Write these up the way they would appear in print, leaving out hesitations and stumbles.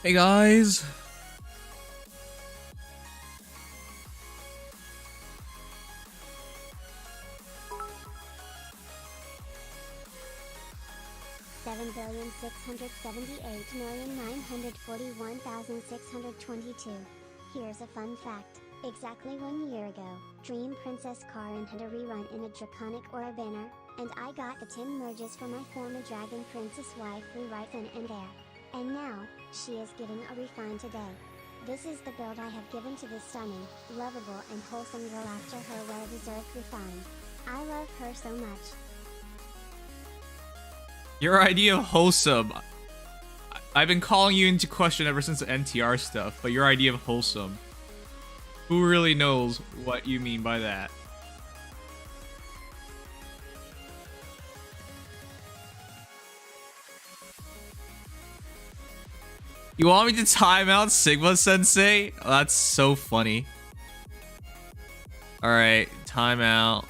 Hey guys. $7,678,941,622. Here's a fun fact. Exactly 1 year ago, Dream Princess Corrin had a rerun in a Draconic Aura banner, and I got the 10 merges for my former Dragon Princess waifu right then and there. And now, she is getting a refine today. This is the build I have given to this stunning, lovable and wholesome girl after her well-deserved refine. I love her so much. Your idea of wholesome. I've been calling you into question ever since the NTR stuff, but your idea of wholesome. Who really knows what you mean by that? You want me to time out Sigma Sensei? Oh, that's so funny. Alright, time out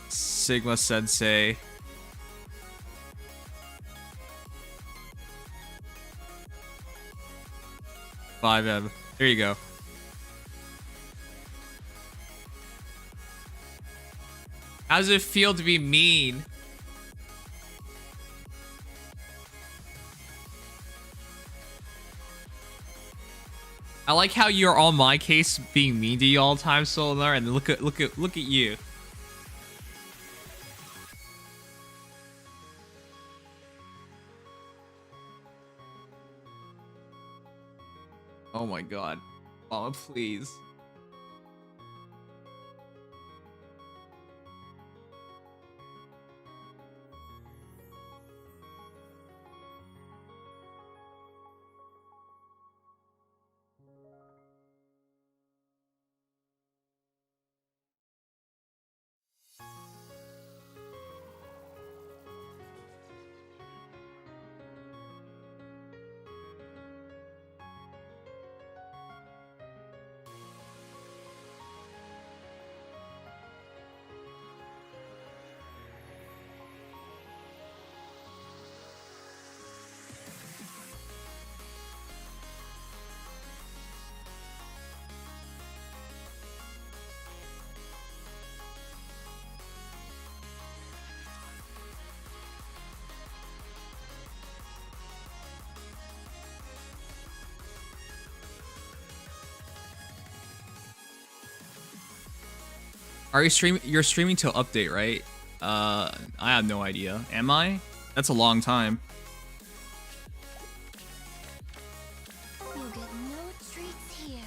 Sigma Sensei. Five M. There you go. How does it feel to be mean? I like how you're on my case being mean to you all the time, Solar, and look at you. Oh my god. Mama, please. Are you streaming? You're streaming till update, right? I have no idea. Am I? That's a long time. You get no treats here.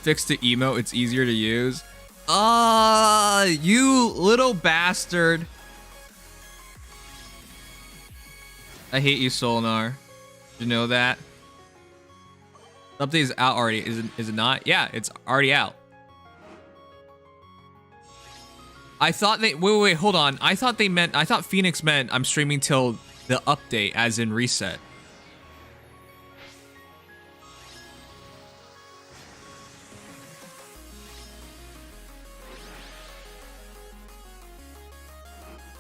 Fix the emote, it's easier to use. You little bastard. I hate you, Solnar. Did you know that? The update is out already, is it not? Yeah, it's already out. I thought they wait, hold on. I thought Phoenix meant I'm streaming till the update, as in reset.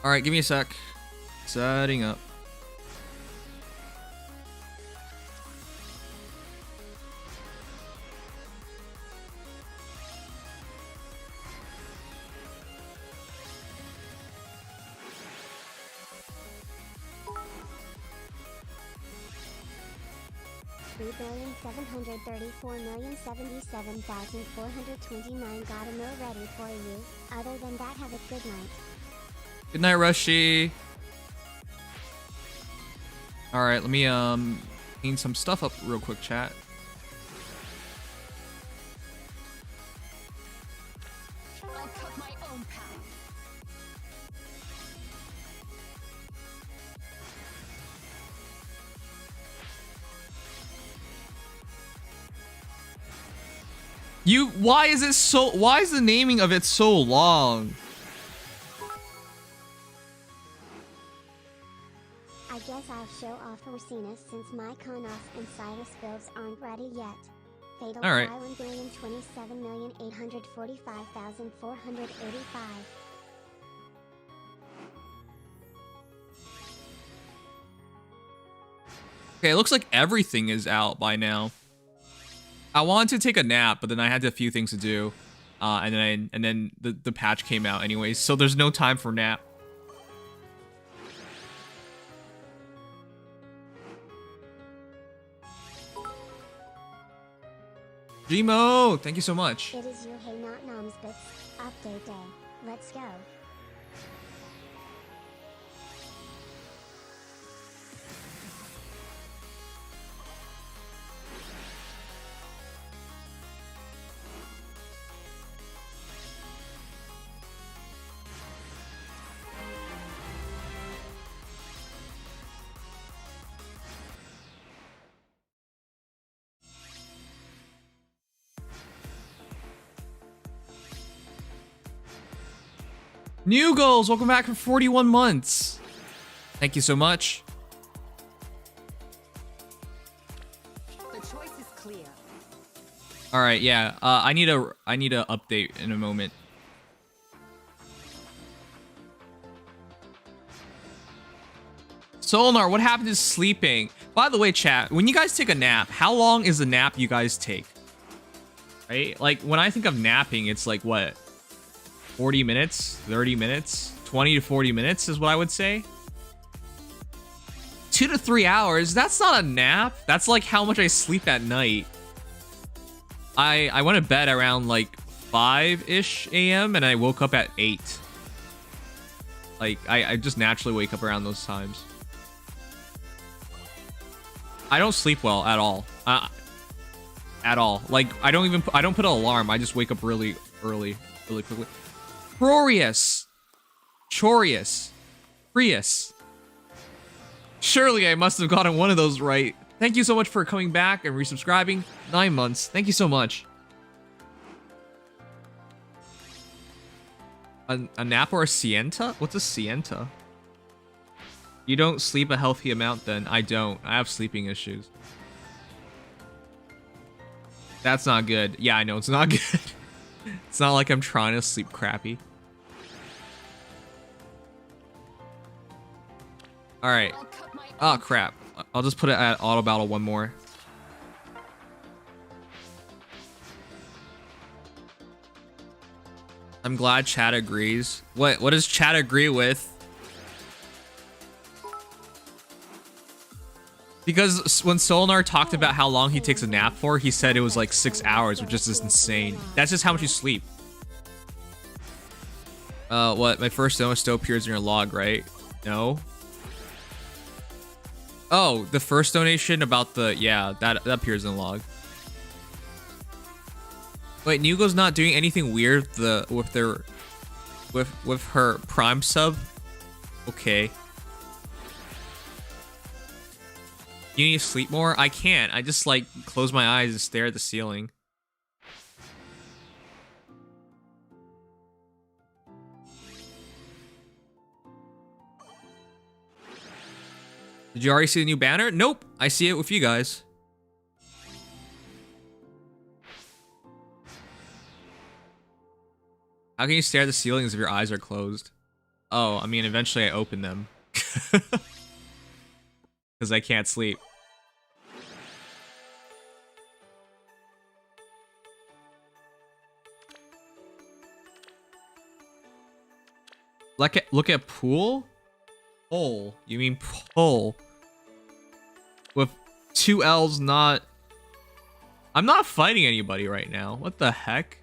All right, give me a sec. Setting up. $3,734,077,429 got a note ready for you. Other than that, have a good night. Good night, Rushy. All right, let me clean some stuff up real quick, chat. I'll cut my own path. Why is the naming of it so long? I'll show off Lucina since my Konos and Silus builds aren't ready yet. Fatal All right. 1,027,845,485. Okay, it looks like everything is out by now. I wanted to take a nap, but then I had a few things to do. And then the patch came out anyways, so there's no time for nap. Gmo, thank you so much. It is your Hey Not Noms Bits update day. Let's go. New goals, welcome back for 41 months. Thank you so much. The choice is clear. All right, yeah. I need a update in a moment. Solnar, what happened to sleeping? By the way, chat, when you guys take a nap, how long is the nap you guys take? Right? Like, when I think of napping, it's like, what? 40 minutes? 30 minutes? 20 to 40 minutes is what I would say. 2 to 3 hours? That's not a nap. That's like how much I sleep at night. I went to bed around like 5-ish a.m. and I woke up at 8. Like, I just naturally wake up around those times. I don't sleep well at all. At all. Like, I don't put an alarm. I just wake up really early, really quickly. Prorius. Chorius. Prius. Surely I must have gotten one of those right. Thank you so much for coming back and resubscribing. 9 months. Thank you so much. A nap or a siesta? What's a siesta? You don't sleep a healthy amount then. I don't. I have sleeping issues. That's not good. Yeah, I know it's not good. It's not like I'm trying to sleep crappy. All right. Oh, crap. I'll just put it at auto battle one more. I'm glad chat agrees. What does chat agree with? Because when Solnar talked about how long he takes a nap for, he said it was like 6 hours, which is just insane. That's just how much you sleep. What? My first donation still appears in your log, right? No. Oh, the first donation about the... Yeah, that appears in the log. Wait, Nugo's not doing anything weird with her Prime sub? Okay. You need to sleep more? I can't. I just, like, close my eyes and stare at the ceiling. Did you already see the new banner? Nope. I see it with you guys. How can you stare at the ceilings if your eyes are closed? Oh, I mean, eventually I open them. Because I can't sleep. Look at pool? Pole. You mean pole? With 2 L's, not... I'm not fighting anybody right now. What the heck?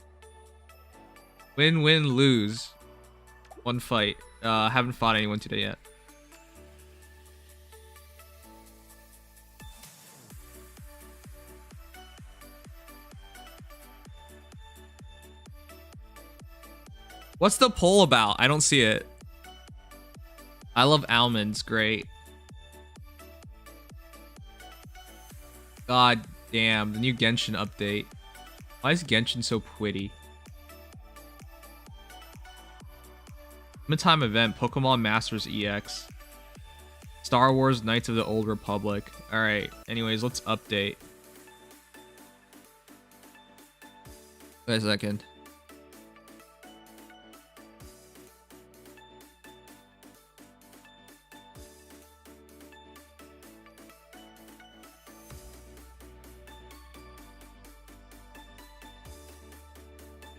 Win, win, lose. 1 fight. Haven't fought anyone today yet. What's the poll about? I don't see it. I love almonds. Great. God damn. The new Genshin update. Why is Genshin so pretty? Limited time event. Pokemon Masters EX. Star Wars Knights of the Old Republic. All right. Anyways, let's update. Wait a second.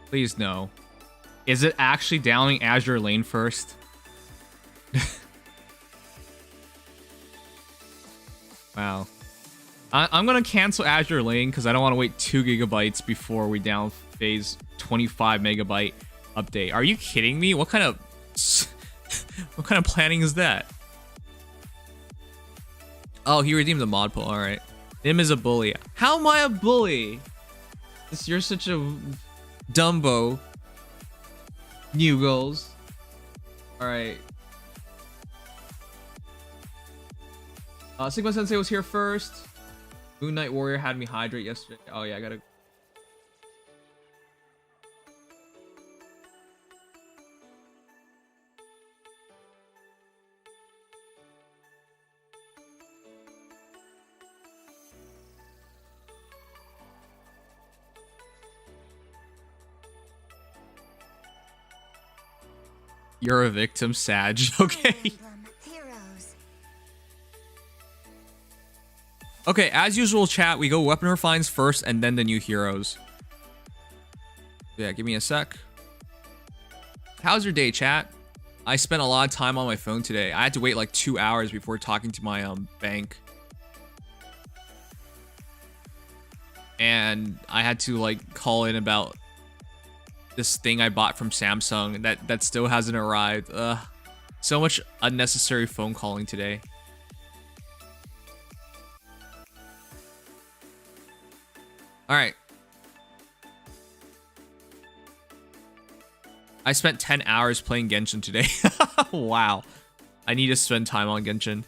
Please no. Is it actually downing Azure lane first? Wow. I'm gonna cancel Azure lane because I don't want to wait 2 gigabytes before we down phase 25 megabyte update. Are you kidding me? What kind of what kind of planning is that? Oh, he redeemed the mod pool. All right. Nim is a bully. How am I a bully? You're such a Dumbo. New goals. All right. Sigma Sensei was here first. Moon Knight Warrior had me hydrate yesterday. Oh yeah, I gotta. You're a victim, Sag. Okay. Okay, as usual, chat, we go weapon refines first and then the new heroes. Yeah, give me a sec. How's your day, chat? I spent a lot of time on my phone today. I had to wait like 2 hours before talking to my bank. And I had to like call in about this thing I bought from Samsung that still hasn't arrived. So much unnecessary phone calling today. All right. I spent 10 hours playing Genshin today. Wow. I need to spend time on Genshin.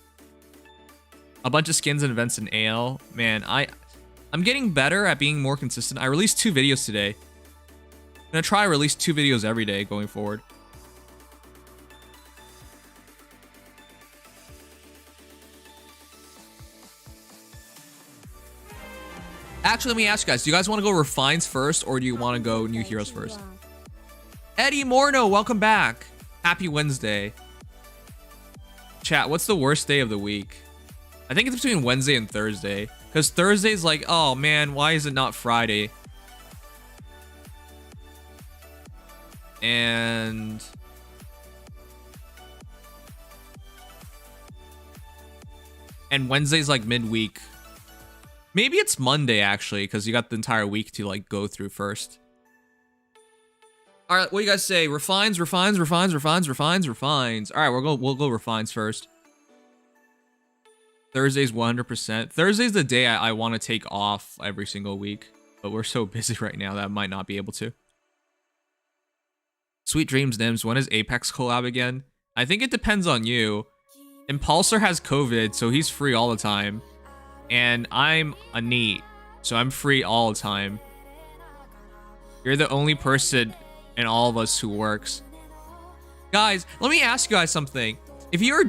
A bunch of skins and events in AL. Man, I'm getting better at being more consistent. I released 2 videos today. I'm gonna try to release 2 videos every day going forward. Actually, let me ask you guys, do you guys want to go refines first or do you want to go new heroes first? Eddie Morno, welcome back. Happy Wednesday. Chat, what's the worst day of the week? I think it's between Wednesday and Thursday. Because Thursday's like, oh man, why is it not Friday? And Wednesday's like midweek. Maybe it's Monday actually, because you got the entire week to like go through first. All right, what do you guys say? Refines, refines, refines, refines, refines, refines. All right, we'll go refines first. Thursday's 100%. Thursday's the day I want to take off every single week, but we're so busy right now that I might not be able to. Sweet dreams, Nims. When is Apex collab again? I think it depends on you. Impulsor has COVID, so he's free all the time. And I'm a NEET, so I'm free all the time. You're the only person in all of us who works. Guys, let me ask you guys something. If you got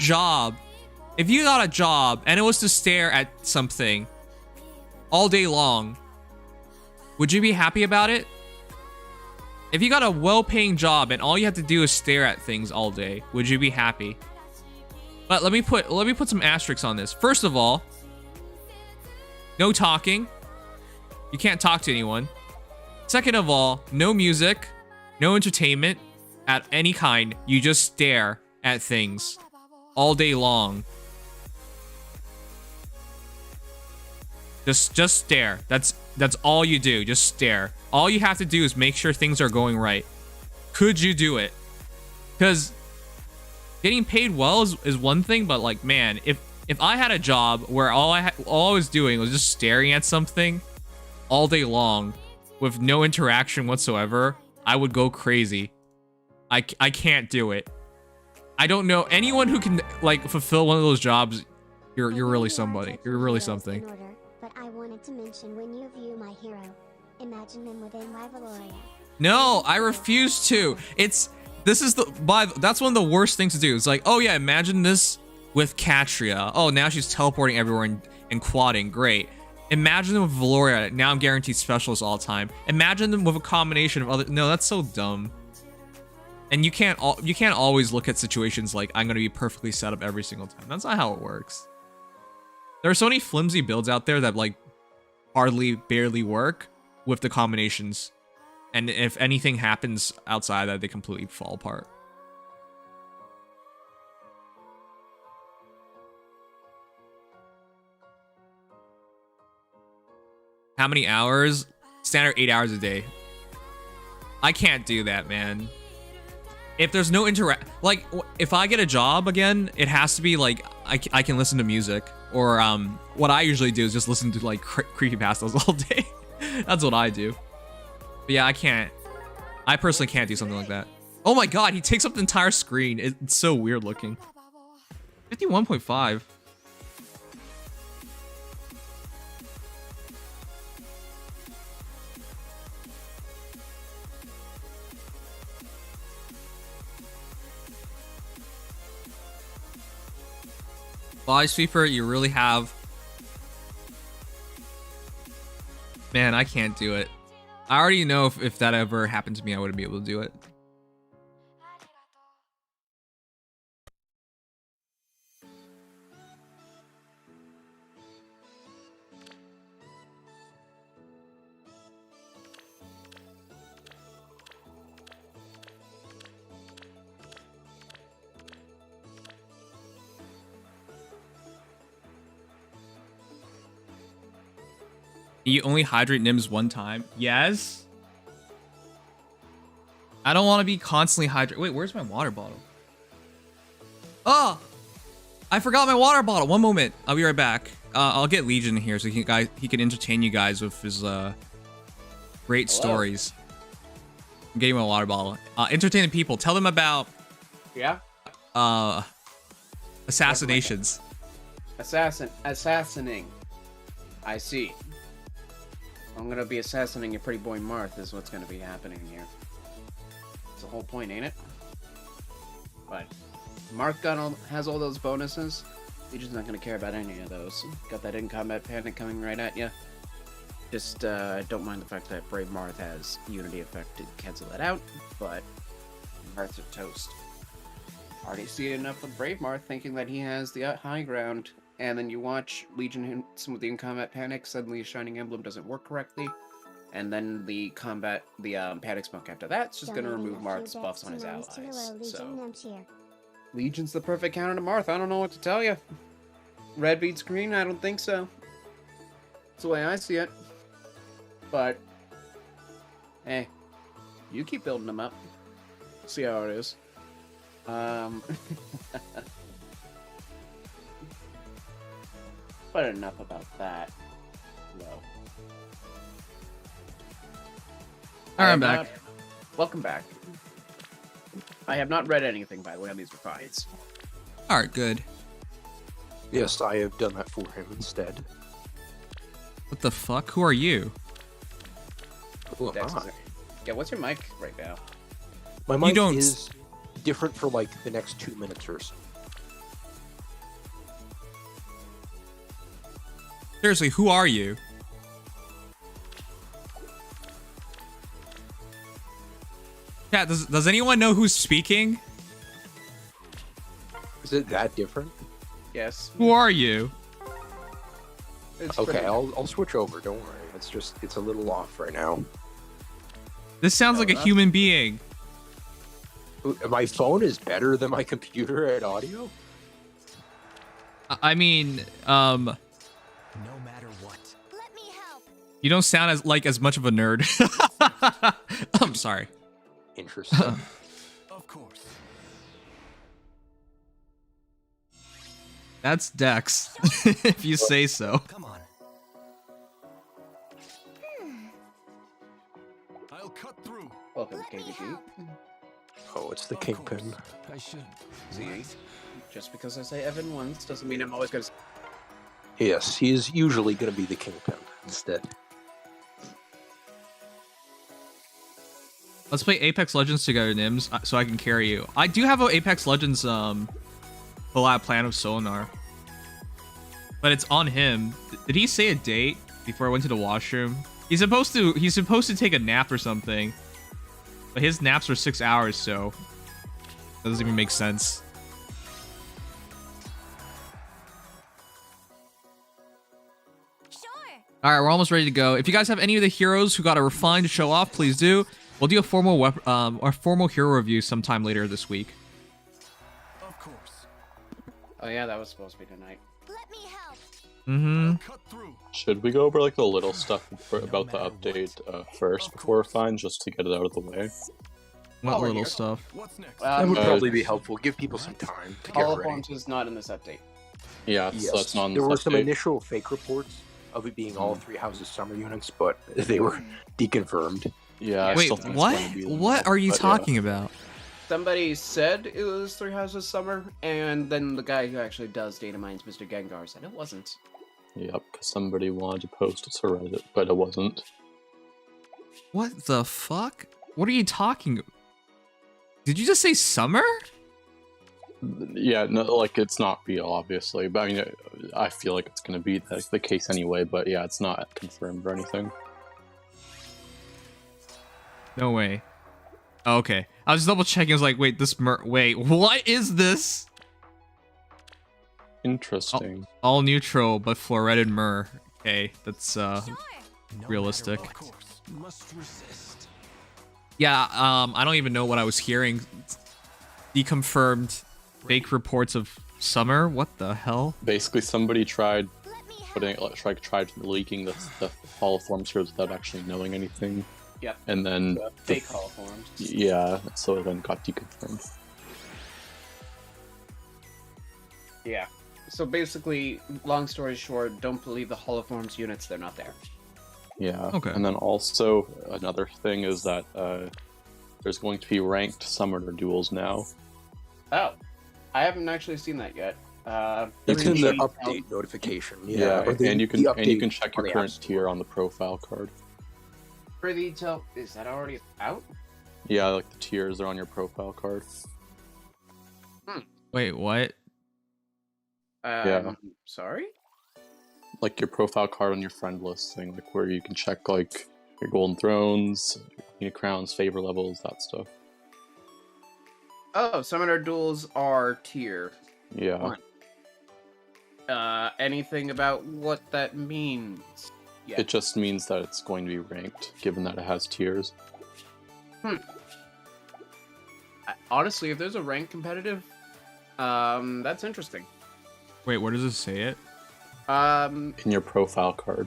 a job and it was to stare at something all day long, would you be happy about it? If you got a well-paying job and all you have to do is stare at things all day, would you be happy? But let me put some asterisks on this. First of all, no talking. You can't talk to anyone. Second of all, no music, no entertainment at any kind. You just stare at things all day long. Just stare. That's all you do. Just stare. All you have to do is make sure things are going right. Could you do it? Because getting paid well is one thing, but like, man, if I had a job where all I was doing was just staring at something all day long with no interaction whatsoever, I would go crazy. I can't do it. I don't know anyone who can like fulfill one of those jobs. You're really somebody. You're really something. But I wanted to mention when you view my hero, imagine them within Avrora. No, I refuse to. That's one of the worst things to do. It's like, oh yeah, imagine this with Katria. Oh, now she's teleporting everywhere and quadding. Great. Imagine them with Valoria. Now I'm guaranteed specialists all the time. Imagine them with a combination of other. No, that's so dumb. And you can't always look at situations like I'm gonna be perfectly set up every single time. That's not how it works. There are so many flimsy builds out there that like barely work with the combinations. And if anything happens outside that, they completely fall apart. How many hours? Standard 8 hours a day. I can't do that, man. If there's no like, if I get a job again, it has to be like, I can listen to music. Or what I usually do is just listen to like creepypastas all day. That's what I do. But yeah, I can't. I personally can't do something like that. Oh my god, he takes up the entire screen. It's so weird looking. 51.5. Body sweeper, you really have. Man, I can't do it. I already know if that ever happened to me, I wouldn't be able to do it. You only hydrate Nims one time? Yes. I don't want to be constantly hydrated. Wait, where's my water bottle? Oh! I forgot my water bottle. One moment. I'll be right back. I'll get Legion here so he can entertain you guys with his great stories. I'm getting my water bottle. Entertain the people. Tell them about assassinations. Assassinating. I see. I'm gonna be assassinating your pretty boy Myrrh is what's gonna be happening here. It's the whole point, ain't it? But Myrrh has all those bonuses. Legion's not gonna care about any of those. Got that in-combat panic coming right at you. Just don't mind the fact that Brave Myrrh has Unity effect to cancel that out, but Myrrh's a toast. Already see enough with Brave Myrrh thinking that he has the high ground. And then you watch Legion hit some of the in-combat panic, suddenly a Shining Emblem doesn't work correctly. And then the panic smoke after that's just going to remove Myrrh's buffs on his allies. So, Legion's the perfect counter to Myrrh. I don't know what to tell you. Red beats green? I don't think so. That's the way I see it. But, hey, you keep building them up. See how it is. But enough about that. No. Alright, I'm back. Welcome back. I have not read anything, by the way, on these replies. Alright, good. Yes, I have done that for him instead. What the fuck? Who are you? Who am I? Yeah, what's your mic right now? My mic is different for like the next 2 minutes or so. Seriously, who are you? Chat, does anyone know who's speaking? Is it that different? Yes. Who are you? Okay, I'll switch over, don't worry. It's a little off right now. This sounds like a human being. My phone is better than my computer at audio? I mean, No matter what. Let me help. you don't sound as much of a nerd. I'm sorry. Interesting. Of course. That's Dex, if you say so. Come on. I'll cut through. Welcome, KBG. Oh, it's the Of Kingpin. course. I should. See, just because I say Evan once doesn't mean I'm always going to... Yes, he is usually going to be the Kingpin instead. Let's play Apex Legends together, Nims, so I can carry you. I do have an Apex Legends collab plan of Sonar. But it's on him. Did he say a date before I went to the washroom? He's supposed to take a nap or something. But his naps are 6 hours, so that doesn't even make sense. All right, we're almost ready to go. If you guys have any of the heroes who got a refine to show off, please do. We'll do a formal hero review sometime later this week. Of course. Oh yeah, that was supposed to be tonight. Let me help. Mm-hmm. Cut through. Should we go over like the little stuff about the update first before refines, just to get it out of the way? What Oh, little here. stuff? What's next? That would Uh, probably be helpful. Give people some time to get ready. Holoforms is not in this update. Yeah, Yes, so that's not on there this were some update. initial fake reports of it being all 3 houses summer units, but they were deconfirmed. Yeah. I Wait, still think it's what? going to be What are you but yeah. talking about? Somebody said it was 3 houses summer, and then the guy who actually does Datamines, Mr. Gengar, said it wasn't. Yep, because somebody wanted to post it to Reddit, but it wasn't. What the fuck? What are you talking? Did you just say summer? Yeah, no, like it's not real, obviously. But I mean, I feel like it's going to be the case anyway. But yeah, it's not confirmed or anything. No way. Oh, okay. I was double checking. I was like, wait, this wait, what is this? Interesting. All neutral, but fluoretted Myrrh. Okay, that's Sure. No realistic. matter what, of course. Must resist. yeah. I don't even know what I was hearing. Deconfirmed fake reports of summer. What the hell? Basically, somebody tried Let me help. putting, tried leaking the holoforms here without actually knowing anything. Yep. And then Fake holoforms. yeah, so it then got deconfirmed. Yeah. So basically, long story short, don't believe the holoforms units, they're not there. Yeah. Okay. And then also another thing is that there's going to be ranked summoner duels now. Oh. I haven't actually seen that yet. It's can in the check- update notification. Yeah, or the- and you the can update check on your the current App Store. tier on the profile card. Privy to... Is that already out? Yeah, like the tiers are on your profile card. Wait, what? Yeah. Sorry? Like your profile card on your friend list thing, like where you can check like your golden thrones, your crowns, favor levels, that stuff. Oh, summoner duels are tier Yeah. 1. Anything about what that means? Yeah. It just means that it's going to be ranked, given that it has tiers. Honestly, if there's a rank competitive, that's interesting. Wait, where does it say it? In your profile card.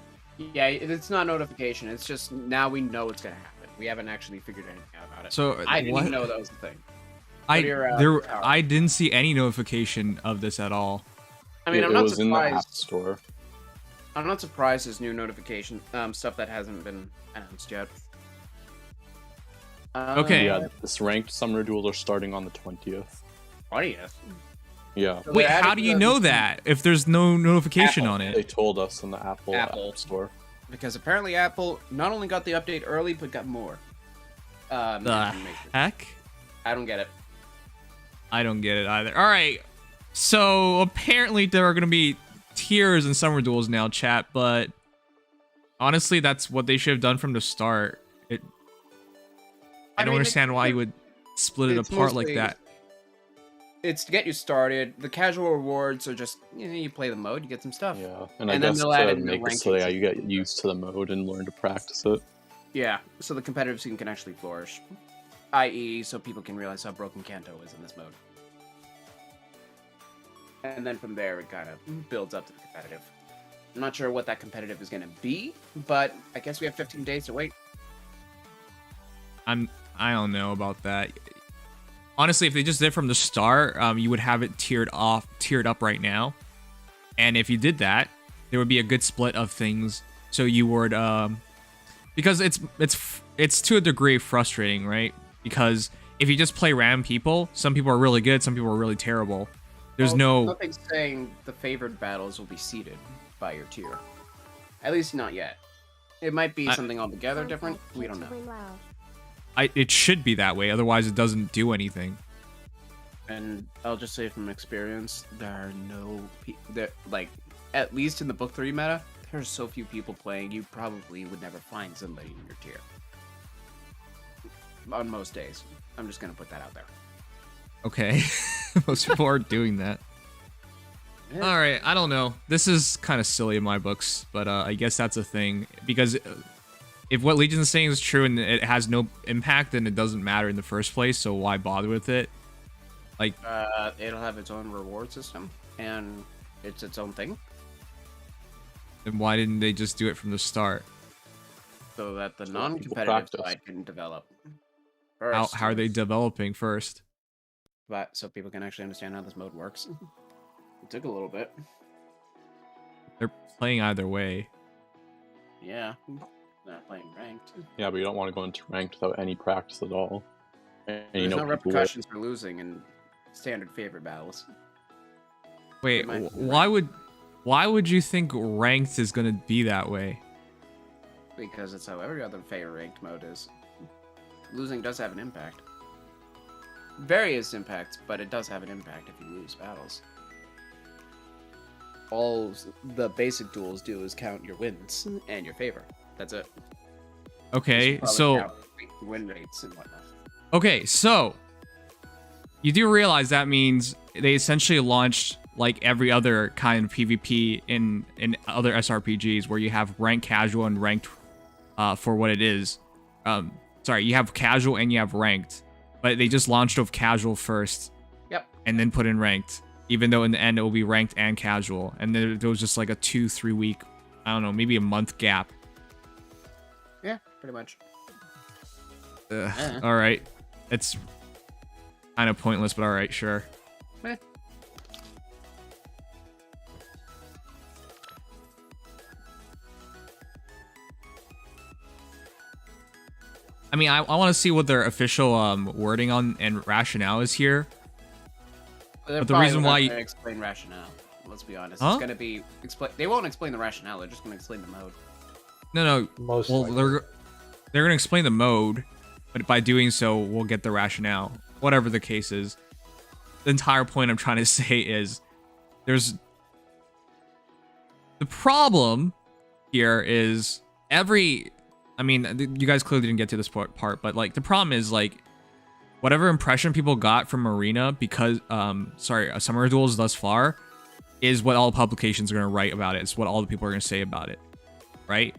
Yeah, it's not notification. It's just now we know it's gonna happen. We haven't actually figured anything out about it. So I didn't what? even know that was a thing. I I didn't see any notification of this at all. I mean, it I'm not was in the App surprised. Store. I'm not surprised there's new notification stuff that hasn't been announced yet. Okay. Yeah, this ranked summoner duels are starting on the 20th. 20th. Yeah. So Wait, they how added do you the- know that if there's no notification Apple. on They it? told us in the Apple Apple. App Store. Because apparently Apple not only got the update early, but got more. The information. heck? I don't get it. I don't get it either. All right. So apparently there are going to be tiers in summer duels now, chat, but honestly, that's what they should have done from the start. I don't mean, understand why you would split it it's apart like mostly- that. It's to get you started. The casual rewards are just, you play the mode, you get some stuff. Yeah, and I And then guess they'll add to in the make it so rankings. yeah, you get used to the mode and learn to practice it. Yeah, so the competitive scene can actually flourish. I.e., so people can realize how broken Kanto is in this mode. And then from there, it kind of builds up to the competitive. I'm not sure what that competitive is going to be, but I guess we have 15 days to wait. I don't know about that. Honestly, if they just did from the start, you would have it tiered up right now. And if you did that, there would be a good split of things. So you would, because it's to a degree frustrating, right? Because if you just play random people, some people are really good, some people are really terrible. There's Well, no. Nothing's saying the favored battles will be seeded by your tier. At least not yet. It might be something altogether different. We don't know. It should be that way, otherwise it doesn't do anything. And I'll just say from experience, there are no like, at least in the book 3 meta, there's so few people playing, you probably would never find somebody in your tier. On most days. I'm just gonna put that out there. Okay. Most people are doing that. Yeah. All right, I don't know. This is kind of silly in my books, but I guess that's a thing. Because if what Legion is saying is true and it has no impact, then it doesn't matter in the first place, so why bother with it? Like, It'll have its own reward system, and it's its own thing. then why didn't they just do it from the start? So that the So that people non-competitive practice. side can develop. How First, are they developing first? but so people can actually understand how this mode works. It took a little bit. They're playing either way. Yeah. Not playing ranked. Yeah, but you don't want to go into ranked without any practice at all. And There's you know no people will. repercussions for losing in standard favorite battles. Wait, might- why would you think ranked is gonna be that way? Because it's how every other favorite ranked mode is. Losing does have an impact. Various impacts, but it does have an impact if you lose battles. All the basic duels do is count your wins and your favor. That's it. Okay, Probably so count win rates and whatnot. okay, so you do realize that means they essentially launched like every other kind of PvP in other SRPGs where you have ranked casual and ranked for what it is. Sorry, you have casual and you have ranked, but they just launched with casual first. Yep. And then put in ranked, even though in the end it will be ranked and casual. And then there was just like a 2-3 week, I don't know, maybe a month gap. Yeah, pretty much. All right, it's kind of pointless, but all right, sure. Eh. I mean, I want to see what their official wording on and rationale is here. But the reason why explain rationale. Let's be honest. Huh? It's gonna be They won't explain the rationale. They're just gonna explain the mode. No, Most well, likely. they're gonna explain the mode, but by doing so, we'll get the rationale. Whatever the case is, the entire point I'm trying to say is, the problem here is I mean, you guys clearly didn't get to this part, but like the problem is like whatever impression people got from Arena because Summer Duels thus far is what all publications are going to write about it. It's what all the people are going to say about it, right?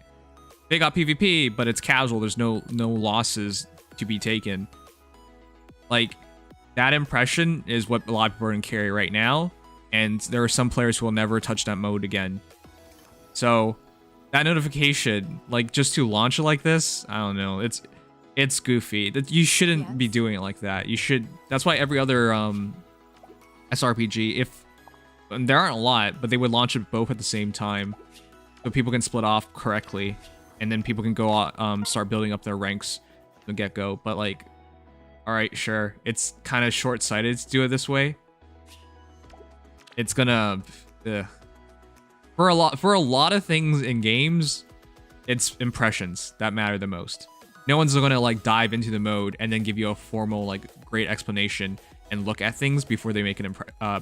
They got PvP, but it's casual. There's no losses to be taken. Like that impression is what a lot of people are going to carry right now, and there are some players who will never touch that mode again. So that notification, like just to launch it like this, I don't know. It's goofy. That you shouldn't be doing it like that. You should. That's why every other SRPG, and there aren't a lot, but they would launch it both at the same time, so people can split off correctly, and then people can go start building up their ranks from the get go. But like, all right, sure, it's kind of short-sighted to do it this way. It's gonna. For a lot of things in games, it's impressions that matter the most. No one's gonna like dive into the mode and then give you a formal like great explanation and look at things before they make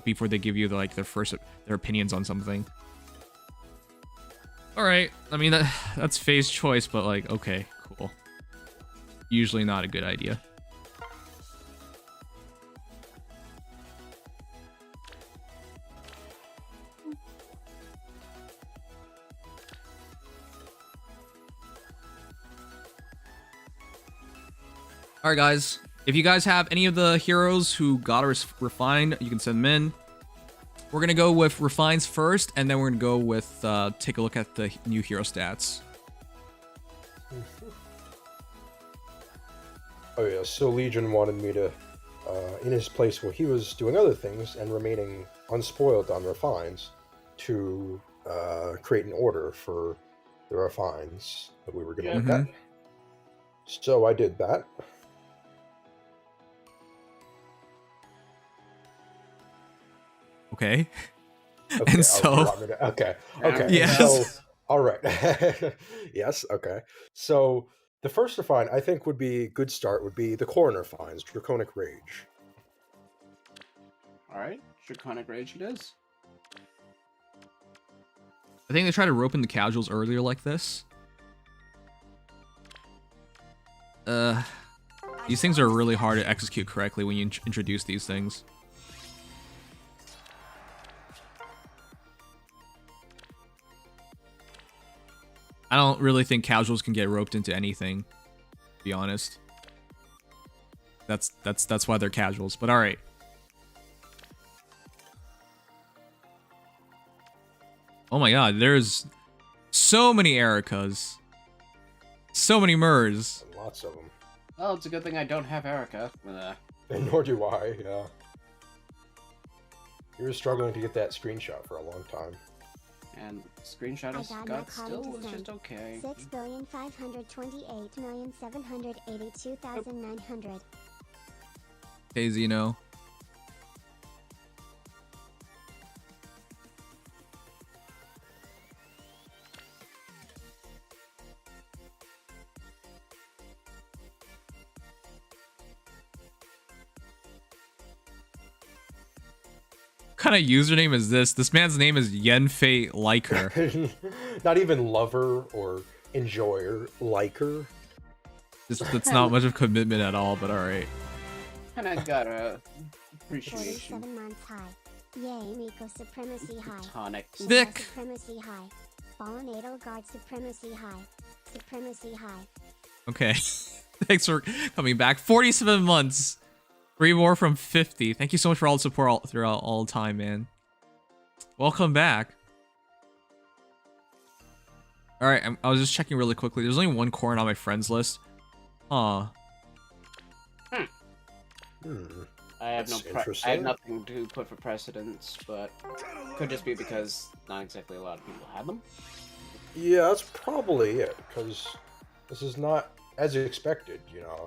before they give you their opinions on something. All right, I mean that's Faye's choice, but like okay, cool. Usually not a good idea. Alright guys, if you guys have any of the heroes who got refined, you can send them in. We're going to go with refines first, and then we're going to go with take a look at the new hero stats. Oh yeah, so Legion wanted me to, in his place where he was doing other things and remaining unspoiled on refines, to create an order for the refines that we were going to look at. So I did that. Okay. Okay, And so... Okay. Yes. So, all right. Yes, okay. So the first refine I think would be a good start would be the Corrin refines, Draconic Rage. Alright, Draconic Rage it is. I think they tried to rope in the casuals earlier like this. These things are really hard to execute correctly when you introduce these things. I don't really think casuals can get roped into anything, to be honest. That's why they're casuals, but alright. Oh my god, there's so many Ericas. So many Myrrhs. Lots of them. Well, it's a good thing I don't have Erica. And nor do I, yeah. You were struggling to get that screenshot for a long time. And screenshot I got still was just okay. 6,528,782,900. Hey, Zeno. What kind of username is this? This man's name is Yenfei Liker. Not even lover or enjoyer, liker. That's not much of commitment at all, but alright. And I got a appreciation. 47 months high. Yay, Miko supremacy high. Tonic. Thick. Supremacy high. Fallen Adel Guard supremacy high. Supremacy high. Okay. Thanks for coming back. 47 months. 3 more from 50. Thank you so much for all the support throughout all time, man. Welcome back. Alright, I was just checking really quickly. There's only one Corrin on my friends list. Huh. I have nothing to put for precedence, but could just be because not exactly a lot of people have them. Yeah, that's probably it, because this is not as expected, you know.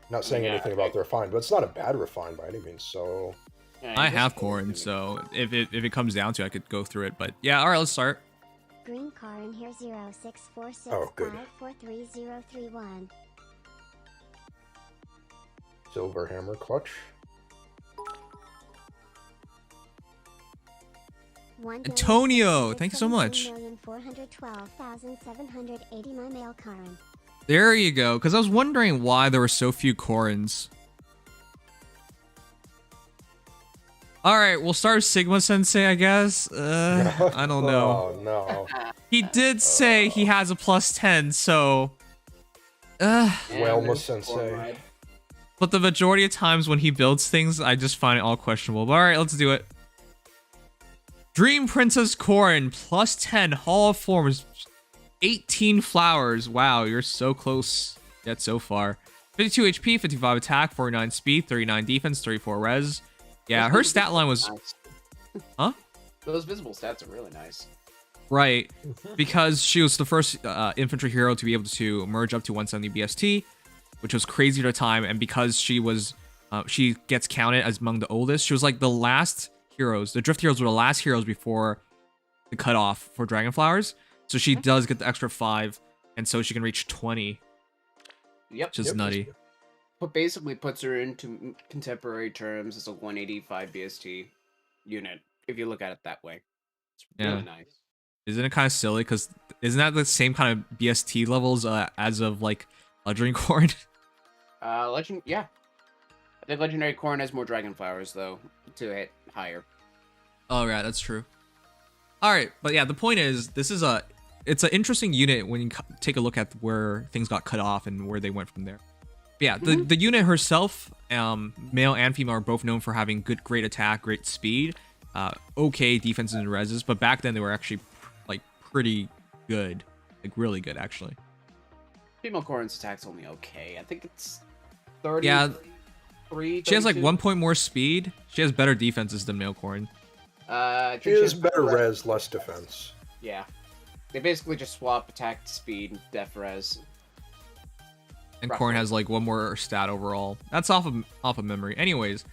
Not saying anything about their refine, but it's not a bad refine by any means, so... Yeah, I have Corrin, so if it comes down to it, I could go through it, but yeah, alright, let's start. Green car in here 0646 Oh, good. 543031. Silver hammer clutch. Antonio, thank you so much. 412,780 my mail Corrin. There you go, because I was wondering why there were so few Corrins. Alright, we'll start Sigma Sensei, I guess. I don't know. Oh, no. He did say he has a +10, so... Welma Sensei. But the majority of times when he builds things, I just find it all questionable. But alright, let's do it. Dream Princess Corrin, +10, Hall of Forms, 18 flowers. Wow, you're so close yet so far. 52 HP, 55 attack, 49 speed, 39 defense, 34 res. Yeah, her stat line was... Huh? Those visible stats are really nice. Right, because she was the first infantry hero to be able to merge up to 170 BST, which was crazy at the time, and because she was... she gets counted as among the oldest. She was like the last heroes. The Drift Heroes were the last heroes before the cutoff for Dragonflowers. So she does get the extra 5, and so she can reach 20. Yep. Which is nutty. But basically puts her into contemporary terms as a 185 BST unit, if you look at it that way. It's really nice. Isn't it kind of silly? Because isn't that the same kind of BST levels as of, like, Legendary Corrin? Yeah. I think Legendary Corrin has more Dragonflowers, though, to hit higher. Oh, right, that's true. Alright, but yeah, the point is, it's an interesting unit when you take a look at where things got cut off and where they went from there. But yeah, the unit herself, male and female, are both known for having great attack, great speed, okay defenses and reses, but back then they were actually, like, pretty good. Like, really good, actually. Female Corrin's attack's only okay. I think it's 30. Yeah, 33, she has like 1 point more speed. She has better defenses than male Corrin. She has better res, less defense. Yeah. They basically just swap attack speed, def res. And Corrin has like 1 more stat overall. That's off of memory. Anyways.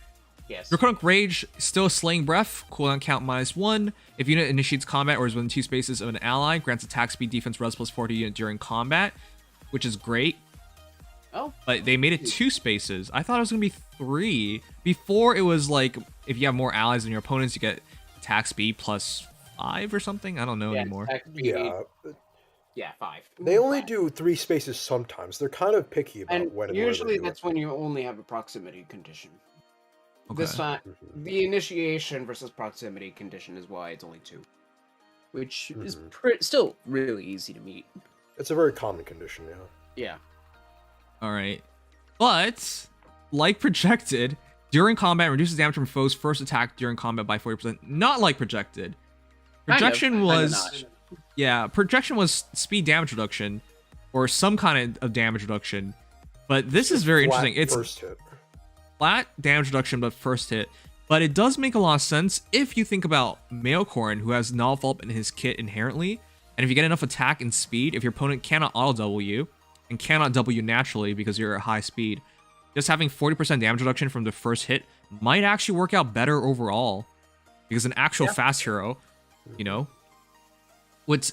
Yes. Draconic Rage, still Slaying Breath, cooldown count -1. If unit initiates combat or is within 2 spaces of an ally, grants attack speed, defense, res +40 unit during combat, which is great. Oh, but they made it 2 spaces. I thought it was gonna be 3. Before it was like if you have more allies than your opponents, you get attack speed plus 5 or something. I don't know anymore. attack speed, Yeah, yeah, 5. they only 5. do 3 spaces sometimes. They're kind of picky about And when and where usually they do that's it. when you only have a proximity condition. Okay. This time, the initiation versus proximity condition is why it's only 2, which is still really easy to meet. It's a very common condition, yeah. Yeah. All right, but like projected, during combat reduces damage from foes' first attack during combat by 40%. Not like projected. Projection was projection was speed damage reduction, or some kind of damage reduction. But this is very Flat interesting. It's first hit. flat damage reduction, but first hit. But it does make a lot of sense if you think about male Corrin, who has Null Fault in his kit inherently, and if you get enough attack and speed, if your opponent cannot auto double you and cannot double you naturally because you're at high speed, just having 40% damage reduction from the first hit might actually work out better overall, because an actual fast hero, you know,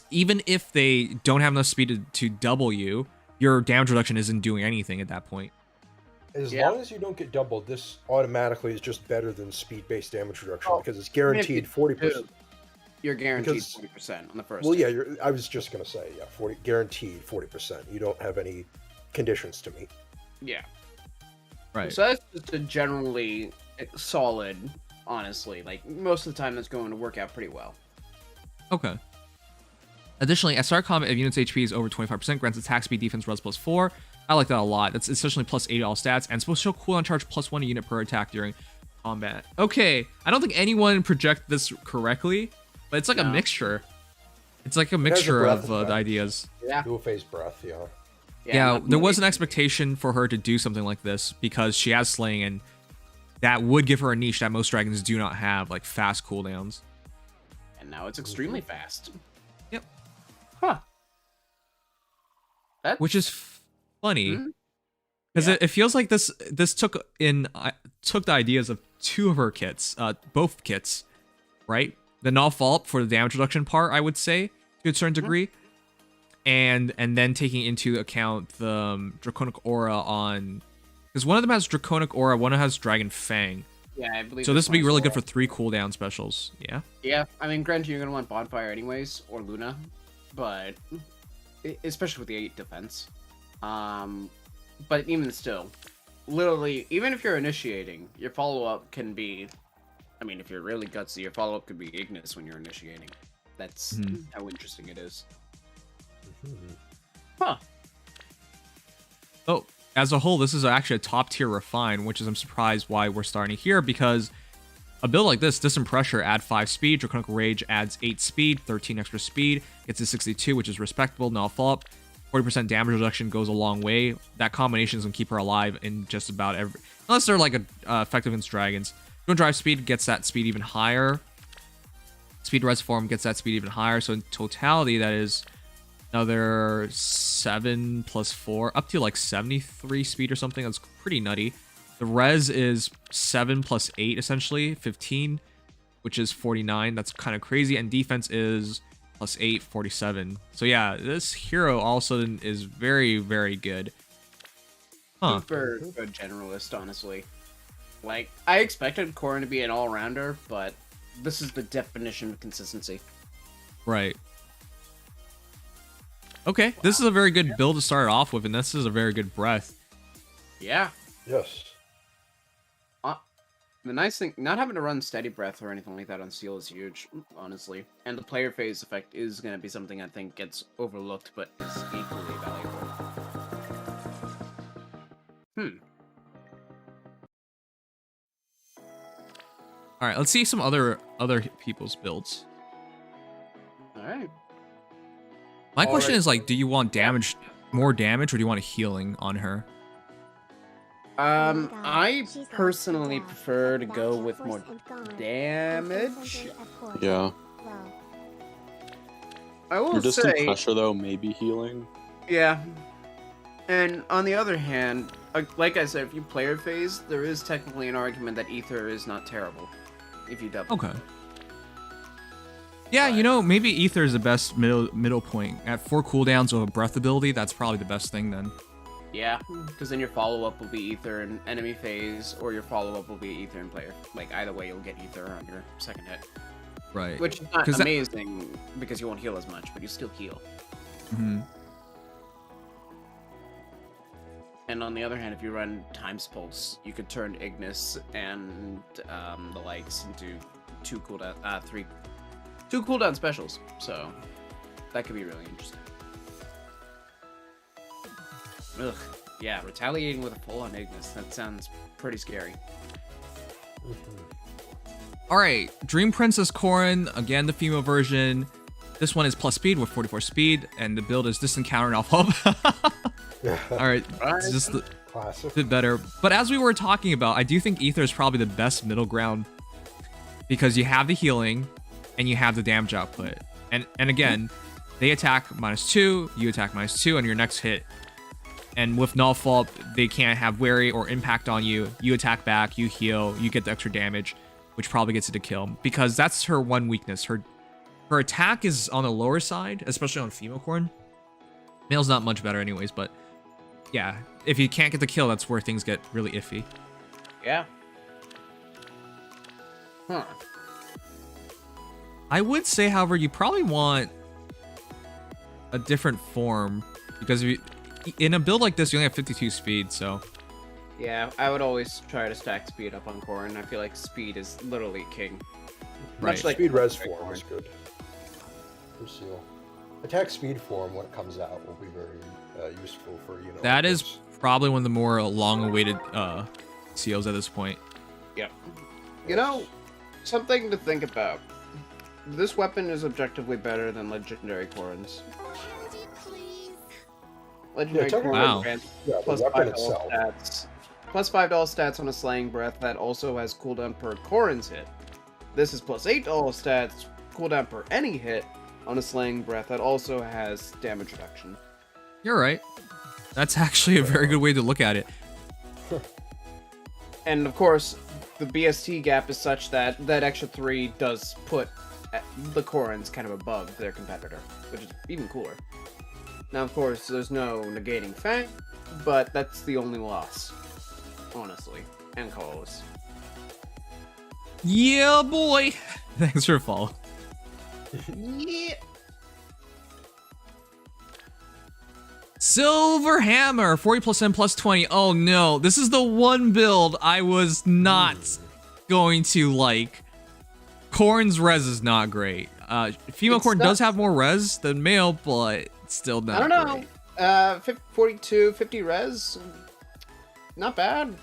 even if they don't have enough speed to double you, your damage reduction isn't doing anything at that point. As long as you don't get doubled, this automatically is just better than speed-based damage reduction because it's guaranteed 40%. You're guaranteed Because- 40% on the first. Well, hit. yeah, I was just gonna say, yeah, 40 guaranteed 40%. You don't have any conditions to meet. Yeah. Right. So that's just a generally solid, honestly. Like, most of the time that's going to work out pretty well. Okay. Additionally, at start combat, if unit's HP is over 25%, grants attack speed defense res +4. I like that a lot. That's essentially +8 all stats, and it's supposed to show cooldown charge +1 a unit per attack during combat. Okay, I don't think anyone projected this correctly, but it's like a mixture. It's like a mixture breath of the effect. ideas. Yeah. Dual phase breath, yeah. Yeah, not there was an really- expectation for her to do something like this because she has slaying, and that would give her a niche that most dragons do not have, like fast cooldowns. And now it's extremely fast. Yep. Huh. That's... Which is funny Mhm. because Yeah. it feels like this took the ideas of 2 of her kits, both kits, right? The Null Fault for the damage reduction part, I would say, to a certain degree, and then taking into account the Draconic Aura on, because one of them has Draconic Aura, one has Dragon Fang. Yeah, I believe So this would be one's really good Aura. for 3 cooldown specials. Yeah. Yeah, I mean, granted, you're gonna want Bonfire anyways, or Luna, but especially with the 8 defense. But even still, literally, even if you're initiating, your follow-up can be, I mean, if you're really gutsy, your follow-up could be Ignis when you're initiating. That's how interesting it is. Huh. Oh, as a whole, this is actually a top tier refine, which is I'm surprised why we're starting here, because a build like this, Distant Pressure, add 5 speed, Draconic Rage adds 8 speed, 13 extra speed, gets to 62, which is respectable, Null Fault, 40% damage reduction goes a long way. That combination is going to keep her alive in just about every, unless they're like effective against dragons. Don't Drive Speed gets that speed even higher. Speed Res Form gets that speed even higher, so in totality, that is another 7 plus 4, up to like 73 speed or something. That's pretty nutty. The res is 7 plus 8, essentially, 15, which is 49. That's kind of crazy. And defense is plus 8, 47. So yeah, this hero all of a sudden is very, very good. Huh. Super good generalist, honestly. Like, I expected Corrin to be an all-rounder, but this is the definition of consistency. Right. Okay, this is a very good build to start off with, and this is a very good breath. Yeah. Yes. The nice thing, not having to run steady breath or anything like that on Seal is huge, honestly. And the player phase effect is going to be something I think gets overlooked, but is equally valuable. All right, let's see some other people's builds. Alright. My question Alright. is like, do you want damage, more damage, or do you want a healing on her? I personally prefer to go with more damage. Yeah. I will Your distant say, pressure though, maybe healing. yeah. And on the other hand, like I said, if you player phase, there is technically an argument that Ether is not terrible if you double. Okay. Yeah, you know, maybe Ether is the best middle point. At 4 cooldowns of a breath ability, that's probably the best thing then. Yeah, because then your follow-up will be either in enemy phase, or your follow-up will be either in player. Like, either way, you'll get ether on your second hit. Right. Which is not 'Cause that- amazing, because you won't heal as much, but you still heal. Mhm. And on the other hand, if you run Times Pulse, you could turn Ignis and the likes into two cooldown specials. So that could be really interesting. Ugh, yeah, retaliating with a full-on Ignis. That sounds pretty scary. All right, Dream Princess Corrin, again the female version. This one is plus speed with 44 speed, and the build is distant counter and off hub. All right, it's just a Classic. bit better. But as we were talking about, I do think Ether is probably the best middle ground because you have the healing and you have the damage output. And again, they attack -2, you attack -2 on your next hit. And with null fault, they can't have wary or impact on you. You attack back, you heal, you get the extra damage, which probably gets it to kill because that's her one weakness. Her attack is on the lower side, especially on female Corrin. Male's not much better anyways, but yeah, if you can't get the kill, that's where things get really iffy. Yeah. Huh. I would say, however, you probably want a different form because in a build like this, you only have 52 speed, so... Yeah, I would always try to stack speed up on Corrin. I feel like speed is literally king. Right. Much like Speed res Corrin. form is good. For Seal. Attack speed form when it comes out will be very useful for, you know. That is those- probably one of the more long-awaited seals at this point. Yep. You know, something to think about. This weapon is objectively better than legendary Corrins. Candy, please. Legendary Yeah, technically- Wow. grants Yeah, the plus weapon $5 itself. stats. Plus $5 stats on a slaying breath that also has cooldown per Corrin's hit. This is plus $8 stats, cooldown per any hit on a slaying breath that also has damage reduction. You're right. That's actually a very good way to look at it. And of course, the BST gap is such that that extra 3 does put the Corrins kind of above their competitor, which is even cooler. Now, of course, there's no negating Fang, but that's the only loss, honestly, and close. Yeah, boy. Thanks for follow. Yeah. Silver Hammer, 40 plus 10 plus 20. Oh no, this is the one build I was not going to like. Corrin's res is not great. Female It's Corrin not- does have more res than male, but still not I don't know. great. 42, 50 res, not bad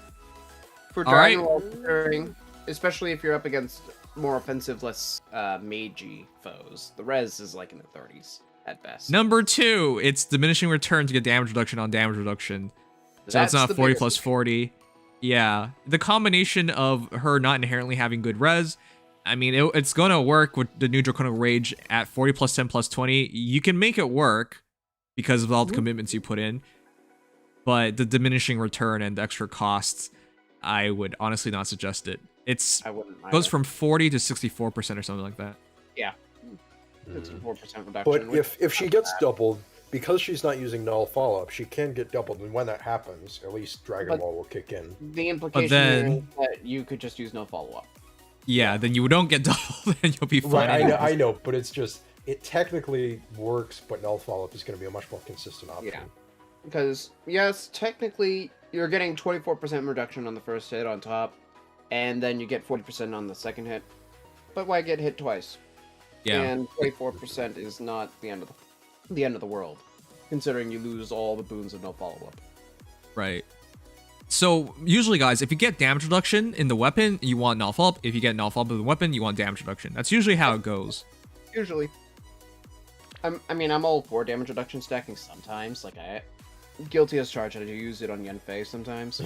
for All right. Dragon Ball carrying, especially if you're up against more offensive, less magey foes. The res is like in the 30s at best. Number 2, it's diminishing return to get damage reduction on damage reduction. So That's it's not the 40 biggest plus thing. 40. Yeah, the combination of her not inherently having good res, I mean, it's going to work with the new Draconic Rage at 40 plus 10 plus 20. You can make it work because of all the commitments you put in. But the diminishing return and the extra costs, I would honestly not suggest it. I wouldn't. Goes either. from 40 to 64% or something like that. Yeah. It's a 4% reduction. But which- if she gets doubled, because she's not using null follow-up, she can get doubled, and when that happens, at least Dragon But- Ball will kick in. the implication then- is that you could just use no follow-up. Yeah, then you don't get doubled and you'll be fine. Right, I anyways. know, but it's just, it technically works, but null follow-up is going to be a much more consistent option. Yeah. Because, yes, technically, you're getting 24% reduction on the first hit on top, and then you get 40% on the second hit. But why get hit twice? Yeah. And 24% is not the end of the world, considering you lose all the boons of no follow-up. Right. So usually, guys, if you get damage reduction in the weapon, you want null up. If you get null up in the weapon, you want damage reduction. That's usually how it goes. Usually. I'm all for damage reduction stacking sometimes. Like, guilty as charged, I do use it on Yenfei sometimes.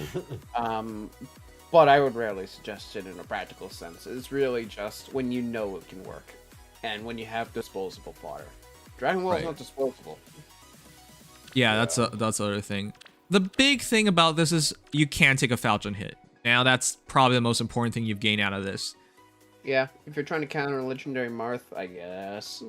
But I would rarely suggest it in a practical sense. It's really just when you know it can work. And when you have disposable fodder. Dragon Ball is Right. not disposable. Yeah, that's the other thing. The big thing about this is you can take a Falchion hit. Now that's probably the most important thing you've gained out of this. Yeah, if you're trying to counter a legendary Myrrh, I guess.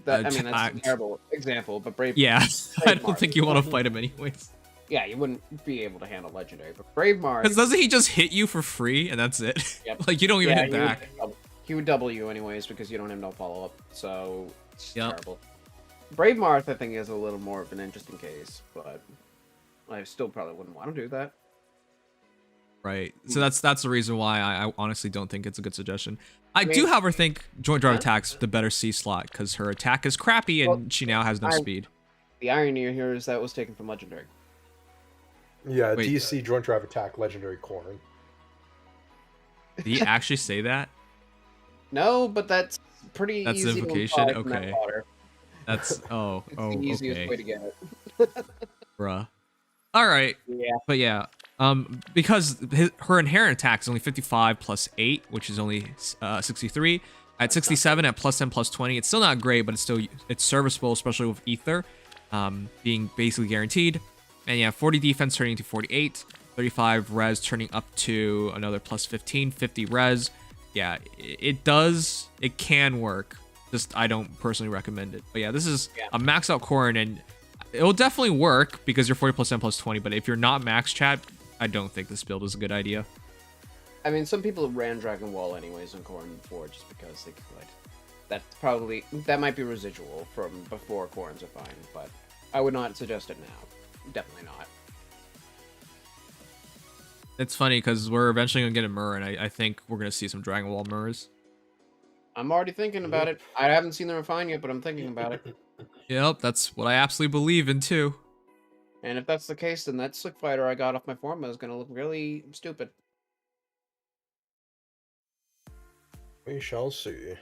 That's a terrible example, but Brave. Yeah, I don't Marth. think you want to fight him anyways. Yeah, you wouldn't be able to handle legendary, but Brave Marth. Because doesn't he just hit you for free and that's it? Yep. Like you don't even Yeah, hit back. He would double you anyways because you don't have no follow up. So it's Yep. terrible. Brave Marth, I think, is a little more of an interesting case, but I still probably wouldn't want to do that. Right. So that's the reason why I honestly don't think it's a good suggestion. I do, however, think Joint Drive Attack's the better C slot because her attack is crappy and she now has no speed. The irony here is that was taken from legendary. Yeah, Wait. DC Joint Drive Attack, Legendary Corrin. Did he actually say that? No, but that's pretty That's easy invocation? to imply from that Okay. water. That's It's the easiest way to get it. Bruh. All right. Yeah. But yeah, because her inherent attack is only 55 plus 8, which is only 63. At 67 at plus 10 plus 20, it's still not great, but it's serviceable, especially with Ether being basically guaranteed. And yeah, 40 defense turning to 48, 35 res turning up to another plus 15, 50 res. Yeah, it can work. Just I don't personally recommend it. But yeah, this is a max out Corrin, and it'll definitely work because you're 40 plus 10 plus 20. But if you're not max, chat, I don't think this build is a good idea. I mean, some people ran Dragon Wall anyways on Corrin before just because they could. That might be residual from before Corrin's are fine, but I would not suggest it now. Definitely not. It's funny because we're eventually gonna get a Myrrh, and I think we're gonna see some Dragon Wall Myrrhs. I'm already thinking about it. I haven't seen the refine yet, but I'm thinking about it. Yep, that's what I absolutely believe in too. And if that's the case, then that Slick Fighter I got off my Forma is gonna look really stupid. We shall see.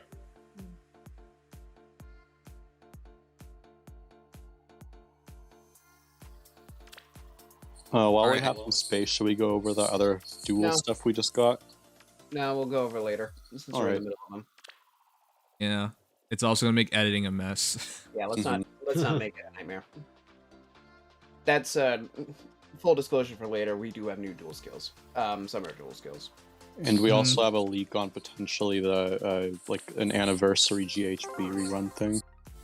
While we have some space, should we go over the other dual stuff we just got? No, we'll go over later. Since we're in the middle of them. Yeah, it's also gonna make editing a mess. Yeah, let's not make it a nightmare. That's full disclosure for later. We do have new dual skills. Some are dual skills. And we also have a leak on potentially the like an anniversary GHB rerun thing.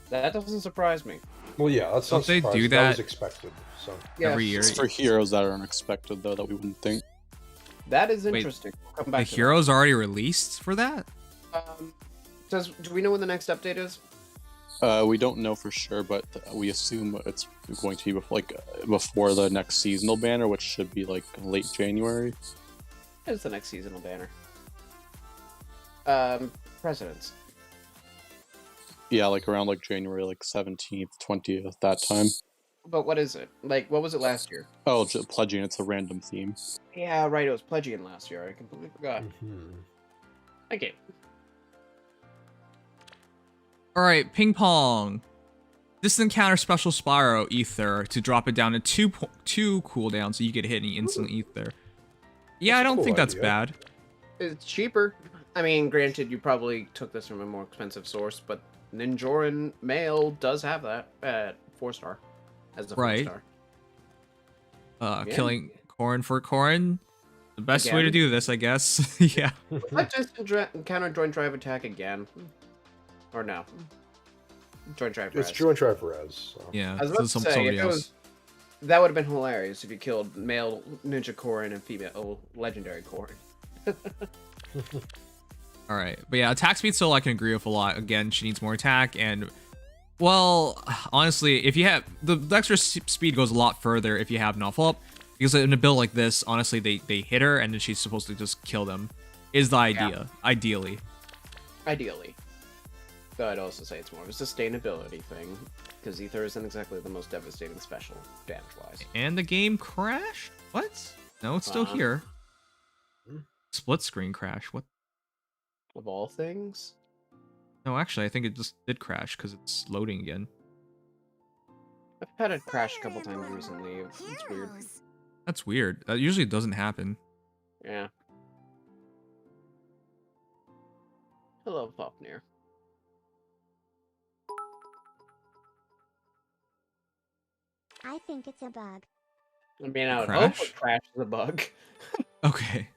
That doesn't surprise me. Well, yeah, that's Don't not they surprising. do That was that expected. So Yeah, every year? It's for heroes that are unexpected, though, that we wouldn't think. that is Wait, interesting. We'll come The back to heroes already released for that? that. Do we know when the next update is? We don't know for sure, but we assume it's going to be before the next seasonal banner, which should be like late January. It's the next seasonal banner. Presidents. Yeah, like around like January, like 17th, 20th, that time. But what is it? Like, what was it last year? Oh, pledging, it's a random theme. Yeah, right. It was Pledgian last year. I completely forgot. Okay. All right, ping pong. This encounter special Spyro Ether to drop it down to two cooldown, so you get hit and you instantly Ether. Yeah, That's I a don't cool think that's idea. bad. It's cheaper. I mean, granted, you probably took this from a more expensive source, but Ninjoran Mail does have that at 4-star. As a 4-star. Right. Yeah. Killing Corrin for Corrin. The best way to Again? do this, I guess. Yeah. Let's just encounter Joint Drive Attack again. Or no. Joint Drive it's Res. Joint Drive Res. So. Yeah. I was So about to say, somebody if it else. was, that would have been hilarious if you killed male Ninja Corrin and female Legendary Corrin. All right, but yeah, attack speed still I can agree with a lot. Again, she needs more attack, and well, honestly, if you have the extra speed goes a lot further if you have no follow up, because in a build like this, honestly, they hit her and then she's supposed to just kill them. Is the idea ideally? Ideally. Though I'd also say it's more of a sustainability thing, because Ether isn't exactly the most devastating special damage-wise. And the game crashed? What? No, it's still here. Split screen crash. What? Of all things? No, actually, I think it just did crash because it's loading again. I've had it crash a couple times recently. It's weird. That's weird. That usually doesn't happen. Yeah. Hello, Popnir. I think it's a bug. I mean, I would Crash? hope a crash is a bug. Okay.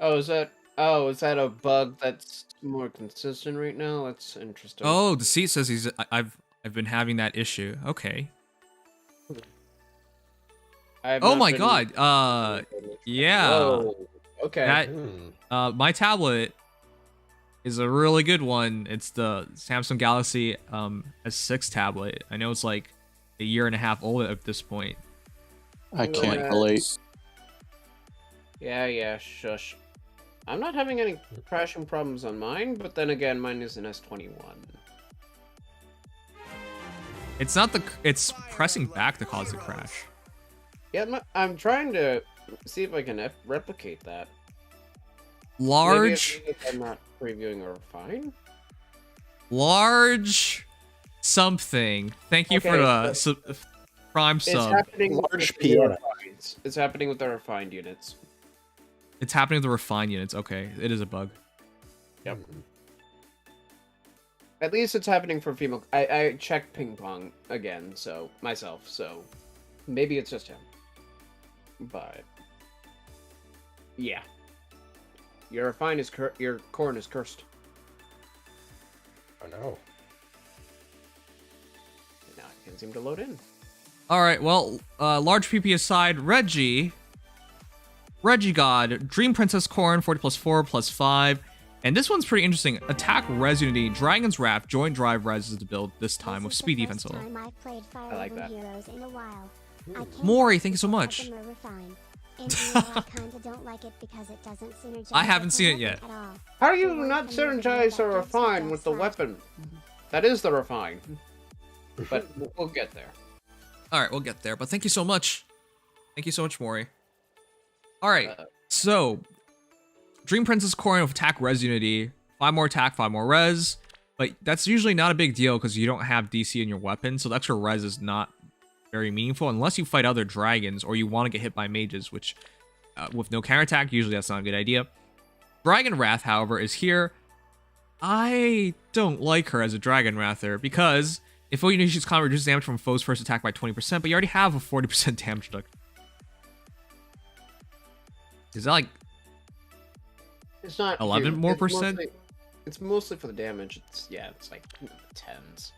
Is that a bug that's more consistent right now? That's interesting. Oh, the seat says I've been having that issue. Okay. I have Oh not my been- god. Yeah. Whoa. Okay. That Hmm. my tablet is a really good one. It's the Samsung Galaxy S6 tablet. I know it's like a year and a half old at this point. I can't Yeah. relate. Yeah, shush. I'm not having any crashing problems on mine, but then again, mine is an S21. It's not it's pressing back to cause the crash. Yeah, I'm trying to see if I can replicate that. Large, Maybe if I'm not previewing a refine. large something. Thank you for Okay, the prime It's sub. happening Large with the piano. refines. It's happening with the refined units. It's happening with the refined units. Okay, it is a bug. Yep. At least it's happening for female. I checked ping pong again, so myself. So maybe it's just him. But yeah, your refine is your Corrin is cursed. I know. Now it can't seem to load in. All right, well, large PP aside, Reggie God, Dream Princess Corrin, 40 plus 4 plus 5. And this one's pretty interesting. Attack Res Unity, Dragon's Wrath, Joint Drive Res is the build this time with speed defense solo. I like that. Heroes in a while. I can't Maury, help thank you so but much. the Myrrh refine. And you know, I kinda don't like it because it doesn't synergize I haven't with seen the it yet. weapon at all. How do The you one not from the synergize video a that refine gives with the us weapon? That is the refine. But we'll get there. All right, we'll get there. But thank you so much. Thank you so much, Maury. All right, so Dream Princess Corrin with Attack Res Unity. 5 more attack, 5 more res. But that's usually not a big deal because you don't have DC in your weapon. So the extra res is not very meaningful unless you fight other dragons or you want to get hit by mages, which with no counterattack, usually that's not a good idea. Dragon Wrath, however, is here. I don't like her as a Dragon Wrather because if all you need, she's kind of reduces damage from foes' first attack by 20%, but you already have a 40% damage reduction. Is that like It's not 11 huge. more It's percent? It's mostly for the damage. It's like tens.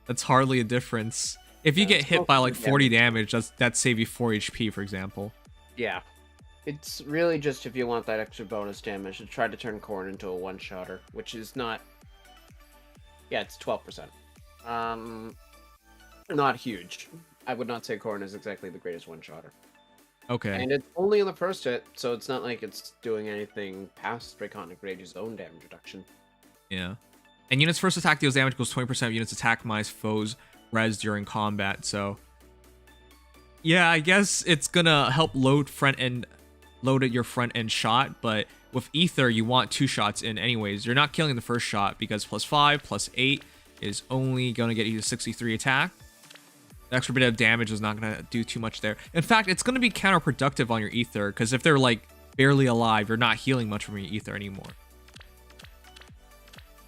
that's hardly a difference. If you Yeah, get it's hit by mostly like 40 damage. damage, that save you 4 HP, for example. Yeah. It's really just if you want that extra bonus damage to try to turn Corrin into a one-shotter, which is not... Yeah, it's 12%. Not huge. I would not say Corrin is exactly the greatest one-shotter. Okay. And it's only on the first hit, so it's not like it's doing anything past Draconic Rage's own damage reduction. Yeah. And units first attack deals damage equals 20% of units attack minus foes res during combat, so... Yeah, I guess it's gonna help load at your front end shot, but with Ether, you want 2 shots in anyways. You're not killing the first shot because plus 5, plus 8 is only gonna get you to 63 attack. The extra bit of damage is not gonna do too much there. In fact, it's gonna be counterproductive on your Ether, because if they're like barely alive, you're not healing much from your Ether anymore.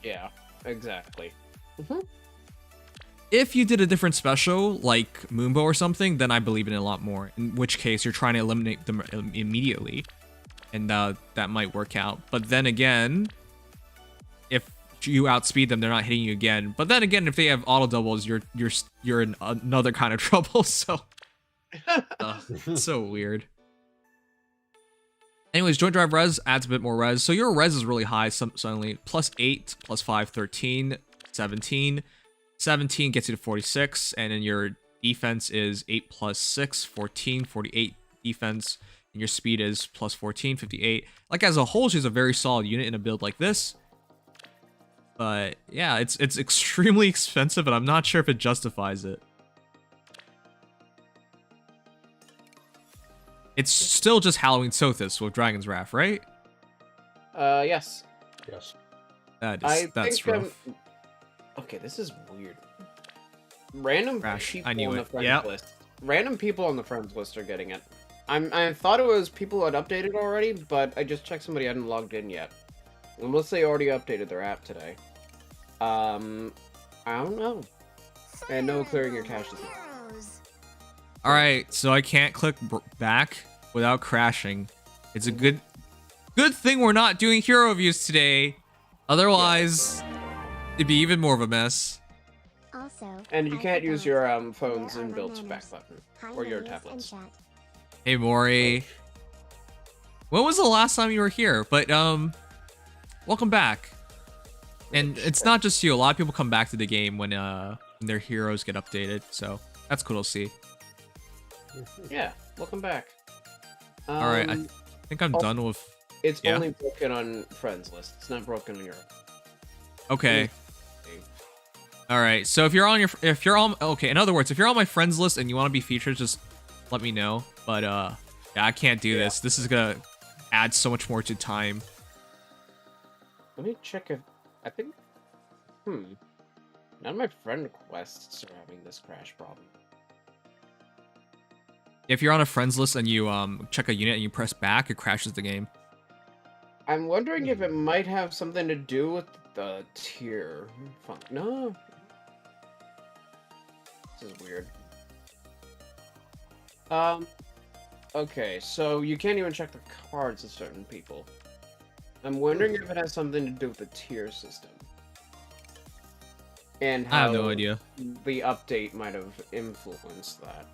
Yeah, exactly. If you did a different special, like Moonbow or something, then I believe in it a lot more. In which case, you're trying to eliminate them immediately. And that might work out. But then again, if you outspeed them, they're not hitting you again. But then again, if they have auto doubles, you're in another kind of trouble. So, it's so weird. Anyways, Joint Drive Res adds a bit more res. So your res is really high suddenly. Plus 8, plus 5, 13, 17. 17 gets you to 46, and then your defense is 8 plus 6, 14, 48 defense, and your speed is plus 14, 58. Like, as a whole, she's a very solid unit in a build like this. But, yeah, it's extremely expensive, and I'm not sure if it justifies it. It's still just Halloween Sothis with Dragon's Wrath, right? Yes. Yes. That's rough. Okay, this is weird. Random Crash. people I knew on the it. friends Yep. list. Random people on the friends list are getting it. I thought it was people had updated already, but I just checked somebody hadn't logged in yet. Unless they already updated their app today. I don't know. And no clearing your cache is All right, so I can't click back without crashing. It's a good thing we're not doing hero reviews today. Otherwise, it'd be even more of a mess. Also, Also, And you I can't use forgot. your phone's Where are my inbuilt manners? back button Hi, or your Nimious and tablets. chat. Hey Maury. When was the last time you were here? But welcome back. And it's not just you. A lot of people come back to the game when their heroes get updated. So that's cool to see. Yeah, welcome back. All right, I think I'm done with. It's yeah? only broken on friends list. It's not broken on your. Okay. All right. So if you're on okay, in other words, if you're on my friends list and you want to be featured, just let me know. But yeah, I can't do this. This is gonna add so much more to time. Let me check if I think. None of my friend requests are having this crash problem. If you're on a friends list and you check a unit and you press back, it crashes the game. I'm wondering if it might have something to do with the tier. No. This is weird. Okay, so you can't even check the cards of certain people. I'm wondering if it has something to do with the tier system. And how I have no idea. the update might have influenced that.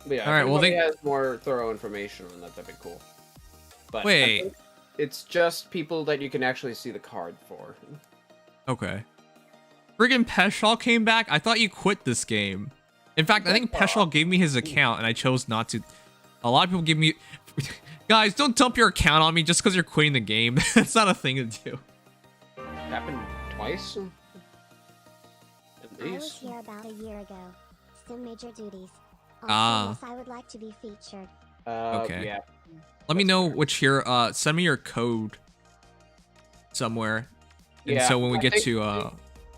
But yeah, All right, if well, anybody has more thorough information on that, that'd be cool. But I Wait. think it's just people that you can actually see the card for. Okay. Friggin' Peshal came back? I thought you quit this game. In fact, I think Peshal gave me his account and I chose not to. A lot of people give me... Guys, don't dump your account on me just because you're quitting the game. That's not a thing to do. Happened twice? At I was least. here about a year ago. Some major duties. Also, Ah. yes, I would like to be featured. Okay. Yeah. Let me know which here. Send me your code somewhere. And Yeah, so when we I get think to...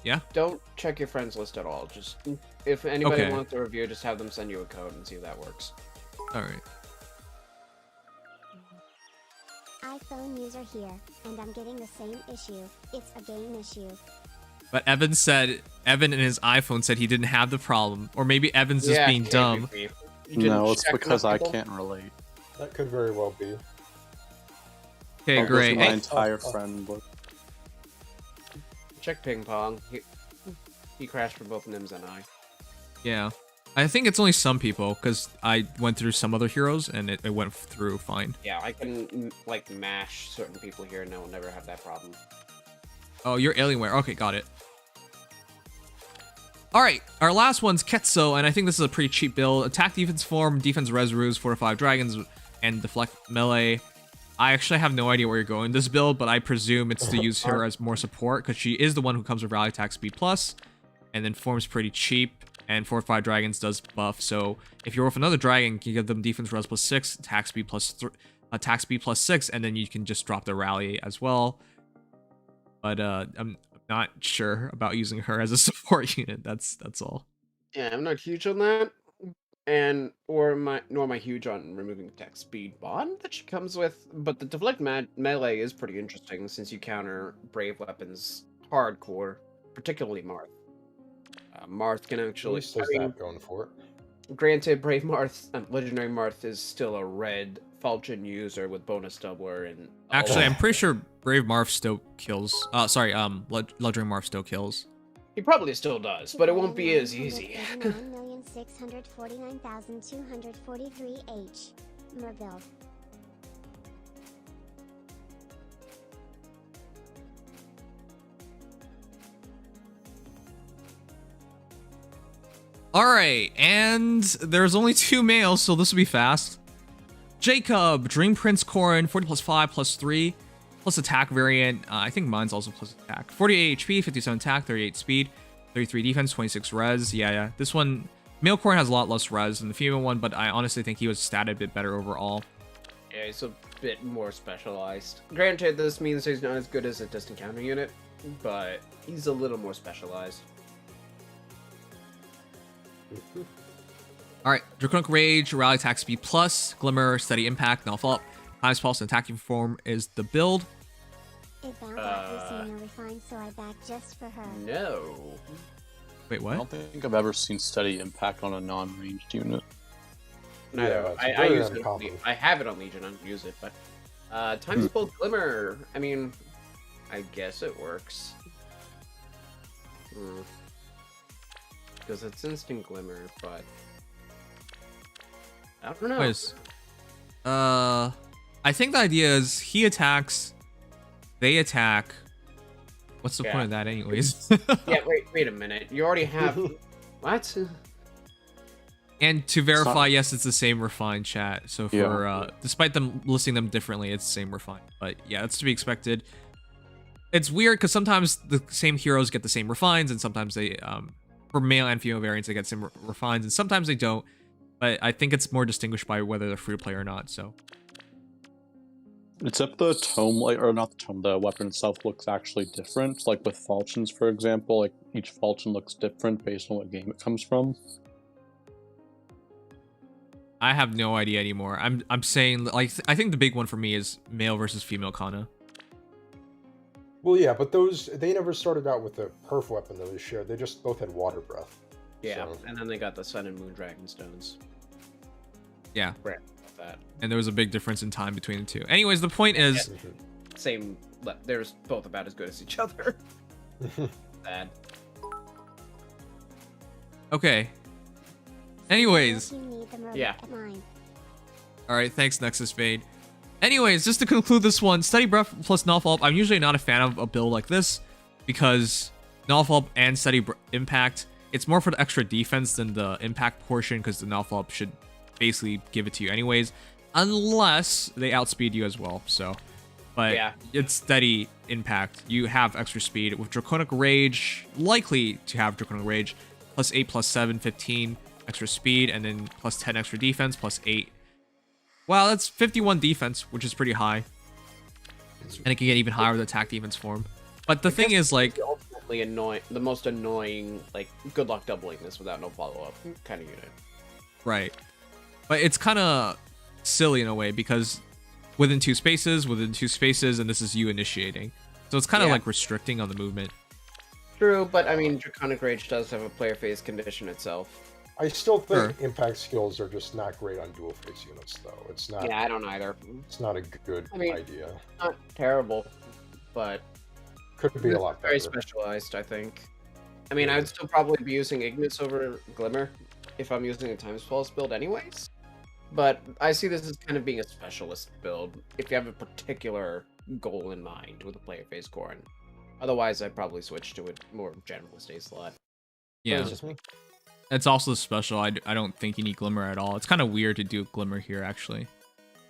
yeah? Don't check your friends list at all. Just if anybody Okay. wants to review, just have them send you a code and see if that works. Alright. iPhone user here, and I'm getting the same issue. It's a game issue. But Evan in his iPhone said he didn't have the problem. Or maybe Evan's just Yeah, being it dumb. can't be. You didn't No, it's check because enough I people? can't relate. That could very well be. Okay, I'll go great. through my Hey, entire friend list. Check ping pong. He crashed for both Nims and I. yeah. I think it's only some people, because I went through some other heroes, and it went through fine. Yeah, I can like mash certain people here and I will never have that problem. Oh, you're Alienware. Okay, got it. Alright, our last one's Ketso, and I think this is a pretty cheap build. Attack defense form, defense Resolutes, 4 to 5 dragons, and deflect melee. I actually have no idea where you're going this build, but I presume it's to use her as more support, because she is the one who comes with rally attack speed plus, and then form's pretty cheap, and 4 to 5 dragons does buff, so if you're with another dragon, you can give them defense res plus 6, attack speed plus 6, and then you can just drop the rally as well. But I'm not sure about using her as a support unit. That's all. Yeah, I'm not huge on that. And nor am I huge on removing attack speed bond that she comes with, but the deflect melee is pretty interesting since you counter brave weapons hardcore, particularly Myrrh. Myrrh can At actually. least there's I mean, that going for it. granted, brave Myrrh, legendary Myrrh is still a red falchion user with bonus doubler and. Actually, I'm pretty sure Brave Marv still kills. Legendary Marv still kills. He probably still does, but it won't be as easy. 9,649,243 H. Myrrh. Alright, and there's only 2 males, so this will be fast. Jacob, Dream Prince Corrin, 40 plus 5 plus 3, plus attack variant. I think mine's also plus attack. 48 HP, 57 attack, 38 speed, 33 defense, 26 res. Yeah. This one, male Corrin has a lot less res than the female one, but I honestly think he was statted a bit better overall. Yeah, he's a bit more specialized. Granted, this means he's not as good as a distant counter unit, but he's a little more specialized. Alright, Draconic Rage, Rally Attack Speed Plus, Glimmer, Steady Impact, Null Follow-Up, Times Pulse, and Attacking Form is the build. It found out Lucina refined, so I backed just for her. No. Wait, I what? don't think I've ever seen steady impact on a non-ranged unit. Neither. it's I very use it. uncommon. I have it on Legion. I don't use it, but Times Pulse Glimmer. I mean, I guess it works. Because it's instant glimmer, but I don't know. Anyways, I think the idea is he attacks, they attack. What's the point of that, anyways? Yeah, wait a minute. You already have what? And to verify, yes, it's the same refined chat. So for Yeah. despite them listing them differently, it's the same refined. But yeah, that's to be expected. It's weird because sometimes the same heroes get the same refines, and sometimes they, for male and female variants, they get same refines, and sometimes they don't. But I think it's more distinguished by whether they're free to play or not. So Except the tome, like, or not the tome, the weapon itself looks actually different. Like with falchions, for example, like each falchion looks different based on what game it comes from. I have no idea anymore. I'm saying, like, I think the big one for me is male versus female Kana. Well, yeah, but they never started out with a perf weapon that was shared. They just both had water breath. Yeah, So- and then they got the Sun and Moon Dragon Stones. Yeah, Right. That and there was a big difference in time between the two. Anyways, the point is, same. They're both about as good as each other. Bad. okay. Anyways, If you need them, Yeah. at mine. all right, thanks Nexus Fade. Anyways, just to conclude this one, Steady Breath plus Null Up. I'm usually not a fan of a build like this because Null Up and Steady Impact, it's more for the extra defense than the impact portion because the Null Up should basically give it to you anyways, unless they outspeed you as well. So, but Yeah. it's Steady Impact. You have extra speed with Draconic Rage, likely to have Draconic Rage, plus 8, plus 7, 15 extra speed, and then plus 10 extra defense, plus 8. Wow, that's 51 defense, which is pretty high. And it can get even higher with attack defense form. But the thing is, like, The ultimately annoying, the most annoying, like, good luck doubling this without no follow-up kind of unit. right. But it's kind of silly in a way because within two spaces, and this is you initiating. So it's kind of Yeah. like restricting on the movement. True, but I mean, Draconic Rage does have a player phase condition itself. I still think Sure. impact skills are just not great on dual face units, though. It's not. Yeah, I don't either. It's not a good I mean- idea. Not terrible, but Could be a lot very better. specialized, I think. I mean, I would still probably be using Ignis over Glimmer if I'm using a Times Pulse build anyways. But I see this as kind of being a specialist build if you have a particular goal in mind with a player phase Corrin. Otherwise, I'd probably switch to a more generalist A slot. Yeah. It's just me. It's also special. I don't think you need Glimmer at all. It's kind of weird to do Glimmer here, actually.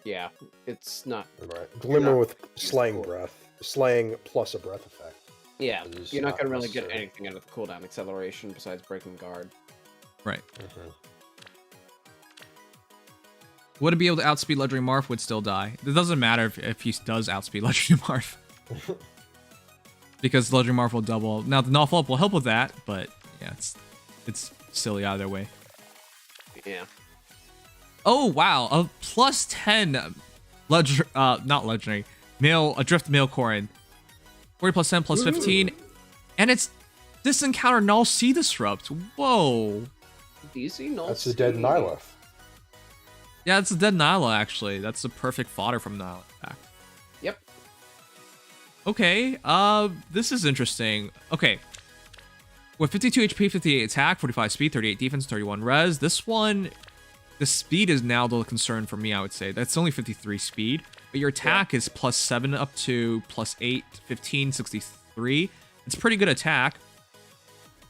Yeah, it's not. Right. Glimmer not- with slaying breath. Slaying plus a breath effect. Yeah, It is you're not not gonna really get necessary. anything out of the cooldown acceleration besides breaking guard. Right. Mhm. Would it be able to outspeed Legendary Marth? Would still die. It doesn't matter if he does outspeed Legendary Marth. Because Legendary Marth will double. Now, the Null Up will help with that, but yeah, it's silly either way. Yeah. Oh, wow. A plus 10 not legendary. Adrift male Corrin. 40 plus 10 plus 15. And it's this encounter Null Sea Disrupt. Whoa. DC null. That's the dead Nihilith. Yeah, it's a dead Nyla, actually. That's the perfect fodder from Nyla. Back. Yep. Okay, this is interesting. Okay. With 52 HP, 58 attack, 45 speed, 38 defense, 31 res, this one, the speed is now the concern for me, I would say. That's only 53 speed, but your attack is plus 7 up to plus 8, 15, 63. It's pretty good attack.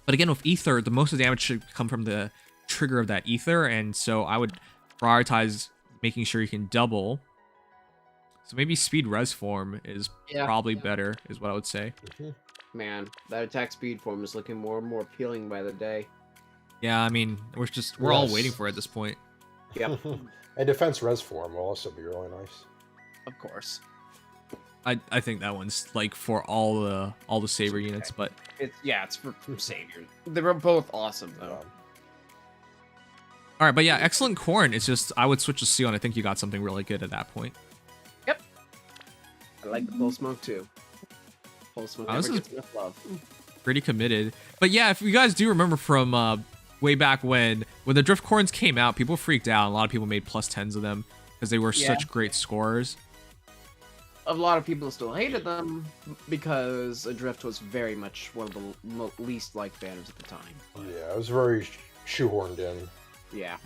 But again, with Ether, the most of the damage should come from the trigger of that Ether, and so I would prioritize making sure you can double. So maybe speed res form is probably better, is what I would say. Man, that attack speed form is looking more and more appealing by the day. Yeah, I mean, we're all Yes. waiting for it at this point. Yep, And defense res form will also be really nice. of course. I think that one's like for all the saber units, but It's for Savior. They were both awesome though. all right, but yeah, excellent Corrin. It's just I would switch to Sion. I think you got something really good at that point. I like the Full Smoke too. Full Smoke Oh, never this is- gets enough love. Pretty committed. But yeah, if you guys do remember from way back when the Drift Corrins came out, people freaked out. A lot of people made plus 10s of them because they were Yeah. such great scorers. a lot of people still hated them because Adrift was very much one of the least liked banners at the time. Yeah, it was very shoehorned in. Yeah.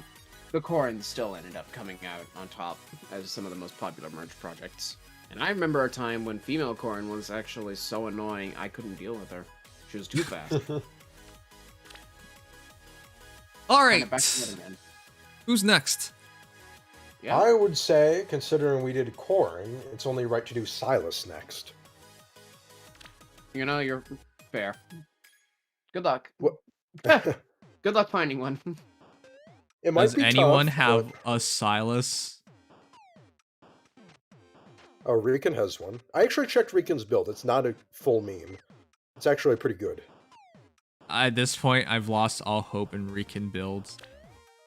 The Corrin still ended up coming out on top as some of the most popular merge projects. And I remember a time when female Corrin was actually so annoying I couldn't deal with her. She was too fast. All right. Kinda back to it again. Who's next? Yeah. I would say, considering we did Corrin, it's only right to do Silus next. You know, you're fair. Good luck. What? Good luck finding one. It might Does be anyone tough, have but- a Silus? Oh, Riken has one. I actually checked Riken's build. It's not a full meme. It's actually pretty good. At this point, I've lost all hope in Riken builds.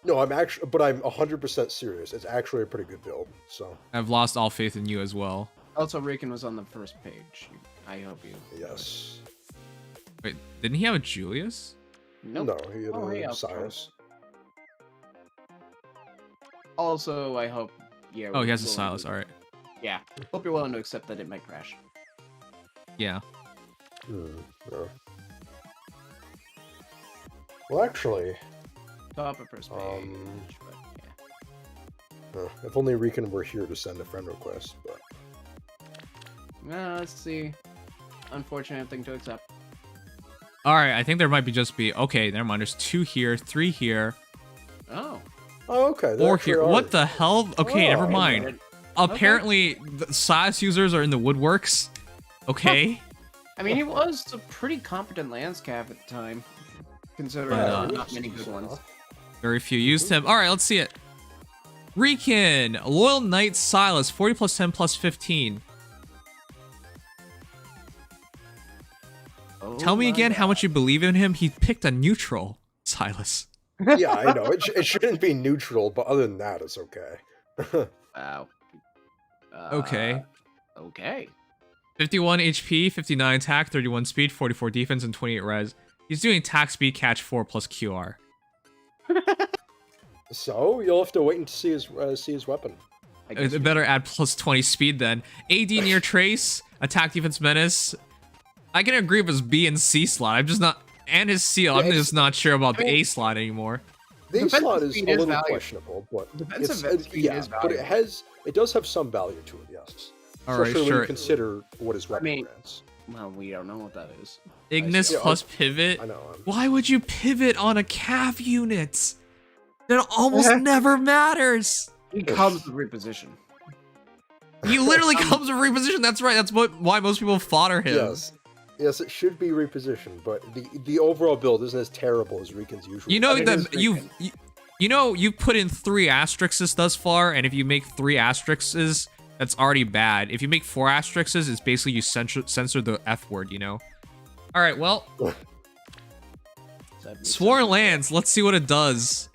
No, I'm 100% serious. It's actually a pretty good build. So I've lost all faith in you as well. Also, Riken was on the first page. I hope you. yes, Wait, didn't he have a Julius? Nope. no, he had Oh, hey, a I'll try. Silus. Also, I hope. Yeah. Oh, he has a willing Silus. to- All right. Yeah. Hope you're willing to accept that it might crash. Yeah. Yeah. Well, actually, Top of first page. But yeah. if only Riken were here to send a friend request. But Let's see. Unfortunate thing to accept. All right. I think there might be okay. Never mind. There's 2 here, 3 here, Oh. oh, okay. there 4 actually here. are- What the hell? Okay, Oh, never I mind. It- Apparently, the Silus users are in the woodworks. Okay. I mean, he was a pretty competent landscape at the time, considering But, there were uh, not many good ones. Very few used him. All right, let's see it. Riken, Loyal Knight Silus, 40 plus 10 plus 15. Oh Tell me my again how God. much you believe in him. He picked a neutral Silus. Yeah, I know. It shouldn't be neutral, but other than that, it's okay. Wow. Okay. Okay. 51 HP, 59 attack, 31 speed, 44 defense, and 28 res. He's doing attack speed catch 4 plus QR. So you'll have to wait and see his weapon. I guess It better add plus 20 speed then. AD near trace, attack defense menace. I can agree with his B and C slot. I'm just not, and his seal. I'm Yeah, just not sure about the I mean- A slot anymore. The Defensive slot is a speed is little valuable. questionable, but Defensive speed is but it does have some value to it. Yes. All right, Especially when sure. you consider what his weapon mean- grants. Well, we don't know what that is. Ignis Yeah, plus pivot. I know. Why would you pivot on a calf unit? That almost never matters. He comes with reposition. He literally comes with reposition. That's right. That's why most people fodder him. Yes, it should be repositioned, but the overall build isn't as terrible as Riken's usual. You know But it is that you've put in 3 asterisks thus far, and if you make 3 asterisks, that's already bad. If you make 4 asterisks, it's basically you censor the F word. You know. All right. Well, Sworn Lands. Let's see what it does.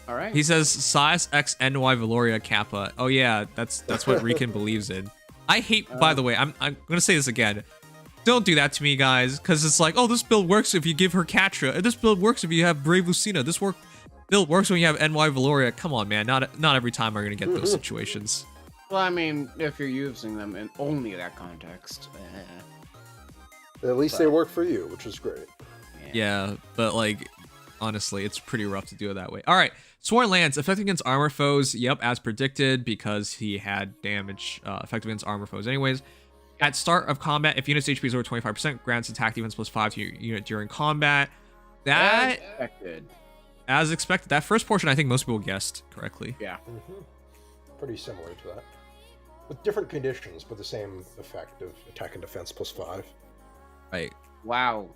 All right. He says Size X NY Valoria Kappa. Oh yeah, that's what Riken believes in. I hate. By the way, I'm gonna say this again. Don't do that to me, guys, because it's like, oh, this build works if you give her Catra, and this build works if you have Brave Lucina. This build works when you have NY Valoria. Come on, man. Not every time are gonna get those situations. Well, I mean, if you're using them in only that context. At least they work for you, which is great. Yeah, but like, honestly, it's pretty rough to do it that way. All right, Sworn Lance, effective against armor foes. Yep, as predicted, because he had damage effective against armor foes anyways. At start of combat, if unit's HP is over 25%, grants attack defense plus 5 to your unit during combat. That, Expected. as expected. That first portion, I think most people guessed correctly. Yeah. Pretty similar to that, with different conditions, but the same effect of attack and defense plus 5. Right. Wow.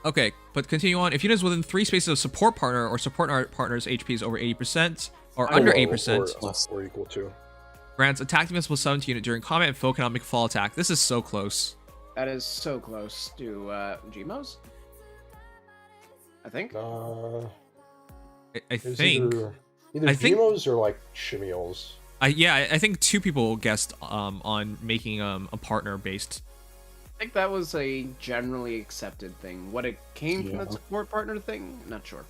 Okay, but continue on. If units within 3 spaces of support partner or support partner's HP is over 80% or under 8%, or equal to. grants attack defense plus 7 to unit during combat and foe cannot make fall attack. This is so close. That is so close to Gmos. I think. I It's think. either I think- Gmos or like Shimiels. I think 2 people guessed on making a partner based. I think that was a generally accepted thing. What it came from Yeah. the support partner thing, not sure.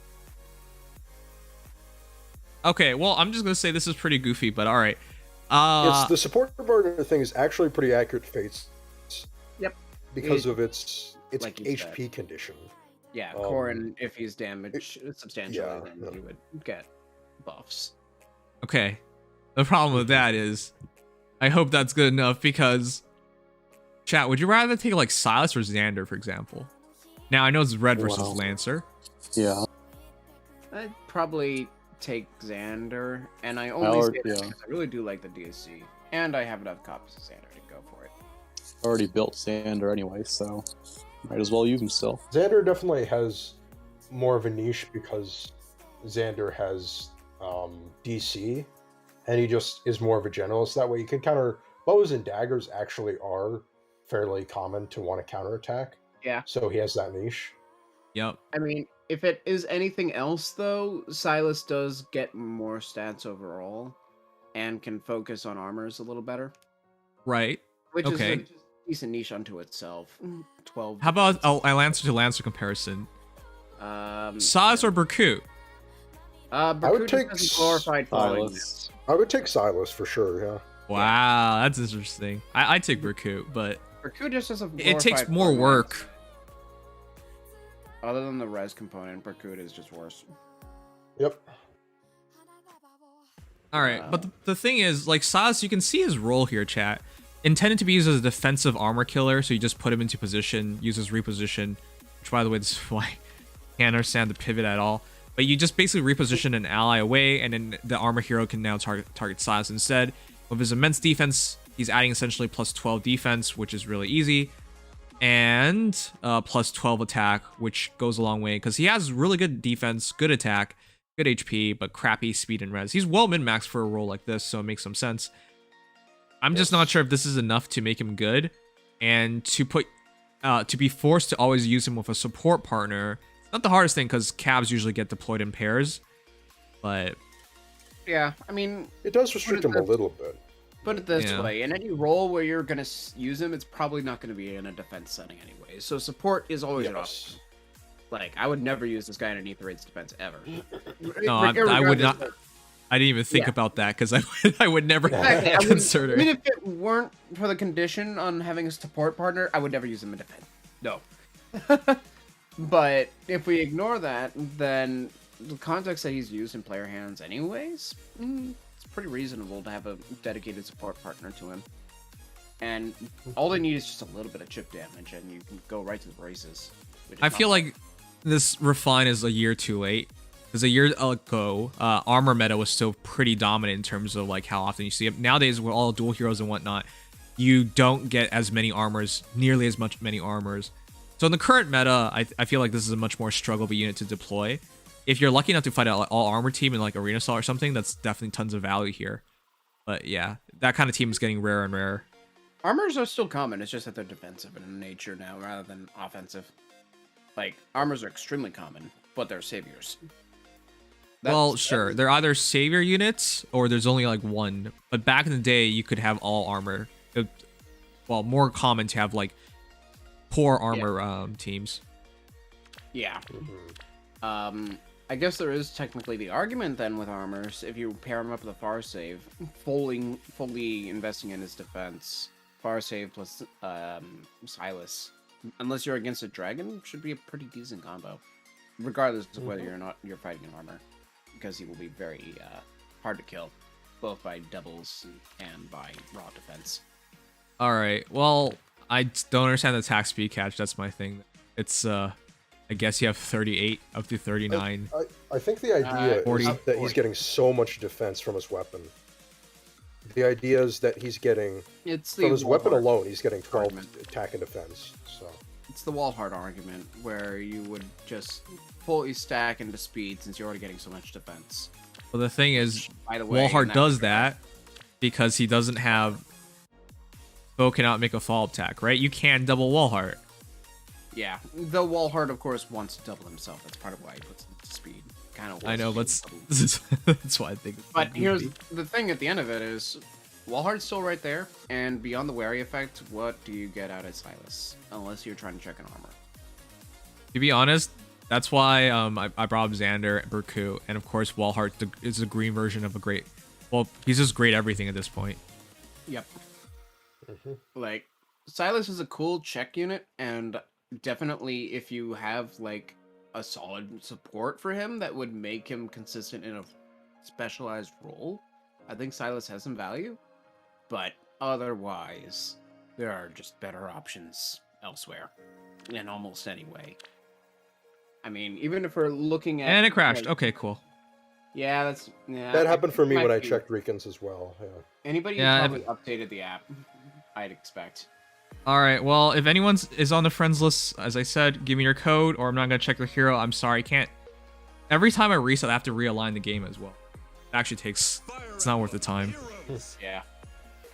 Okay, well, I'm just gonna say this is pretty goofy, but all right. It's the support partner thing is actually pretty accurate to Fates. Yep. Because of its like you said. HP condition. Yeah, Corrin, if he's damaged substantially, yeah, then he would get buffs. Okay. The problem with that is, I hope that's good enough because, chat, would you rather take like Silus or Xander, for example? Now I know it's Red versus Wow. Lancer. Yeah. I'd probably take Xander, and I only say that yeah. because I really do like the DSC, and I have enough copies of Xander to go for it. Already built Xander anyway, so might as well use him still. Xander definitely has more of a niche because Xander has DC, and he just is more of a generalist that way. You can counter bows and daggers actually are fairly common to want to counterattack. Yeah. So he has that niche. Yep. I mean, if it is anything else, though, Silus does get more stats overall, and can focus on armors a little better, Right. which Okay. is a decent niche unto itself. 12. How about a Lancer to Lancer comparison? Silus or Berkut? Berkut take has a glorified following. Silas. I would take Silus for sure, yeah. Wow, that's interesting. I'd take Berkut, but Berkut just has a it takes glorified more following. work. Other than the res component, Berkut is just worse. Yep. All right, but the thing is, like Silus, you can see his role here, chat. Intended to be used as a defensive armor killer, so you just put him into position, uses reposition, which by the way, this is why I can't understand the pivot at all. But you just basically reposition an ally away, and then the armor hero can now target Silus instead. With his immense defense, he's adding essentially plus 12 defense, which is really easy, and plus 12 attack, which goes a long way because he has really good defense, good attack, good HP, but crappy speed and res. He's well min-maxed for a role like this, so it makes some sense. I'm just not sure if this is enough to make him good, and to be forced to always use him with a support partner. It's not the hardest thing because cabs usually get deployed in pairs, but Yeah, I mean, It does restrict him a little bit. put it this Yeah. way: in any role where you're gonna use him, it's probably not gonna be in a defense setting anyway. So support is always an option. Yes. Like, I would never use this guy in an Ether Raid's defense ever. no, I would not. I didn't even think Yeah. about that because I would never Exactly, I wouldn't- consider Even it. if it weren't for the condition on having a support partner, I would never use him in defense. No. But if we ignore that, then the context that he's used in player hands anyways, it's pretty reasonable to have a dedicated support partner to him. And all they need is just a little bit of chip damage, and you can go right to the races. which is I not feel bad. like this refine is a year too late. Because a year ago, armor meta was still pretty dominant in terms of like how often you see it. Nowadays, with all dual heroes and whatnot, you don't get as many armors, nearly as many armors. So in the current meta, I feel like this is a much more struggle of a unit to deploy. If you're lucky enough to fight an all armor team in like Arena Assault or something, that's definitely tons of value here. But yeah, that kind of team is getting rarer and rarer. Armors are still common, it's just that they're defensive in nature now rather than offensive. Like, armors are extremely common, but they're saviors. Well, sure. They're either savior units or there's only like one. But back in the day, you could have all armor. Well, more common to have like poor armor teams. Yeah. I guess there is technically the argument then with armors, if you pair him up with a far save, fully investing in his defense, far save plus Silus, unless you're against a dragon, should be a pretty decent combo, regardless of whether you're fighting in armor, because he will be very hard to kill, both by doubles and by raw defense. All right. Well, I don't understand the attack speed catch. That's my thing. It's I guess you have 38 up to 39. I think the idea 40. is that he's getting so much defense from his weapon. The idea is that he's getting, It's from his weapon Walhart alone, he's getting 12 argument. attack and defense. So It's the Walhart argument, where you would just fully stack into speed since you're already getting so much defense. Well, the thing is, By the way, Walhart in does that because he doesn't have Bo cannot make a fall attack, right? You can double Walhart. Yeah, the Walhart, of course, wants to double himself. That's part of why he puts him to speed. Kind of. I know, but that's why I think. But here's the thing: at the end of it is, Walhart's still right there, and beyond the wary effect, what do you get out of Silus? Unless you're trying to check an armor. To be honest, that's why I brought up Xander, Berkut, and of course Walhart is a green version of a great Well, he's just great everything at this point. Yep. Mhm. Like, Silus is a cool check unit, and definitely if you have, like, a solid support for him that would make him consistent in a specialized role, I think Silus has some value. But otherwise, there are just better options elsewhere, in almost any way. I mean, even if we're looking at... And it crashed. like- Okay, cool. Yeah, that's... Yeah, That happened for me might when I be- checked Recons as well. Yeah. Anybody who Yeah, probably updated the app, I'd expect. All right. Well, if anyone is on the friends list, as I said, give me your code, or I'm not gonna check the hero. I'm sorry, I can't. Every time I reset, I have to realign the game as well. It actually takes. It's not worth the time. Yeah.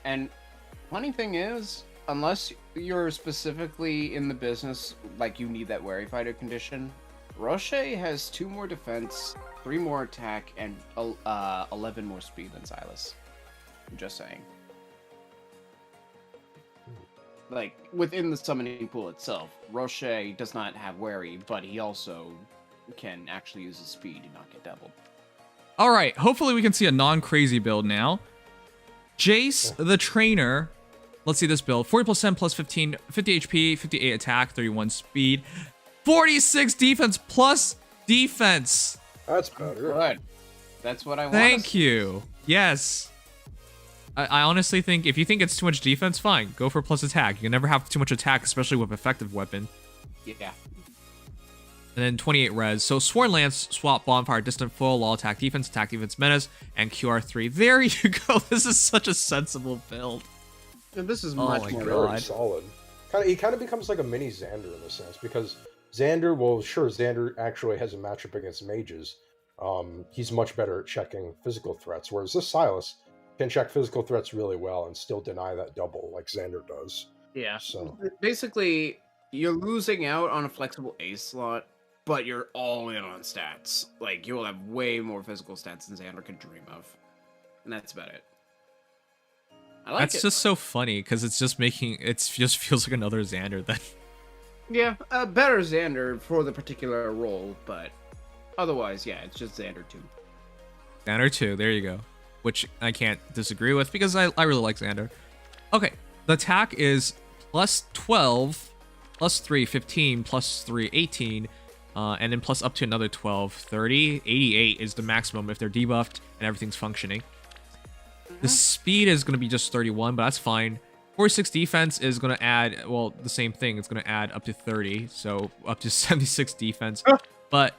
And funny thing is, unless you're specifically in the business, like you need that wary fighter condition, Roche has 2 more defense, 3 more attack, and 11 more speed than Silus. I'm just saying. Like, within the summoning pool itself, Roche does not have wary, but he also can actually use his speed and not get doubled. All right. Hopefully, we can see a non-crazy build now. Jace, the trainer. Let's see this build. 40% plus 15, 50 HP, 58 attack, 31 speed, 46 defense plus defense. That's better. Good. That's what I want. Thank you. Yes. I honestly think if you think it's too much defense, fine. Go for plus attack. You can never have too much attack, especially with effective weapon. Yeah. And then 28 res. So Sworn Lance, swap Bonfire, Distant Foe, Law Attack Defense, Menace, and QR3. There you go. This is such a sensible build. And this is Oh much my more God. Very solid. He kind of becomes like a mini Xander in a sense, because Xander, well, sure, Xander actually has a matchup against mages. He's much better at checking physical threats, whereas this Silus can check physical threats really well and still deny that double like Xander does. Yeah. So Basically, you're losing out on a flexible ace slot, but you're all in on stats. Like, you'll have way more physical stats than Xander could dream of. And that's about it. I like That's it. just so funny because it's just making it just feels like another Xander then. Yeah, a better Xander for the particular role, but otherwise, yeah, it's just Xander 2. Xander 2, there you go. Which I can't disagree with because I really like Xander. Okay, the attack is plus 12, plus 3, 15, plus 3, 18, and then plus up to another 12, 30. 88 is the maximum if they're debuffed and everything's functioning. The speed is going to be just 31, but that's fine. 46 defense is going to add, well, the same thing. It's going to add up to 30, so up to 76 defense. But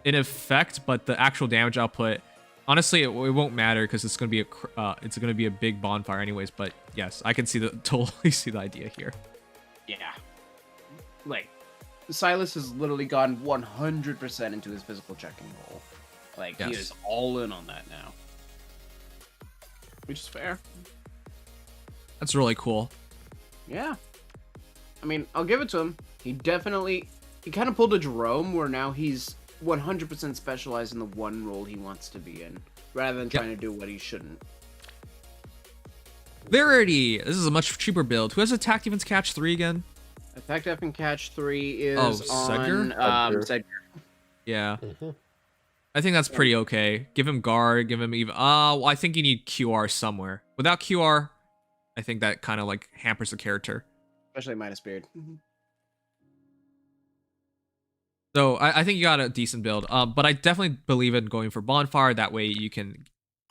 in effect, but the actual damage output, honestly, it won't matter because it's going to be a big bonfire anyways. But yes, I can totally see the idea here. Yeah. Like, Silus has literally gone 100% into his physical checking role. Like, he Yes. is all in on that now. Which is fair. That's really cool. Yeah. I mean, I'll give it to him. He kind of pulled a Jerome where now he's 100% specialized in the one role he wants to be in, rather than trying to do what he shouldn't. Verity. This is a much cheaper build. Who has attack defense catch 3 again? Attack Def and Catch 3 is Sedgar? on Sedgar. Sedgar. Yeah. I think that's pretty okay. Give him guard, give him even. Well, I think you need QR somewhere. Without QR, I think that kind of like hampers the character. Especially Midas Beard. So I think you got a decent build. But I definitely believe in going for bonfire. That way you can,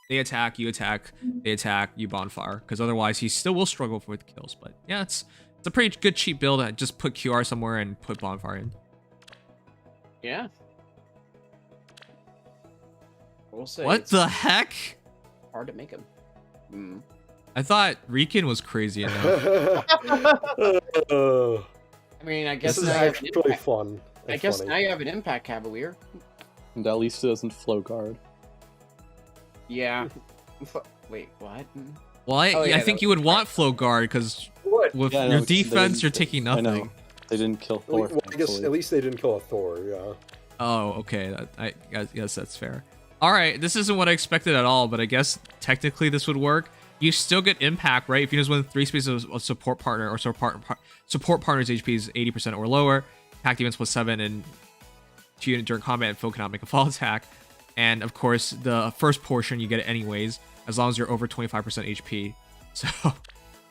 they attack, you attack, they attack, you bonfire. Because otherwise he still will struggle with kills. But yeah, it's a pretty good cheap build. I just put QR somewhere and put bonfire in. Yeah. We'll say What it's the heck? hard to make him. I thought Riken was crazy enough. I mean, I guess This is now you have an actually impact. fun. I and guess funny. now you have an Impact Cavalier. And at least it doesn't flow guard. Yeah. Wait, what? Well, Oh, yeah, I that think was you would want flow guard because with Yeah, I know, your they defense, didn't- you're taking I know. nothing. They didn't kill Thor. Well, I guess thankfully. at least they didn't kill a Thor. Yeah. Oh, okay. I guess that's fair. All right, this isn't what I expected at all, but I guess technically this would work. You still get impact, right? If you just win 3 spaces of support partner or support partner's HP is 80% or lower, attack defense plus 7, and if you during combat and foe cannot make a fall attack. And of course, the first portion you get it anyways, as long as you're over 25% HP. So,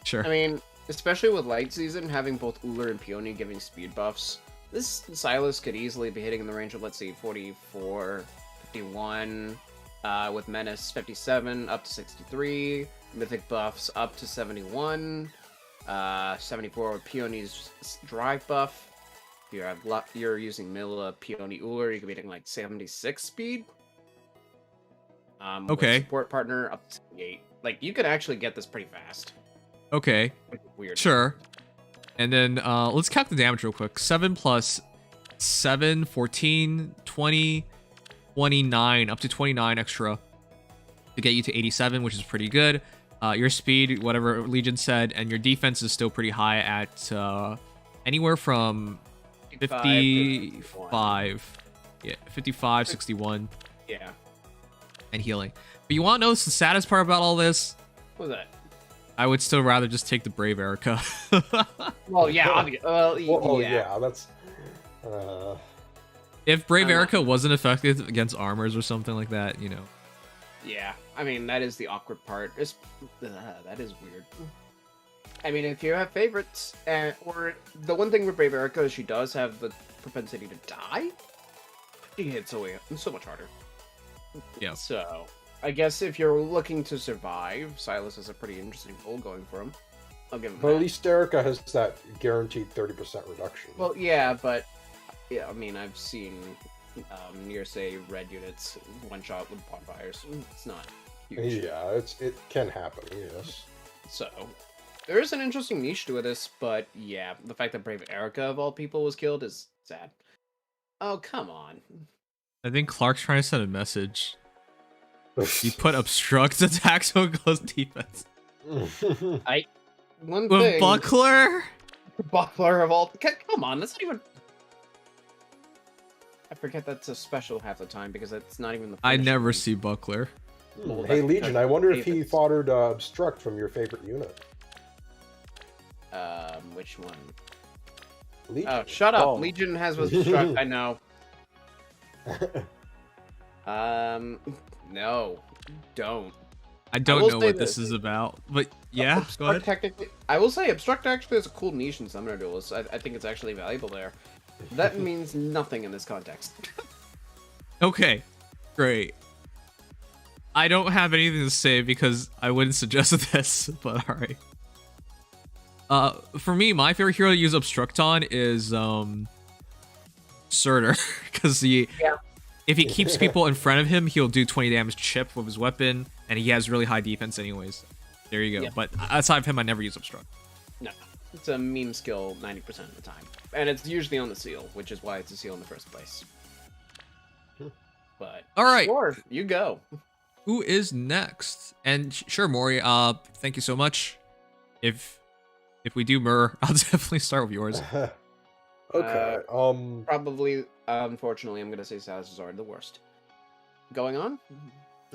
sure. I mean, especially with Light Season, having both Uller and Peony giving speed buffs, this Silus could easily be hitting in the range of, let's see, 44, 51, with Menace 57 up to 63, Mythic buffs up to 71, 74 with Peony's Drive buff. If you're using Milla, Peony, Uller, you could be hitting like 76 speed. Okay. With support partner up to 78. Like, you could actually get this pretty fast. Okay. Weird. Sure. And then let's calc the damage real quick. 7 plus 7, 14, 20, 29, up to 29 extra to get you to 87, which is pretty good. Your speed, whatever Legion said, and your defense is still pretty high at anywhere from 55. Yeah, 55, 61. Yeah. And healing. But you want to know what's the saddest part about all this? What was that? I would still rather just take the Brave Erica. Well, yeah. Yeah, that's. If Brave Erica wasn't effective against armors or something like that, you know. Yeah, I mean, that is the awkward part. That is weird. I mean, if you have favorites, or the one thing with Brave Erica is she does have the propensity to die. She hits away so much harder. Yeah. So, I guess if you're looking to survive, Silus has a pretty interesting goal going for him. I'll give him But that. at least Erica has that guaranteed 30% reduction. Well, yeah, but yeah, I mean, I've seen near say red units one shot with bonfires. It's not huge. Yeah, it can happen. Yes. So there is an interesting niche to this, but yeah, the fact that Brave Erica of all people was killed is sad. Oh, come on. I think Clark's trying to send a message. You put obstruct attack so it goes defense. One With thing, Buckler? Buckler of all. Come on, that's not even. I forget that's a special half the time because it's not even the. I finisher. never see Buckler. Well, Hey that's Legion, because I wonder if he David's- foddered obstruct from your favorite unit. Which one? Legion. Oh, shut up! Oh. Legion has was obstruct. I know. No, don't. I will don't know say what this this. is about, but yeah, go Obstruct ahead. technically, I will say obstruct actually is a cool niche in Summoner Duels. I think it's actually valuable there. That means nothing in this context. Okay, great. I don't have anything to say because I wouldn't suggest this, but alright. For me, my favorite hero to use obstruct on is Surtur, because if he keeps people in front of him, he'll do 20 damage chip with his weapon, and he has really high defense anyways. There you go. Yeah. But aside of him, I never use obstruct. No, it's a meme skill 90% of the time, and it's usually on the seal, which is why it's a seal in the first place. But All right. sure, you go. Who is next? And sure, Mori. Thank you so much. If we do Myrrh, I'll definitely start with yours. Okay. Probably, unfortunately, I'm gonna say Salazar are the worst. Going on?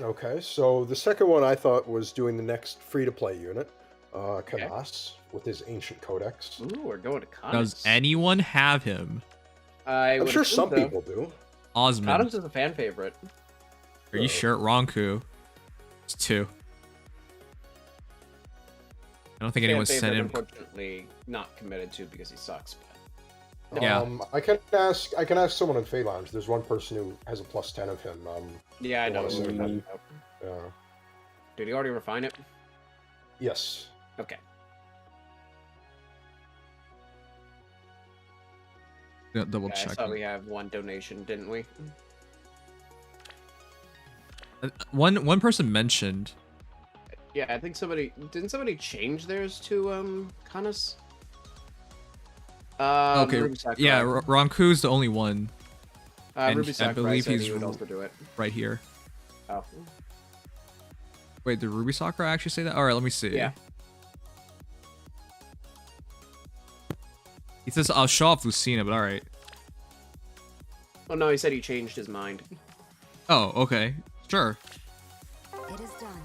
Okay. So the second one I thought was doing the next free-to-play unit, Kanas, with his ancient codex. Ooh, we're going to Kanas. Does anyone have him? I'm sure some people do. Osmond. Kanas is a fan favorite. Are you sure? Ronku. It's 2. I don't think anyone Fan sent favorite, him. Unfortunately, not committed to because he sucks. But Yeah. I can ask someone in Phalange. There's one person who has a +10 of him. yeah, I know. wanna say what you're that? talking about. Did he already refine it? Yes. Okay. Yeah, double Yeah, I check. saw we have one donation, didn't we? One person mentioned. Yeah, I think didn't somebody change theirs to Kanas? Okay, Ruby Sakurai. yeah, Ronku's the only one and Ruby I Sakurai believe said he's he would also do it. right here. Oh, Wait, did Ruby Sakura actually say that? All right, let me see. yeah. He says I'll show off Lucina, but all right. Oh no, he said he changed his mind. Oh, okay, sure. It is done.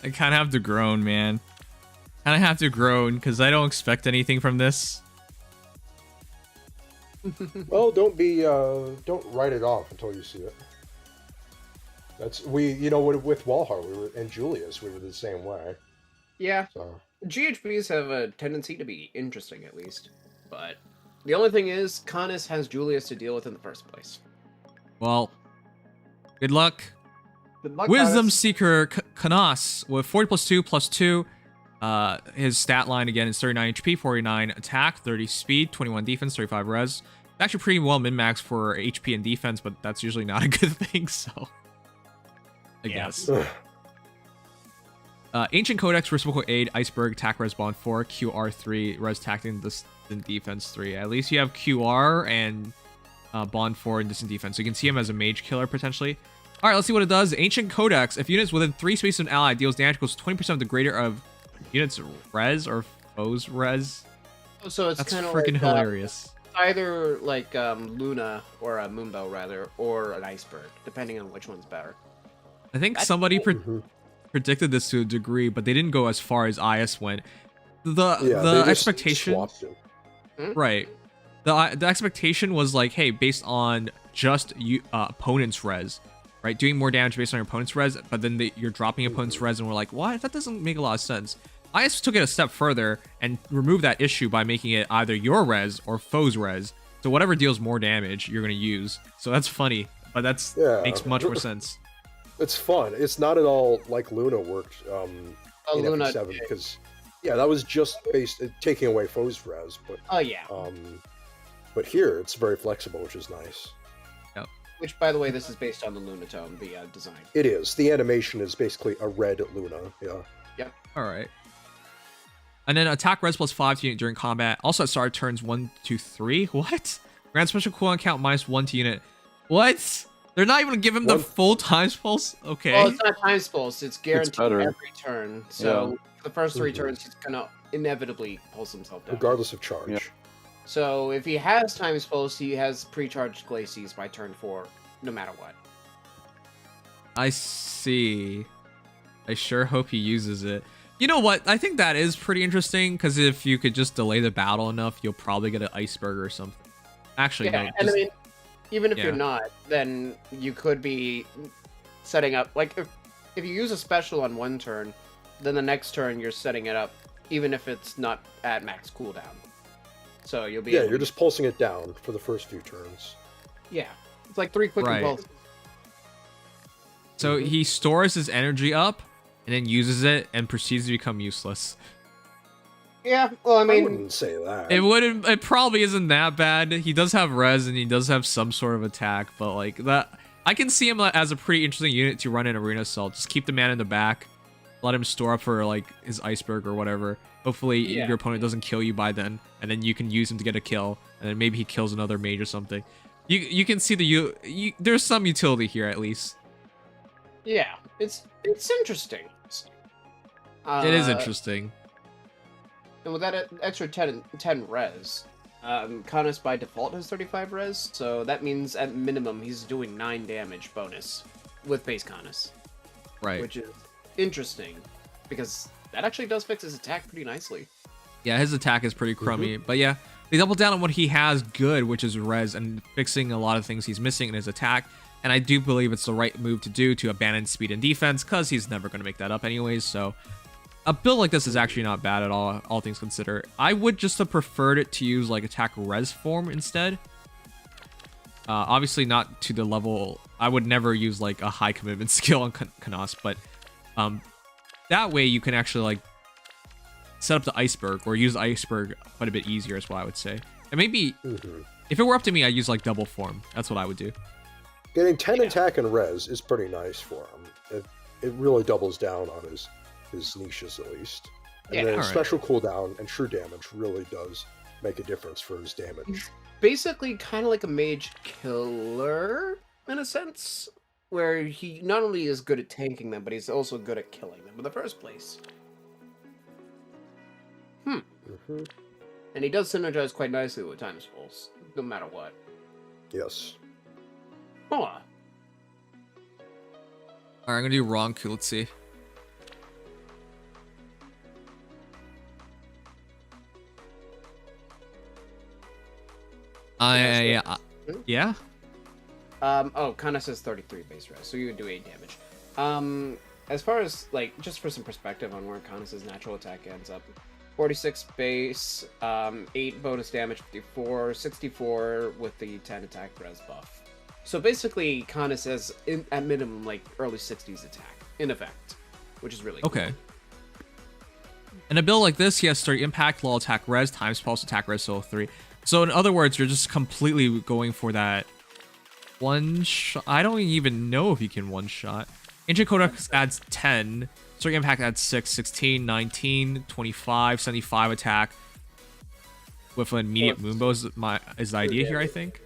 I kind of have to groan, man. Kind of have to groan because I don't expect anything from this. Well, don't write it off until you see it. You know, with Walhart, and Julius, we were the same way. Yeah. So. GHBs have a tendency to be interesting, at least. But the only thing is, Canis has Julius to deal with in the first place. Well, good luck. Good luck, Wisdom Canis. Seeker Canas with 40 plus 2 +2. His stat line again is 39 HP, 49 attack, 30 speed, 21 defense, 35 res. Actually pretty well min-max for HP and defense, but that's usually not a good thing, so I guess. Ancient Codex, Reciprocal Aid, Iceberg, Attack Res Bond 4, QR 3, Res Tactic, Distant Defense 3. At least you have QR and Bond 4 and Distant Defense. So you can see him as a mage killer potentially. Alright, let's see what it does. Ancient Codex. If units within 3 spaces of an ally deals damage equals 20% of the greater of units res or foes res. So it's That's kind of freaking like, hilarious. either like Luna or a Moonbow rather, or an Iceberg, depending on which one's better. I think That's somebody cool. predicted this to a degree, but they didn't go as far as IS went. The They just expectation, swapped it. right? The expectation was like, hey, based on just opponent's res, right? Doing more damage based on your opponent's res, but then you're dropping opponent's res, and we're like, what? That doesn't make a lot of sense. IS took it a step further and removed that issue by making it either your res or foe's res. So whatever deals more damage, you're gonna use. So that's funny, but makes much more sense. It's fun. It's not at all like Luna worked in Luna FP7 did. because that was just based taking away foes res, but Oh yeah. but here it's very flexible, which is nice. Which, by the way, this is based on the Lunatone, the design. It is. The animation is basically a red Luna. Yeah. Yep. All right. And then attack res +5 to unit during combat. Also at start turns 1, 2, 3. What? Grant special cooldown count -1 to unit. What? They're not even gonna give him the full times pulse? Okay. Well, it's not times pulse. It's guaranteed better. every turn. So for the first 3 turns, he's gonna inevitably pulse himself down. Regardless of charge. Yeah. So if he has times pulse, he has pre-charged Glacies by turn 4, no matter what. I see. I sure hope he uses it. You know what? I think that is pretty interesting, because if you could just delay the battle enough, you'll probably get an Iceberg or something. Actually, Yeah, no. and I mean, even if yeah. you're not, then you could be setting up, like, if you use a special on one turn, then the next turn you're setting it up, even if it's not at max cooldown. So you'll be able You're to, just pulsing it down for the first few turns. yeah, it's like 3 quick Right. impulses. So he stores his energy up, and then uses it, and proceeds to become useless. Yeah, well, I I mean, wouldn't say that. It probably isn't that bad. He does have res, and he does have some sort of attack, but like that, I can see him as a pretty interesting unit to run in Arena Assault. Just keep the man in the back, let him store up for like his Iceberg or whatever. Hopefully your opponent doesn't kill you by then, and then you can use him to get a kill, and then maybe he kills another mage or something. You can see there's some utility here at least. yeah, it's interesting. It is interesting. And with that extra 10 res, Canis by default has 35 res, so that means at minimum he's doing 9 damage bonus with base Canis. Right. Which is interesting, because that actually does fix his attack pretty nicely. Yeah, his attack is pretty crummy. But yeah, they double down on what he has good, which is res, and fixing a lot of things he's missing in his attack. And I do believe it's the right move to do to abandon speed and defense, because he's never going to make that up anyways. So a build like this is actually not bad at all things considered. I would just have preferred it to use like attack res form instead. Obviously not to the level, I would never use like a high commitment skill on Canas, but that way you can actually like set up the Iceberg, or use Iceberg quite a bit easier is what I would say. And maybe if it were up to me, I'd use like double form. That's what I would do. Getting 10 attack and res is pretty nice for him. It really doubles down on his niches at least. And Yeah, then alright. special cooldown and true damage really does make a difference for his damage. Basically, kind of like a mage killer, in a sense, where he not only is good at tanking them, but he's also good at killing them in the first place. And he does synergize quite nicely with Times Pulse, no matter what. Yes. Huh. Alright, I'm gonna do Ronku, let's see. Yeah. Kana says 33 base res, so you would do 8 damage. As far as, like, just for some perspective on where Kana' natural attack ends up, 46 base, 8 bonus damage, 54, 64 with the 10 attack res buff. So basically, Kana says, at minimum, like, early 60s attack, in effect, which is really cool. Okay. In a build like this, he has 30 impact, low attack res, times pulse attack res, solo 3. So in other words, you're just completely going for that one shot. I don't even know if you can one shot. Ancient Codex adds 10. Strike Impact adds 6, 16, 19, 25, 75 attack. With an immediate Moonbow is the idea here, I think.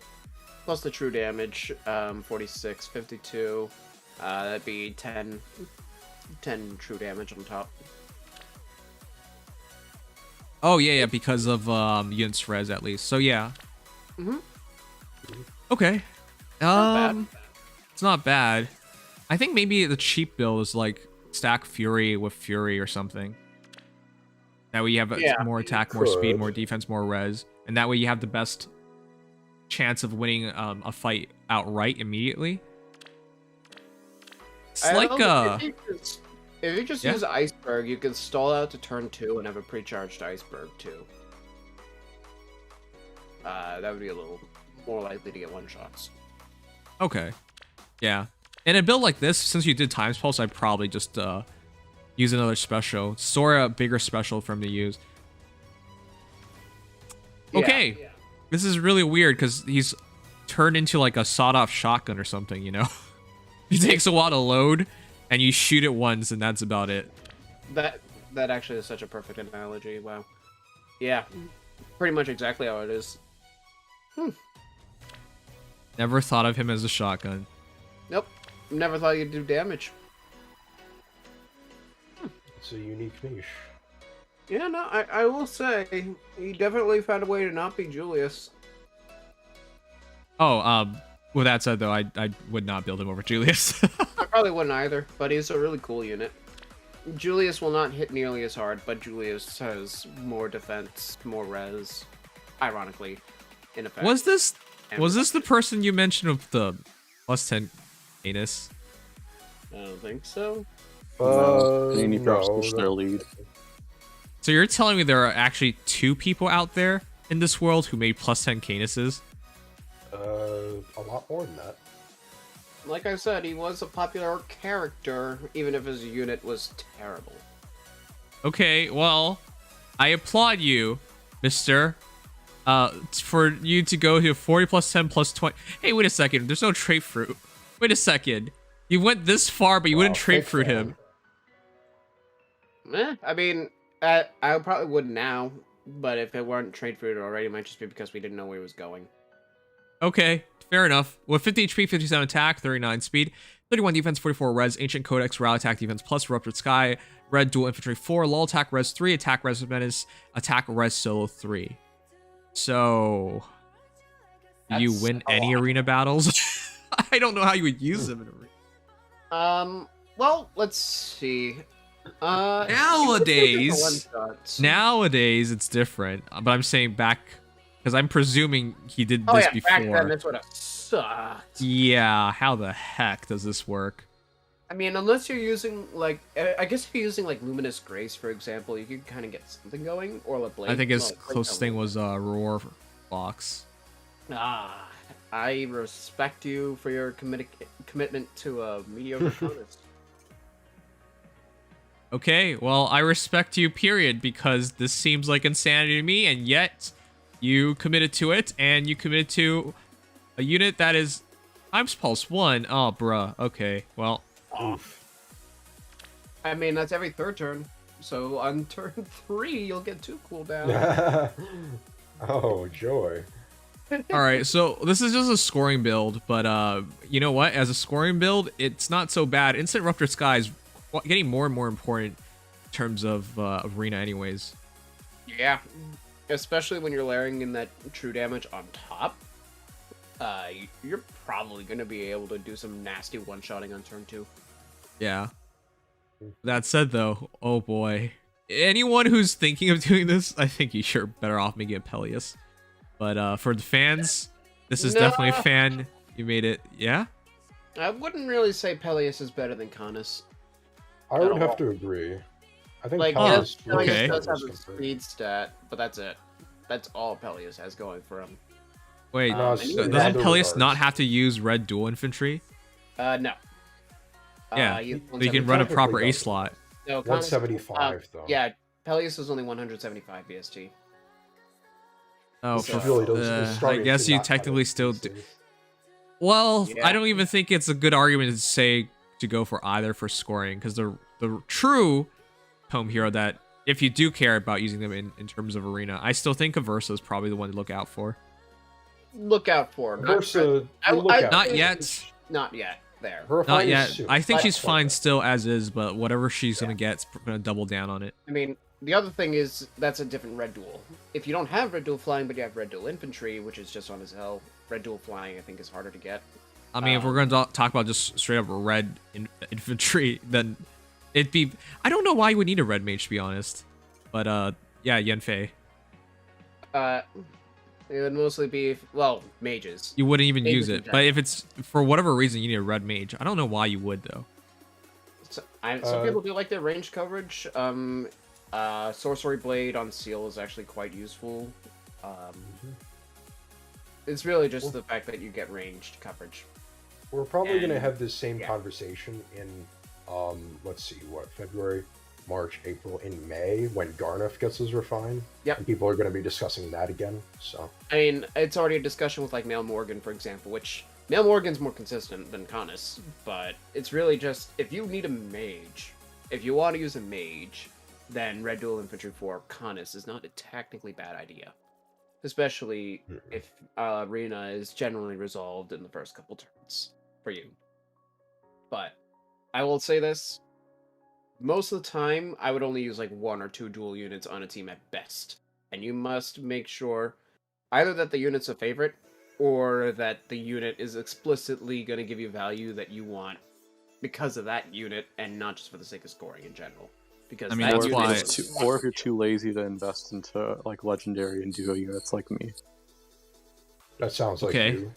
Plus the true damage, 46, 52. That'd be 10 true damage on top. Oh, yeah, because of units res at least. So, yeah. Okay. Not bad. It's not bad. I think maybe the cheap build is like stack Fury with Fury or something. That way you have more attack, more speed, more defense, more res. And that way you have the best chance of winning a fight outright immediately. It's like if you just use Iceberg, you can stall out to turn 2 and have a pre-charged Iceberg too. That would be a little more likely to get one-shots. Okay. Yeah. In a build like this, since you did Times Pulse, I'd probably just use another special. Sora, a bigger special for him to use. Okay. Yeah. This is really weird because he's turned into like a sawed-off shotgun or something, you know? It takes a while to load, and you shoot it once, and that's about it. That actually is such a perfect analogy. Wow. Yeah. Pretty much exactly how it is. Never thought of him as a shotgun. Nope. Never thought you'd do damage. It's a unique niche. Yeah, no, I will say, he definitely found a way to not be Julius. Oh, with that said, though, I would not build him over Julius. I probably wouldn't either, but he's a really cool unit. Julius will not hit nearly as hard, but Julius has more defense, more res, ironically, in effect. Was this the person you mentioned with the +10 anus? I don't think so. No, their lead. So you're telling me there are actually 2 people out there in this world who made +10 canuses? A lot more than that. Like I said, he was a popular character, even if his unit was terrible. Okay, well, I applaud you, mister. For you to go to 40 + 10 + 20. Hey, wait a second. There's no trait fruit. Wait a second. You went this far, but you wouldn't trait fruit him. I mean, I probably would now, but if it weren't trait fruit already, it might just be because we didn't know where he was going. Okay, fair enough. With 50 HP, 57 attack, 39 speed, 31 defense, 44 res, Ancient Codex, Rally Attack Defense Plus, Ruptured Sky, Red Dual Infantry 4, Low Attack Res 3, Attack Res Menace, Attack Res Solo 3. So, do you win any arena battles? I don't know how you would use them in arena. Well, let's see. Nowadays it's different. But I'm saying back, because I'm presuming he did this before. Back then this would have sucked. Yeah, how the heck does this work? I mean, unless you're using, like, I guess if you're using, like, Luminous Grace, for example, you could kind of get something going, or a Blade. I think his closest thing was Roar Box. I respect you for your commitment to a mediocre contest. Okay, well, I respect you, period, because this seems like insanity to me, and yet you committed to it, and you committed to a unit that is Times Pulse 1. Oh, bruh. Okay, well. I mean, that's every third turn. So on turn 3, you'll get 2 cooldowns. Oh, joy. Alright, so this is just a scoring build, but you know what? As a scoring build, it's not so bad. Instant Ruptured Sky is getting more and more important in terms of arena anyways. Yeah, especially when you're layering in that true damage on top. You're probably going to be able to do some nasty one-shotting on turn 2. Yeah. That said, though, oh boy. Anyone who's thinking of doing this, I think you sure better off making a Peleus. But for the fans, this is No. definitely a fan. You made it. Yeah? I wouldn't really say Peleus is better than Canis. I would At have all. to agree. I think Like, Peleus yes, Peleus okay. does have a compared. speed stat, but that's it. That's all Peleus has going for him. Wait, No, and it's- so in doesn't other Peleus not regards. have to use red dual infantry? No. Yeah, you so you can run a proper technically A doesn't. slot. No, Canis- 175 though. Yeah, Peleus was only 175 BST. Oh, Which for, really does- is I starting guess to you not cut technically it still these do. days. Well, Yeah. I don't even think it's a good argument to say to go for either for scoring, because the true home hero that if you do care about using them in terms of arena, I still think Aversa is probably the one to look out for. Look out for her. Versa, I- you look I- at Not it. yet. Not yet. There. Her Not fight is yet. soon. I think But- she's fine still as is, but whatever she's gonna get, gonna double down on it. I mean, the other thing is that's a different red duel. If you don't have red duel flying, but you have red duel infantry, which is just on as hell, red duel flying I think is harder to get. I mean, if we're gonna talk about just straight up red infantry, then it'd be. I don't know why you would need a red mage, to be honest. But yeah, Yenfei. It would mostly be mages. You wouldn't even Mages use in it. But general. if it's for whatever reason you need a red mage, I don't know why you would though. Some people do like their range coverage. Sorcery Blade on Seal is actually quite useful. It's really just the fact that you get ranged coverage. We're probably going to And- have this same yeah. conversation in, let's see, February, March, April, in May, when Garneth gets his refine. Yep. And people are going to be discussing that again, so. I mean, it's already a discussion with like Mail Morgan, for example, which Mail Morgan's more consistent than Canis, but it's really just if you need a mage, if you want to use a mage, then Red Dual Infantry for Canis is not a technically bad idea, especially if Arena is generally resolved in the first couple turns for you. But I will say this. Most of the time, I would only use like 1 or 2 dual units on a team at best. And you must make sure either that the unit's a favorite, or that the unit is explicitly going to give you value that you want because of that unit, and not just for the sake of scoring in general. Because I mean, that that's unit why- is- Or if you're too lazy to invest into like legendary and duo units like me. That sounds like Okay. you.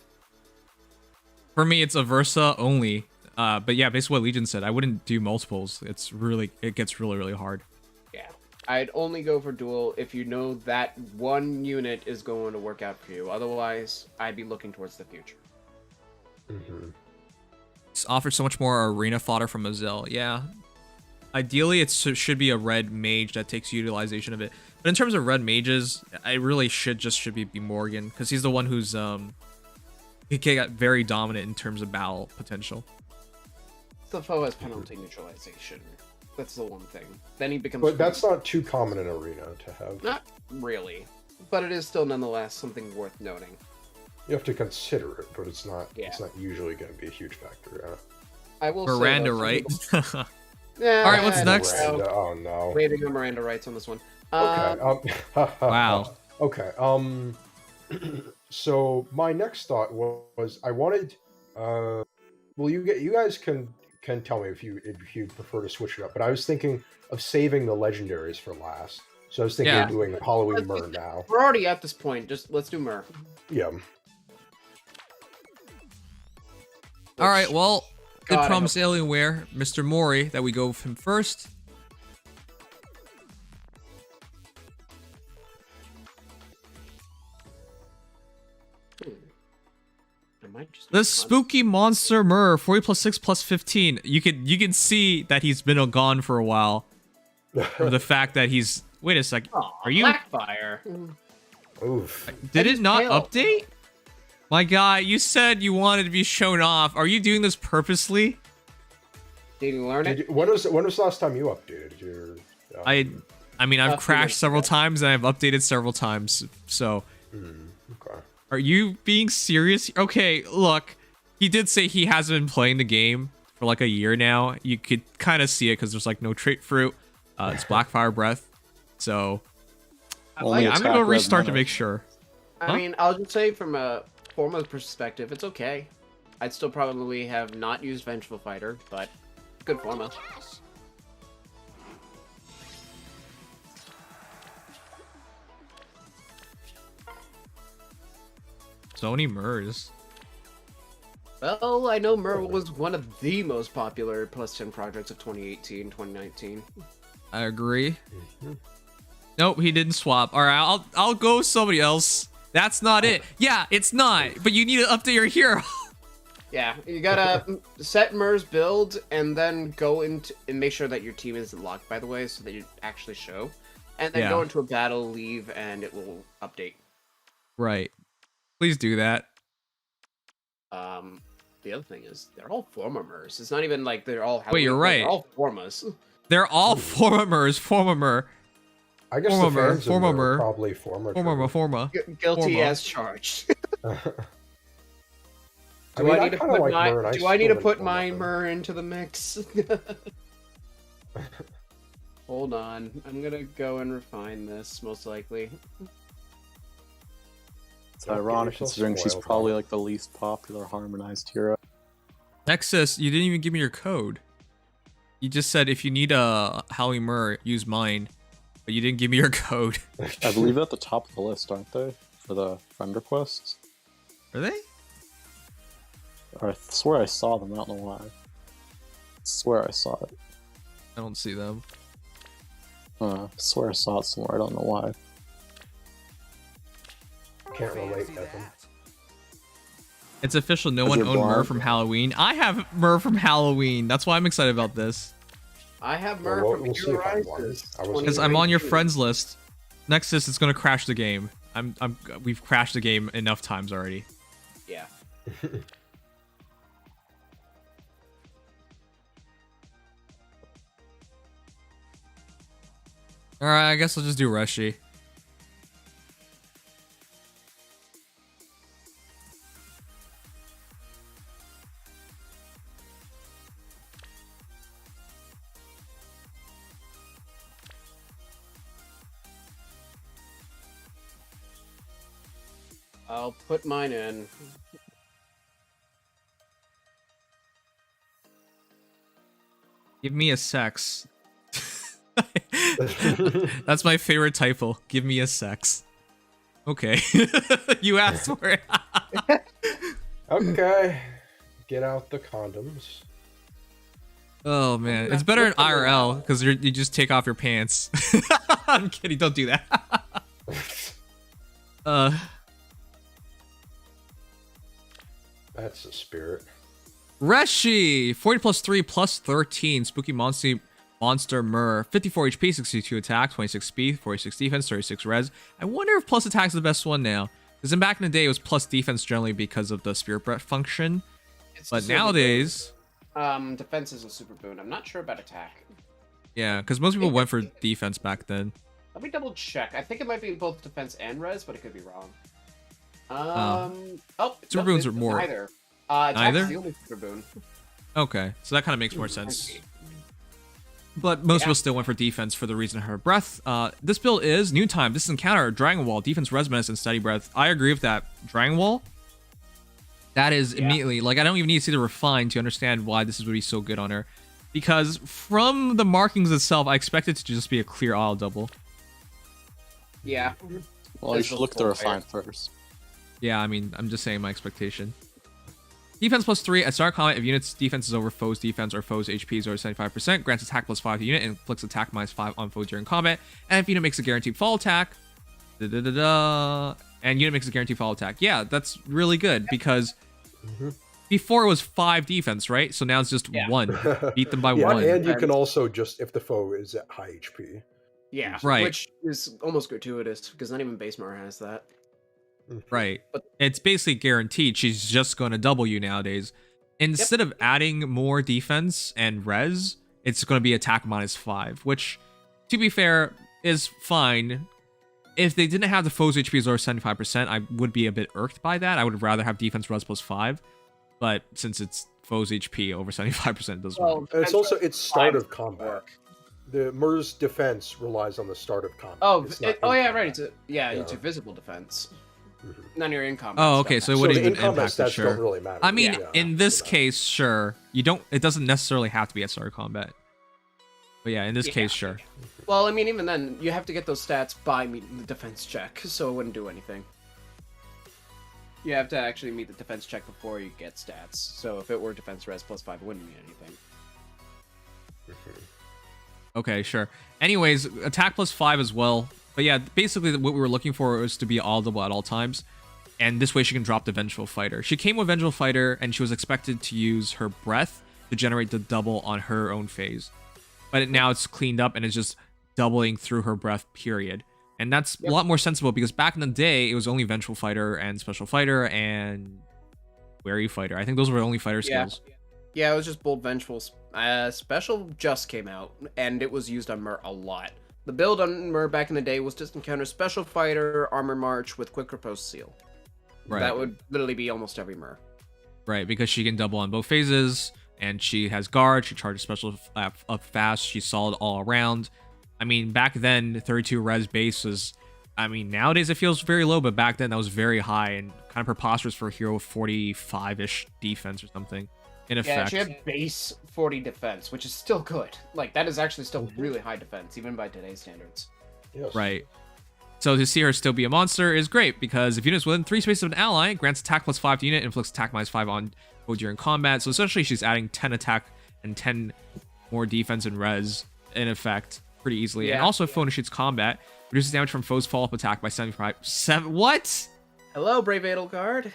For me, it's Aversa only. But yeah, basically what Legion said, I wouldn't do multiples. It gets really, really hard. Yeah. I'd only go for dual if you know that one unit is going to work out for you. Otherwise, I'd be looking towards the future. Mm-hmm. It's offered so much more arena fodder from Azel. Yeah. Ideally, it should be a red mage that takes utilization of it. But in terms of red mages, I really should be Morgan, because he's the one who's he got very dominant in terms of battle potential. The foe has penalty neutralization. That's the one thing. Then he becomes. But that's not too common in Arena to have. Not really, but it is still nonetheless something worth noting. You have to consider it, but it's not. Yeah. It's not usually going to be a huge factor. I will say, Miranda, though, some right? people- Yeah, All right, what's next? Miranda, oh no. Waving on Miranda rights on this one. Okay. Wow. Okay. So my next thought was I wanted. Well, you guys can tell me if you prefer to switch it up, but I was thinking of saving the legendaries for last. So I was thinking Yeah. of doing Halloween Myrrh now. We're already at this point. Just let's do Myrrh. Yeah. All right, well, good God, I promise Alienware, Mr. Mori, that we go with him first. I might just The spooky monster Myrrh, 40 plus 6 plus 15. You can see that he's been gone for a while. From the fact that he's wait a sec. Are you Blackfire? Oof. did it not tail. update? My guy, you said you wanted to be shown off. Are you doing this purposely? Did you learn it? When was the last time you updated your? I mean, I've few crashed weeks several ago. times and I've updated several times. So, Okay. are you being serious? Okay, look. He did say he hasn't been playing the game for like a year now. You could kind of see it because there's like no trait fruit. It's Blackfire Breath. So, Only I'm gonna attack go red restart to mana. make sure. I Huh? mean, I'll just say from a formula perspective, it's okay. I'd still probably have not used Vengeful Fighter, but good formula. So many Myrrhs. Well, I know Myrrh was one of the most popular plus 10 projects of 2018, 2019. I agree. Nope, he didn't swap. All right, I'll go with somebody else. That's not it. Yeah, it's not. But you need to update your hero. Yeah, you gotta set Myrrh's build and then go into and make sure that your team is locked, by the way, so that you actually show. And then go into a battle, leave, and it will update. Right. Please do that. The other thing is, they're all former Myrrhs. It's not even like they're all... Wait, you're right. They're all formas. They're all former Myrrhs. Former Myrrh. I guess the fans of Myrrh probably former. Guilty as charged. Do I need to put my Myrrh into the mix? Hold on. I'm gonna go and refine this, most likely. It's ironic considering she's probably like the least popular harmonized hero. Nexus, you didn't even give me your code. You just said if you need a Howie Myrrh, use mine. But you didn't give me your code. I believe at the top of the list, aren't they? For the friend requests? Are they? Or I swear I saw them, I don't know why. I swear I saw it. I don't see them. I swear I saw it somewhere, I don't know why. Can't relate to them. It's official, no one owned Myrrh from Halloween. I have Myrrh from Halloween. That's why I'm excited about this. I have Myrrh from Hero Rises. Because I'm on your friends list. Nexus is gonna crash the game. We've crashed the game enough times already. Yeah. Alright, I guess I'll just do Reshi. I'll put mine in. Give me a sex. That's my favorite typo. Give me a sex. Okay. You asked for it. Okay. Get out the condoms. Oh man, it's better in IRL because you just take off your pants. I'm kidding. Don't do that. That's the spirit. Reshi, 40 plus 3 plus 13. Spooky monster Myrrh. 54 HP, 62 attack, 26 speed, 46 defense, 36 res. I wonder if plus attack is the best one now. Because back in the day, it was plus defense generally because of the spirit breath function. But nowadays... defense is a super boon. I'm not sure about attack. Yeah, because most people went for defense back then. Let me double check. I think it might be both defense and res, but it could be wrong. Super boons are more. Neither. Neither? The only super boon. Okay, so that kind of makes more sense. But most people still went for defense for the reason of her breath. This build is new time. This is encounter, Dragon Wall, defense, res menace, and steady breath. I agree with that. Dragon Wall. That is immediately like I don't even need to see the refine to understand why this is going to be so good on her, because from the markings itself, I expect it to just be a clear auto double. Yeah. Well, you should look at the refine first. Yeah, I mean, I'm just saying my expectation. Defense plus 3. At start of combat, if unit's defense is over foe's defense or foe's HP is over 75%, grants attack plus 5 to unit and inflicts attack minus 5 on foe during combat. And if unit makes a guaranteed fall attack, and unit makes a guaranteed fall attack. Yeah, that's really good because before it was 5 defense, right? So now it's just 1. Beat them by 1. And you can also just, if the foe is at high HP. Yeah, right. Which is almost gratuitous because not even base Myrrh has that. Right. It's basically guaranteed. She's just going to double you nowadays. Instead of adding more defense and res, it's going to be attack minus 5, which, to be fair, is fine. If they didn't have the foe's HP is over 75%, I would be a bit irked by that. I would rather have defense res plus 5. But since it's foe's HP over 75%, it doesn't work. It's also its start of combat. The Myrrh's defense relies on the start of combat. Yeah, right. It's a visible defense. None of your in combat. Oh, okay. So it wouldn't even impact it, sure. Don't really matter. I mean, in this case, sure. You don't. It doesn't necessarily have to be at start of combat. But yeah, in this case, sure. Well, I mean, even then, you have to get those stats by meeting the defense check, so it wouldn't do anything. You have to actually meet the defense check before you get stats. So if it were defense res +5, it wouldn't mean anything. Okay, sure. Anyways, attack +5 as well. But yeah, basically what we were looking for was to be audible at all times. And this way she can drop the Vengeful Fighter. She came with Vengeful Fighter and she was expected to use her breath to generate the double on her own phase. But now it's cleaned up and it's just doubling through her breath, period. And that's a lot more sensible because back in the day, it was only Vengeful Fighter and Special Fighter and Wary Fighter. I think those were the only fighter skills. Yeah, it was just Bold Vengeful. Special just came out, and it was used on Myrrh a lot. The build on Myrrh back in the day was just encounter Special Fighter, Armor March with Quick Riposte Seal. Right. That would literally be almost every Myrrh. Right, because she can double on both phases, and she has guard, she charges special up fast, she's solid all around. I mean, back then, 32 res base was, I mean, nowadays it feels very low, but back then that was very high and kind of preposterous for a hero with 45-ish defense or something, in effect. Yeah, she had base 40 defense, which is still good. Like, that is actually still really high defense, even by today's standards. Yes. Right. So to see her still be a monster is great, because if units within 3 spaces of an ally, grants attack +5 to unit, inflicts attack -5 on foe during combat. So essentially she's adding 10 attack and 10 more defense and res, in effect, pretty easily. Yeah. And also if foe initiates combat, reduces damage from foe's follow-up attack by 75. What? Hello, Brave Edelgard.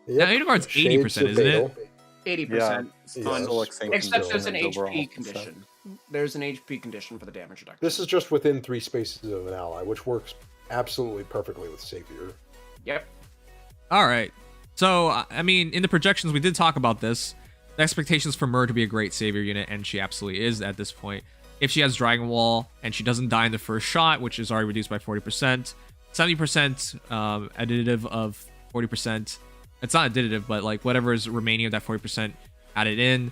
Now Edelgard's 80%, isn't it? 80%. Yeah, on, still like same except there's an condition overall, HP condition. There's an HP condition for the damage reduction. This is just within 3 spaces of an ally, which works absolutely perfectly with Savior. Yep. All right. So, I mean, in the projections, we did talk about this. The expectations for Myrrh to be a great savior unit, and she absolutely is at this point. If she has Dragon Wall and she doesn't die in the first shot, which is already reduced by 40%, 70% additive of 40%. It's not additive, but like whatever is remaining of that 40% added in.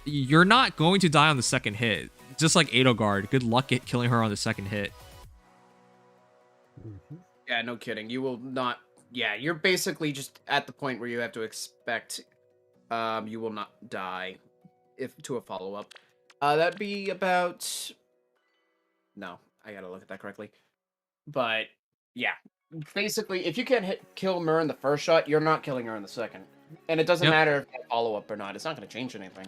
You're not going to die on the second hit. Just like Edelgard, good luck at killing her on the second hit. Yeah, no kidding. You will not... Yeah, you're basically just at the point where you have to expect you will not die if to a follow-up. That'd be about... No, I gotta look at that correctly. But, yeah. Basically, if you can't kill Myrrh in the first shot, you're not killing her in the second. And it doesn't matter if you follow-up or not. It's not going to change anything.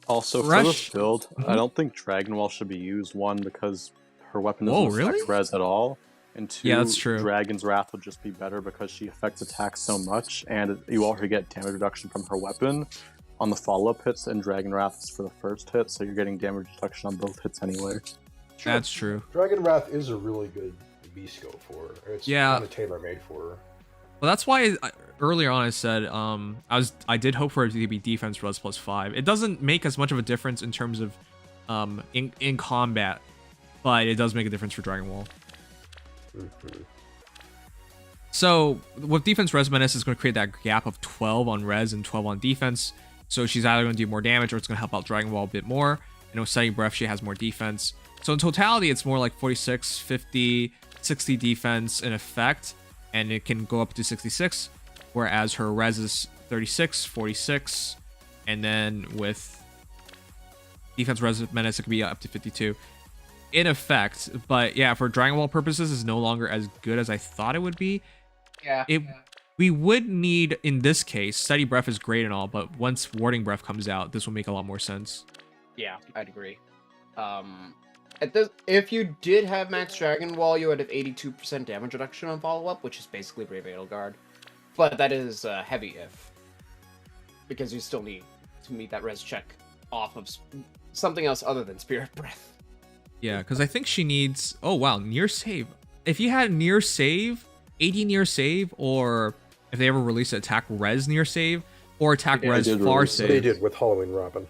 Also, for Rush. this build, I don't think Dragon Wall should be used. One, because her weapon doesn't affect really? res at all. And two, Yeah, that's true. Dragon's Wrath would just be better because she affects attacks so much, and you already get damage reduction from her weapon on the follow-up hits, and Dragon Wrath is for the first hit, so you're getting damage reduction on both hits anyway. That's true. Dragon Wrath is a really good B scope for her. It's kind of tailor-made for her. Well, that's why earlier on I said I did hope for it to be defense res +5. It doesn't make as much of a difference in terms of in combat, but it does make a difference for Dragon Wall. So with defense res menace is going to create that gap of 12 on res and 12 on defense. So she's either going to do more damage or it's going to help out Dragon Wall a bit more. You know, setting breath, she has more defense. So in totality, it's more like 46, 50, 60 defense in effect, and it can go up to 66, whereas her res is 36, 46, and then with defense res menace, it could be up to 52 in effect. But yeah, for Dragon Ball purposes, is no longer as good as I thought it would be. Yeah. We would need, in this case, steady breath is great and all, but once warding breath comes out, this will make a lot more sense. Yeah, I'd agree. If you did have max Dragon Wall, you would have 82% damage reduction on follow-up, which is basically Brave Edelgard. But that is a heavy if. Because you still need to meet that res check off of something else other than Spirit Breath. Yeah, because I think she needs... Oh, wow, near save. If you had near save, 80 near save, or if they ever release attack res near save, or attack res far save... They did with Halloween Robin.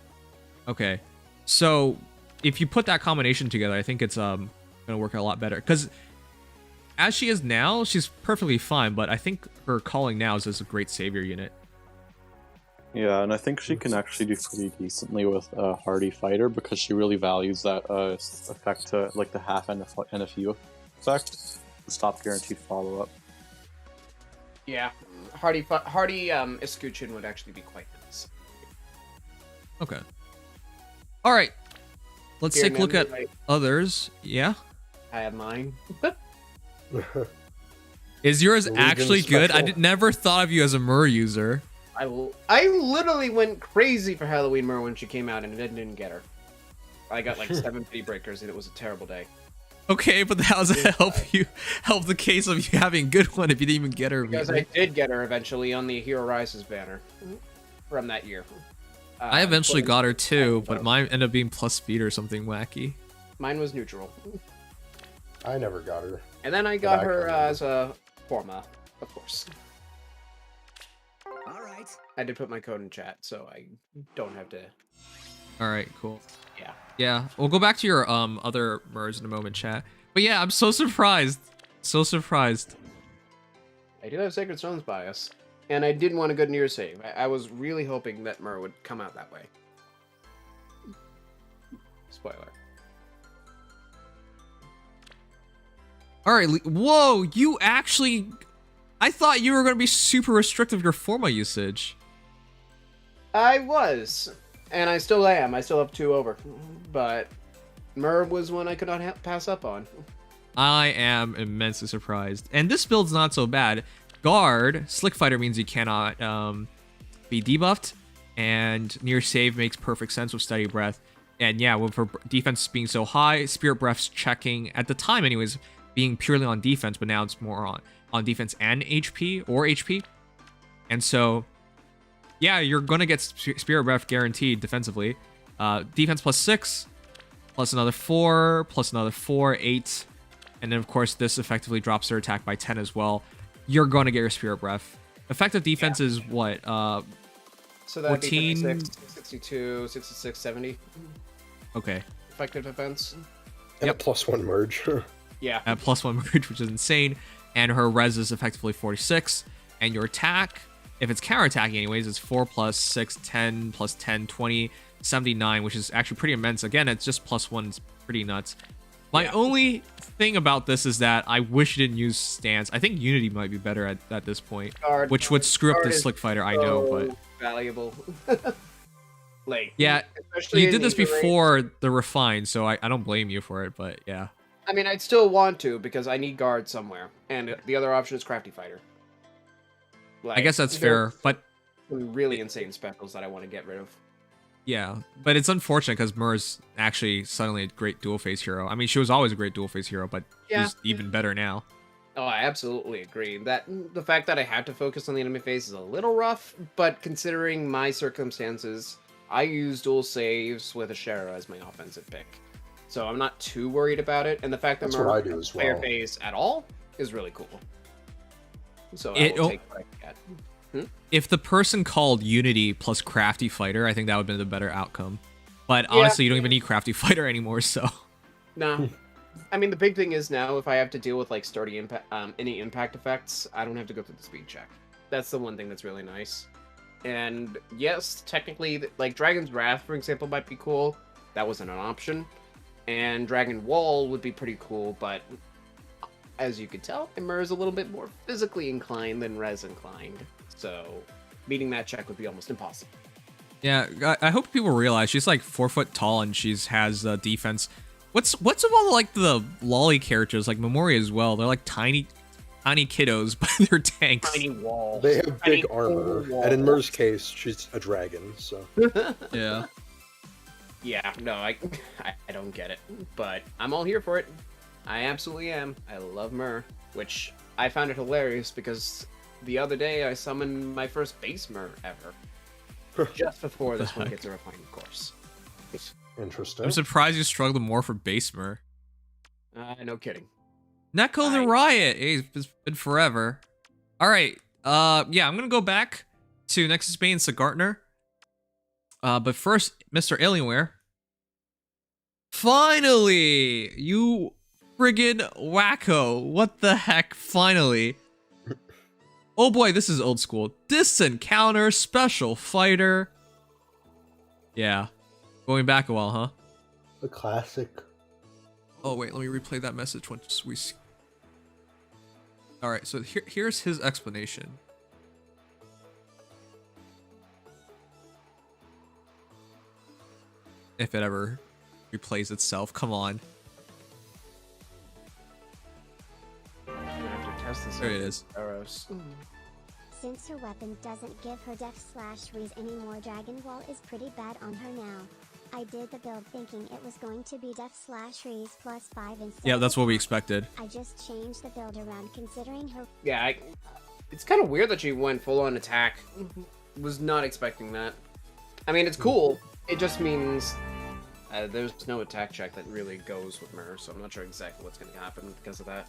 Okay, so if you put that combination together, I think it's gonna work a lot better. Because as she is now, she's perfectly fine, but I think her calling now is as a great savior unit. Yeah, and I think she can actually do pretty decently with Hardy Fighter because she really values that effect to like the half NFU effect, the stop guaranteed follow-up. Yeah, Hardy Escuchin would actually be quite nice. Okay. All right. Let's Here, take a look man, at right. others. Yeah. I have mine. Is yours The Legion actually good? I special. never thought of you as a Myrrh user. I literally went crazy for Halloween Myrrh when she came out and didn't get her. I got like 7 V breakers and it was a terrible day. Okay, but how does that help the case of you having a good one if you didn't even get her? Because I did get her eventually on the Hero Rises banner from that year. I eventually got her too, but so. mine ended up being plus speed or something wacky. Mine was neutral. I never got her. And then I got her as a Forma, of course. All right. I did put my code in chat, so I don't have to. All right, cool. Yeah. Yeah, we'll go back to your other Myrrhs in a moment, chat. But yeah, I'm so surprised. So surprised. I do have Sacred Stones bias, and I didn't want a good near save. I was really hoping that Myrrh would come out that way. Spoiler. All right, whoa, you actually... I thought you were going to be super restrictive of your Forma usage. I was, and I still am. I still have 2 over, but Myrrh was one I could not pass up on. I am immensely surprised. And this build's not so bad. Guard, Slick Fighter means you cannot be debuffed, and near save makes perfect sense with Steady Breath. And yeah, with her defense being so high, Spirit Breath's checking, at the time anyways, being purely on defense, but now it's more on defense and HP, or HP. And so, yeah, you're going to get Spirit Breath guaranteed defensively. Defense plus 6, plus another 4, plus another 4, 8. And then, of course, this effectively drops their attack by 10 as well. You're going to get your Spirit Breath. Effective defense is what? So that'd be 14? 56, 62, 66, 70. Okay. Effective defense. And Yep. a +1 merge. Yeah. At +1 merge, which is insane. And her res is effectively 46. And your attack, if it's counterattacking anyways, it's 4 plus 6, 10 plus 10, 20, 79, which is actually pretty immense. Again, it's just +1. It's pretty nuts. My only thing about this is that I wish you didn't use stance. I think Unity might be better at this point, Guard- which would screw up Guard the is Slick Fighter, I know, so but... valuable. Like, Yeah, especially you in did this user range. before the refine, so I don't blame you for it, but yeah. I mean, I'd still want to because I need guard somewhere, and the other option is Crafty Fighter. Like, I guess that's there fair, but are some really insane specials that I want to get rid of. yeah. But it's unfortunate because Myrrh's actually suddenly a great dual phase hero. I mean, she was always a great dual phase hero, but Yeah. she's even better now. Oh, I absolutely agree. That the fact that I have to focus on the enemy phase is a little rough, but considering my circumstances, I use dual saves with Ashera as my offensive pick. So I'm not too worried about it, and the fact that That's what Myrrh I do as player well. phase at all is really cool. So I It- will take what I can get. If the person called Unity plus Crafty Fighter, I think that would have been the better outcome. But honestly, you don't even need Crafty Fighter anymore, so... No. I mean, the big thing is now if I have to deal with like sturdy impact, any impact effects, I don't have to go through the speed check. That's the one thing that's really nice. And yes, technically, like Dragon's Wrath, for example, might be cool. That wasn't an option. And Dragon Wall would be pretty cool, but as you could tell, Myrrh is a little bit more physically inclined than Res inclined. So meeting that check would be almost impossible. Yeah, I hope people realize she's like 4 foot tall and she's has defense. What's with all like the lolly characters like Memoria as well? They're like tiny kiddos, but they're tanks. Tiny wall. They have Tiny big armor, wall. and in Myrrh's case, she's a dragon, so... Yeah. Yeah, no, I don't get it, but I'm all here for it. I absolutely am. I love Myrrh, which I found it hilarious because the other day I summoned my first base Myrrh ever. Just before this one gets a refined course. Interesting. I'm surprised you struggled more for base Myrrh. No kidding. Neko the Riot. Hey, it's been forever. All right. Yeah, I'm gonna go back to Nexus Bane Sigartner. But first, Mr. Alienware. Finally, you friggin' wacko! What the heck? Finally. Oh boy, this is old school. Distant counter, special fighter. Yeah, going back a while, huh? The classic. Oh wait, let me replay that message once we see. All right, so here's his explanation. If it ever replays itself, come on. I'm gonna have to That's the There same. it is. Arrows. Since her weapon doesn't give her def/rees anymore, Dragon Wall is pretty bad on her now. I did the build thinking it was going to be def/rees +5 instead. Yeah, of that's what we attack. expected. I just changed the build around considering her. Yeah, it's kind of weird that she went full on attack. Was not expecting that. I mean, it's cool. It just means there's no attack check that really goes with Myrrh, so I'm not sure exactly what's going to happen because of that.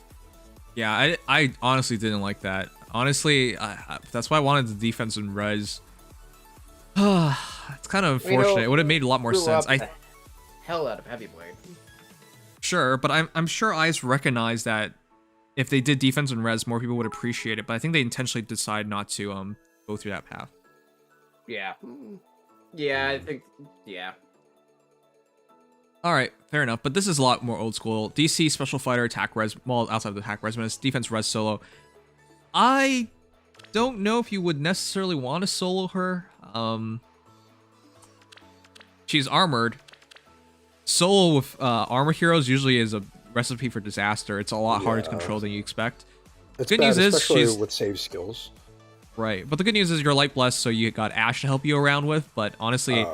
Yeah, I honestly didn't like that. Honestly, that's why I wanted the defense and res. It's kind of unfortunate. It would have made a lot more sense. Hell out of Heavy Blade. Sure, but I'm sure Ice recognized that if they did defense and res, more people would appreciate it. But I think they intentionally decided not to go through that path. Yeah. Yeah, I think. Yeah. All right, fair enough. But this is a lot more old school. DC special fighter attack res. Well, outside of the attack res, but it's defense res solo. I don't know if you would necessarily want to solo her. She's armored. Solo with armor heroes usually is a recipe for disaster. It's a lot harder to control than you expect. It's Good bad, news is especially she's with save skills. right, but the good news is you're light blessed, so you got Ash to help you around with. But honestly,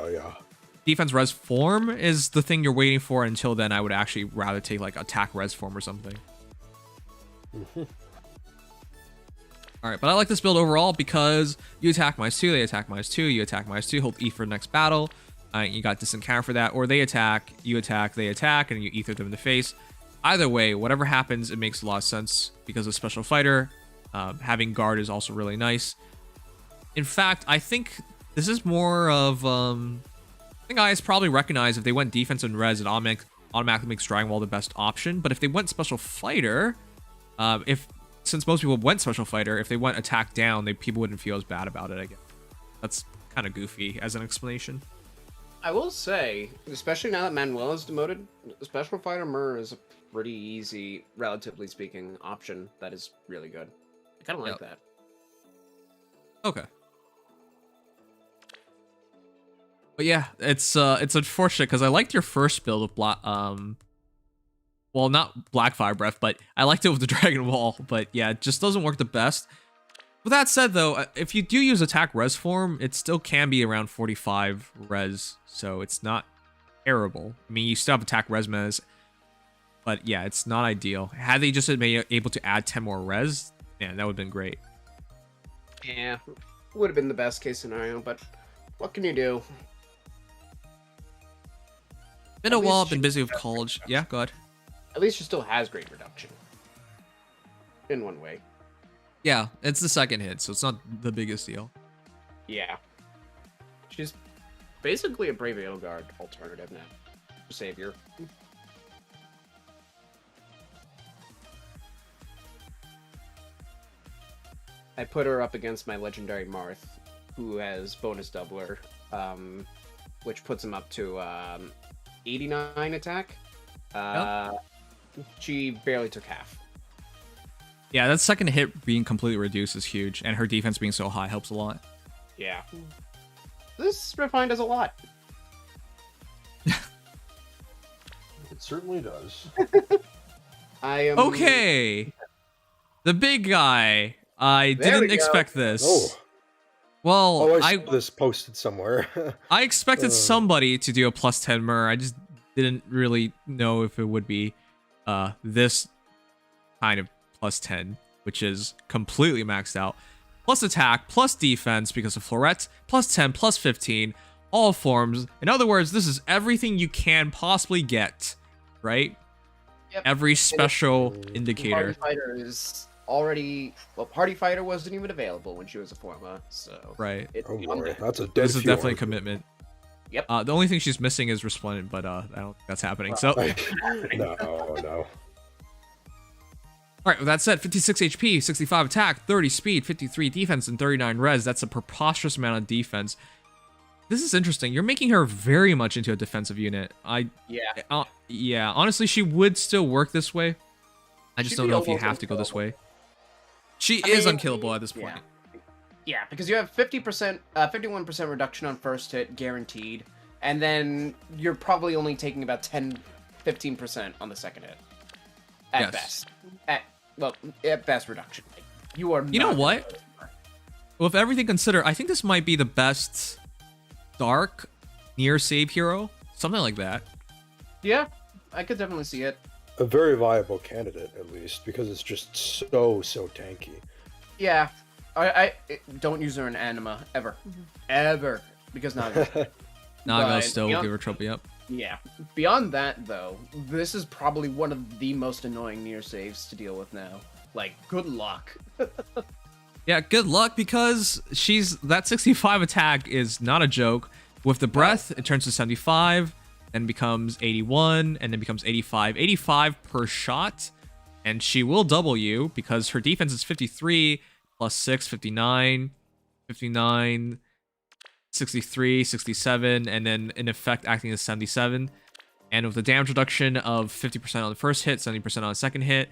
defense res form is the thing you're waiting for. Until then, I would actually rather take like attack res form or something. All right, but I like this build overall because you attack -2, they attack -2, you attack -2, hold E for the next battle. You got distant counter for that, or they attack, you attack, they attack, and you ether them in the face. Either way, whatever happens, it makes a lot of sense because of special fighter. Having guard is also really nice. In fact, I think this is more of I think guys probably recognize if they went defense and res, it automatically makes Dragon Wall the best option. But if they went special fighter, since most people went special fighter, if they went attack down, people wouldn't feel as bad about it, I guess. That's kind of goofy as an explanation. I will say, especially now that Manuel is demoted, special fighter Myrrh is a pretty easy, relatively speaking, option that is really good. I kind of like that. Okay. But yeah, it's unfortunate because I liked your first build of well, not Blackfire Breath, but I liked it with the Dragon Wall. But yeah, it just doesn't work the best. With that said, though, if you do use attack res form, it still can be around 45 res, so it's not terrible. I mean, you still have attack res mez, but yeah, it's not ideal. Had they just been able to add 10 more res, man, that would have been great. Yeah, would have been the best case scenario, but what can you do? Been a while, I've been busy with college. Yeah, go ahead. At least she still has great reduction. In one way. Yeah, it's the second hit, so it's not the biggest deal. Yeah. She's basically a Brave Edelgard alternative now. Savior. I put her up against my legendary Myrrh, who has bonus doubler, which puts him up to 89 attack. She barely took half. Yeah, that second hit being completely reduced is huge, and her defense being so high helps a lot. Yeah. This Refine does a lot. It certainly does. I am... Okay! The big guy. I didn't expect this. Oh. Well, I saw this posted somewhere. I expected somebody to do a +10 Myrrh. I just didn't really know if it would be this kind of +10, which is completely maxed out. Plus attack, plus defense because of Florette, +10, +15, all forms. In other words, this is everything you can possibly get, right? Yep. Every special indicator. Party Fighter is already... Well, Party Fighter wasn't even available when she was a Forma, so... Right. Oh boy, that's a dead This is fuel. definitely a commitment. Yep. The only thing she's missing is Resplendent, but I don't think that's happening. So, No. all right, with that said, 56 HP, 65 attack, 30 speed, 53 defense, and 39 res. That's a preposterous amount of defense. This is interesting. You're making her very much into a defensive unit. Yeah, honestly, she would still work this way. I just don't know if you have to go this way. She is unkillable at this point. Yeah, because you have 51% reduction on first hit, guaranteed, and then you're probably only taking about 15% on the second hit. At best. well, at best reduction. Like, you are. You know not what? gonna- With everything considered, I think this might be the best dark near save hero, something like that. Yeah, I could definitely see it. A very viable candidate, at least, because it's just so tanky. Yeah, I don't use her in anima ever, ever, because Naga. Naga But still will beyond- give her trouble. Yep. Yeah. Beyond that, though, this is probably one of the most annoying near saves to deal with now. Like, good luck. Yeah, good luck because that 65 attack is not a joke. With the breath, it turns to 75, then becomes 81, and then becomes 85. 85 per shot, and she will double you because her defense is 53 plus 6, 59, 59, 63, 67, and then in effect acting as 77. And with the damage reduction of 50% on the first hit, 70% on the second hit,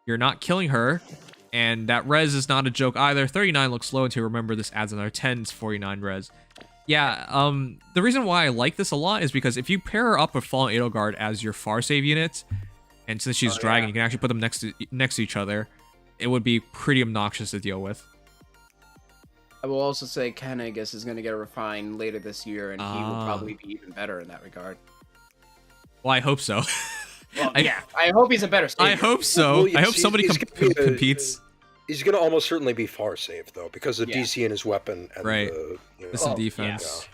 you're not killing her. And that res is not a joke either. 39 looks low until you remember this adds another 10, it's 49 res. Yeah, the reason why I like this a lot is because if you pair her up with Fallen Edelgard as your far save unit, and since she's dragon, you can actually put them next to each other, it would be pretty obnoxious to deal with. I will also say Kanagus is going to get a refine later this year, and he will probably be even better in that regard. Well, I hope so. Well, yeah, I hope he's a better savior. I hope so. Well, I hope somebody he's gonna be competes. He's going to almost certainly be far saved, though, because of Yeah. DC in his weapon and Right. the, It's in defense.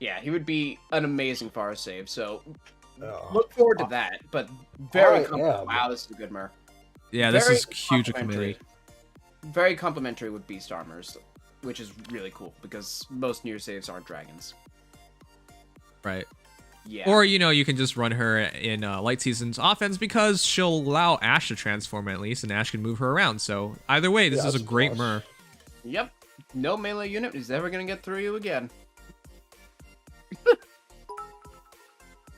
Yeah, he would be an amazing far save, so Yeah. look forward to that. But very Oh, yeah, wow, this is a good Myrrh. Yeah, this Very is huge a complimentary. committee. Very complimentary with beast armors, which is really cool because most near saves aren't dragons. Right. Yeah. Or, you can just run her in Light Season's offense because she'll allow Ash to transform at least, and Ash can move her around. So either way, this Yeah, is a that's a great plus. Myrrh. Yep. No melee unit is ever going to get through you again.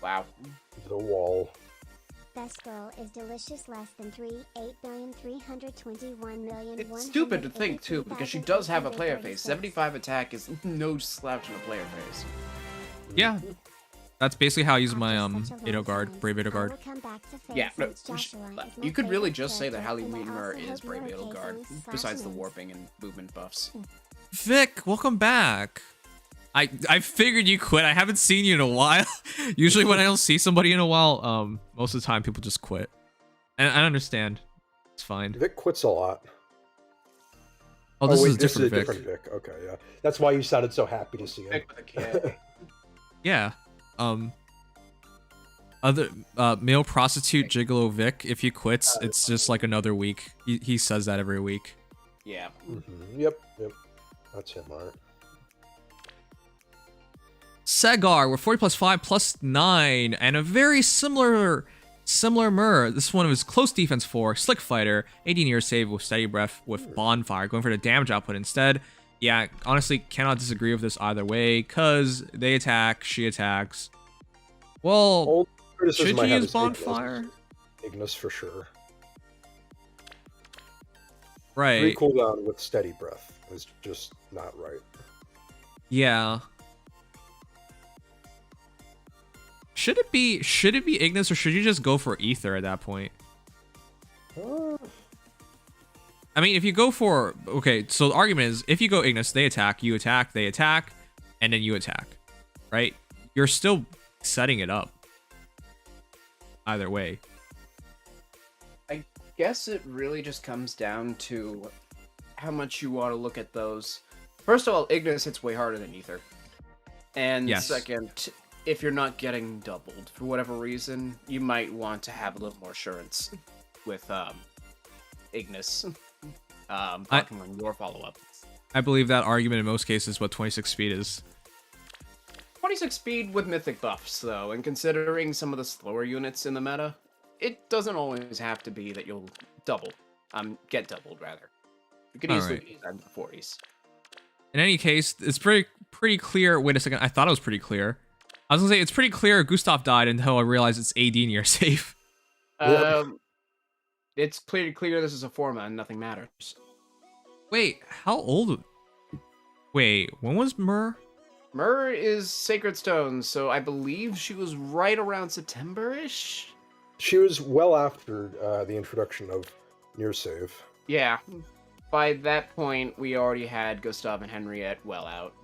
Wow. The wall. Best girl is delicious less than 8,321,000,000. It's stupid to think, too, because she does have a player face. 75 attack is no slouch in a player face. Yeah. That's basically how I use my Edelgard, Brave Edelgard. Yeah, no, you could really just say that Halle Myrrh is Brave Edelgard, besides the warping and movement buffs. Vic, welcome back. I figured you quit. I haven't seen you in a while. Usually when I don't see somebody in a while, most of the time people just quit. And I understand. It's fine. Vic quits a lot. Oh, this wait, is a different Vic. Vic. Okay, yeah. That's why you sounded so happy to see him. Vic with a kid. Yeah. Other male prostitute Gigolo Vic, if he quits, it's just like another week. He says that every week. Yeah. Yep. That's him, alright. Segar with 40 plus 5 plus 9, and a very similar Myrrh. This one was close defense 4, slick fighter, 18 year save with steady breath with bonfire, going for the damage output instead. Yeah, honestly, cannot disagree with this either way, because they attack, she attacks. Well, Old criticism should I you have use is bonfire? Ignis for sure. Right. 3 cooldown with steady breath is just not right. Yeah. Should it be Ignis, or should you just go for Ether at that point? I mean, if you go for... Okay, so the argument is, if you go Ignis, they attack, you attack, they attack, and then you attack. Right? You're still setting it up. Either way. I guess it really just comes down to how much you want to look at those. First of all, Ignis hits way harder than Ether. And Yes. second, if you're not getting doubled for whatever reason, you might want to have a little more assurance with Ignis. Pokemon, your follow-up. I believe that argument in most cases is what 26 speed is. 26 speed with mythic buffs, though, and considering some of the slower units in the meta, it doesn't always have to be that you'll double. Get doubled, rather. You could easily be in the 40s. In any case, it's pretty clear. Wait a second, I thought it was pretty clear. I was gonna say, it's pretty clear Gustav died until I realized it's AD near safe. It's pretty clear this is a format, nothing matters. Wait, how old? Wait, when was Myrrh? Myrrh is Sacred Stones, so I believe she was right around September-ish? She was well after the introduction of near save. Yeah. By that point, we already had Gustav and Henriette well out.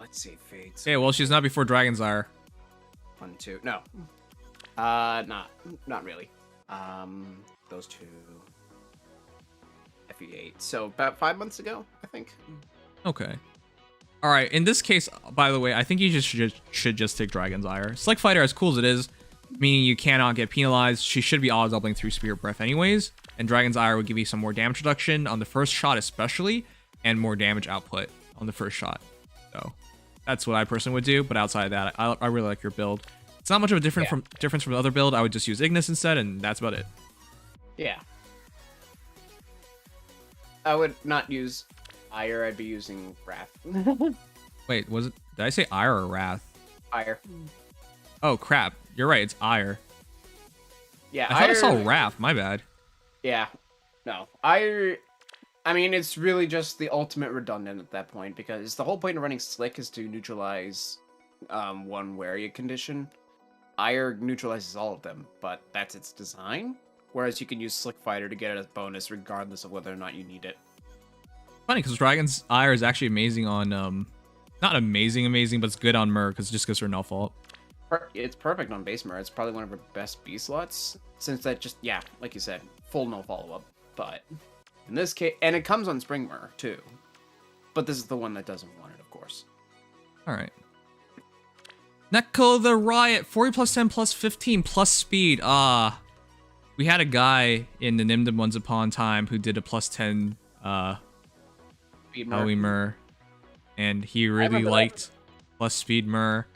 Let's see, Fates. Okay, well, she's not before Dragon's Ire. 1, 2. No. Not really. Those two. FE8. So about 5 months ago, I think. Okay. All right. In this case, by the way, I think you just should just take Dragon's Ire. Slick Fighter, as cool as it is, meaning you cannot get penalized, she should be auto doubling through Spirit Breath anyways. And Dragon's Ire would give you some more damage reduction on the first shot, especially, and more damage output on the first shot. So that's what I personally would do. But outside of that, I really like your build. It's not much of a difference from the other build. I would just use Ignis instead, and that's about it. Yeah. I would not use Ire, I'd be using Wrath. Wait, did I say Ire or Wrath? Ire. Oh crap, you're right, it's Ire. Yeah, I thought I saw Wrath, my bad. Yeah. No. Ire, I mean, it's really just the ultimate redundant at that point, because the whole point of running Slick is to neutralize one wary condition. Ire neutralizes all of them, but that's its design. Whereas you can use Slick Fighter to get it as bonus regardless of whether or not you need it. Funny, because Dragon's Ire is actually amazing on, not amazing, but it's good on Myrrh, because it just gives her no fault. It's perfect on base Myrrh. It's probably one of her best B slots, since that just, yeah, like you said, full no follow-up. But in this case, and it comes on Spring Myrrh, too. But this is the one that doesn't want it, of course. Alright. Neko the Riot, 40 plus 10 plus 15 plus speed. We had a guy in the Nimdom once upon a time who did a plus 10 Speed Maui Myrrh, and he really liked plus speed Myrrh.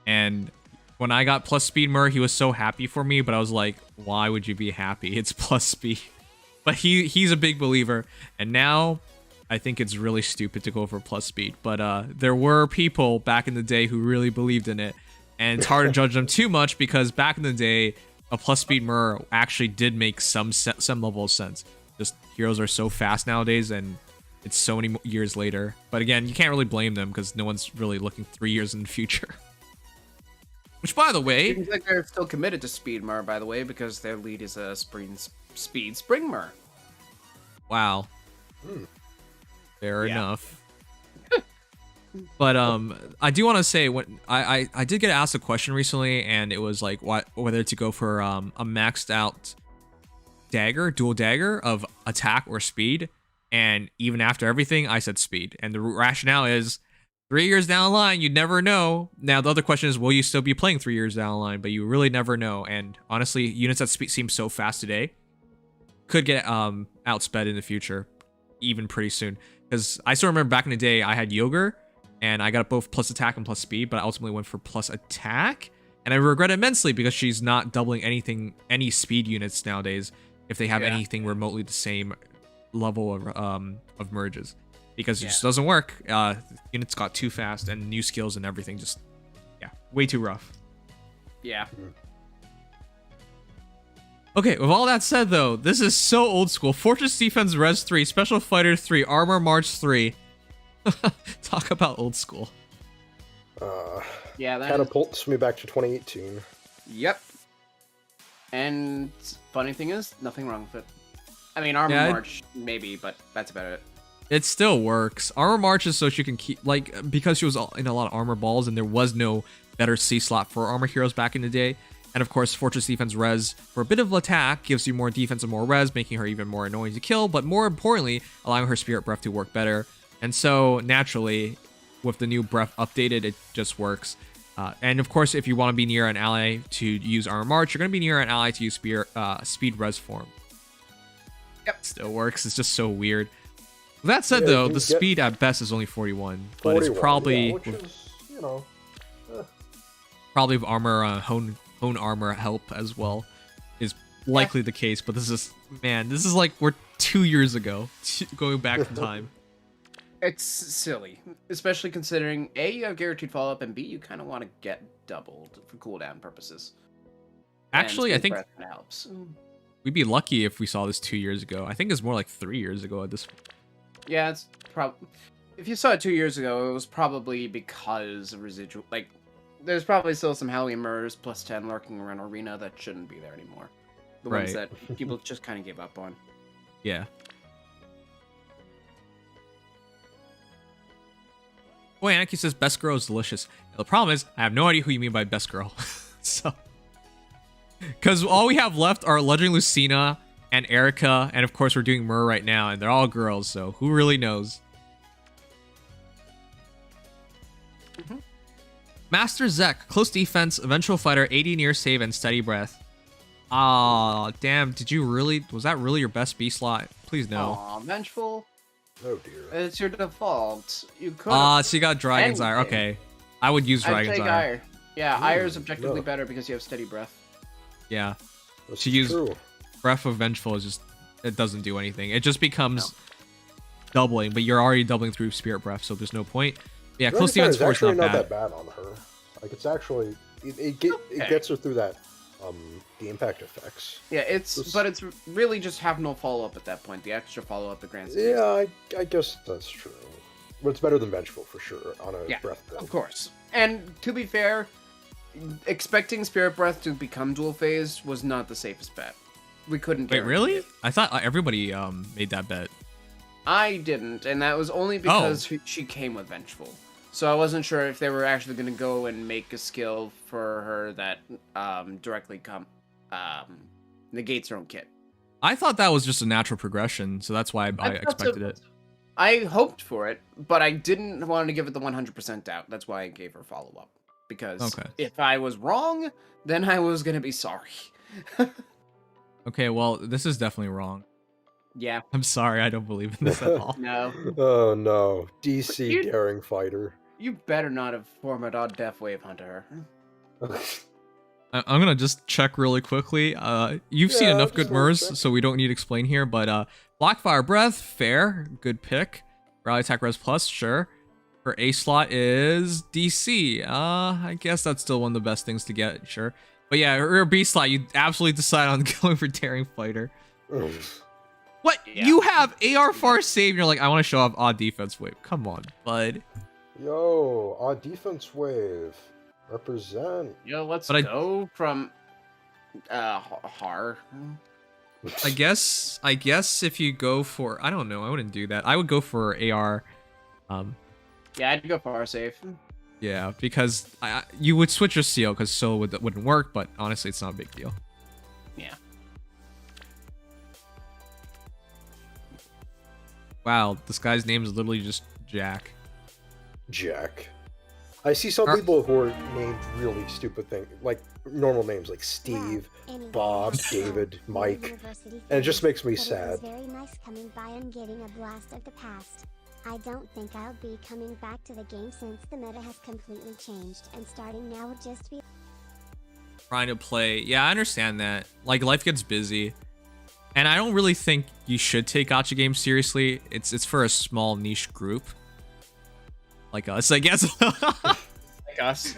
And when I got plus speed Myrrh, he was so happy for me, but I was like, why would you be happy? It's plus speed. But he's a big believer, and now I think it's really stupid to go for plus speed. But there were people back in the day who really believed in it, and it's hard to judge them too much because back in the day, a plus speed Myrrh actually did make some level of sense. Just heroes are so fast nowadays, and it's so many years later. But again, you can't really blame them because no one's really looking 3 years in the future. Which, by the way, seems like they're still committed to Speed Myrrh, by the way, because their lead is a Speed Spring Myrrh. Wow. Fair enough. But I do want to say, when I did get asked a question recently, and it was like whether to go for a maxed out dagger, dual dagger of attack or speed. And even after everything, I said speed. And the rationale is 3 years down the line, you never know. Now, the other question is, will you still be playing 3 years down the line? But you really never know. And honestly, units that seem so fast today could get outsped in the future, even pretty soon. Because I still remember back in the day, I had Yogur, and I got both plus attack and plus speed, but I ultimately went for plus attack. And I regret it immensely because she's not doubling any speed units nowadays if they have anything remotely the same level of merges. Because it just doesn't work. Units got too fast, and new skills and everything just, way too rough. Yeah. Okay, with all that said, though, this is so old school. Fortress Defense Res 3, Special Fighter 3, Armor March 3. Talk about old school. Yeah, that Catapults me back to 2018. Yep. And funny thing is, nothing wrong with it. I mean, Armor March, maybe, but that's about it. It still works. Armor March is so she can keep, like, because she was in a lot of armor balls, and there was no better C slot for armor heroes back in the day. And of course, Fortress Defense Res, for a bit of attack, gives you more defense and more res, making her even more annoying to kill, but more importantly, allowing her Spirit Breath to work better. And so, naturally, with the new Breath updated, it just works. And of course, if you want to be near an ally to use Armor March, you're going to be near an ally to use Speed Res form. Yep. Still works. It's just so weird. With that said, though, the speed at best is only 41, but it's probably which is, probably with armor hone armor help as well is likely the case. But this is like we're 2 years ago, going back in time. It's silly, especially considering A, you have guaranteed follow-up, and B, you kind of want to get doubled for cooldown purposes. Actually, I think helps. we'd be lucky if we saw this 2 years ago. I think it's more like 3 years ago at this point. Yeah, it's probably. If you saw it 2 years ago, it was probably because of residual. Like, there's probably still some Halloween Myrrhs plus 10 lurking around Arena that shouldn't be there anymore. The ones Right. that people just kind of gave up on. Yeah. Boy, Anarchy says best girl is delicious. The problem is, I have no idea who you mean by best girl. So, because all we have left are Legend Lucina and Erica, and of course we're doing Myrrh right now, and they're all girls. So who really knows? Master Zek, close defense, eventual fighter, 80 near save, and steady breath. Ah, damn! Did you really? Was that really your best B slot? Please no. Aw, vengeful. Oh dear. It's your default. You could. So you got Dragon's Ire. anything. Okay, I would use I'd Dragon's take Ire. Ire. Yeah, Ire is objectively no. better because you have steady breath. Yeah, This She is used- true. Breath of Vengeful is just, it doesn't do anything. It just becomes doubling, but you're already doubling through Spirit Breath, so there's no point. Yeah, close Dragon's defense Ire 4 is is not actually bad. that bad on her. Like it's actually it Okay. gets her through that the impact effects. Yeah, but it's really just have no follow up at that point. The extra follow up the grants. Yeah, I guess that's true. But it's better than vengeful for sure on a Yeah, breath build. of course. And to be fair, expecting Spirit Breath to become dual phase was not the safest bet. We couldn't. Wait, guarantee really? it. I thought everybody made that bet. I didn't, and that was only because she came with Vengeful. So I wasn't sure if they were actually going to go and make a skill for her that directly negates her own kit. I thought that was just a natural progression, so that's why I thought expected so. it. I hoped for it, but I didn't want to give it the 100% doubt. That's why I gave her follow-up. Because Okay. if I was wrong, then I was going to be sorry. Okay, well, this is definitely wrong. Yeah, I'm sorry, I don't believe in this at all. no. Oh no, DC You- daring fighter. You better not have formed a Death Wave Hunter. I'm gonna just check really quickly. You've seen Yeah, enough just good wanna Myrrhs, check. so we don't need to explain here, but Blackfire Breath, fair, good pick. Rally Attack Res Plus, sure. Her A slot is DC. I guess that's still one of the best things to get, sure. But yeah, her B slot, you absolutely decide on going for Daring Fighter. What? Yeah. You have AR Far Save, and you're like, I want to show off odd defense wave. Come on, bud. Yo, odd defense wave. Represent. Yo, let's But I- go from Har. I guess if you go for, I don't know, I wouldn't do that. I would go for AR. Yeah, I'd go far safe. Yeah, because you would switch your seal because Seal wouldn't work, but honestly, it's not a big deal. Yeah. Wow, this guy's name is literally just Jack. Jack. I see some people who are named really stupid things, like normal names like Steve, Anyway, Bob, that's David, all. Mike, University and it just thing, makes me but sad. It was very nice coming by and getting a blast of the past. I don't think I'll be coming back to the game since the meta has completely changed, and starting now would just be Trying to play, yeah, I understand that. Like, life gets busy. And I don't really think you should take gacha games seriously. It's for a small niche group. Like us, I guess. Like us.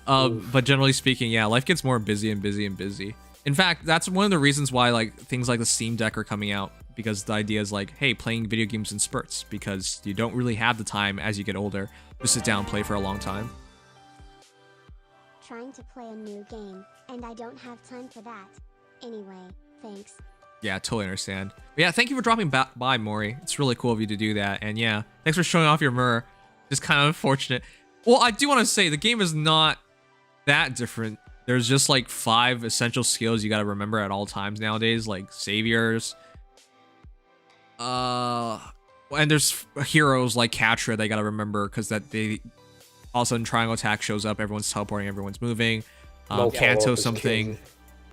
But generally speaking, yeah, life gets more busy and busy and busy. In fact, that's one of the reasons why like things like the Steam Deck are coming out, because the idea is like, hey, playing video games in spurts, because you don't really have the time as you get older to sit down and play for a long time. trying to play a new game, and I don't have time for that. Anyway, thanks. Yeah, totally understand. But yeah, thank you for dropping by, Maury. It's really cool of you to do that. And yeah, thanks for showing off your Myrrh. Just kind of unfortunate. Well, I do want to say the game is not that different. There's just like 5 essential skills you got to remember at all times nowadays, like saviors. And there's heroes like Catra that you got to remember because that they all of a sudden triangle attack shows up, everyone's teleporting, everyone's moving. Melfolub Kanto is something. king.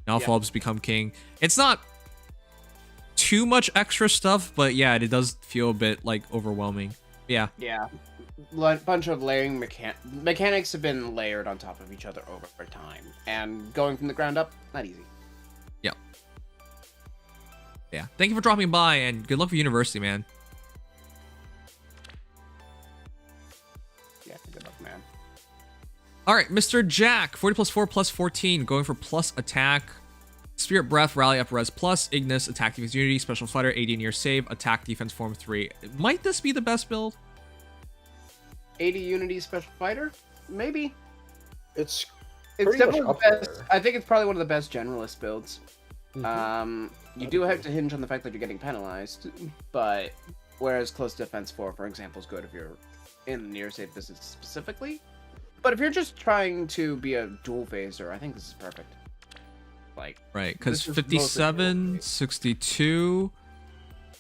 Malfolb's become king. It's not too much extra stuff, but yeah, it does feel a bit like overwhelming. Yeah. Yeah. Bunch of layering mechanics have been layered on top of each other over time, and going from the ground up, not easy. Yep. Yeah. Thank you for dropping by, and good luck for university, man. Yeah, good luck, man. All right, Mr. Jack, 40 plus 4 plus 14, going for plus attack. Spirit Breath, Rally Up Res Plus, Ignis, Attack Defense Unity, Special Fighter, 80 near save, Attack Defense Form 3. Might this be the best build? 80 Unity Special Fighter? Maybe. It's It's pretty definitely much the up best. there. I think it's probably one of the best generalist builds. You do have to hinge on the fact that you're getting penalized, but whereas close defense 4, for example, is good if you're in the near save business specifically. But if you're just trying to be a dual phaser, I think this is perfect. Like, Right, because this is mostly 57, dual phase. 62,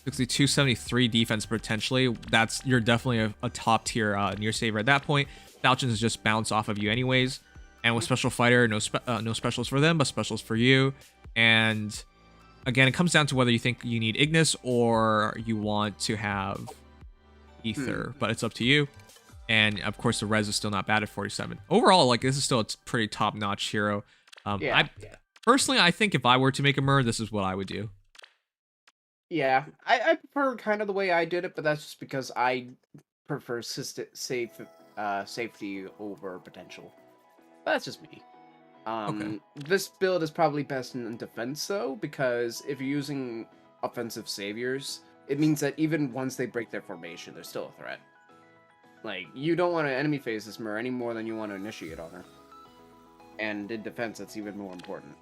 62, 73 defense potentially. You're definitely a top tier near saver at that point. Falchions just bounce off of you anyways. And with special fighter, no specials for them, but specials for you. And again, it comes down to whether you think you need Ignis or you want to have Ether, but it's up to you. And of course, the res is still not bad at 47. Overall, like, this is still a pretty top-notch hero. Personally, I think if I were to make a Myrrh, this is what I would do. Yeah, I prefer kind of the way I did it, but that's just because I prefer safety over potential. That's just me. Okay. This build is probably best in defense, though, because if you're using offensive saviors, it means that even once they break their formation, they're still a threat. Like, you don't want to enemy phase this Myrrh any more than you want to initiate on her. And in defense, that's even more important.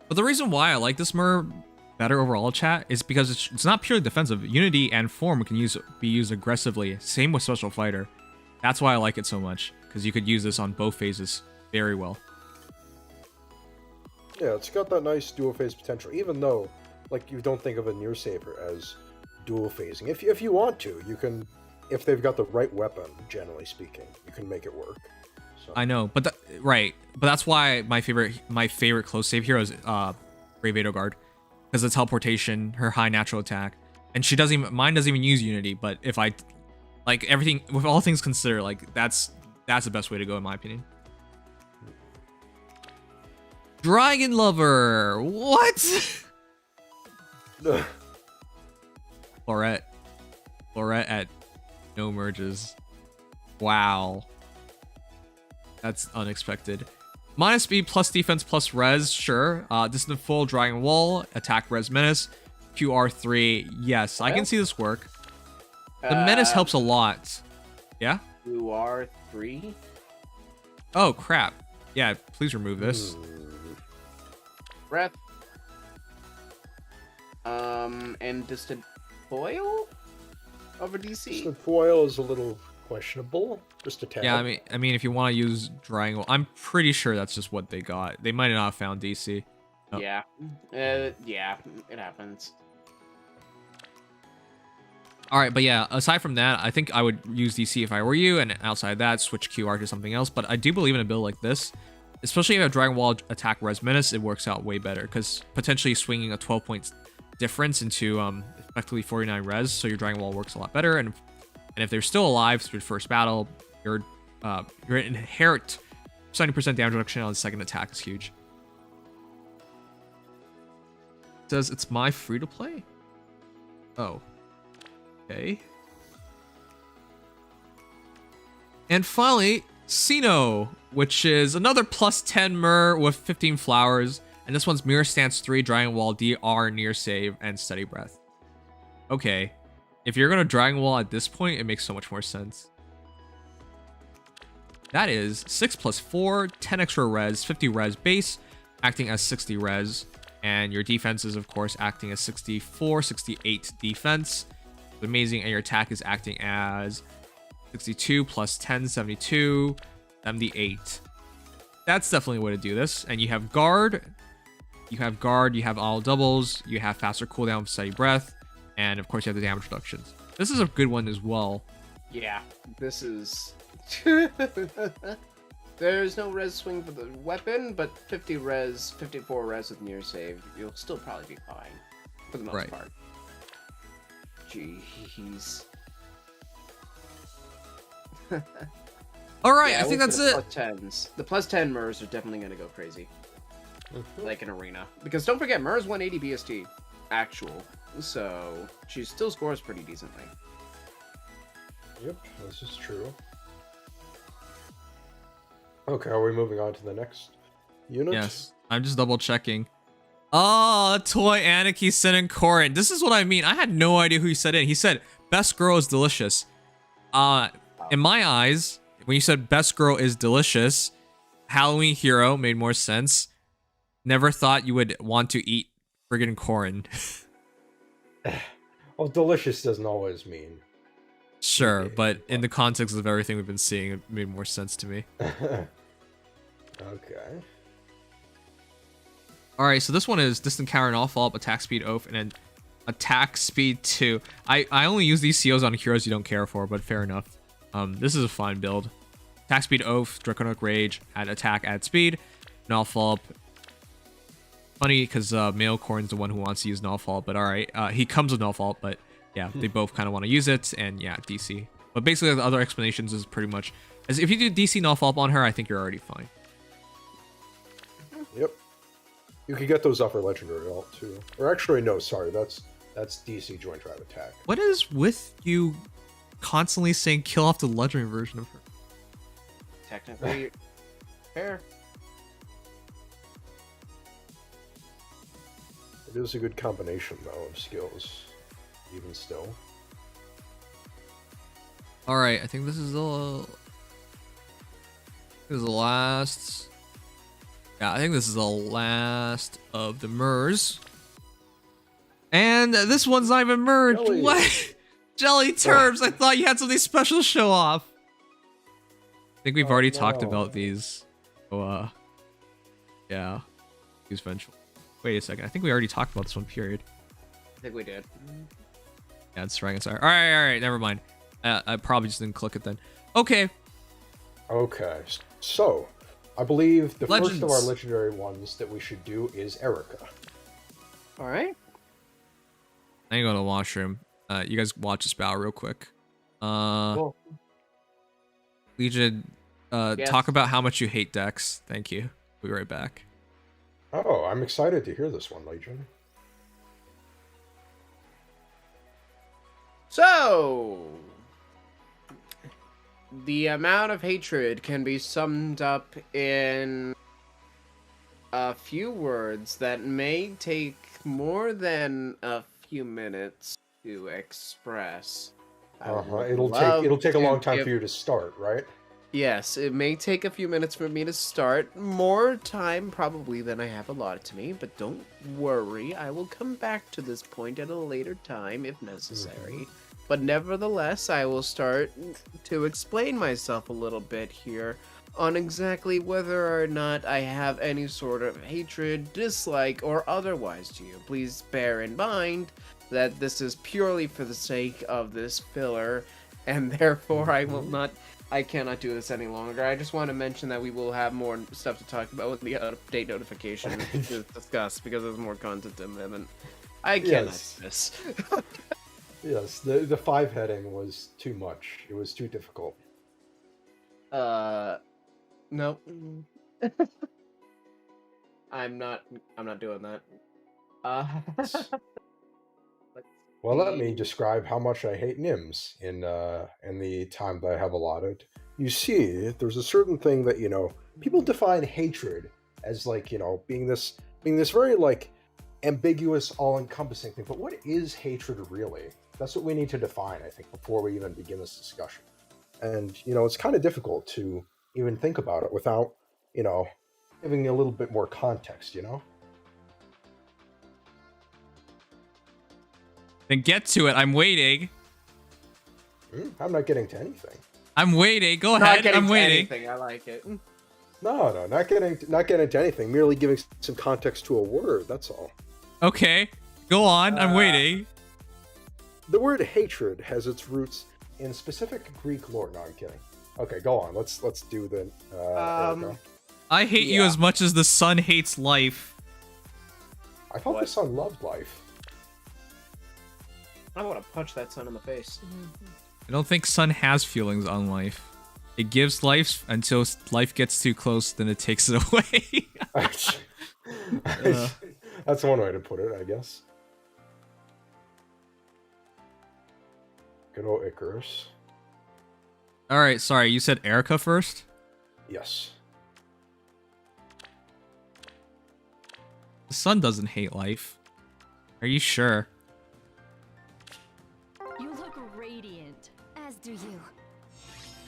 But the reason why I like this Myrrh better overall, chat, is because it's not purely defensive. Unity and Form can be used aggressively. Same with Special Fighter. That's why I like it so much, because you could use this on both phases very well. Yeah, it's got that nice dual phase potential, even though, like, you don't think of a near saver as dual phasing. If you want to, you can, if they've got the right weapon, generally speaking, you can make it work. So. I know, but that's why my favorite close save hero is Brave Guard, because the teleportation, her high natural attack, and mine doesn't even use Unity. But if I like everything, with all things considered, like that's the best way to go in my opinion. Dragon Lover, what? Florette at no merges. Wow. That's unexpected. Minus speed plus defense plus res, sure. Distant full, Dragon Wall, attack res menace. QR3, yes, I can see this work. The menace helps a lot. Yeah? QR3? Oh, crap. Yeah, please remove this. Breath. And distant foil over DC? Distant foil is a little questionable. Just a tad. Yeah, I mean, if you want to use Dragon Wall, I'm pretty sure that's just what they got. They might not have found DC. Oh. Yeah. Yeah, it happens. All right, but yeah, aside from that, I think I would use DC if I were you, and outside that, switch QR to something else. But I do believe in a build like this, especially if you have Dragon Wall attack res menace, it works out way better, because potentially swinging a 12-point difference into effectively 49 res, so your Dragon Wall works a lot better. And if they're still alive through the first battle, your inherent 70% damage reduction on the second attack is huge. It says it's my free to play. Oh. Okay. And finally, Sino, which is another plus 10 Myrrh with 15 flowers. And this one's Mirror Stance 3, Dragon Wall, DR, Near Save, and Steady Breath. Okay. If you're going to Dragon Wall at this point, it makes so much more sense. That is 6 plus 4, 10 extra res, 50 res base, acting as 60 res. And your defense is, of course, acting as 64, 68 defense. Amazing, and your attack is acting as 62 plus 10, 72, 78. That's definitely a way to do this. And you have guard, you have all doubles, you have faster cooldown for Steady Breath, and of course you have the damage reductions. This is a good one as well. Yeah, this is... There's no res swing for the weapon, but 50 res, 54 res with near save, you'll still probably be fine, for the most part. Jeez. Alright, Yeah, I think that's it. Plus 10s. The plus 10 Myrrhs are definitely going to go crazy. Like an arena. Because don't forget, Myrrh's 180 BST. Actual. So, she still scores pretty decently. Yep, this is true. Okay, are we moving on to the next unit? Yes, I'm just double checking. Oh, Toy Anarchy sent in Corrin. This is what I mean. I had no idea who he said in. He said, best girl is delicious. In my eyes, when you said best girl is delicious, Halloween hero made more sense. Never thought you would want to eat friggin' Corrin. Well, delicious doesn't always mean. Sure, Yeah, but in the context of everything we've been seeing, it made more sense to me. Okay. Alright, so this one is distant counter and all follow-up, attack speed oath, and then attack speed 2. I only use these COs on heroes you don't care for, but fair enough. This is a fine build. Attack speed oath, draconic rage, add attack, add speed, null follow-up. Funny, because male Corrin's the one who wants to use null follow-up, but alright. He comes with null follow-up, but yeah, they both kind of want to use it, and yeah, DC. But basically, the other explanations is pretty much, as if you do DC null follow-up on her, I think you're already fine. Yep. You could get those upper legendary alt too. Or actually, no, sorry, that's DC joint drive attack. What is with you constantly saying kill off the legendary version of her? Technically, fair. It is a good combination though of skills, even still. All right, I think this is the last. Yeah, I think this is the last of the Myrrhs. And this one's not even merged. Jelly. What? Jelly terms. I thought you had something special to show off. I think we've already talked about these. So, yeah. Use vengeful. Wait a second. I think we already talked about this one, period. I think we did. Yeah, it's Dragon's Ire. All right. Never mind. I probably just didn't click it then. Okay. Okay, so I believe the first of our Legends. legendary ones that we should do is Erica. All right. I ain't going to the washroom. You guys watch this battle real quick. Cool. Legion, Yes. talk about how much you hate Dex. Thank you. We'll be right back. Oh, I'm excited to hear this one, Legion. So, the amount of hatred can be summed up in a few words that may take more than a few minutes to express. I would It'll take a love long to time give- for you to start, right? Yes, it may take a few minutes for me to start. More time probably than I have allotted to me, but don't worry, I will come back to this point at a later time if necessary. But nevertheless, I will start to explain myself a little bit here on exactly whether or not I have any sort of hatred, dislike, or otherwise to you. Please bear in mind that this is purely for the sake of this filler, and therefore I cannot do this any longer. I just want to mention that we will have more stuff to talk about with the update notification to discuss, because there's more content than them, and I cannot Yes. do this. Yes, the 5 heading was too much. It was too difficult. No. I'm not doing that. Well, let me describe how much I hate Nims in the time that I have allotted. You see, there's a certain thing that, people define hatred as being this very ambiguous, all-encompassing thing. But what is hatred really? That's what we need to define, I think, before we even begin this discussion. And it's kind of difficult to even think about it without giving a little bit more context. Then get to it. I'm waiting. I'm not getting to anything. I'm waiting. Go Not ahead. getting I'm to waiting. anything, I like it. No, not getting to anything. Merely giving some context to a word. That's all. Okay. Go on. I'm waiting. The word hatred has its roots in specific Greek lore. No, I'm kidding. Okay, go on. Let's do the. Erica. I hate you as much as the sun hates life. I thought the sun loved life. I want to punch that son in the face. I don't think sun has feelings on life. It gives life until life gets too close, then it takes it away. That's one way to put it, I guess. Good old Icarus. All right, sorry. You said Erica first? Yes. The sun doesn't hate life. Are you sure? You look radiant. As do you.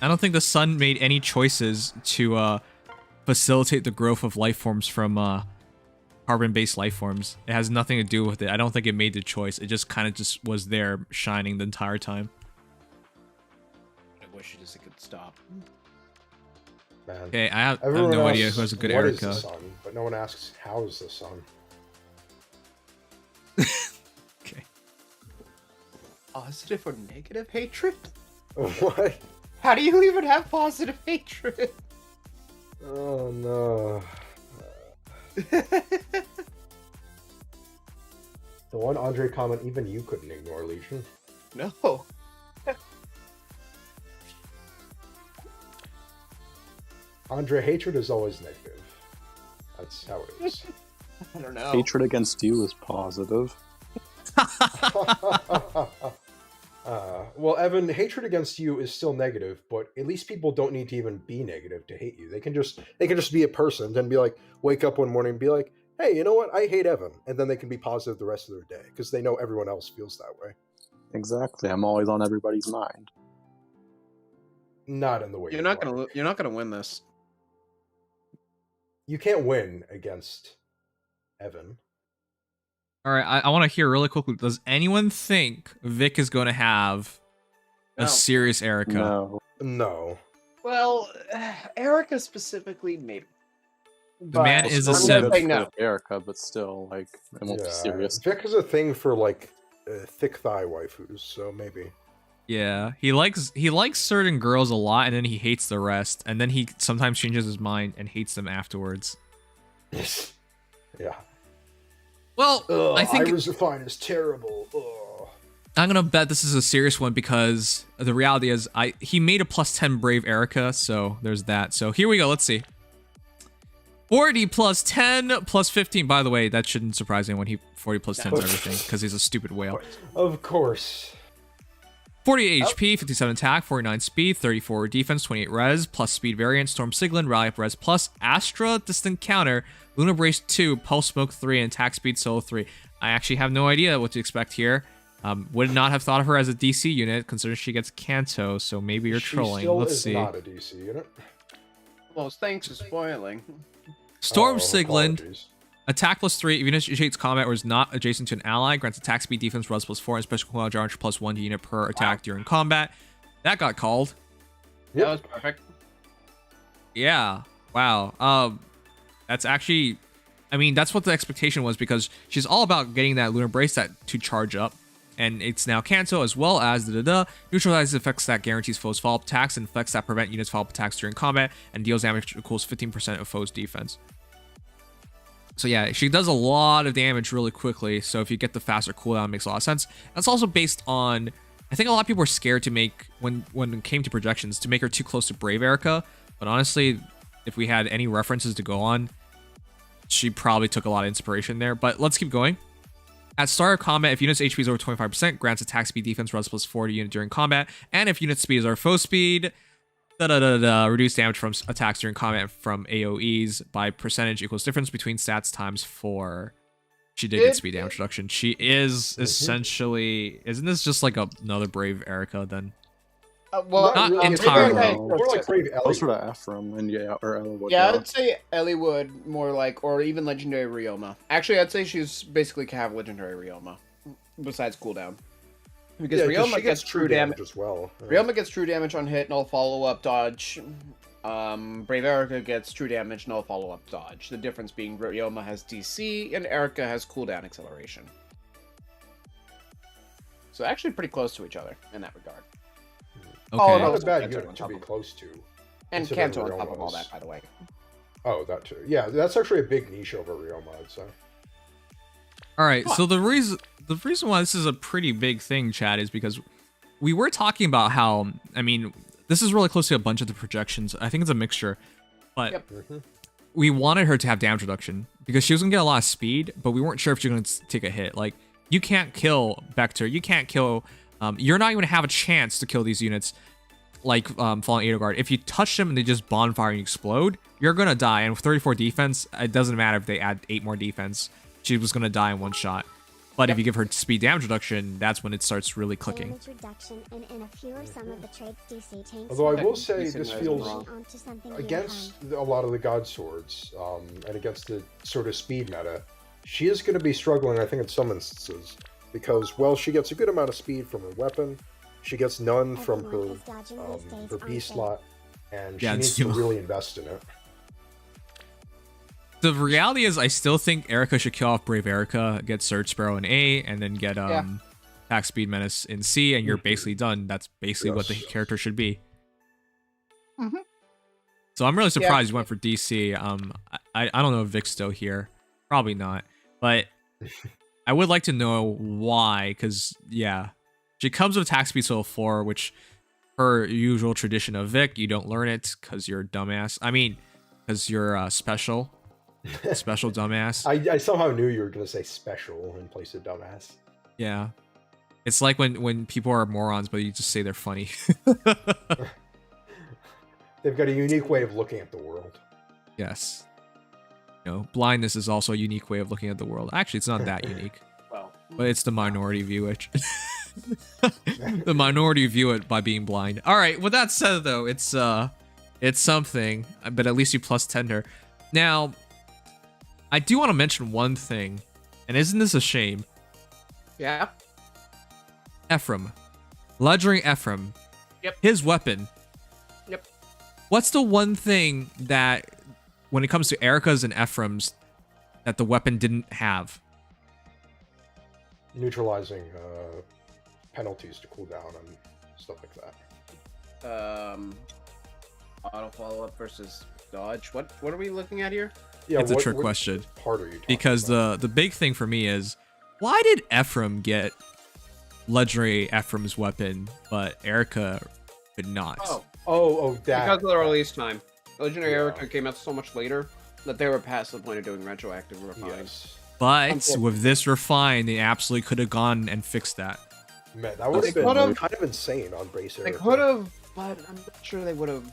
I don't think the sun made any choices to facilitate the growth of life forms from carbon-based life forms. It has nothing to do with it. I don't think it made the choice. It just kind of just was there shining the entire time. I wish it could stop. Man. Okay, I have Everyone no idea asks, who has a good what is the Erica. sun? But no one asks, how is the sun? Okay. Positive or negative hatred? What? How do you even have positive hatred? Oh no. The one Andre comment even you couldn't ignore, Legion. No. Andre, hatred is always negative. That's how it is. I don't know. Hatred against you is positive. Well, Evan, hatred against you is still negative, but at least people don't need to even be negative to hate you. They can just be a person and be like, wake up one morning and be like, hey, you know what? I hate Evan, and then they can be positive the rest of their day because they know everyone else feels that way. Exactly. I'm always on everybody's mind. Not in the way You're not gonna win this. You can't win against Evan. All right, I want to hear really quickly. Does anyone think Vic is going to have a No. serious Erica? No. No. Well, Erica specifically, maybe. The man is a I'm simp. gonna say no. Erica, but still, like, it won't be serious. Vic has a thing for like thick thigh waifus, so maybe. Yeah, he likes certain girls a lot, and then he hates the rest, and then he sometimes changes his mind and hates them afterwards. Yeah. Well, Ugh, I think Iris Refine is terrible. Ugh. I'm gonna bet this is a serious one because the reality is he made a +10 Brave Erica, so there's that. So here we go. Let's see. 40 plus 10 plus 15. By the way, that shouldn't surprise anyone. 40 plus 10 is everything because he's a stupid whale. Of course. 48 HP, 57 attack, 49 speed, 34 defense, 28 res, plus speed variant, Storm Siglin, Rally Up res, plus Astra Distant Counter, Luna Brace 2, Pulse Smoke 3, and Attack Speed Solo 3. I actually have no idea what to expect here. Would not have thought of her as a DC unit, considering she gets Kanto, so maybe you're trolling. She still Let's is see. not a DC unit. Well, thanks for spoiling. Storm Oh, Siglin, apologies. attack +3, if unit initiates combat or is not adjacent to an ally, grants attack speed, defense, res +4, and special cooldown charge +1 to unit per attack during combat. That got called. Yep. That was perfect. Yeah. Wow. That's actually, I mean, that's what the expectation was because she's all about getting that Lunar Brace to charge up. And it's now Kanto as well as neutralizes effects that guarantees foes follow-up attacks and effects that prevent units follow-up attacks during combat and deals damage equals 15% of foes defense. So yeah, she does a lot of damage really quickly. So if you get the faster cooldown, it makes a lot of sense. That's also based on, I think a lot of people were scared to make, when it came to projections, to make her too close to Brave Erica. But honestly, if we had any references to go on, she probably took a lot of inspiration there. But let's keep going. At start of combat, if unit's HP is over 25%, grants attack speed, defense, res +4 to unit during combat. And if unit speed is our foe speed, reduce damage from attacks during combat from AoEs by percentage equals difference between stats times 4. She did get speed damage reduction. She is essentially, isn't this just like another Brave Erica then? Well, Not really. entirely. More like Brave Ellie. Closer to Ephraim, and yeah, or Ella would. yeah, I'd say Ellie would more like, or even Legendary Ryoma. Actually, I'd say she's basically have Legendary Ryoma, besides cooldown. Because Ryoma she gets true damage as well. Ryoma gets true damage on hit, null follow-up dodge. Brave Erica gets true damage, null follow-up dodge. The difference being Ryoma has DC and Erica has cooldown acceleration. So actually pretty close to each other in that regard. Okay. Oh, Not no. a bad Kanto unit on to top be of it. close to. And Considering Kanto on top of Ryoma's- all that, by the way. Oh, that too. Yeah, that's actually a big niche over Ryoma, I'd say. All right, so the reason why this is a pretty big thing, Chad, is because we were talking about how, I mean, this is really close to a bunch of the projections. I think it's a mixture, but Yep. we wanted her to have damage reduction because she was gonna get a lot of speed, but we weren't sure if she was gonna take a hit. Like, you can't kill Vector, you can't kill, you're not even gonna have a chance to kill these units like Fallen Edelgard. If you touch them and they just bonfire and explode, you're gonna die. And with 34 defense, it doesn't matter if they add 8 more defense. She was gonna die in one shot. But if you give her speed damage reduction, that's when it starts really clicking. Damage reduction and in a few or some of the trade's DC tanks. Although I will Okay. say Decent this res feels wrong. Onto something against a lot of the god swords, and against the sort of speed meta, she is going to be struggling, I think, in some instances, because, well, she gets a good amount of speed from her weapon, she gets none from Everyone is dodging these days, her B aren't slot, and Yeah, she it's needs to too- really invest in it. The reality is, I still think Erica should kill off Brave Erica, get Surge Sparrow in A, and then get Attack Speed Menace in C, and you're basically done. That's basically what the Yes. character should be. Mhm. So I'm really surprised you went for DC. I don't know if Vic's still here. Probably not. But I would like to know why, because, yeah. She comes with Attack Speed Level 4, which, per usual tradition of Vic, you don't learn it because you're a dumbass. I mean, because you're special. Special dumbass. I somehow knew you were going to say special in place of dumbass. Yeah. It's like when people are morons, but you just say they're funny. They've got a unique way of looking at the world. Yes. You know, blindness is also a unique way of looking at the world. Actually, it's not that unique, Well, but it's the minority view it. The minority view it by being blind. All right. With that said, though, it's something, but at least you plus tender. Now, I do want to mention one thing, and isn't this a shame? yeah. Ephraim. Legendary Ephraim. Yep. His weapon. Yep. What's the one thing that, when it comes to Erica's and Ephraim's, that the weapon didn't have? Neutralizing penalties to cooldown and stuff like that. Auto follow up versus dodge. What are we looking at here? Yeah, It's a trick what question. part are you talking Because about? the big thing for me is, why did Ephraim get legendary Ephraim's weapon, but Erica could not? Oh, that. Because of the release time. Legendary Yeah. Erica came out so much later that they were past the point of doing retroactive refines. Yes. But with this refine, they absolutely could have gone and fixed that. Man, that would have They been could've- kind of insane on base They Erica. could have, but I'm not sure they would have.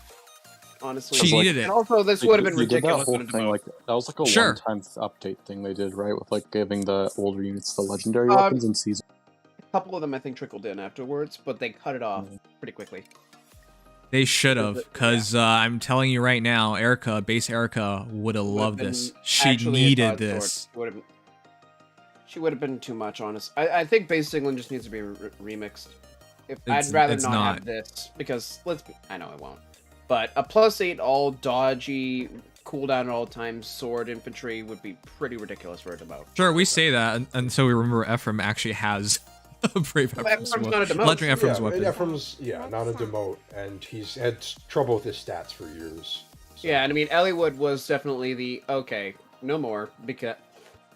Honestly, She needed it. And also, this They would have been did that ridiculous. whole on a thing, demote. like that was like a Sure. one-time update thing they did, right? With like giving the older units the legendary Um, weapons in season. A couple of them, I think, trickled in afterwards, but they cut it off pretty quickly. They should have, because I'm telling you right now, Erica, base Erica, would have loved Would've this. been She actually a needed godsword. this. She would have been too much, honest. I think base England just needs to be remixed. It's- I'd rather it's not not. have this because I know it won't. But a +8 all dodgy cooldown at all times sword infantry would be pretty ridiculous for a demote. Sure, we say that until we remember Ephraim actually has a brave Well, Ephraim's Ephraim's weapon. not a demote. Legendary Ephraim's yeah, weapon. Ephraim's, not a demote, and he's had trouble with his stats for years. So. Yeah, and I mean, Elliewood was definitely the, okay, no more, because,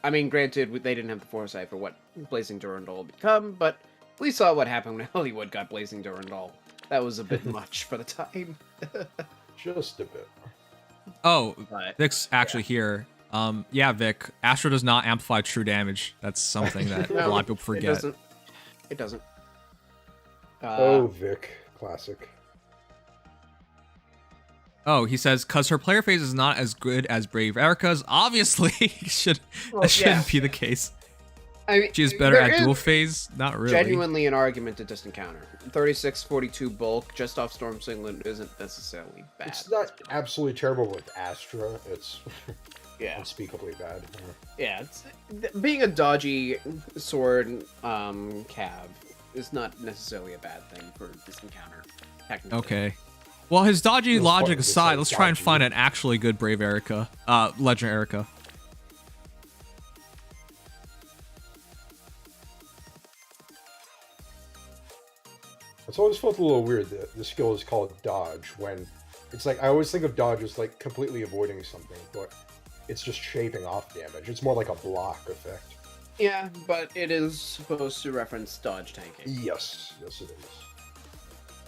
I mean, granted, they didn't have the foresight for what Blazing Durandal would become, but we saw what happened when Elliewood got Blazing Durandal. That was a bit much for the time. Just a bit. Oh, But, Vic's actually here. Yeah, Vic, Astro does not amplify true damage. That's something that a lot of people forget. It doesn't. Oh, Vic. Classic. Oh, he says, because her player phase is not as good as Brave Erica's. Obviously, Well, that shouldn't yeah. be the case. I mean, She is better there at is dual phase? Not really. genuinely an argument to distant counter. 36-42 bulk just off Storm Singlet isn't necessarily bad. It's not absolutely terrible with Astra. It's Yeah, unspeakably bad. yeah. Being a dodgy sword cav is not necessarily a bad thing for distant counter. Technically. Okay. Well, his dodgy Feels logic fun to say aside, let's try and dodgy. find an actually good Brave Erica. Legend Erica. It's always felt a little weird that the skill is called dodge when it's like I always think of dodge as like completely avoiding something, but it's just shaping off damage. It's more like a block effect. Yeah, but it is supposed to reference dodge tanking. Yes, yes it is.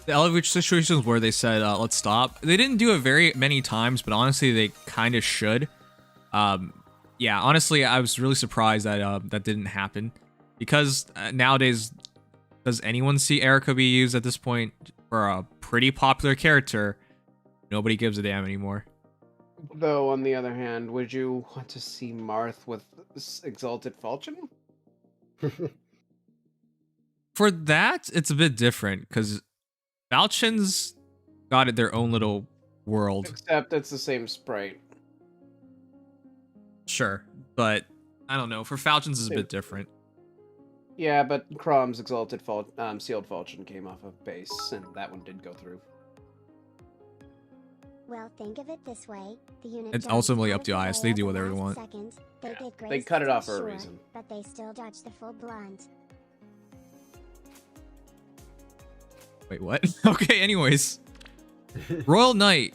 The elevator situations where they said, let's stop. They didn't do it very many times, but honestly, they kind of should. Yeah, honestly, I was really surprised that that didn't happen. Because nowadays, does anyone see Erica be used at this point for a pretty popular character? Nobody gives a damn anymore. Though, on the other hand, would you want to see Myrrh with Exalted Falchion? For that, it's a bit different, because Falchions got it their own little world. Except it's the same sprite. Sure, but I don't know. For Falchions is a bit different. Yeah, but Crom's Exalted Sealed Falchion came off of base, and that one did go through. Well, think of it this way: the unit. It's jumped ultimately out up of to the IS. way They at do the whatever they last want. second. They Yeah, did they great cut it off still for a sure, reason. but they still dodged the full blunt. Wait, what? Okay, anyways. Royal Knight,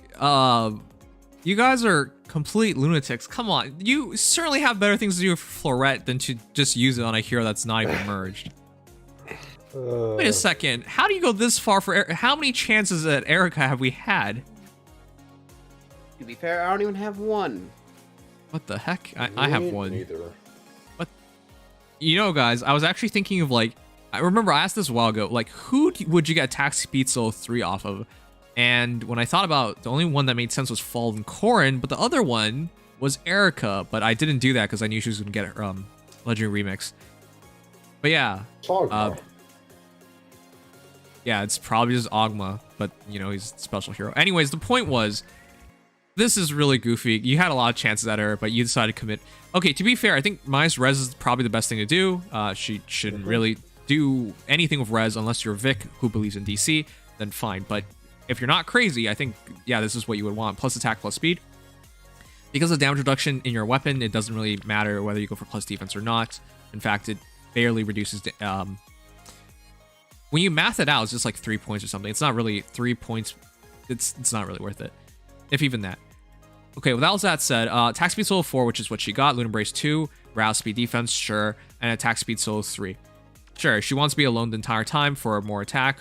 you guys are complete lunatics. Come on. You certainly have better things to do with Floret than to just use it on a hero that's not even merged. Wait a second. How do you go this far for how many chances at Erica have we had? To be fair, I don't even have one. What the heck? I have one. Neither. You know, guys, I was actually thinking of like, I remember I asked this a while ago, like, who would you get attack speed solo 3 off of? And when I thought about, the only one that made sense was Fallen Corrin, but the other one was Erica, but I didn't do that because I knew she was going to get her Legendary Remix. But yeah. Yeah, it's probably just Ogma, but, you know, he's a special hero. Anyways, the point was, this is really goofy. You had a lot of chances at her, but you decided to commit. Okay, to be fair, I think Maya's res is probably the best thing to do. She shouldn't really do anything with res unless you're Vic who believes in DC, then fine. But if you're not crazy, I think, yeah, this is what you would want. Plus attack, plus speed. Because of damage reduction in your weapon, it doesn't really matter whether you go for plus defense or not. In fact, it barely reduces... when you math it out, it's just like 3 points or something. It's not really 3 points. It's not really worth it. If even that. Okay, with all that said, attack speed solo 4, which is what she got. Loot Embrace 2. Rouse speed defense, sure. And attack speed solo 3. Sure, she wants to be alone the entire time for more attack.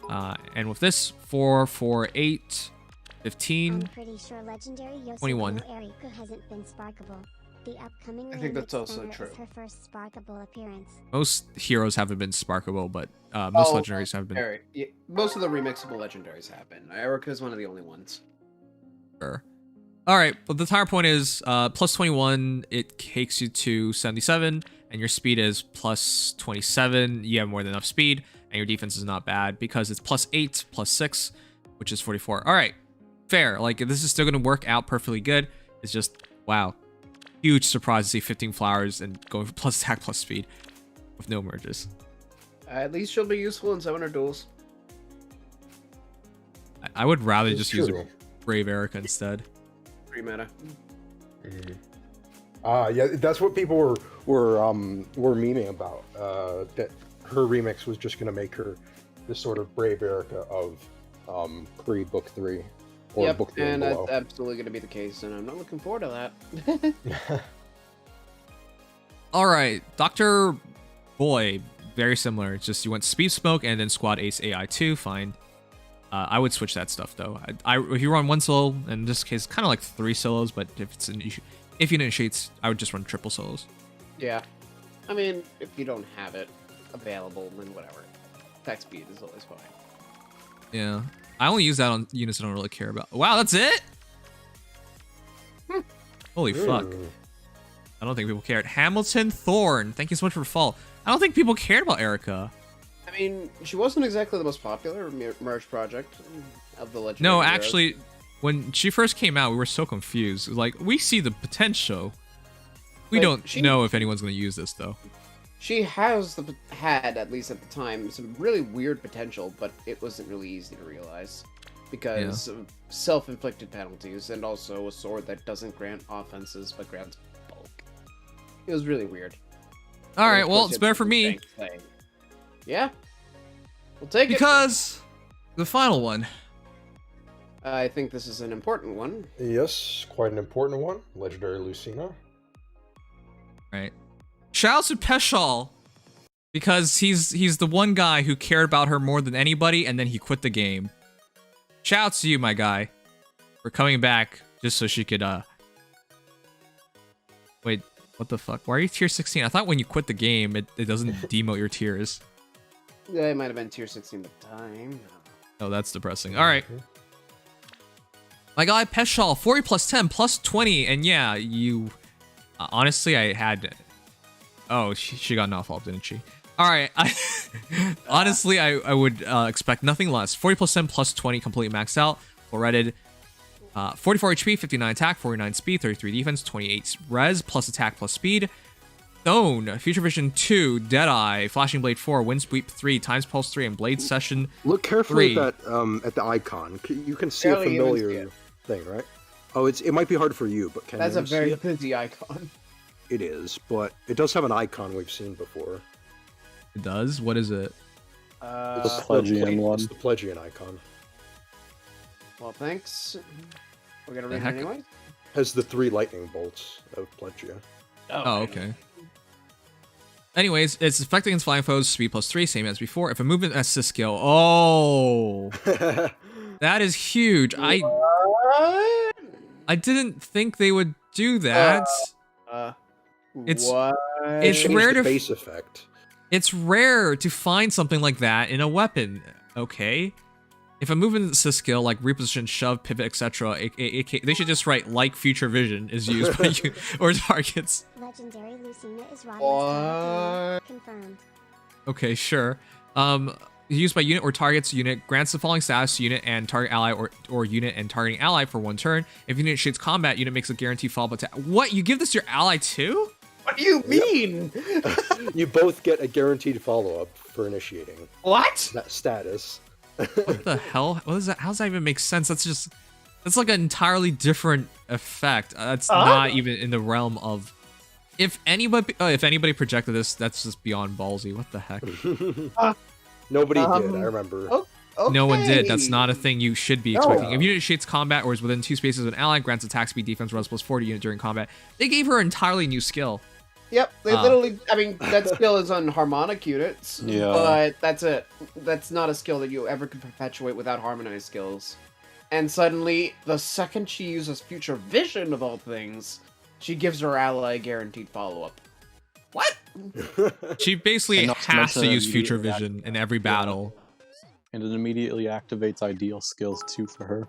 And with this, 4, 4, 8, 15, I'm pretty sure legendary 21. Erika hasn't been sparkable. The upcoming I think that's also Expander true. is her first sparkable appearance. Most heroes haven't been sparkable, but most legendaries have been. Yeah, most of the remixable legendaries have been. Erica is one of the only ones. Sure. All right, but the entire point is plus 21, it takes you to 77, and your speed is plus 27. You have more than enough speed, and your defense is not bad because it's plus 8, plus 6, which is 44. All right, fair. Like, this is still going to work out perfectly good. It's just, wow. Huge surprise to see 15 flowers and going for plus attack, plus speed with no merges. At least she'll be useful in summoner duels. I would rather just use true. a Brave Erica instead. Free meta. Yeah, that's what people were memeing about. That her remix was just going to make her this sort of Brave Erica of pre-book 3 or Yep, book 3 and below. that's absolutely going to be the case, and I'm not looking forward to that. All right, Dr. Boy, very similar. It's just you went Speed Smoke and then Squad Ace AI2, fine. I would switch that stuff though. If you run one solo, in this case, kind of like 3 solos, but if you initiates, I would just run triple solos. Yeah. I mean, if you don't have it available, then whatever. Attack speed is always fine. Yeah, I only use that on units I don't really care about. Wow, that's it? Holy fuck. I don't think people cared. Hamilton Thorn, thank you so much for the fall. I don't think people cared about Erica. I mean, she wasn't exactly the most popular merge project of the legendary No, heroes. actually, when she first came out, we were so confused. Like, we see the potential. We Like, don't know if anyone's going to use this, though. She had, at least at the time, some really weird potential, but it wasn't really easy to realize. Because of self-inflicted penalties, and also a sword that doesn't grant offenses, but grants bulk. It was really weird. All And right, of well, course, it's you better had for the me. thing. Yeah. We'll take it. Because the final one. I think this is an important one. Yes, quite an important one. Legendary Lucina. Right. Shout out to Peshal. Because he's the one guy who cared about her more than anybody, and then he quit the game. Shout out to you, my guy, for coming back just so she could, Wait, what the fuck? Why are you tier 16? I thought when you quit the game, it doesn't demote your tiers. Yeah, it might have been tier 16 at the time. Oh, that's depressing. All right. My guy, Peshal, 40 plus 10 plus 20. And yeah, you... honestly, I had... Oh, she got knocked off, didn't she? All right. Honestly, I would expect nothing less. 40 plus 10 plus 20, completely maxed out. Floreted. 44 HP, 59 attack, 49 speed, 33 defense, 28 res, plus attack, plus speed. Stone, Future Vision 2, Deadeye, Flashing Blade 4, Wind Sweep 3, Times Pulse 3, and Blade Session. Look carefully 3. at the icon. You can see a Barely even see familiar it. thing, right? Oh, it might be hard for you, but can That's you a see very it? busy icon. It is, but it does have an icon we've seen before. It does? What is it? The Pledgian one. It's the Pledgian icon. Well, thanks. We're gonna The read it heck? anyway. Has the 3 lightning bolts of Pledgia. Oh, okay. Anyways, it's effect against flying foes, speed +3, same as before. If a movement assist skill, oh, that is huge. I didn't think they would do that. It's- what? it's Change rare the to- base effect. It's rare to find something like that in a weapon. Okay. If a movement assist skill like reposition, shove, pivot, etc., they should just write like Future Vision is used by you or targets. Legendary Lucina is What? confirmed. Okay, sure. Used by unit or targets unit, grants the following status to unit and target ally or unit and targeting ally for 1 turn. If unit initiates combat, unit makes a guaranteed follow-up attack. What? You give this to your ally too? What do you mean? You both get a guaranteed follow-up for initiating What? that status. What the hell? What is that? How does that even make sense? That's like an entirely different effect. That's not even in the realm of. If anybody projected this, that's just beyond ballsy. What the heck? Nobody did, I remember. Okay. No one did. That's not a thing you should be expecting. If unit initiates combat or is within 2 spaces of an ally, grants attack speed, defense, res +4 to unit during combat. They gave her an entirely new skill. Yep, they literally. I mean, that skill is on harmonic units. Yeah. But that's it. That's not a skill that you ever can perpetuate without harmonized skills. And suddenly, the second she uses Future Vision of all things, she gives her ally a guaranteed follow-up. What? She basically And not to has to mention use Future immediately Vision in every battle, And it immediately activates ideal skills too for her.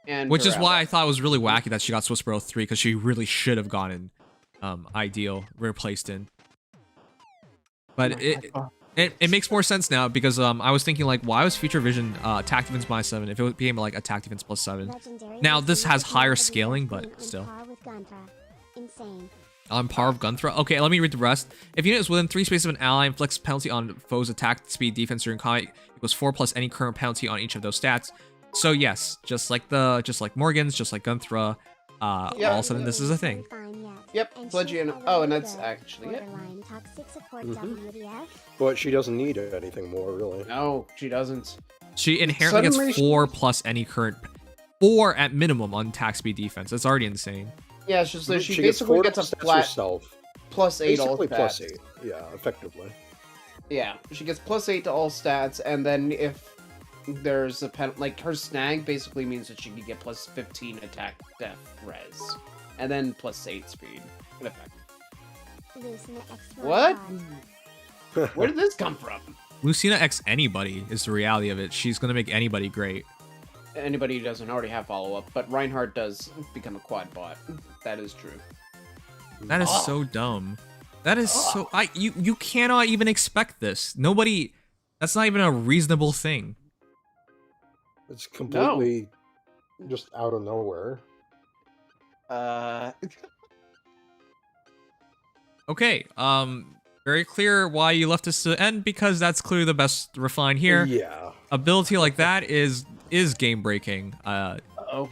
And which her is why ally. I thought it was really wacky that she got Swiss Bro 3 because she really should have gotten ideal replaced in. But it makes more sense now because I was thinking like, why was Future Vision attack defense -7 if it became like attack defense +7? Legendary Now, this Lucina has is higher now to be scaling, seen but on still. par with Guntra. Insane. On par of Gunthra. Okay, let me read the rest. If unit is within 3 spaces of an ally, inflicts penalty on foe's attack, speed, defense during combat equals 4 plus any current penalty on each of those stats. So yes, just like Morgan's, just like Gunthra, all of a sudden this is a thing. Yep, Pledgian. Oh, and that's actually it. Borderline toxic support Mhm. WTF. But she doesn't need anything more, really. No, she doesn't. She inherently Suddenly gets 4 plus any current, 4 at minimum on attack, speed, defense. That's already insane. Yeah, it's just that she gets basically 4 gets a stats flat herself. +8 all Basically stats. plus 8. Yeah, effectively. Yeah, she gets +8 to all stats, and then if there's a like her snag basically means that she can get +15 attack, def, res, and then +8 speed. In effect. Lucina X What? robot. Where did this come from? Lucina X anybody is the reality of it. She's gonna make anybody great. Anybody who doesn't already have follow-up, but Reinhardt does become a quad bot. That is true. That is so dumb. That is so you cannot even expect this. Nobody. That's not even a reasonable thing. It's completely just out of nowhere. Okay. Very clear why you left this to the end because that's clearly the best refine here. Yeah. Ability like that is game breaking. Uh-oh.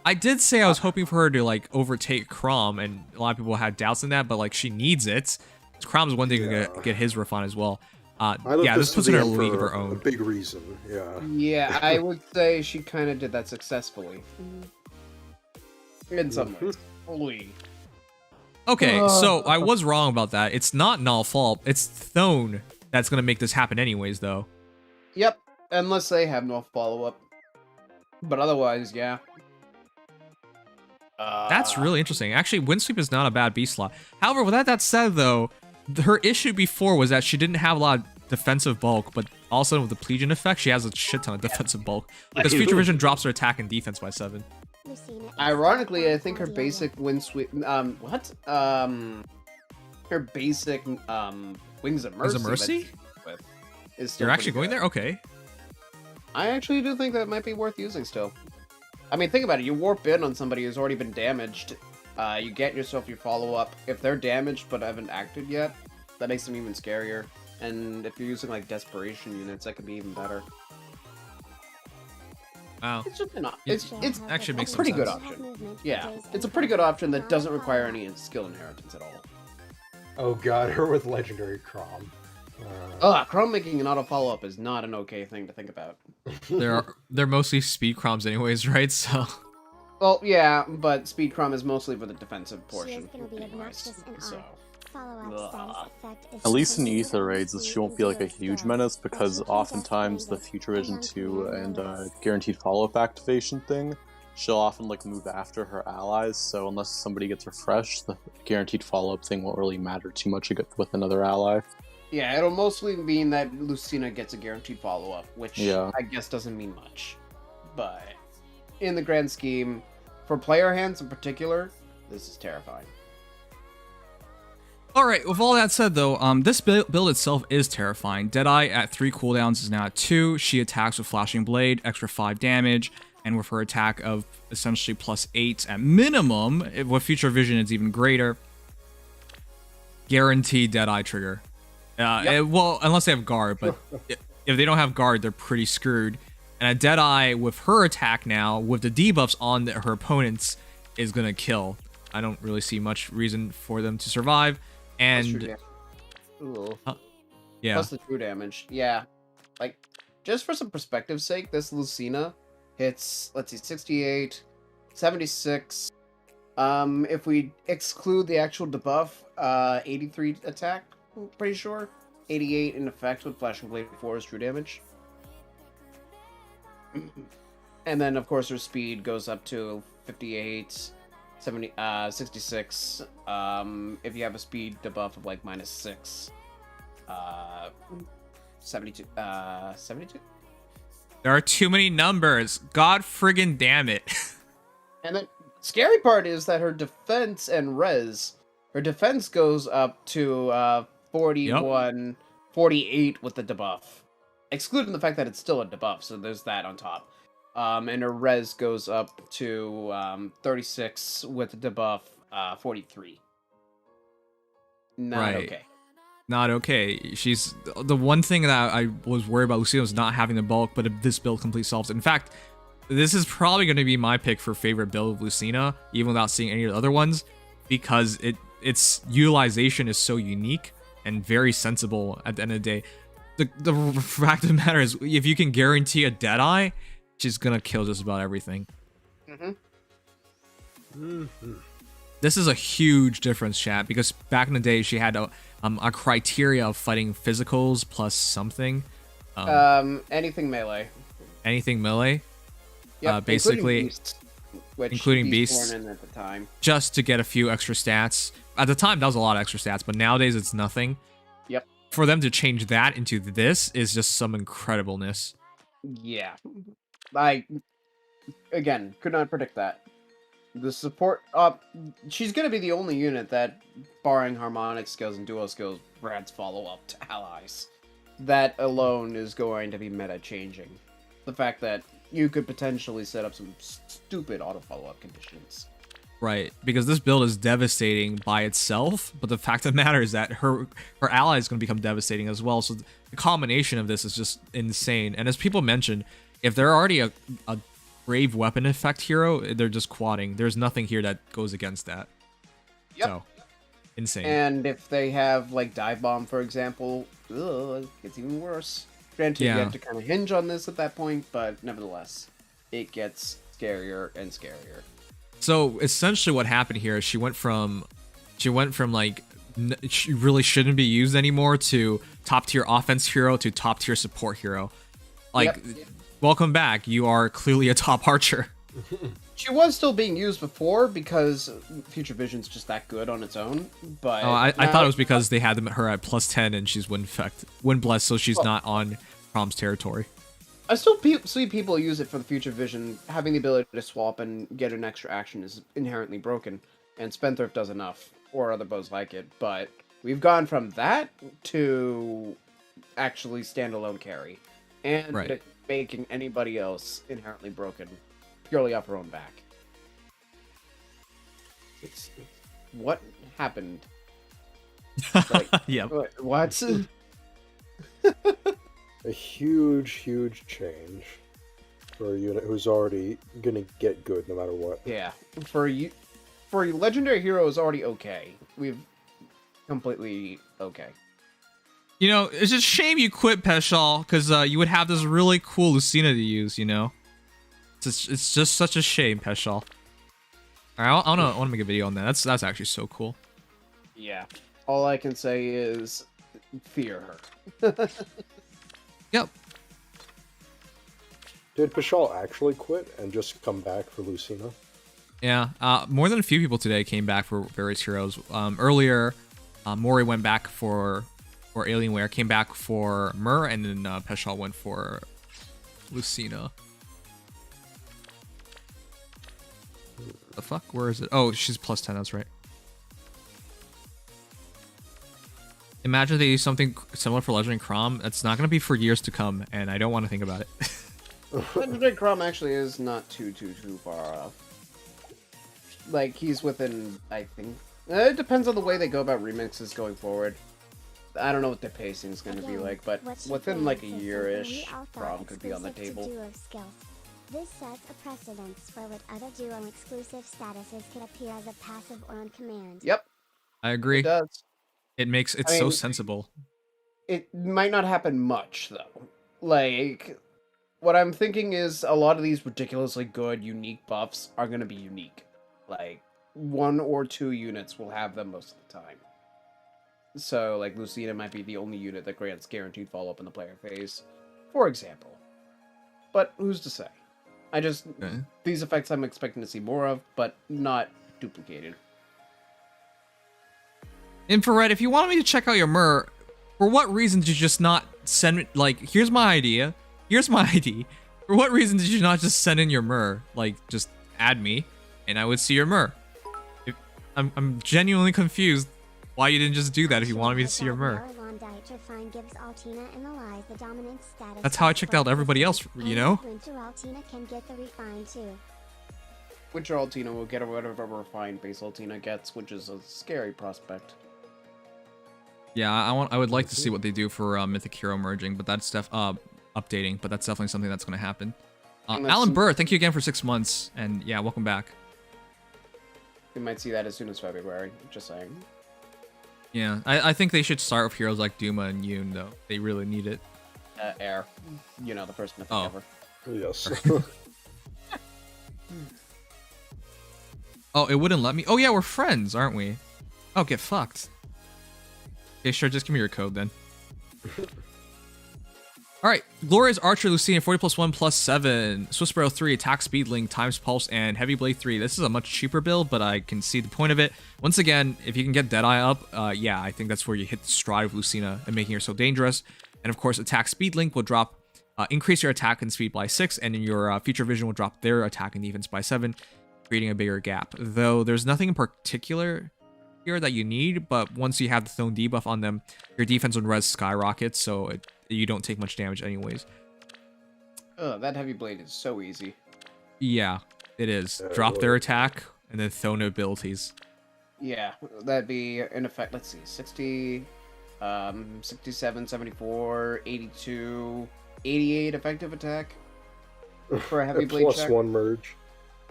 I did say I was hoping for her to like overtake Crom, and a lot of people had doubts in that, but like she needs it. Crom's one day gonna get his refine as well. Yeah, this puts her in a league of her A own. big reason, yeah. Yeah, I would say she kind of did that successfully. In some ways. Holy. Okay, so I was wrong about that. It's not Null fault. It's Thone that's gonna make this happen anyways, though. Yep, unless they have no follow-up. But otherwise, yeah. That's really interesting. Actually, Windsweep is not a bad B slot. However, with that said, though, her issue before was that she didn't have a lot of defensive bulk, but also with the Plegian effect, she has a shit ton of defensive bulk. Because Future Vision drops her attack and defense by 7. Lucina X Ironically, I think her Ideal basic wind sweep. What? Her basic Wings of Mercy. Wings of Mercy? With is still You're actually pretty going good. there? Okay. I actually do think that might be worth using still. I mean, think about it. You warp in on somebody who's already been damaged, You get yourself your follow-up. If they're damaged but haven't acted yet, that makes them even scarier. And if you're using like desperation units, that could be even better. Wow. It's just an It's actually makes a pretty some good sense. option. Yeah, it's a pretty good option that doesn't require any skill inheritance at all. Oh god, her with legendary Crom. Chrome making an auto follow-up is not an okay thing to think about. They're mostly speed croms anyways, right? So. Well, yeah, but speed Chrome is mostly for the defensive portion. She is gonna be obnoxious and So. Follow-up status effect is At least in supposed to Ether raids, she won't be like a huge menace because oftentimes the Future Vision 2 and guaranteed follow-up activation thing, she'll often like move after her allies. So unless somebody gets refreshed, the guaranteed follow-up thing won't really matter too much with another ally. Yeah, it'll mostly mean that Lucina gets a guaranteed follow-up, which Yeah. I guess doesn't mean much. But in the grand scheme, for player hands in particular, this is terrifying. Alright, with all that said though, this build itself is terrifying. Deadeye at 3 cooldowns is now at 2. She attacks with Flashing Blade, extra 5 damage, and with her attack of essentially +8 at minimum, with Future Vision it's even greater. Guaranteed Deadeye trigger. Well, unless they have guard, but if they don't have guard, they're pretty screwed. And a Deadeye with her attack now, with the debuffs on her opponents, is gonna kill. I don't really see much reason for them to survive. And yeah, Plus the true damage. Yeah. Like, just for some perspective's sake, this Lucina hits, let's see, 68, 76. If we exclude the actual debuff, 83 attack, I'm pretty sure. 88 in effect with Flashing Blade 4 is true damage. And then, of course, her speed goes up to 58, 70, 66. If you have a speed debuff of like -6, 72, 72. there are too many numbers. God friggin' damn it. And the scary part is that her defense and res, her defense goes up to 41, 48 with the debuff, excluding the fact that it's still a debuff. So there's that on top. And her res goes up to 36 with the debuff, 43. Not okay. Not okay. She's the one thing that I was worried about Lucina was not having the bulk, but this build completely solves it. In fact, this is probably going to be my pick for favorite build of Lucina, even without seeing any of the other ones, because its utilization is so unique and very sensible at the end of the day. The fact of the matter is, if you can guarantee a Deadeye, she's gonna kill just about everything. This is a huge difference, chat, because back in the day she had a criteria of fighting physicals plus something. Anything melee. Anything melee. Yep, basically, including beasts, born in at the time, just to get a few extra stats. At the time, that was a lot of extra stats, but nowadays it's nothing. Yep. For them to change that into this is just some incredibleness. Yeah. Again, could not predict that. The support, she's gonna be the only unit that, barring harmonic skills and duo skills, grants follow-up to allies. That alone is going to be meta-changing. The fact that you could potentially set up some stupid auto-follow-up conditions. Right, because this build is devastating by itself, but the fact of the matter is that her ally is going to become devastating as well. So the combination of this is just insane. And as people mentioned, if they're already a brave weapon effect hero, they're just quadding. There's nothing here that goes against that. Yep. So, insane. And if they have, like, Dive Bomb, for example, it's even worse. Granted, you have to kind of hinge on this at that point, but nevertheless, it gets scarier and scarier. So essentially what happened here is she went from like she really shouldn't be used anymore to top tier offense hero to top tier support hero. Like, welcome back. You are clearly a top archer. She was still being used before because Future Vision's just that good on its own. But I thought it was because they had her at +10 and she's wind blessed, so she's not on Prom's territory. I still see people use it for the Future Vision. Having the ability to swap and get an extra action is inherently broken, and Spendthrift does enough, or other bows like it. But we've gone from that to actually standalone carry, and making anybody else inherently broken, purely off her own back. What happened? Like, Yep. what? A huge change for a unit who's already gonna get good no matter what. Yeah, for legendary hero is already okay. We've completely okay. You know, it's a shame you quit Peshal, because you would have this really cool Lucina to use, you know? It's just such a shame, Peshal. Alright, I want to make a video on that. That's actually so cool. Yeah. All I can say is fear her. Yep. Did Pashal actually quit and just come back for Lucina? Yeah, more than a few people today came back for various heroes. Earlier, Mori went back for Alienware, came back for Myrrh, and then Peshal went for Lucina. The fuck? Where is it? Oh, she's plus 10, that's right. Imagine they use something similar for Legendary Chrom. It's not going to be for years to come, and I don't want to think about it. Legendary Chrom actually is not too far off. Like, he's within, I think... It depends on the way they go about remixes going forward. I don't know what the pacing is going to be like, but within like a year-ish, Chrom could be on the table. This sets a precedence for what other duo exclusive statuses could appear as a passive or on command. Yep. I agree. It does. It's so sensible. It might not happen much, though. Like, what I'm thinking is a lot of these ridiculously good, unique buffs are going to be unique. Like, 1 or 2 units will have them most of the time. So, like, Lucina might be the only unit that grants guaranteed follow-up in the player phase, for example. But who's to say? These effects I'm expecting to see more of, but not duplicated. Infrared, if you wanted me to check out your Myrrh, for what reason did you just not send me, like, here's my idea, here's my ID. For what reason did you not just send in your Myrrh? Like, just add me, and I would see your Myrrh. I'm genuinely confused why you didn't just do that if you wanted me to see your Myrrh. That's how I checked out everybody else, you know? Winter Altina will get whatever refined base Altina gets, which is a scary prospect. Yeah, I would like to see what they do for Mythic Hero merging, but that's updating, but that's definitely something that's going to happen. Alan Burr, thank you again for 6 months, and yeah, welcome back. We might see that as soon as February, just saying. Yeah, I think they should start with heroes like Duma and Yoon, though. They really need it. Air. You know, the first mythic ever. Yes. Oh, it wouldn't let me? Oh yeah, we're friends, aren't we? Oh, get fucked. Okay, sure, just give me your code then. Alright, Gloria's Archer Lucina, 40 plus 1 plus 7. Swiss Barrow 3, Attack Speed Link, Times Pulse, and Heavy Blade 3. This is a much cheaper build, but I can see the point of it. Once again, if you can get Deadeye up, yeah, I think that's where you hit the stride of Lucina and making her so dangerous. And of course, Attack Speed Link will drop, increase your attack and speed by 6, and in your Future Vision will drop their attack and defense by 7, creating a bigger gap. Though there's nothing in particular here that you need, but once you have the Thrown debuff on them, your defense on res skyrockets, so you don't take much damage anyways. That Heavy Blade is so easy. Yeah, it is. Drop their attack, and then Thrown abilities. Yeah, that'd be, in effect, let's see, 60, 67, 74, 82, 88 effective attack for a Heavy Blade plus check. 1 merge.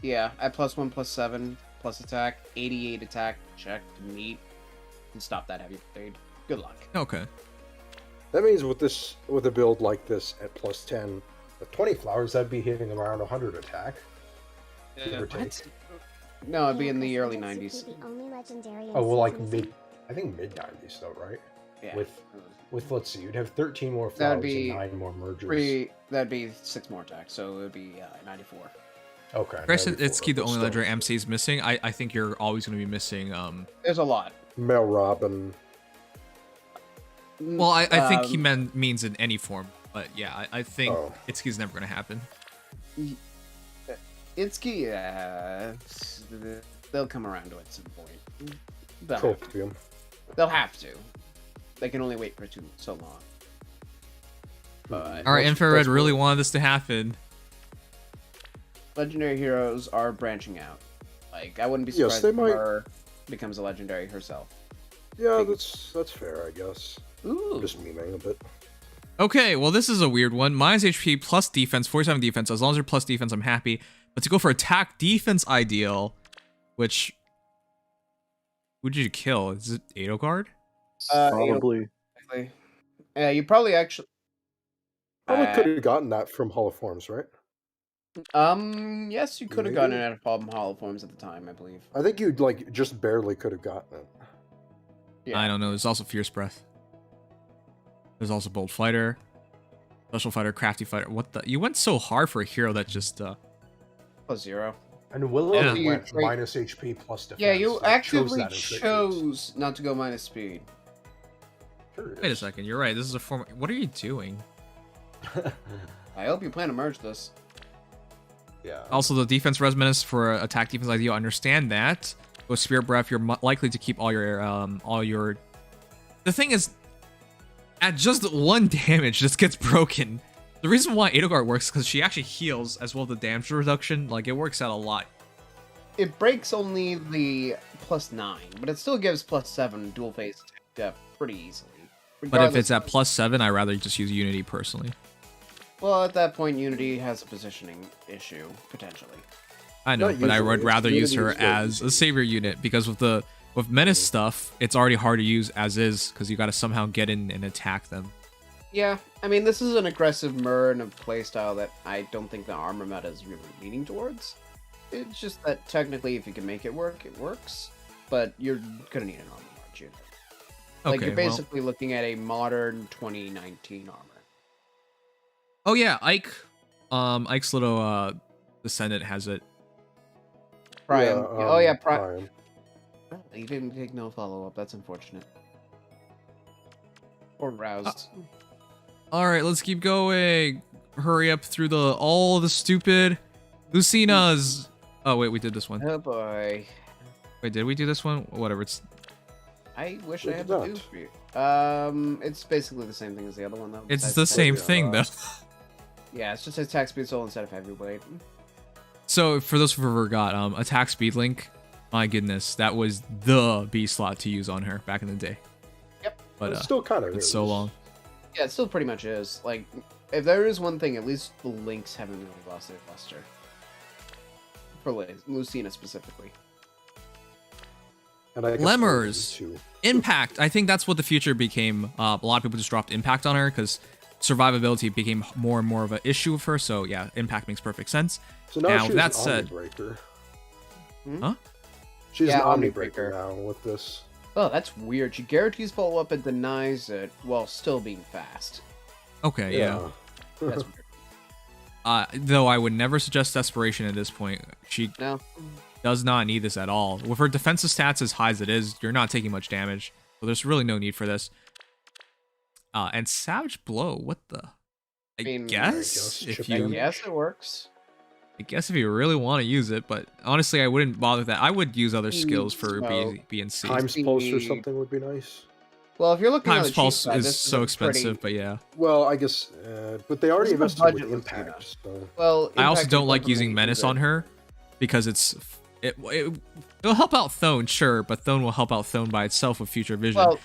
Yeah, at plus 1, plus 7, plus attack, 88 attack, check to meet, and stop that Heavy Blade. Good luck. Okay. That means with a build like this at plus 10, with 20 flowers, that'd be hitting around 100 attack. What? No, it'd be in the early 90s. Oh, well, like I think mid 90s though, right? Yeah. With let's see, you'd have 13 more flowers and 9 more mergers. That'd be 6 more attacks, so it'd be 94. Okay. Chris, it's key the only legendary MC is missing. I think you're always going to be missing. There's a lot. Mel Robin. Well, I think he means in any form, but yeah, I think Itsuki's never going to happen. Itsuki, they'll come around to it at some point. They'll have to. They can only wait for so long. But Alright, Infrared really wanted this to happen. Legendary heroes are branching out. Like, I wouldn't be Yes, surprised they if might. Myrrh becomes a legendary herself. Yeah, that's fair, I guess. Ooh. I'm just memeing a bit. Okay, well, this is a weird one. Minus HP plus defense, 47 defense. As long as you're plus defense, I'm happy. But to go for attack defense ideal, which... Who did you kill? Is it Edelgard? Probably. Yeah, you probably actually... Probably could have gotten that from Hall of Forms, right? Yes, you could have Maybe? gotten it out of Problem Hall of Forms at the time, I believe. I think you like just barely could have gotten it. Yeah. I don't know. There's also Fierce Breath. There's also Bold Fighter. Special Fighter, Crafty Fighter. What the? You went so hard for a hero that just... Plus 0. And Willow Yeah. went Trait- minus HP plus defense. Yeah, you Like, actively that in trait chose not to go minus speed. Sure it Wait a is. second. You're right. This is a form... What are you doing? I hope you plan to merge this. Yeah. Also, the defense res menace for attack defense ideal. Understand that. With Spirit Breath, you're likely to keep all your... The thing is, at just 1 damage, this gets broken. The reason why Edelgard works is because she actually heals as well as the damage reduction. Like, it works out a lot. It breaks only the plus 9, but it still gives plus 7 dual phase attack pretty easily. But if Regardless it's at of- plus 7, I'd rather just use Unity personally. Well, at that point, Unity has a positioning issue, potentially. I know, Not but I usually, would it's rather use her Unity is very as easy. a savior unit because with menace stuff, it's already hard to use as is because you got to somehow get in and attack them. Yeah, I mean, this is an aggressive Myrrh and a playstyle that I don't think the armor meta is really leaning towards. It's just that technically, if you can make it work, it works. But you're gonna need an armor march unit. Like, Okay, you're well- basically looking at a modern 2019 armor. Oh yeah, Ike. Ike's little descendant has it. Priam. Oh yeah, Priam. You didn't take no follow-up. That's unfortunate. Or roused. All right, let's keep going. Hurry up through all the stupid Lucina's. Oh wait, we did this one. Oh boy. Wait, did we do this one? Whatever. It's I wish We I had did to do not. for you. It's basically the same thing as the other one, though. it's besides the same attack- thing though. Yeah, it's just attack speed soul instead of heavy blade. So for those who forgot, attack speed link. My goodness, that was the B slot to use on her back in the day. Yep. But It's still kind of it's so long. Yeah, it still pretty much is. Like, if there is one thing, at least the links haven't really lost their luster. For Lucina specifically. And I guess Lemurs. too. Impact. I think that's what the future became. A lot of people just dropped impact on her because survivability became more and more of an issue with her. So yeah, impact makes perfect sense. So now, Now, she's with that an said- Omnibreaker. Huh? She's Yeah, an Omnibreaker. Omnibreaker now with this. Oh, that's weird. She guarantees follow-up and denies it while still being fast. Okay, yeah. That's weird. Though I would never suggest desperation at this point. She No. does not need this at all. With her defensive stats as high as it is, you're not taking much damage. So there's really no need for this. And Savage Blow, what the? I mean, guess I guess if chip you, down. Yes, it works. I guess if you really want to use it, but honestly, I wouldn't bother with that. I would use other skills for B and C. Times Pulse or Speed. something would be nice. Well, if you're looking at Times the cheap Pulse side, is this so a expensive, pretty- but yeah. Well, I guess, but they already This is a invested with budget Lucina. Impact. So. Well, I also Impact don't is like something using that you Menace can on do. her because it'll help out Thone, sure, but Thone will help out Thone by itself with future vision. Well,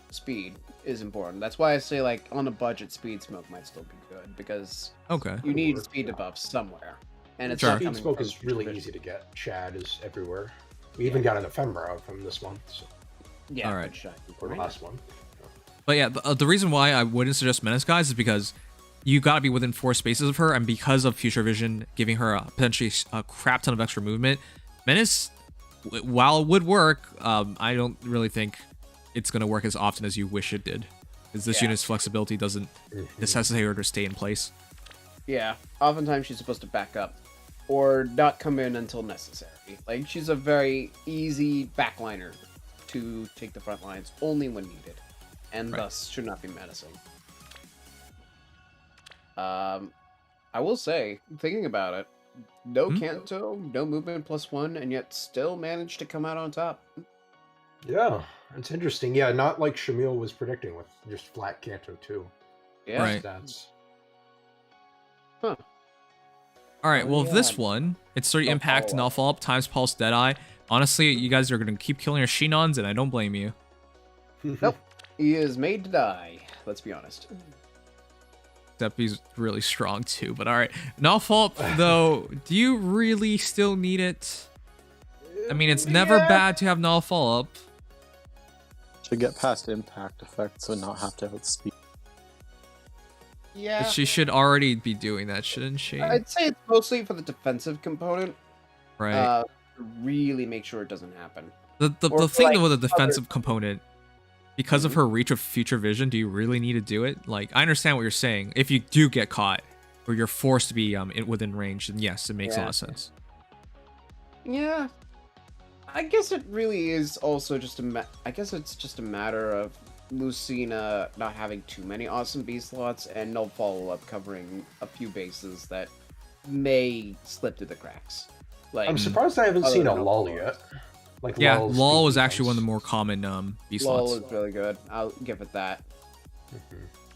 speed is important. That's why I say, like, on a budget, speed smoke might still be good because okay. you need work, speed yeah. debuffs somewhere, and it's Sure. not Speed coming Smoke from is really future easy to vision. get. Chad is everywhere. We even got an ephemera from this month, so, Yeah, Alright. good shot. or last one. But yeah, the reason why I wouldn't suggest Menace, guys, is because you gotta be within 4 spaces of her, and because of future vision giving her potentially a crap ton of extra movement, Menace, while it would work, I don't really think it's gonna work as often as you wish it did, because this Yeah. unit's flexibility doesn't necessitate her to stay in place. Yeah, oftentimes she's supposed to back up or not come in until necessary. Like, she's a very easy backliner to take the front lines only when needed, and Right. thus should not be menacing. I will say, thinking about it, no Canto, no movement +1, and yet still managed to come out on top. Yeah, it's interesting. Yeah, not like Shamil was predicting with just flat Canto too. Yeah. Right. Stats. All All right, Oh, well, yeah. this one, it's 30 No impact, follow-up. null follow-up, times pulse, deadeye. Honestly, you guys are gonna keep killing your Shinons, and I don't blame you. Nope. He is made to die. Let's be honest. Except he's really strong too, but alright. Null follow-up, though, do you really still need it? I mean, it's never bad to have null follow-up. To get past impact effects and not have to outspeed. Yeah. But she should already be doing that, shouldn't she? I'd say it's mostly for the defensive component. Right. To really make sure it doesn't happen. The or for, thing like, with the defensive component, because of her reach of future vision, do you really need to do it? Like, I understand what you're saying. If you do get caught, or you're forced to be within range, then yes, it makes a lot of sense. Yeah. I guess it really is also just I guess it's just a matter of Lucina not having too many awesome B slots and no follow-up covering a few bases that may slip through the cracks. Like, I'm surprised I haven't other seen a than lull follow-up. yet. Like Yeah, lull's LOL speed was actually one of the defense. more common B LOL slots. is really good. I'll give it that.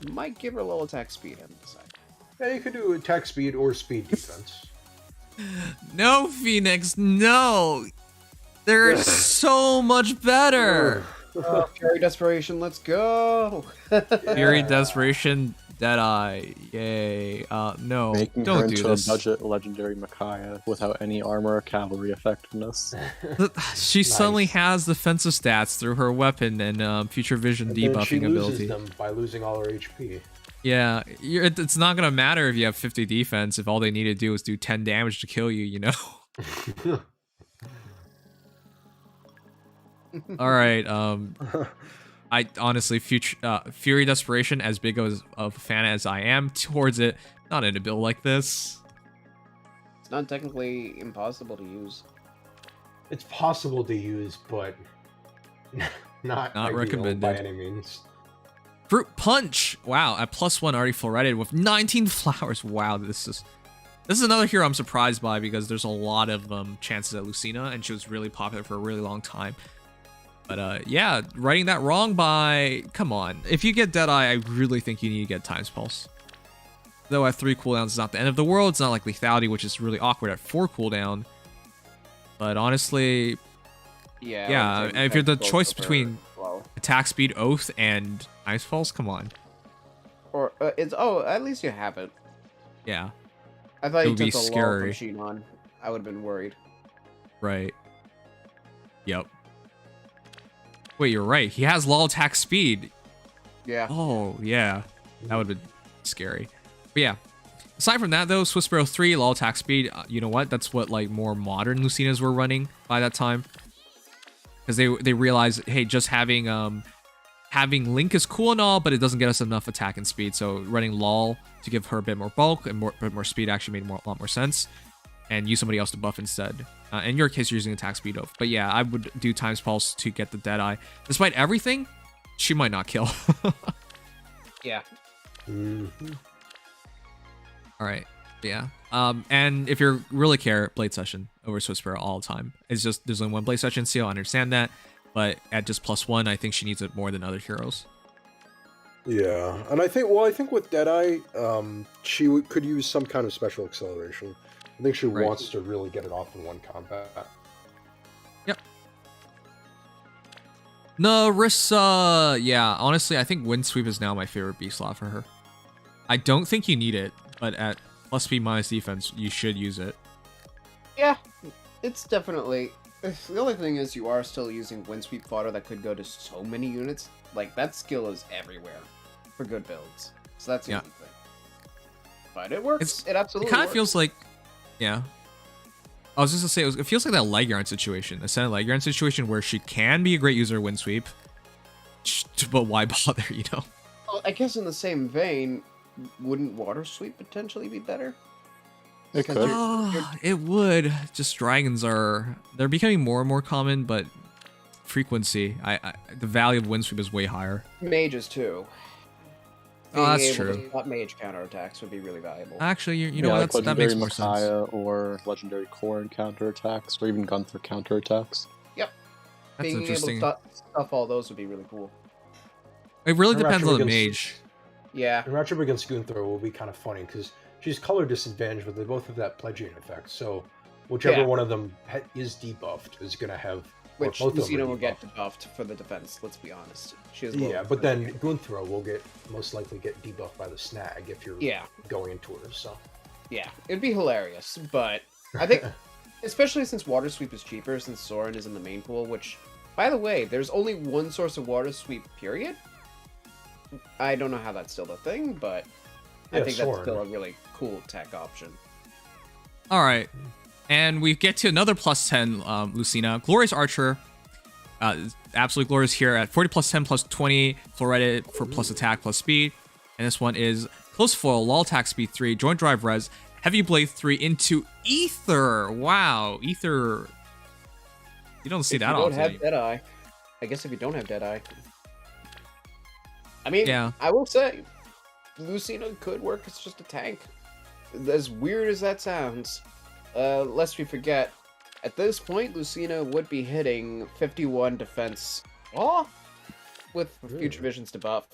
Might give her low attack speed on the side. Yeah, you could do attack speed or speed defense. No, Phoenix, no! They're so much better! Fury Desperation, let's go! Fury, Desperation, Deadeye, yay. No, Making her don't do into this. a budget legendary Micaiah without any armor or cavalry effectiveness. She suddenly has defensive stats through her weapon and future vision And then she debuffing loses ability. them by losing all her HP. Yeah, it's not gonna matter if you have 50 defense if all they need to do is do 10 damage to kill you, you know? Alright, I honestly, Fury Desperation, as big of a fan as I am towards it, not in a build like this. It's not technically impossible to use. It's possible to use, but not ideal recommended. by any means. Fruit Punch! Wow, at +1 already floreted with 19 flowers. Wow, this is another hero I'm surprised by because there's a lot of chances at Lucina, and she was really popular for a really long time. But yeah, writing that wrong by... Come on. If you get Deadeye, I really think you need to get Times Pulse. Though at 3 cooldowns, it's not the end of the world. It's not like Lethality, which is really awkward at 4 cooldown. But honestly, yeah, if you're the choice between attack speed, oath, and Times Pulse, come on. Or, at least you have it. Yeah, I thought It you would be took the scary. lull from Shinon. I would have been worried. right. Yep. Wait, you're right. He has low attack speed. Yeah. Oh, yeah. That would have been scary. But yeah. Aside from that, though, Swiss Sparrow 3, low attack speed, you know what? That's what, like, more modern Lucinas were running by that time. Because they realized, hey, just having Link is cool and all, but it doesn't get us enough attack and speed. So running LOL to give her a bit more bulk and a bit more speed actually made a lot more sense. And use somebody else to buff instead. In your case, you're using attack speed oath. But yeah, I would do Times Pulse to get the Deadeye. Despite everything, she might not kill. Yeah. Alright, yeah. And if you really care, Blade Session over Swiss Sparrow all the time. It's just, there's only one Blade Session seal, I understand that. But at just +1, I think she needs it more than other heroes. Yeah, and I think with Deadeye, she could use some kind of special acceleration. I think she Right. wants to really get it off in one combat. Yep. Narissa! Yeah, honestly, I think Wind Sweep is now my favorite B slot for her. I don't think you need it, but at +speed -defense, you should use it. Yeah. It's definitely... The only thing is you are still using Wind Sweep fodder that could go to so many units. Like, that skill is everywhere for good builds. So that's the only thing. But it works. It absolutely It kind of works. feels like... Yeah. I was just gonna say, it feels like that Leguarn situation. A Senate Leguarn situation where she can be a great user of Wind Sweep. But why bother, you know? Well, I guess in the same vein, wouldn't Water Sweep potentially be better? It Because could. It would. Just dragons they're becoming more and more common, but frequency, the value of Wind Sweep is way higher. Mages too. Oh, that's Being able true. to stop mage counterattacks would be really valuable. Actually, you know Yeah, what? like That makes legendary more sense. Micaiah or legendary Corrin counterattacks, or even Gunther counterattacks. Yep. That's Being interesting. able to stuff all those would be really cool. It really Her depends on the Ratchet mage. Yeah. The matchup against Gunther will be kind of funny because she's color disadvantaged, but they both have that pledging effect. So whichever Yeah. one of them is debuffed is going to have. or Which both of them Lucina are will get debuffed. debuffed for the defense, let's be honest. She has Yeah, low but then defense. Gunthra will most likely get debuffed by the snag if you're Yeah, going into her. So yeah. It'd be hilarious, but I think, especially since Water Sweep is cheaper, since Soren is in the main pool, which, by the way, there's only one source of Water Sweep, period. I don't know how that's still a thing, but I Yeah, think Soren. that's still a really cool tech option. All right. And we get to another plus 10 Lucina. Glorious Archer. Absolute Glorious here at 40 plus 10 plus 20. Floreted for plus attack plus speed. And this one is Close Foil, Lull Attack Speed 3, Joint Drive Res, Heavy Blade 3 into Ether. Wow. Ether. You don't see If that you don't often. have Deadeye. I guess if you don't have Deadeye. I mean, Yeah. I will say, Lucina could work as just a tank. As weird as that sounds, lest we forget, at this point, Lucina would be hitting 51 defense with Future Vision's debuff,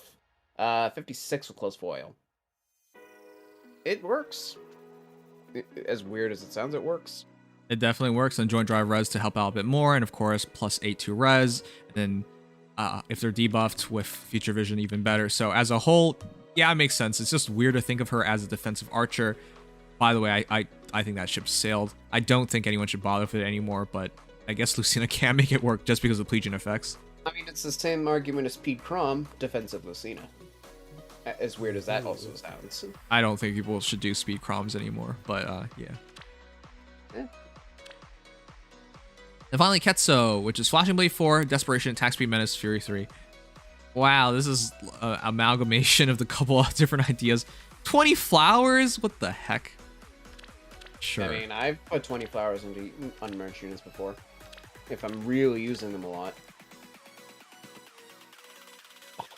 56 with Close Foil. It works. As weird as it sounds, it works. It definitely works. And Joint Drive Res to help out a bit more. And of course, plus 8 to Res. And then if they're debuffed with Future Vision, even better. So as a whole, yeah, it makes sense. It's just weird to think of her as a defensive archer. By the way, I think that ship sailed. I don't think anyone should bother with it anymore, but I guess Lucina can make it work just because of the Plegian effects. I mean, it's the same argument as Pete Crom, defensive Lucina. As weird as that also sounds. I don't think people should do speed croms anymore, but yeah. Eh. And finally, Ketso, which is Flashing Blade 4, Desperation, Attack Speed Menace, Fury 3. Wow, this is an amalgamation of the couple of different ideas. 20 flowers? What the heck? Sure. I mean, I've put 20 flowers into unmerged units before. If I'm really using them a lot.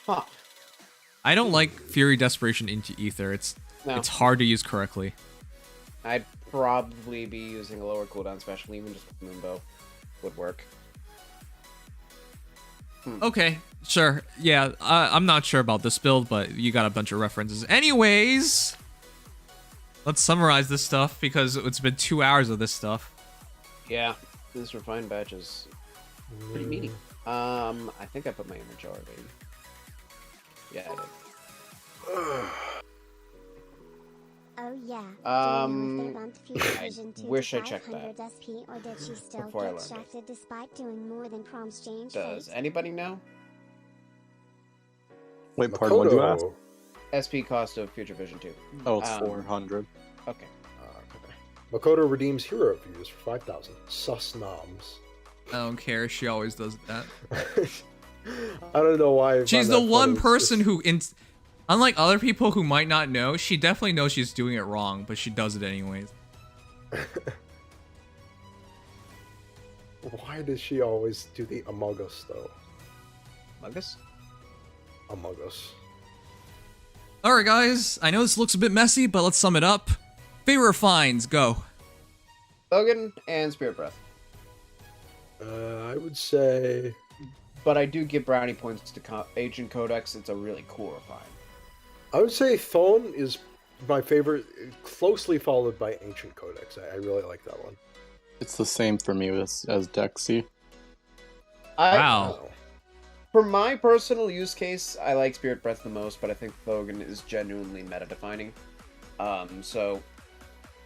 Huh. I don't like Fury Desperation into Ether. It's hard to use correctly. I'd probably be using a lower cooldown special, even just with Moonbow would work. Okay, sure. Yeah, I'm not sure about this build, but you got a bunch of references. Anyways, let's summarize this stuff because it's been 2 hours of this stuff. Yeah, this refined batch is pretty meaty. I think I put my image already. Yeah, I did. Oh yeah. I wish I checked that SP, or did she still before I get learned it. shafted despite doing more than Prom's change? Does anybody know? Wait, pardon, what did you ask? Makoto, SP cost of Future Vision 2. Oh, it's 400. Okay. Makoto redeems hero views for 5,000. Sus noms. I don't care. She always does that. I don't know why. I She's find the that one funny. person who, unlike other people who might not know, she definitely knows she's doing it wrong, but she does it anyways. Why does she always do the Among Us though? Mugus? Among Us. All right, guys. I know this looks a bit messy, but let's sum it up. Favorite finds, go. Logan and Spirit Breath. I would say But I do give brownie points to Ancient Codex. It's a really cool refine. I would say Thone is my favorite, closely followed by Ancient Codex. I really like that one. It's the same for me as Dexy. Wow. For my personal use case, I like Spirit Breath the most, but I think Thogan is genuinely meta-defining. So,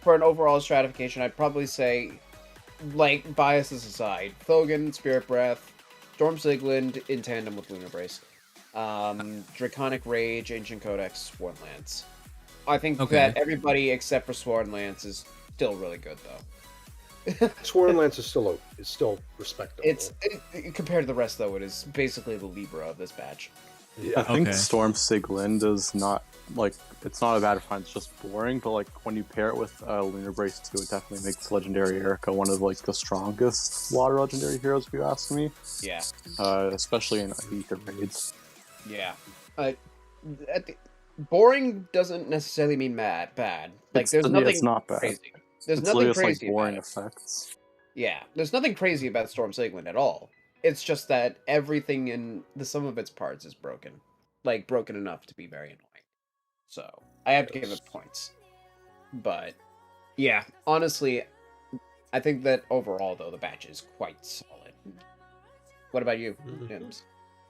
for an overall stratification, I'd probably say, like, biases aside, Thogan, Spirit Breath, Storm Sigland in tandem with Lunar Brace. Draconic Rage, Ancient Codex, Sworn Lance. I think that everybody except for Sworn Lance is still really good, though. Sworn Lance is still respectable. Compared to the rest, though, it is basically the Libra of this batch. Yeah. I think Storm Sigland is not, like, it's not a bad find, it's just boring, but, like, when you pair it with Lunar Brace 2, it definitely makes Legendary Erica one of, like, the strongest water legendary heroes, if you ask me. Yeah. Especially in Ether raids. Yeah. Boring doesn't necessarily mean bad. Like, there's nothing it's not bad. crazy. There's It's nothing just, crazy like, boring about it. effects. Yeah, there's nothing crazy about Storm Sigland at all. It's just that everything in the sum of its parts is broken. Like, broken enough to be very annoying. So, I have to give it points. But yeah, honestly, I think that overall though the batch is quite solid. What about you, Nims?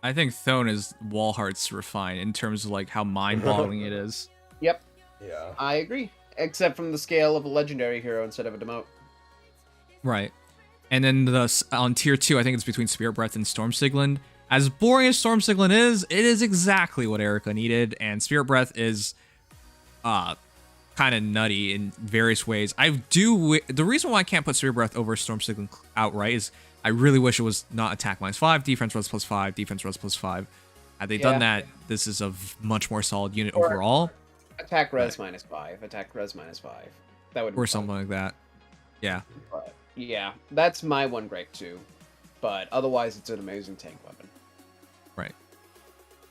I think Thone is Walhart's refined in terms of like how mind-boggling it is. Yep, Yeah. I agree. Except from the scale of a legendary hero instead of a demote. Right. And then on tier 2, I think it's between Spirit Breath and Storm Siglin. As boring as Storm Siglin is, it is exactly what Erica needed, and Spirit Breath is kind of nutty in various ways. The reason why I can't put Spirit Breath over Storm Siglin outright is I really wish it was not attack -5, defense res +5, defense res +5. Had they done that, this is a much more solid unit overall. Attack res -5, attack res -5. That would be Or fun. something like that. Yeah. But yeah, that's my one gripe too. But otherwise, it's an amazing tank weapon. Right.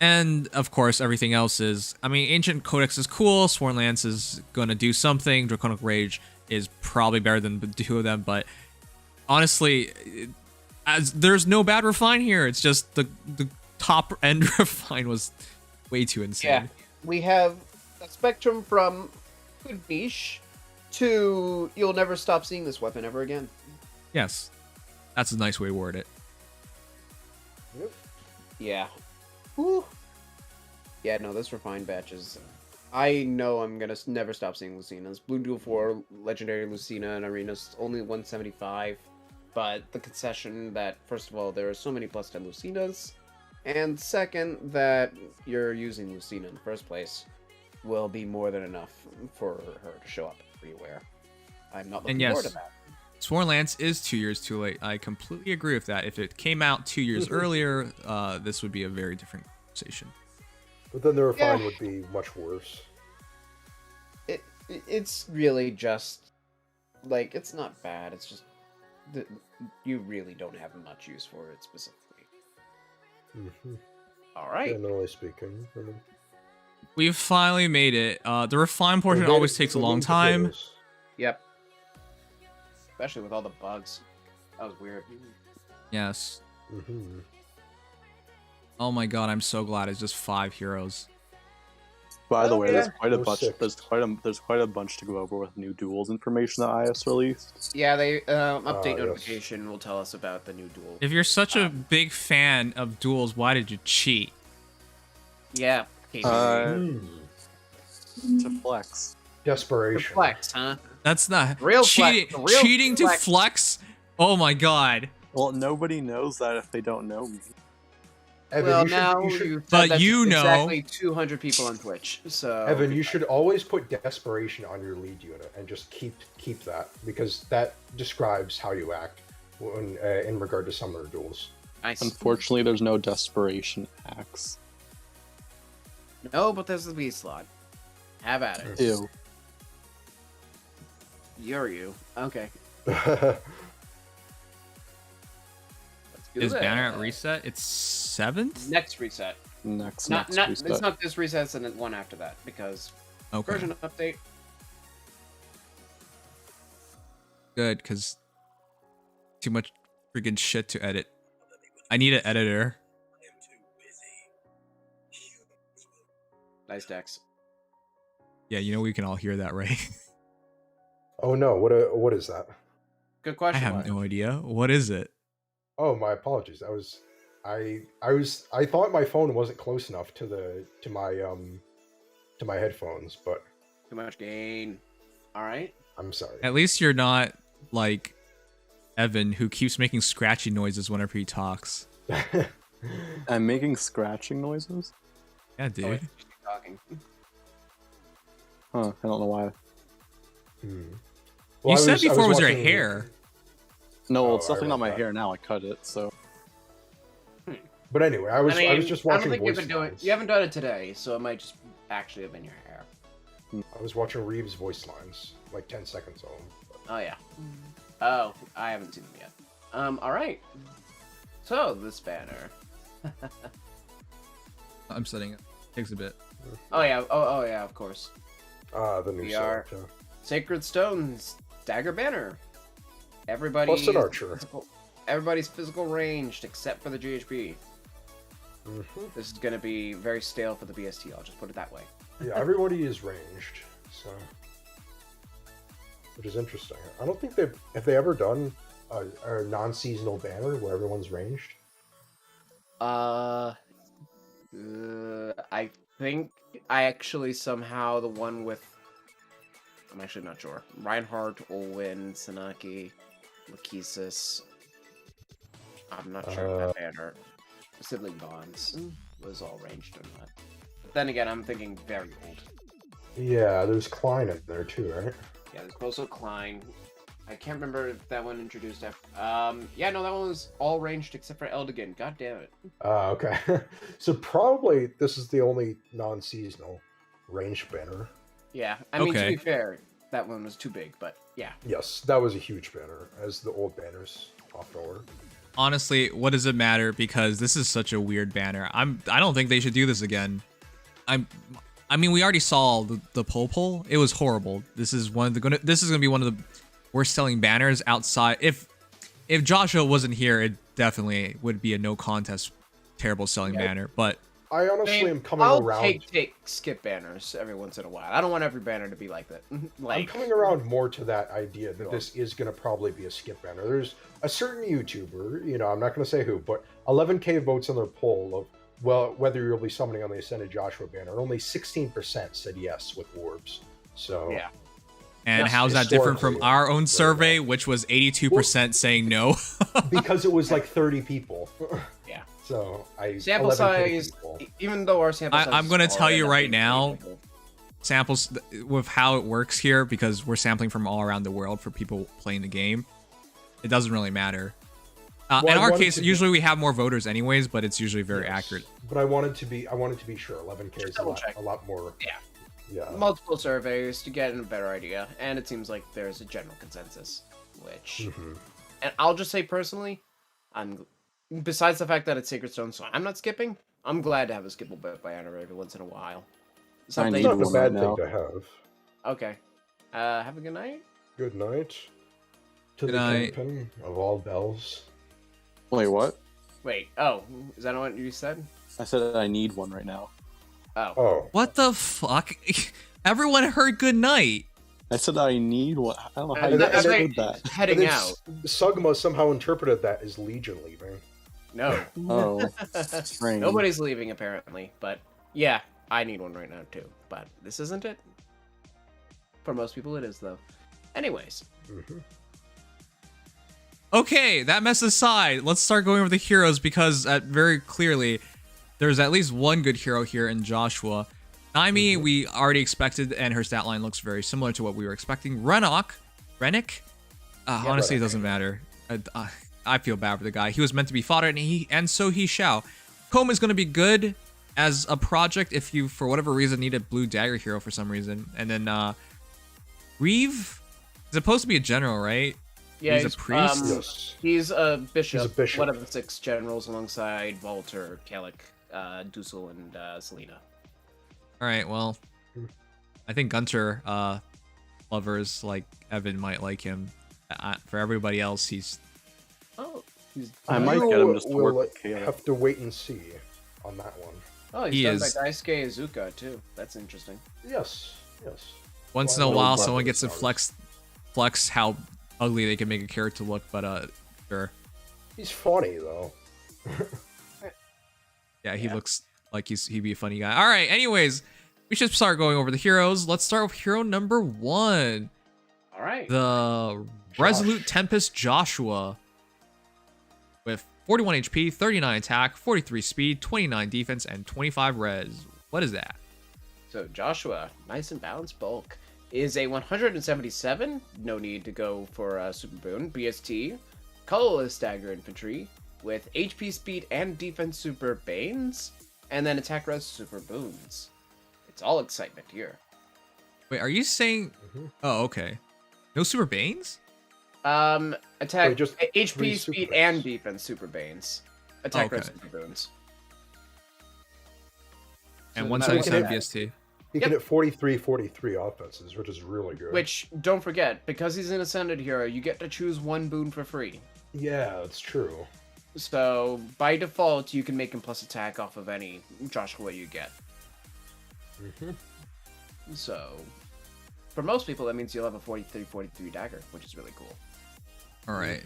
And, of course, everything else is... I mean, Ancient Codex is cool. Sworn Lance is going to do something. Draconic Rage is probably better than the two of them. But, honestly, there's no bad refine here. It's just the top-end refine was way too insane. Yeah, we have a spectrum from good niche to you'll never stop seeing this weapon ever again. Yes. That's a nice way to word it. Yep. Yeah. Whew. Yeah, no, this refined batch is... I know I'm gonna never stop seeing Lucinas. Blue Duel 4, Legendary Lucina, and Arena's only 175. But the concession that, first of all, there are so many +10 Lucinas, and second, that you're using Lucina in the first place, will be more than enough for her to show up everywhere. I'm not looking forward to that. Sworn Lance is 2 years too late. I completely agree with that. If it came out 2 years earlier, this would be a very different conversation. But then the refine would be much worse. It's really just like it's not bad. It's just you really don't have much use for it specifically. All right. Generally speaking. We've finally made it. The refine portion always takes a long time. Yep. Especially with all the bugs. That was weird. Yes. Oh my god, I'm so glad it's just 5 heroes. By the way, there's quite a Or bunch. 6. There's quite a bunch to go over with new duels information that IS released. Yeah, they update yes. notification will tell us about the new duel. If you're such a big fan of duels, why did you cheat? Yeah. To flex. Desperation. Flex, huh? That's not Real cheating. flex, real Cheating to flex. flex? Oh my god. Well, nobody knows that if they don't know me. Evan, Well, you should, now you should, you've But said that you to know- exactly 200 people on Twitch. So Evan, you should always put desperation on your lead unit and just keep that, because that describes how you act when, in regard to summoner duels. Nice. Unfortunately, there's no desperation axe. No, but there's the B slot. Have at it. Ew. You're you. Okay. Is Banner at reset? It's 7th? Next reset. Next Not reset. it's not this reset, it's the one after that because Okay. version update. Good, because too much freaking shit to edit. I need an editor. Nice decks. Yeah, you know we can all hear that, right? Oh no, what is that? Good I question. have no idea. What is it? Oh, my apologies. I thought my phone wasn't close enough to my headphones, but Too much gain. All right. I'm sorry. At least you're not like Evan, who keeps making scratchy noises whenever he talks. I'm making scratching noises? Yeah, dude. Oh, wait, keep talking. Huh, I don't know why. Well, You said I before it was your watching- hair. No, Oh, it's I definitely not read my that. hair now. I cut it, so. But anyway, I was just I watching don't think you've voice been doing. lines. You haven't done it today, so it might just actually have been your hair. I was watching Reeves' voice lines, like 10 seconds of them. Oh yeah. Oh, I haven't seen them yet. All right. So this banner. I'm setting it. Takes a bit. Oh yeah. Oh yeah. Of course. The new We are- setup, Sacred Stones dagger banner. Everybody. Plus an archer. Everybody's physical ranged except for the GHP. yeah. This is gonna be very stale for the BST. I'll just put it that way. Yeah, everybody is ranged, so which is interesting. I don't think have they ever done a non-seasonal banner where everyone's ranged. I think I actually somehow the one with. I'm actually not sure. Reinhardt, Olwyn, Sanaki, Lachesis. I'm not sure if that banner. Sibling Bonds was all ranged or not. But then again, I'm thinking very old. Yeah, there's Klein in there too, right? Yeah, there's also Klein. I can't remember if that one introduced after. Yeah, no, that one was all ranged except for Eldigan. God damn it. Okay. So probably this is the only non-seasonal ranged banner. Yeah, I mean, to Okay. be fair, that one was too big, but yeah. Yes, that was a huge banner, as the old banners often were. Honestly, what does it matter? Because this is such a weird banner. I don't think they should do this again. I mean, we already saw the poll. It was horrible. This is gonna be one of the worst selling banners outside. If Joshua wasn't here, it definitely would be a no contest terrible selling banner. But I honestly am coming I'll around. take skip banners every once in a while. I don't want every banner to be like that. I'm coming around more to that idea that this is going to probably be a skip banner. There's a certain YouTuber, I'm not going to say who, but 11K votes on their poll of, well, whether you'll be summoning on the Ascended Joshua banner. And only 16% said yes with orbs. So yeah. and Yes, how's that different from historically, our own survey, which was 82% saying no? because it was like 30 people. Yeah. So Sample 11K size, people. even though our sample size I'm is gonna smaller tell you than right 8 now, people. Samples with how it works here, because we're sampling from all around the world for people playing the game. It doesn't really matter. Well, in I our wanted case, to be- usually we have more voters anyways, but it's usually very Yes. accurate. But I wanted to be sure. 11K is double check. a lot more. Yeah. Yeah. Multiple surveys to get a better idea, and it seems like there's a general consensus, which, Mhm. and I'll just say personally, besides the fact that it's Sacred Stone, so I'm not skipping. I'm glad to have a skippable banner every once in a while. It's need not a one bad right thing now. to have. Okay. Have a good night. Good night. To Good the night. kingpin of all bells. Wait, what? Wait. Oh, is that what you said? I said I need one right now. Oh. Oh. What the fuck? Everyone heard good night. I said I need one. I don't know how And you that- guys that's did that. Heading And then out. Sugma somehow interpreted that as Legion leaving. No. Oh, strange. Nobody's leaving apparently, but yeah, I need one right now too. But this isn't it. For most people, it is though. Anyways, Mhm. Okay, that mess aside, let's start going over the heroes because very clearly there's at least one good hero here in Joshua. Naimi, we already expected, and her stat line looks very similar to what we were expecting. Rennick? Honestly, it doesn't matter. I feel bad for the guy. He was meant to be fodder, and so he shall. Comb is going to be good as a project if you, for whatever reason, need a blue dagger hero for some reason. And then Reeve is supposed to be a general, right? yeah, He's a priest? Yes. He's a bishop. He's a bishop. One of the 6 generals alongside Walter, Kalik, Dusel, and Selena. All right, well, I think Gunter lovers like Evan might like him. For everybody else, he's Oh, he's I might get him just to We'll work with Caleb. have to wait and see on that one. he's He done is. by Daisuke Izuka too. That's interesting. Yes. once Well, in a I while love someone those gets to flex how ugly they can make a character look, but sure. He's funny though. Yeah, he looks like he'd be a funny guy. All right, anyways, we should start going over the heroes. Let's start with hero number 1. All right. The Resolute Tempest Joshua with 41 HP, 39 attack, 43 speed, 29 defense, and 25 res. What is that? So Joshua, nice and balanced bulk, is a 177. No need to go for a super boon. BST, colorless dagger infantry with HP, speed, and defense super banes, and then attack res super boons. It's all excitement here. Wait, are you saying? Oh, okay. No super banes? Attack, Wait, just HP, 3 super speed, banes. and defense super banes. Attack res Okay. super boons. And So 177 that- BST. He can hit 43 offenses, which is really good. Which, don't forget, because he's an Ascended hero, you get to choose 1 boon for free. Yeah, that's true. So, by default, you can make him plus attack off of any Joshua you get. Mhm. So, for most people, that means you'll have a 43 dagger, which is really cool. All right.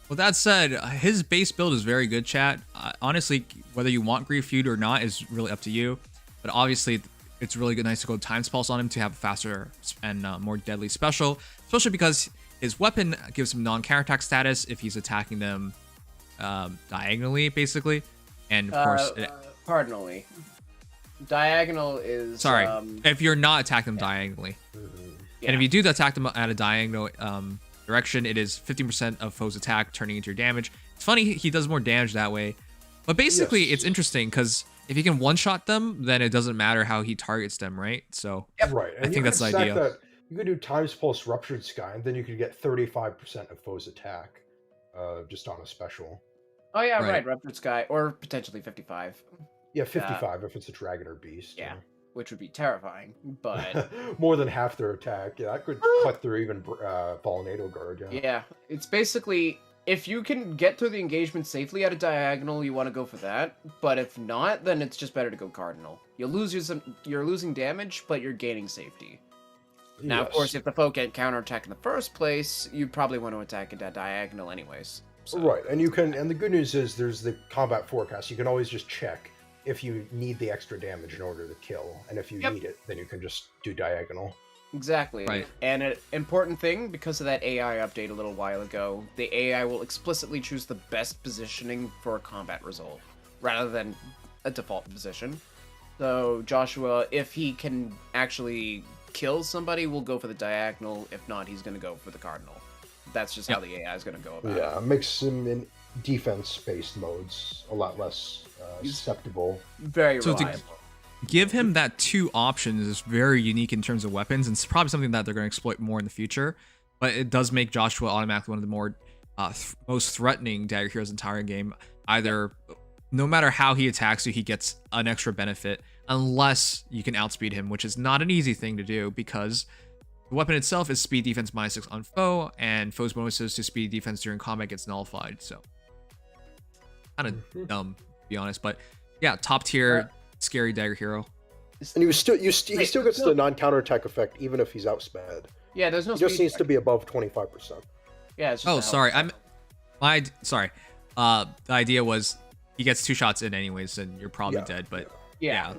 With that said, his base build is very good, chat. Honestly, whether you want Grief Feud or not is really up to you. But obviously, it's really good, nice to go Times Pulse on him to have a faster and more deadly special, especially because his weapon gives him non-counterattack status if he's attacking them diagonally, basically. And of course, cardinally. Diagonal is sorry, if you're not attacking them diagonally, and if you do attack them at a diagonal direction, it is 15% of foe's attack turning into your damage. It's funny, he does more damage that way, but basically it's interesting because if he can one-shot them, then it doesn't matter how he targets them, right? So Right. And I think that's the idea. You could do Times Pulse Ruptured Sky, and then you could get 35% of foe's attack just on a special. Oh yeah, Right. right. Ruptured Sky, or potentially 55. Yeah, 55 if it's a dragon or beast. Yeah, which would be terrifying, but More than half their attack. Yeah, that could cut through even Fallenado Guard. Yeah. yeah, it's basically if you can get through the engagement safely at a diagonal, you want to go for that. But if not, then it's just better to go cardinal. You're losing damage, but you're gaining safety. Now, of course, if the foe can't counterattack in the first place, you probably want to attack at that diagonal anyways. So. Right, and you can, and the good news is there's the combat forecast. You can always just check if you need the extra damage in order to kill, and if you need it, then you can just do diagonal. Exactly. Right. And an important thing, because of that AI update a little while ago, the AI will explicitly choose the best positioning for a combat result, rather than a default position. So Joshua, if he can actually kill somebody, will go for the diagonal. If not, he's going to go for the cardinal. That's just how the AI is going to go about it. Yeah, it makes him in defense-based modes a lot less susceptible. Very So reliable. Give him that two options is very unique in terms of weapons, and it's probably something that they're going to exploit more in the future. But it does make Joshua automatically one of the more most threatening dagger heroes in the entire game. Either, no matter how he attacks you, he gets an extra benefit, unless you can outspeed him, which is not an easy thing to do because the weapon itself is speed defense -6 on foe, and foe's bonuses to speed defense during combat gets nullified. So, kind of dumb, to be honest. But yeah, top tier, scary dagger hero. And he still gets the non-counterattack effect even if he's outsped. Yeah, there's no. He just speed needs to be above 25%. Yeah. It's just Oh, a sorry. health. Sorry. The idea was he gets 2 shots in anyways, and you're probably dead. But Yeah.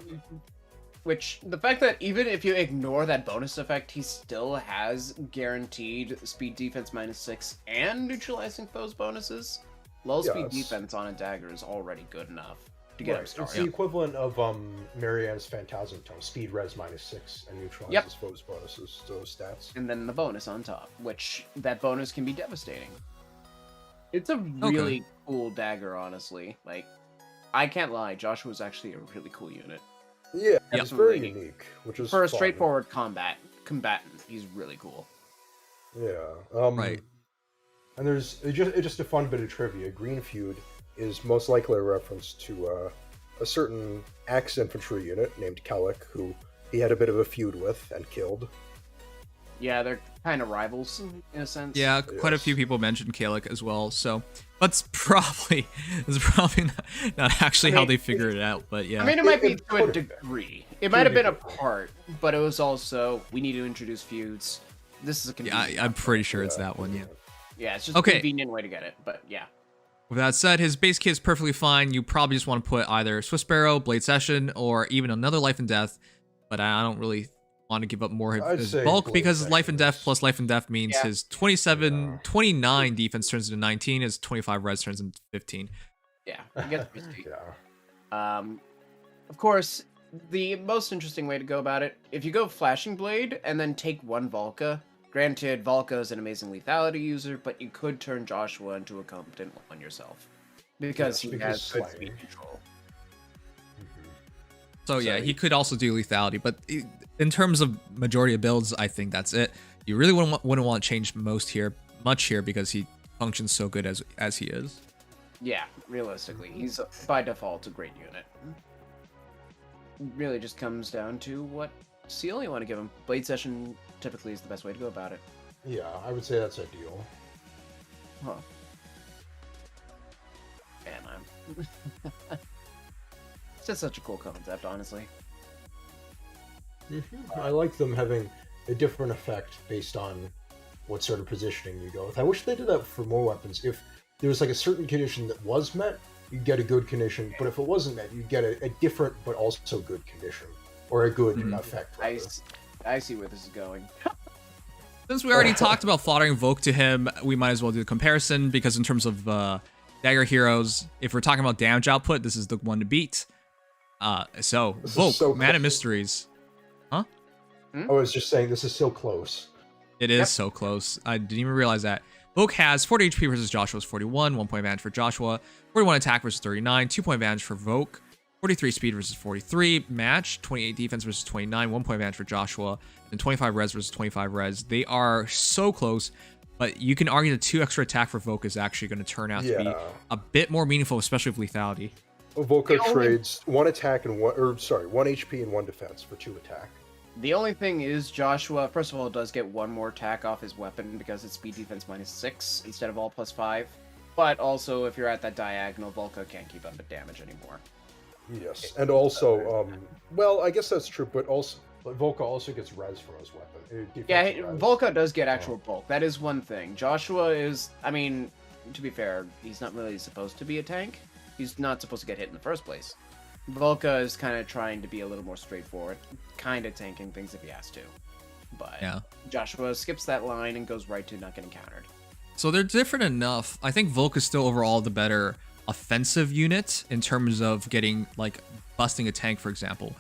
Which, the fact that even if you ignore that bonus effect, he still has guaranteed speed defense -6 and neutralizing foes bonuses. Low speed defense on a dagger is already good enough to get him It's started. the equivalent of Marianne's Phantasm Tome, speed res -6, and neutralizes foes bonuses, those stats. And then the bonus on top, which that bonus can be devastating. It's a really cool dagger, honestly. Like, I can't lie, Joshua's actually a really cool unit. Yeah, it's very Absolutely. unique, which is For a fun. straightforward combatant, he's really cool. Yeah. Right. And there's just a fun bit of trivia. Green Feud is most likely a reference to a certain axe infantry unit named Kellic, who he had a bit of a feud with and killed. Yeah, they're kind of rivals in a sense. yeah, quite a few people mentioned Kalic as well. So that's probably not actually how they figured it out. But yeah. I mean, it might be It to could a have been. degree. It might have been a part, but it was also, we need to introduce feuds. This is a yeah, convenient. I'm pretty sure it's that one. Yeah. Yeah, it's just a convenient way to get it, but yeah. With that said, his base kit is perfectly fine. You probably just want to put either Swiss Barrow, Blade Session, or even another Life and Death. But I don't really want to give up more of I'd his say bulk Blade because Session Life and Death is- plus Life and Death means his 29 defense turns into 19, his 25 res turns into 15. Yeah, it gets risky. Yeah. Of course, the most interesting way to go about it, if you go Flashing Blade and then take one Valka, granted, Valka is an amazing lethality user, but you could turn Joshua into a competent one yourself. Because he has good speed control. So yeah, he could also do lethality, but in terms of majority of builds, I think that's it. You really wouldn't want to change much here because he functions so good as he is. Yeah, realistically, he's by default a great unit. It really just comes down to what seal you want to give him. Blade Session typically is the best way to go about it. Yeah, I would say that's ideal. Huh. Man, I'm... It's just such a cool concept, honestly. I like them having a different effect based on what sort of positioning you go with. I wish they did that for more weapons. If there was like a certain condition that was met, you'd get a good condition, but if it wasn't met, you'd get a different but also good condition, or a good effect. I see where this is going. Since we already talked about flattering Volk to him, we might as well do the comparison, because in terms of dagger heroes, if we're talking about damage output, this is the one to beat. So Volk, so Man of close. Mysteries. Huh? I was just saying, this is so close. It is so close. I didn't even realize that. Volk has 40 HP versus Joshua's 41, 1 point advantage for Joshua, 41 attack versus 39, 2 point advantage for Volk, 43 speed versus 43, match, 28 defense versus 29, 1 point advantage for Joshua, and 25 res versus 25 res. They are so close, but you can argue the 2 extra attack for Volk is actually going to turn out to be a bit more meaningful, especially with lethality. Volker trades 1 attack and 1 HP and 1 defense for 2 attack. The only thing is Joshua, first of all, does get 1 more attack off his weapon because it's speed defense -6 instead of all +5. But also, if you're at that diagonal, Volka can't keep up with damage anymore. Yes, and also, well, I guess that's true, but also, Volka also gets res from his weapon. Yeah, res. Volka does get actual bulk. That is one thing. Joshua is, I mean, to be fair, he's not really supposed to be a tank. He's not supposed to get hit in the first place. Volka is kind of trying to be a little more straightforward, kind of tanking things if he has to. But Joshua skips that line and goes right to not getting countered. So they're different enough. I think Volk is still overall the better offensive unit in terms of getting, like, busting a tank, for example,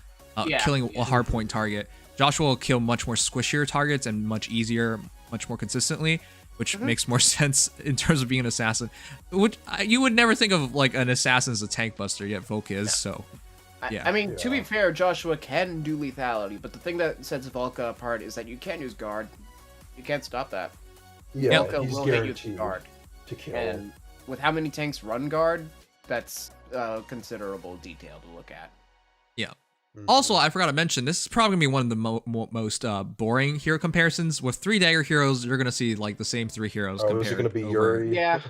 killing a hardpoint target. Joshua will kill much more squishier targets and much easier, much more consistently, which makes more sense in terms of being an assassin. Which you would never think of, like, an assassin as a tank buster, yet Volk is. So yeah. I mean, to be fair, Joshua can do lethality, but the thing that sets Volka apart is that you can't use guard. You can't stop that. Yeah, Volka he's will hit you guaranteed with guard. to kill. And with how many tanks run guard, that's considerable detail to look at. Yeah. Also, I forgot to mention, this is probably going to be one of the most boring hero comparisons. With 3 dagger heroes, you're going to see, like, the same 3 heroes compared is it going to be over Yuri? Yeah.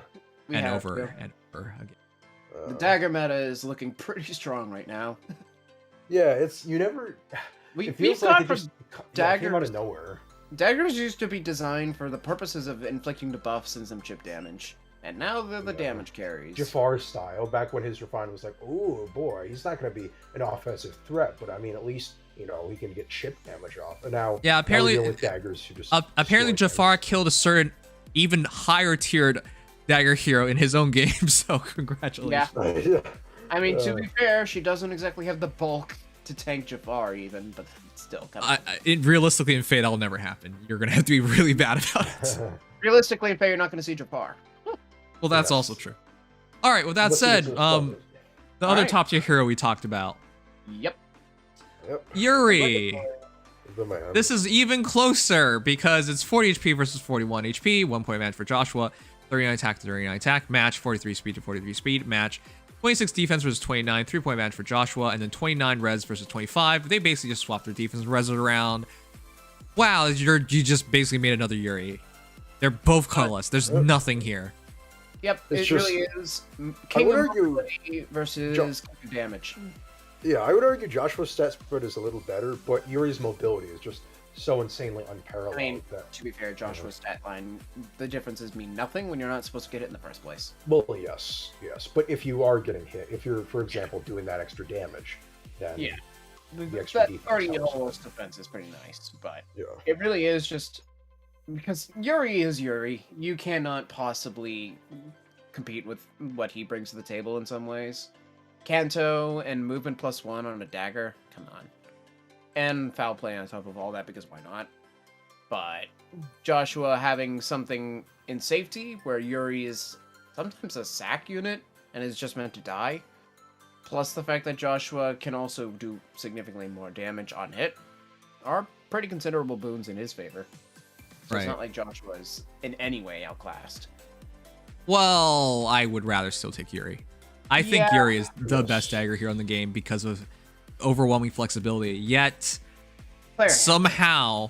and over and over again. The dagger meta is looking pretty strong right now. Yeah, it's, you never... We've feels gone like it from just came daggers out of nowhere. Daggers used to be designed for the purposes of inflicting debuffs and some chip damage. And now they're the damage carries. Jafar style, back when his refine was like, oh boy, he's not going to be an offensive threat, but I mean, at least, you know, he can get chip damage off. And now, apparently, now we're dealing with daggers who just apparently destroy Jafar killed a certain, even higher tiered dagger hero in his own game. So congratulations. Yeah. things. I mean, to be fair, she doesn't exactly have the bulk to tank Jafar even, but still. Realistically, in Fate, that'll never happen. You're going to have to be really bad about it. Realistically, in Fate, you're not going to see Jafar. Well, that's also true. All right, with that said, the other top tier hero we talked about. Yep. Yuri. The man. This is even closer because it's 40 HP versus 41 HP, 1 point advantage for Joshua, 39 attack to 39 attack, match, 43 speed to 43 speed, match, 26 defense versus 29, 3 point advantage for Joshua, and then 29 res versus 25. They basically just swapped their defense and res around. Wow, you just basically made another Yuri. They're both colorless. There's nothing here. Yep, It's it just- really is. King would of argue- mobility versus king of damage. Yeah, I would argue Joshua's stat spread is a little better, but Yuri's mobility is just so insanely unparalleled. I mean, that, to be fair, Joshua's stat line, the differences mean nothing when you're not supposed to get it in the first place. well, yes. But if you are getting hit, if you're, for example, doing that extra damage, then Yeah. the extra That defense 30 helps. almost defense is pretty nice, but Yeah. it really is just because Yuri is Yuri. You cannot possibly compete with what he brings to the table in some ways. Kanto and movement +1 on a dagger, come on. And foul play on top of all that, because why not? But Joshua having something in safety where Yuri is sometimes a sack unit and is just meant to die, plus the fact that Joshua can also do significantly more damage on hit, are pretty considerable boons in his favor. So it's not like Joshua is in any way outclassed. Well, I would rather still take Yuri. I think Yuri is the best dagger hero in the game because of overwhelming flexibility. Yet, somehow,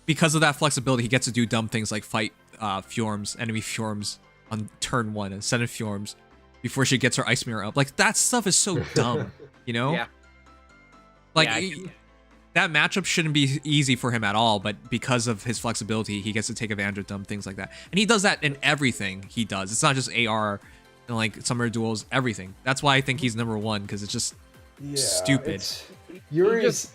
because of that flexibility, he gets to do dumb things like fight enemy Fjorms on turn 1 and send in Fjorms before she gets her Ice Mirror up. Like, that stuff is so dumb, you know? Yeah. Like, that matchup shouldn't be easy for him at all, but because of his flexibility, he gets to take advantage of dumb things like that. And he does that in everything he does. It's not just AR and like summer duels, everything. That's why I think he's number 1, because it's just stupid. Yuri's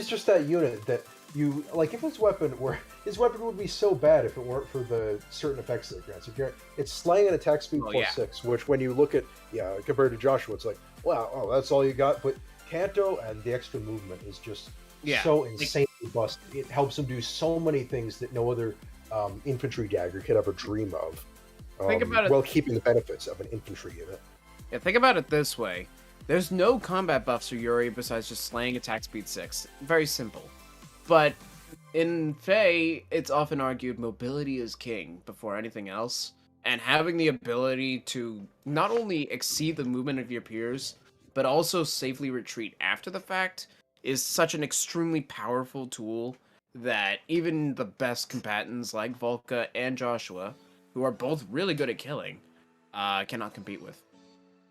just that unit that you like. If his weapon would be so bad if it weren't for the certain effects that it grants. It's slaying and attack speed +6, which when you look at compared to Joshua, it's like, wow, oh, that's all you got. But Kanto and the extra movement is just so insanely busted. It helps him do so many things that no other infantry dagger could ever dream of. Think about it. While keeping the benefits of an infantry unit. Yeah, think about it this way. There's no combat buffs for Yuri besides just slaying attack speed 6. Very simple. But in Fae, it's often argued mobility is king before anything else. And having the ability to not only exceed the movement of your peers, but also safely retreat after the fact is such an extremely powerful tool that even the best combatants like Volka and Joshua, who are both really good at killing, cannot compete with.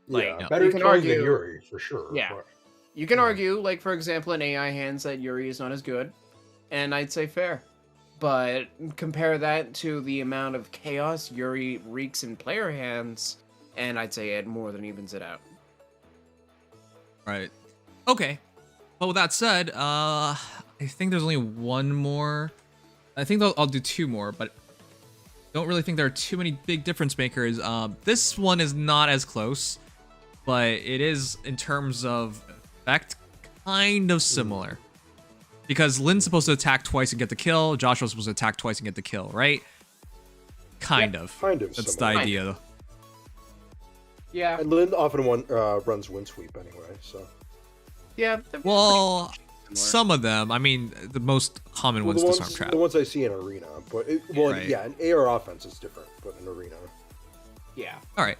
Like, better you can killing argue, than Yuri, for sure. Yeah. But, you can argue, like, for example, in AI hands that Yuri is not as good, and I'd say fair. But compare that to the amount of chaos Yuri wreaks in player hands, and I'd say it more than evens it out. Right. Okay. Well, with that said, I think there's only one more. I think I'll do 2 more, but don't really think there are too many big difference makers. This one is not as close, but it is, in terms of effect, kind of similar. Because Lynn's supposed to attack twice and get the kill, Joshua's supposed to attack twice and get the kill, right? Kind of. That's similar. the idea, though. Yeah. And Lynn often runs wind sweep anyway, so. Yeah. Well, some of them. I mean, the most common one's Disarm Trap. The ones I see in Arena. But, an AR offense is different, but in Arena. Yeah. Alright.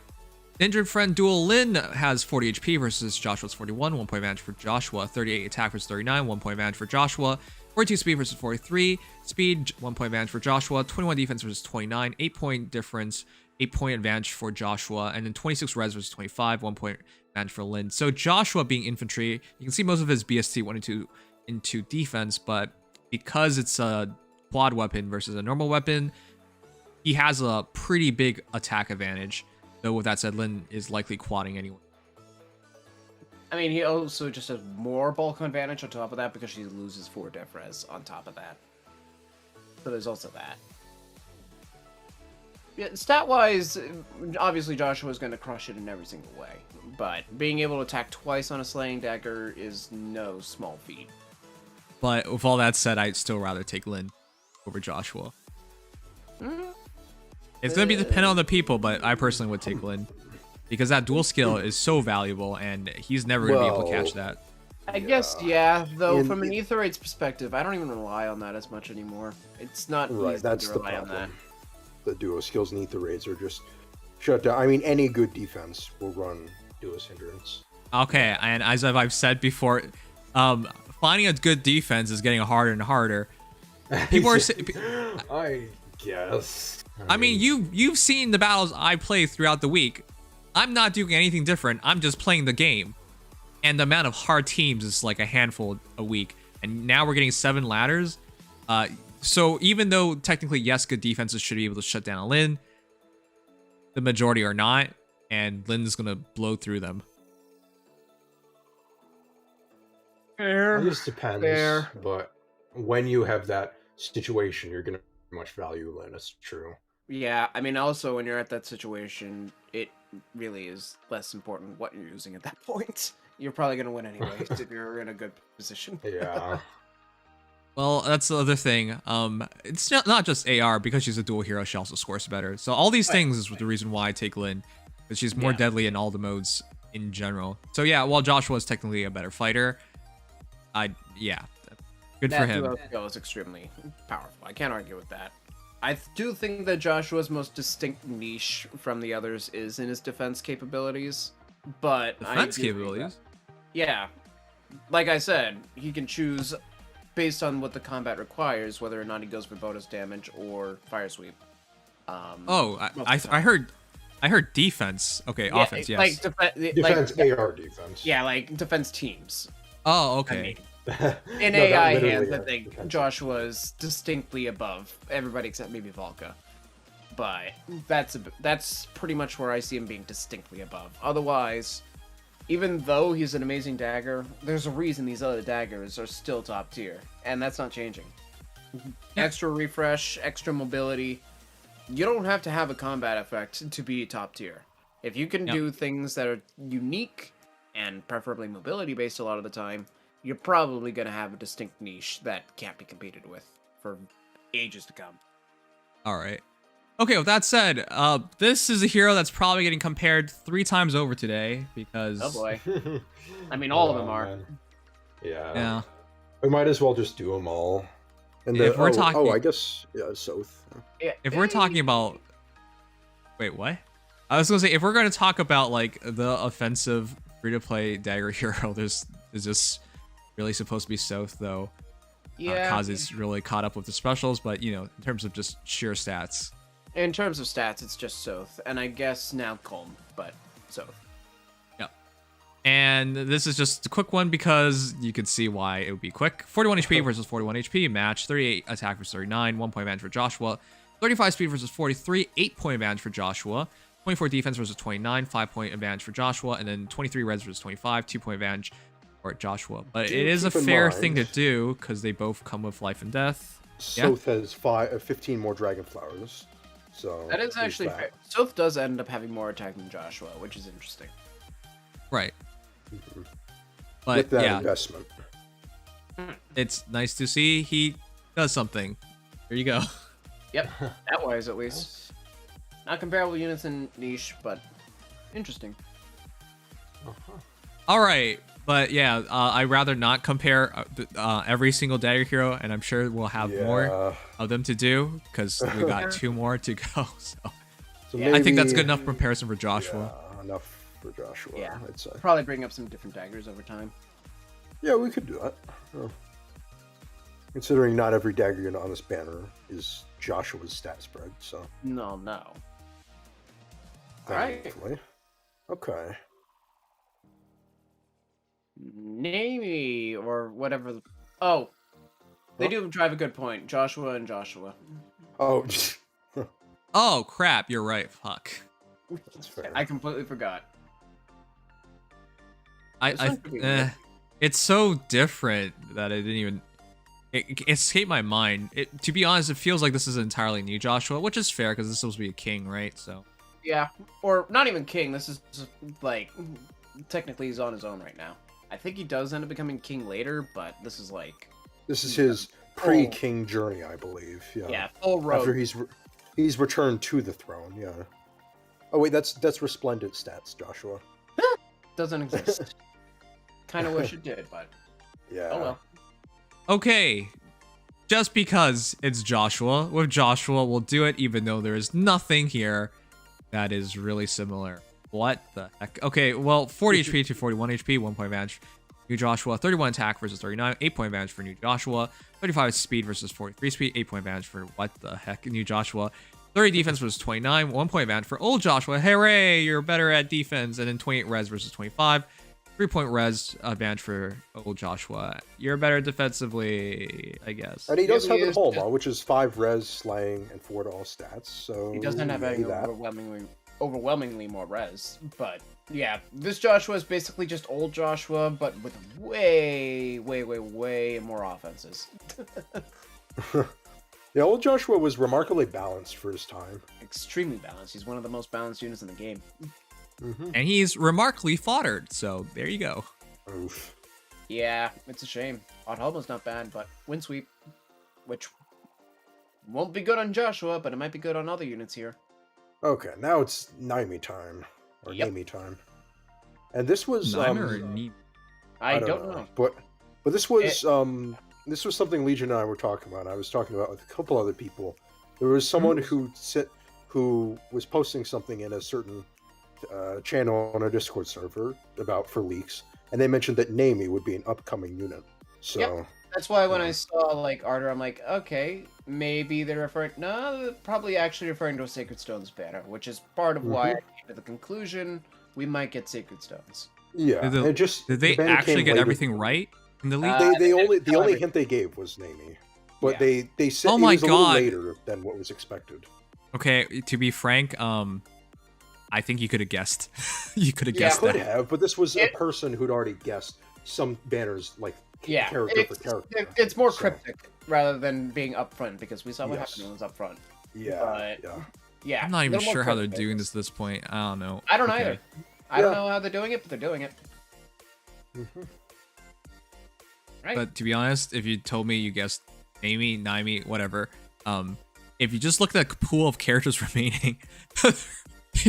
Injured Friend Duel Lyn has 40 HP versus Joshua's 41, 1 point advantage for Joshua. 38 attack versus 39, 1 point advantage for Joshua. 42 speed versus 43. Speed, 1 point advantage for Joshua. 21 defense versus 29, 8 point difference, 8 point advantage for Joshua. And then 26 res versus 25, 1 point advantage for Lyn. So Joshua being infantry, you can see most of his BST went into defense, but because it's a quad weapon versus a normal weapon, he has a pretty big attack advantage. Though with that said, Lyn is likely quadding anyway. I mean, he also just has more bulk advantage on top of that because she loses 4 def res on top of that. So there's also that. Yeah, stat-wise, obviously Joshua's going to crush it in every single way. But being able to attack twice on a slaying dagger is no small feat. But with all that said, I'd still rather take Lyn over Joshua. It's going to be dependent on the people, but I personally would take Lyn. Because that dual skill is so valuable, and he's never going to be able to catch that. I guess, yeah, though from an Ether Raid's perspective, I don't even rely on that as much anymore. It's not easy that's to the rely on that. problem. The duo skills and Ether Raids are just shut down. I mean, any good defense will run Duo's Hindrance. Okay, and as I've said before, finding a good defense is getting harder and harder. People are I guess. I mean, you've seen the battles I play throughout the week. I'm not doing anything different. I'm just playing the game. And the amount of hard teams is like a handful a week. And now we're getting 7 ladders. So even though technically, yes, good defenses should be able to shut down a Lyn, the majority are not. And Lyn's going to blow through them. Fair. It just depends. But when you have that situation, you're going to much value Lyn. It's true. Yeah, I mean, also when you're at that situation, it really is less important what you're using at that point. You're probably going to win anyways if you're in a good position. Yeah. Well, that's the other thing. It's not just AR. Because she's a dual hero, she also scores better. So all these things is the reason why I take Lyn. Because she's more deadly in all the modes in general. So yeah, while Joshua is technically a better fighter, good for him. That duo is extremely powerful. I can't argue with that. I do think that Joshua's most distinct niche from the others is in his defense capabilities. But defense capabilities? Yeah. Like I said, he can choose based on what the combat requires, whether or not he goes for bonus damage or fire sweep. I heard defense. Okay, offense, yes. Defense, AR defense. Yeah, like defense teams. Oh, okay. I mean, In No, that AI literally hands, I is think defensive. Joshua is distinctly above everybody except maybe Valka. But that's pretty much where I see him being distinctly above. Otherwise, even though he's an amazing dagger, there's a reason these other daggers are still top tier, and that's not changing. Extra refresh, extra mobility. You don't have to have a combat effect to be top tier. If you can do things that are unique and preferably mobility based a lot of the time, you're probably going to have a distinct niche that can't be competed with for ages to come. All right. Okay, with that said, this is a hero that's probably getting compared 3 times over today because... Oh boy. I mean, all of them are. Man. Yeah. Yeah. We might as well just do them all. And If we're talking- I guess, yeah, Soth. If we're talking about... Wait, what? I was going to say, if we're going to talk about, like, the offensive free-to-play dagger hero, there's just really supposed to be Soth, though. Yeah. Kazi's really caught up with the specials, but, you know, in terms of just sheer stats... In terms of stats, it's just Soth, and I guess now Colm, but Soth. Yep. And this is just a quick one because you can see why it would be quick. 41 HP versus 41 HP match, 38 attack versus 39, 1 point advantage for Joshua, 35 speed versus 43, 8 point advantage for Joshua, 24 defense versus 29, 5 point advantage for Joshua, and then 23 res versus 25, 2 point advantage for Joshua. But it is a keep in fair mind- thing to do because they both come with life and death. Soth has 15 more dragon flowers. So That is there's actually that. fair. Soth does end up having more attack than Joshua, which is interesting. Right. With But that yeah, investment. it's nice to see he does something. There you go. Yep, that wise at least. Not comparable units in niche, but interesting. All right, but yeah, I'd rather not compare every single dagger hero, and I'm sure we'll have more of them to do because we got 2 more to go. So So Yeah, I think that's maybe- good enough comparison for Joshua. Yeah, enough for Joshua, Yeah. I'd say. Probably bring up some different daggers over time. Yeah, we could do that. Oh. Considering not every dagger unit on this banner is Joshua's stat spread, so No. Alright. thankfully. Okay. Namey, or whatever. Oh. They Huh? do drive a good point. Joshua and Joshua. Oh, Oh crap, you're right. Fuck. that's fair. I completely forgot. This I one's pretty good. it's so different that I didn't even. It escaped my mind. To be honest, it feels like this is entirely new Joshua, which is fair because this is supposed to be a king, right? So Yeah. Or not even king. This is just, like, technically he's on his own right now. I think he does end up becoming king later, but this is like, This is his pre-king journey, I believe. Yeah. yeah, full road. After he's returned to the throne. Yeah. Oh wait, that's resplendent stats, Joshua. Doesn't exist. Kind of wish it did, but Yeah. oh well. okay, just because it's Joshua, with Joshua, we'll do it even though there is nothing here that is really similar. What the heck? Okay, well, 40 HP to 41 HP, 1 point advantage. New Joshua, 31 attack versus 39, 8 point advantage for New Joshua, 35 speed versus 43 speed, 8 point advantage for what the heck, New Joshua, 30 defense versus 29, 1 point advantage for Old Joshua, hooray, you're better at defense, and then 28 res versus 25, 3 point res advantage for Old Joshua, you're better defensively, I guess. And he does Yeah, have he a is Holma, which is 5 res, slaying, and 4 to all stats. So He doesn't have yay any that. overwhelmingly more res, but yeah, this Joshua is basically just old Joshua, but with way more offenses. Yeah, old Joshua was remarkably balanced for his time. Extremely balanced. He's one of the most balanced units in the game. And he's remarkably foddered, so there you go. Oof. Yeah, it's a shame. Odd Holma's not bad, but Wind Sweep, which won't be good on Joshua, but it might be good on other units here. Okay, now it's Naimi time. Or Yep. Naimi time. And this was Nightmare or neat? I don't know. But this was this was something Legion and I were talking about. I was talking about with a couple other people. There was someone who was posting something in a certain channel on a Discord server for leaks, and they mentioned that Naimi would be an upcoming unit. So Yep. That's why when I saw, like, Ardor, I'm like, okay, maybe they're referring... No, they're probably actually referring to a Sacred Stones banner, which is part of why I came to the conclusion we might get Sacred Stones. yeah, Did it just Did they the banner actually came get later- everything right? In the league? The only hint they gave was Nami, but Yeah. they said Oh it my was a little God. later than what was expected. Okay, to be frank, I think you could have guessed. You could have Yeah. guessed Could that. have, but this was a person who'd already guessed some banners like Yeah, character it's, for character. it's more So, cryptic rather than being upfront because we saw what Yes. happened when it was upfront. Yeah, But- yeah. Yeah, I'm not a even little more sure how they're cryptic. doing this at this point. I don't know. I don't Okay. either. I don't Yeah. know how they're doing it, but they're doing it. Mhm. Right? But to be honest, if you told me you guessed Amy, Naimi, whatever, if you just look at the pool of characters remaining,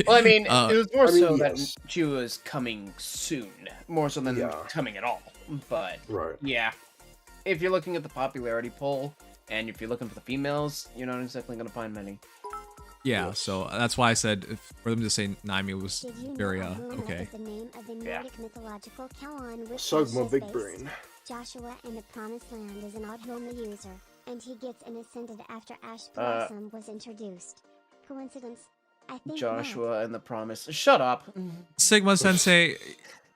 Well, I mean, Uh, it was more I mean, so that yes. she was coming soon, more so than Yeah. coming at all. But Right. yeah, if you're looking at the popularity poll and if you're looking for the females, you're not exactly going to find many. yeah. Yes. So that's why I said for them to say Naimi was Did you know very Avrora okay. is the name of the Yeah. Nordic mythological Kalon with Sugma Joshua's Big based? Brain. Joshua in the Promised Land is an Oddhoma user, and he gets ascended after Ash Blossom was introduced. Coincidence? I think Joshua and the Promise. Shut up. Sigma Sensei,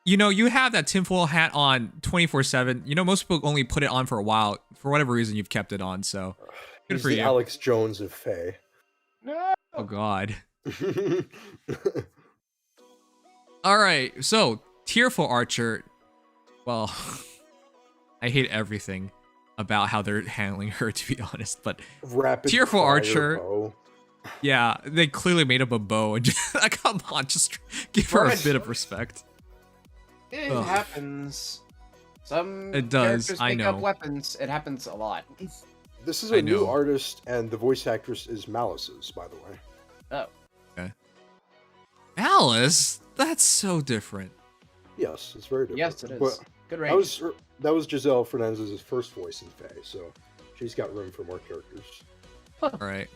you know, you have that tinfoil hat on 24/7. You know, most people only put it on for a while. For whatever reason, you've kept it on. So good He's for the you. Alex Jones of Faye. No. Oh God. All right. So Tearful Archer. Well, I hate everything about how they're handling her, to be honest. But Rapid Tearful fire Archer. bow. yeah, they clearly made up a bow and just, come on, just give her a Right. bit of respect. It Ugh. happens. Some It does, characters I make up know. weapons. It happens a lot. This is I a new know. artist, and the voice actress is Malice's, by the way. Oh. Alice? That's so different. Yes, it's very different. Yes, it is. But Good that range. was Giselle Fernandez's first voice in Faye, so she's got room for more characters. All right.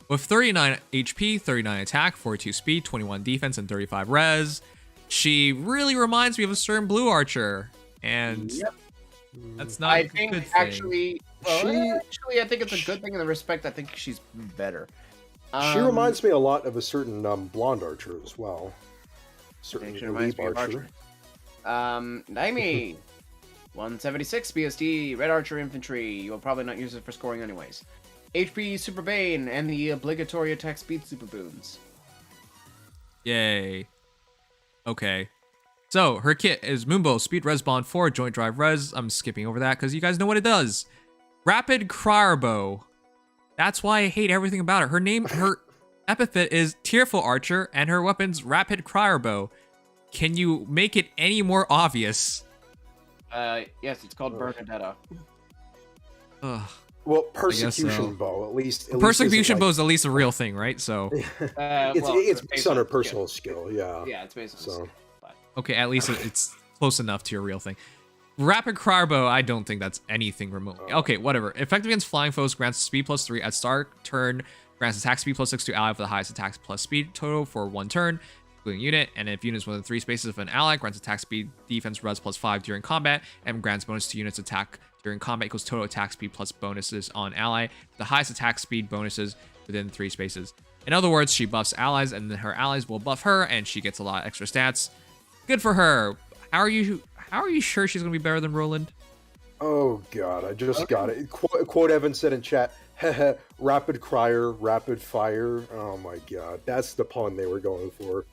With 39 HP, 39 attack, 42 speed, 21 defense, and 35 res, she really reminds me of a certain blue archer. And Yep. that's not I a think good thing. actually, well, She- actually, I think it's a good thing in the respect. I think she's better. She reminds me a lot of a certain blonde archer as well. Certain She reminds elite me of archer. Naimi, 176 BSD, Red Archer Infantry. You'll probably not use it for scoring anyways. HP Super Bane and the obligatory attack speed super boons. Yay. Okay. So, her kit is Moonbow, Speed Res Bond 4, Joint Drive Res. I'm skipping over that because you guys know what it does. Rapid Crierbow. That's why I hate everything about her. Her epithet is Tearful Archer, and her weapon's Rapid Crierbow. Can you make it any more obvious? Yes, it's called Bernadetta. Ugh. Well, so. persecution bow, at least. Persecution bow is at least a real thing, right? So, It's based on her personal skill, yeah. Yeah, it's based on So- skill. okay, at least it's close enough to a real thing. Rapid Crierbow, I don't think that's anything remotely. Okay, whatever. Effective against flying foes, grants speed +3 at start turn, grants attack speed +6 to ally for the highest attack plus speed total for 1 turn, including unit. And if units within 3 spaces of an ally, grants attack speed, defense, res +5 during combat, and grants bonus to units attack during combat equals total attack speed plus bonuses on ally. The highest attack speed bonuses within 3 spaces. In other words, she buffs allies, and then her allies will buff her, and she gets a lot of extra stats. Good for her. How are you sure she's gonna be better than Roland? Oh god, I just got it. Quote Evan said in chat, "Heh, rapid crier, rapid fire." Oh my god, that's the pun they were going for.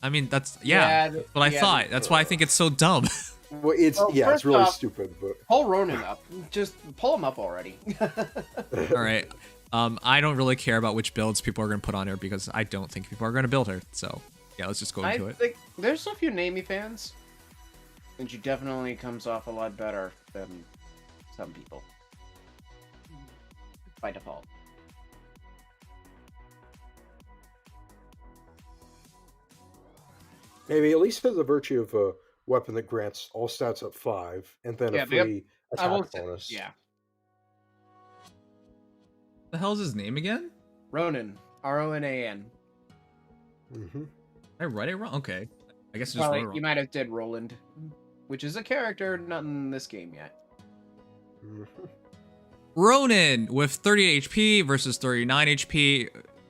I mean, that's what I thought. That's why I think it's so dumb. Well, it's Well, it's first really off- stupid, but Pull Ronan up. Just pull him up already. All right. I don't really care about which builds people are gonna put on her because I don't think people are gonna build her. So yeah, let's just go I into it. think there's a few Nami fans, and she definitely comes off a lot better than some people by default. maybe at least has the virtue of a weapon that grants all stats up 5, and then Yeah, a yep. free I will attack say, bonus. yeah, The hell's his name again? Ronan, Ronan. Mm-hmm. I read it wrong. Okay, I guess I just wrote it Probably, wrong. you might have did Roland, which is a character not in this game yet. Mm-hmm. Ronan with 38 HP versus 39 HP.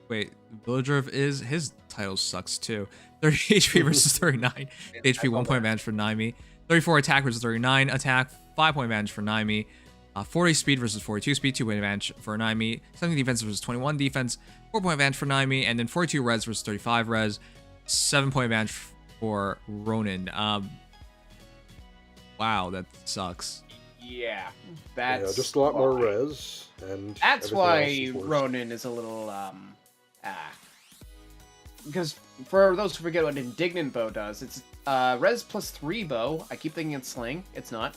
Wait, Villager of is his title sucks too. 30 HP versus 39 HP, 1 point advantage for Naimi. 34 attack versus 39 attack, 5-point advantage for Nimi. 40 speed versus 42 speed, 2-point advantage for Nimi. 70 defense versus 21 defense, 4-point advantage for Nimi, and then 42 res versus 35 res, 7-point advantage for Ronin. Wow, that sucks. Yeah, that's just a lot more why. res, and That's everything why else is worse. Ronin is a little because for those who forget what Indignant Bow does, it's res plus 3 bow. I keep thinking it's sling. It's not.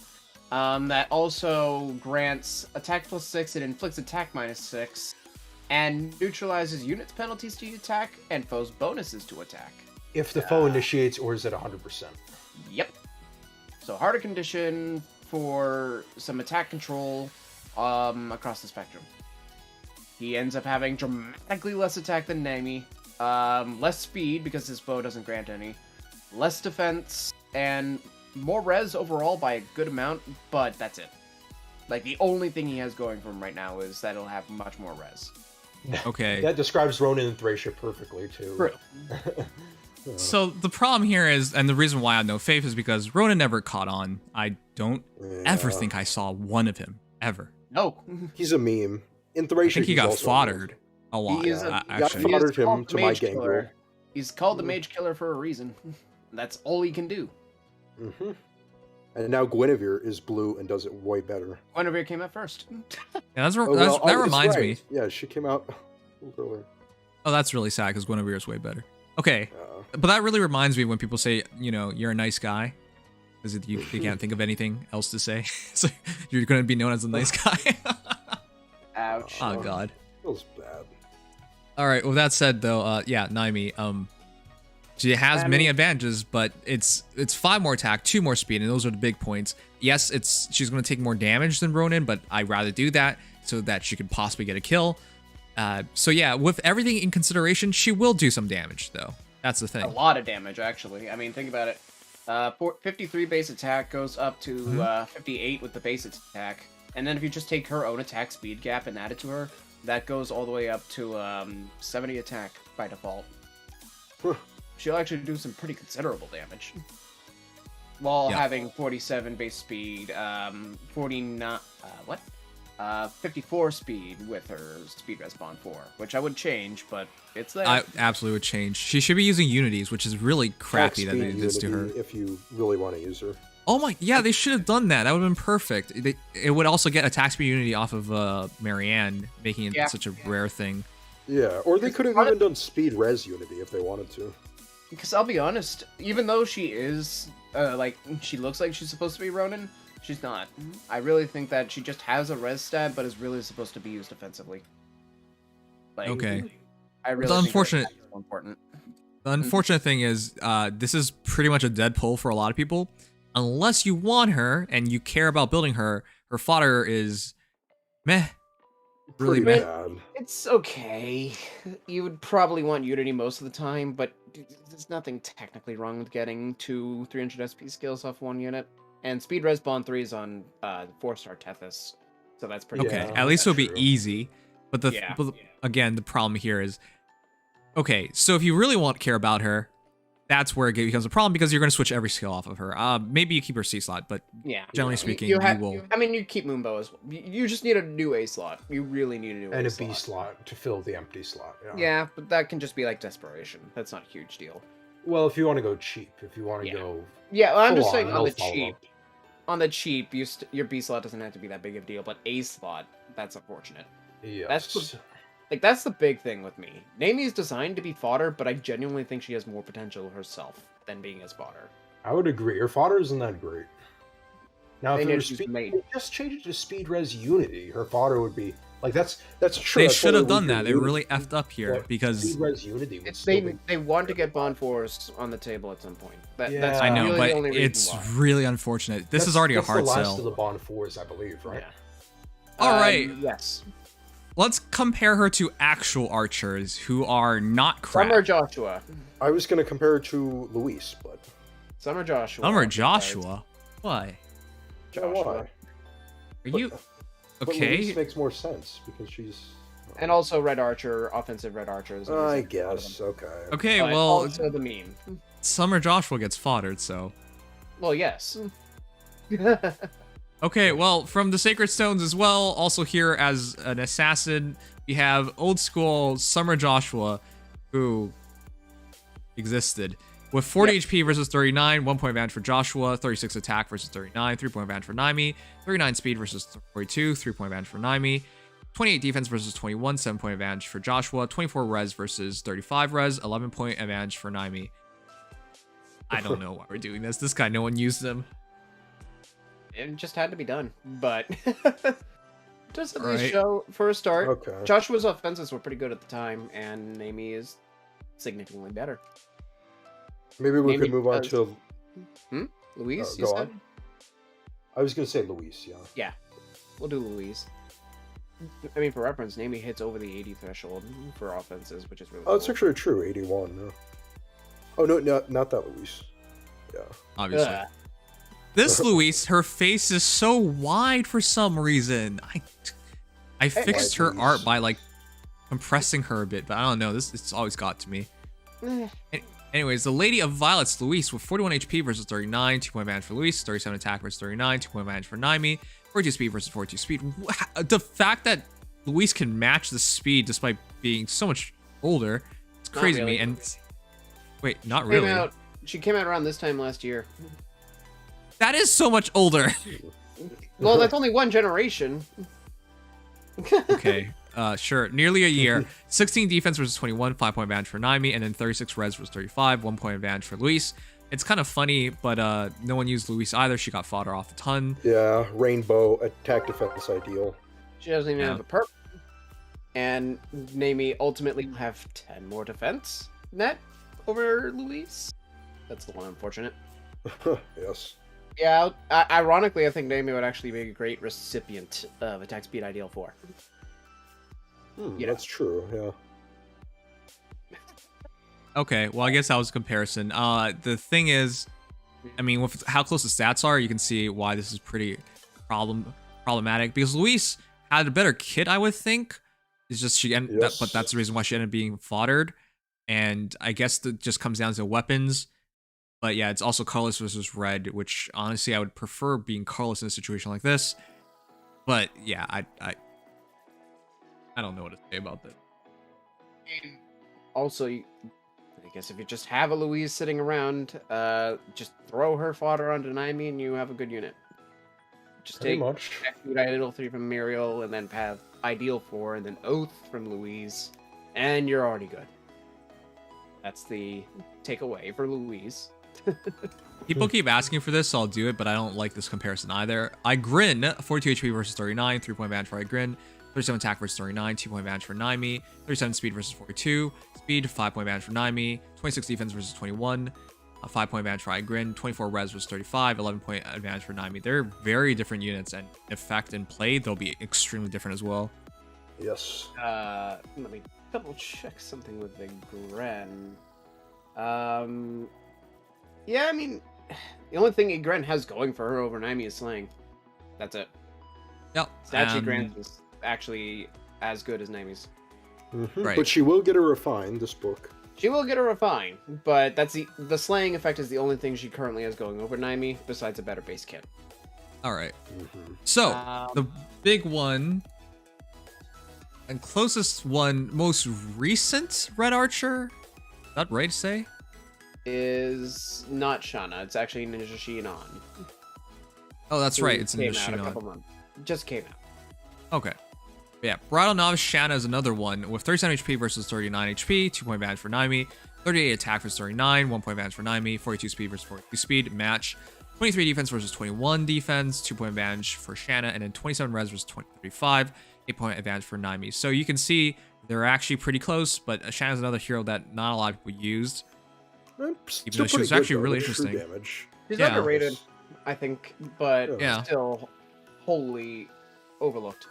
That also grants attack plus 6 and inflicts attack minus 6, and neutralizes units penalties to attack and foes bonuses to attack. If the foe initiates or is at 100%. Yep. So harder condition for some attack control across the spectrum. He ends up having dramatically less attack than Nami, less speed because his bow doesn't grant any, less defense, and more res overall by a good amount, but that's it. Like, the only thing he has going for him right now is that he'll have much more res. Okay. That describes Ronin and Thracia perfectly, too. True. So the problem here is, and the reason why I have no faith is because Ronin never caught on. I don't ever think I saw one of him, ever. No. He's a meme. In I Thracia, think he he's got also foddered a lot, He is actually. Got foddered him called to the my Mage gangrel. Killer. He's called the Mage Killer for a reason. That's all he can do. Mm-hmm. And now Guinevere is blue and does it way better. Guinevere came out first. Yeah, that it's reminds me. right. Yeah, she came out a little earlier. Oh, that's really sad because Guinevere is way better. Okay, Uh, but that really reminds me when people say, you know, you're a nice guy, because you can't think of anything else to say. So you're going to be known as a nice guy. Ouch. Oh God. feels bad. All right. With that said, though, yeah, Naimi, she has many advantages, but it's 5 more attack, 2 more speed, and those are the big points. Yes, she's going to take more damage than Ronin, but I'd rather do that so that she could possibly get a kill. So yeah, with everything in consideration, she will do some damage, though. That's the thing. A lot of damage, actually. I mean, think about it. 53 base attack goes up to 58 with the base attack. And then if you just take her own attack speed gap and add it to her, that goes all the way up to 70 attack by default. She'll actually do some pretty considerable damage. While having 47 base speed, 54 speed with her speed respawn 4, which I would change, but it's there. I absolutely would change. She should be using unities, which is really crappy that they did this to her. If you really want to use her. Oh my, yeah, they should have done that. That would have been perfect. It would also get attack speed unity off of Marianne, making it such a rare thing. Yeah, or they could have even done speed res unity if they wanted to. Because I'll be honest, even though she is, she looks like she's supposed to be Ronin, she's not. I really think that she just has a res stat, but is really supposed to be used offensively. Like, Okay. I really The think unfortunate- that's more important. The unfortunate thing is, this is pretty much a dead pull for a lot of people. Unless you want her and you care about building her, her fodder is meh. Really Pretty meh. bad. It's okay. You would probably want Unity most of the time, but there's nothing technically wrong with getting 2 300 SP skills off 1 unit. And speed respawn 3 is on 4-star Tethys, so that's pretty Okay, good. at least it'll be true. easy. But again, the problem here is, okay, so if you really care about her, that's where it becomes a problem because you're going to switch every skill off of her. Maybe you keep her C slot, but generally speaking, you will. I mean, you keep Moonbow as well. You just need a new A slot. You really need a new And A a B slot. slot to fill the empty slot. Yeah, but that can just be like desperation. That's not a huge deal. Well, if you want to go cheap, if you want to go. Yeah, well, I'm just full saying on no the follow-up. cheap. On the cheap, your B slot doesn't have to be that big of a deal, but A slot, that's unfortunate. Yes. That's the big thing with me. Nami is designed to be fodder, but I genuinely think she has more potential herself than being as fodder. I would agree. Her fodder isn't that great. Now, if They it was need to speed, make- just change it to speed res unity. Her fodder would be like that's true. They that's should have totally done that. weak They in really Unity, effed up here but because speed res unity would It's, still be. they want to get Bond Force on the table at some point. That's Yeah. I know, really but the only reason it's why. really unfortunate. This is already a hard the last sell. of the Bond 4s, I believe, right? All right, Yes. let's compare her to actual archers who are not crap. Summer Joshua. I was gonna compare her to Luis, but Summer Joshua. Summer Joshua? Why? why? Are you But okay? Luis makes more sense because she's. And also Red Archer, offensive Red Archers. I guess. Okay. Okay, But well, also the meme. Summer Joshua gets foddered, so. Well, yes. Okay, well, from the Sacred Stones as well, also here as an assassin, we have old school Summer Joshua, who existed. With 40 HP versus 39, 1 point advantage for Joshua, 36 attack versus 39, 3 point advantage for Naimi, 39 speed versus 42, 3 point advantage for Naimi, 28 defense versus 21, 7 point advantage for Joshua, 24 res versus 35 res, 11 point advantage for Naimi. I don't know why we're doing this. This guy, no one used him. It just had to be done, but just at least Right. show for a start. Okay. Joshua's offenses were pretty good at the time, and Naimi is significantly better. Maybe we Maybe could move on because- to. Luis, Go you on. said? I was going to say Luis, yeah. Yeah, we'll do Luis. I mean, for reference, Naimi hits over the 80 threshold for offenses, which is really Oh, it's cool. actually true. 81. No. Oh no, not that Luis. Yeah. Obviously. Ugh. This Luis, her face is so wide for some reason. I fixed her Luis. art by like compressing her a bit, but I don't know. It's always got to me. Anyways, the Lady of Violets, Luis, with 41 HP versus 39, 2 point advantage for Luis, 37 attack versus 39, 2 point advantage for Naimi, 42 speed versus 42 speed. The fact that Luis can match the speed despite being so much older, it's Not crazy to really. me. And wait, not really. She came out around this time last year. That is so much older. Well, that's only one generation. Okay, sure. Nearly a year. 16 defense versus 21, 5 point advantage for Naimi, and then 36 res versus 35, 1 point advantage for Luis. It's kind of funny, but no one used Luis either. She got fodder off a ton. Yeah, rainbow attack defense ideal. She doesn't even Yeah. have a perp. And Naimi ultimately will have 10 more defense net over Luis. That's the one unfortunate. Yes. Yeah, ironically, I think Naimi would actually be a great recipient of attack speed ideal 4. Yeah. That's true. Yeah. Okay, well, I guess that was a comparison. The thing is, I mean, with how close the stats are, you can see why this is pretty problematic. Because Luis had a better kit, I would think. It's just but that's the reason why she ended up being foddered. And I guess that just comes down to weapons. But yeah, it's also colorless versus red, which honestly I would prefer being colorless in a situation like this. But yeah, I don't know what to say about that. Also, I guess if you just have a Louise sitting around, just throw her fodder onto Naimi and you have a good unit. Just Pretty take much. Food Ideal 3 from Muriel, and then have Ideal 4, and then Oath from Louise, and you're already good. That's the takeaway for Louise. People keep asking for this, so I'll do it, but I don't like this comparison either. I Grin, 42 HP versus 39, 3 point advantage for I Grin, 37 attack versus 39, 2 point advantage for Naimi, 37 speed versus 42, speed, 5 point advantage for Naimi, 26 defense versus 21, 5 point advantage for I Grin, 24 res versus 35, 11 point advantage for Naimi. They're very different units, and effect and play, they'll be extremely different as well. Yes. Let me double check something with the Gren. Yeah, I mean, the only thing Gren has going for her over Naimi is slaying. That's it. Yep. Statue Gren is actually as good as Naimi's. Right. But she will get a refine this book. She will get a refine, but that's the slaying effect is the only thing she currently has going over Naimi, besides a better base kit. All right. So, the big one and closest one, most recent Red Archer, is that right to say? Is not Shana. It's actually Ninja Shinon. Oh, that's right. It's in the Came out a Shinon. couple months. Just came out. Okay. Yeah, Bridal Novice Shanna is another one with 37 HP versus 39 HP, 2 point advantage for Naimi, 38 attack versus 39, 1 point advantage for Naimi, 42 speed versus 42 speed, match, 23 defense versus 21 defense, 2 point advantage for Shanna, and then 27 res versus 35, 8 point advantage for Naimi. So you can see they're actually pretty close, but Shanna's another hero that not a lot of people used. Even though she was actually really interesting. Damage. She's Yeah. underrated, I think, but Yeah. still wholly overlooked.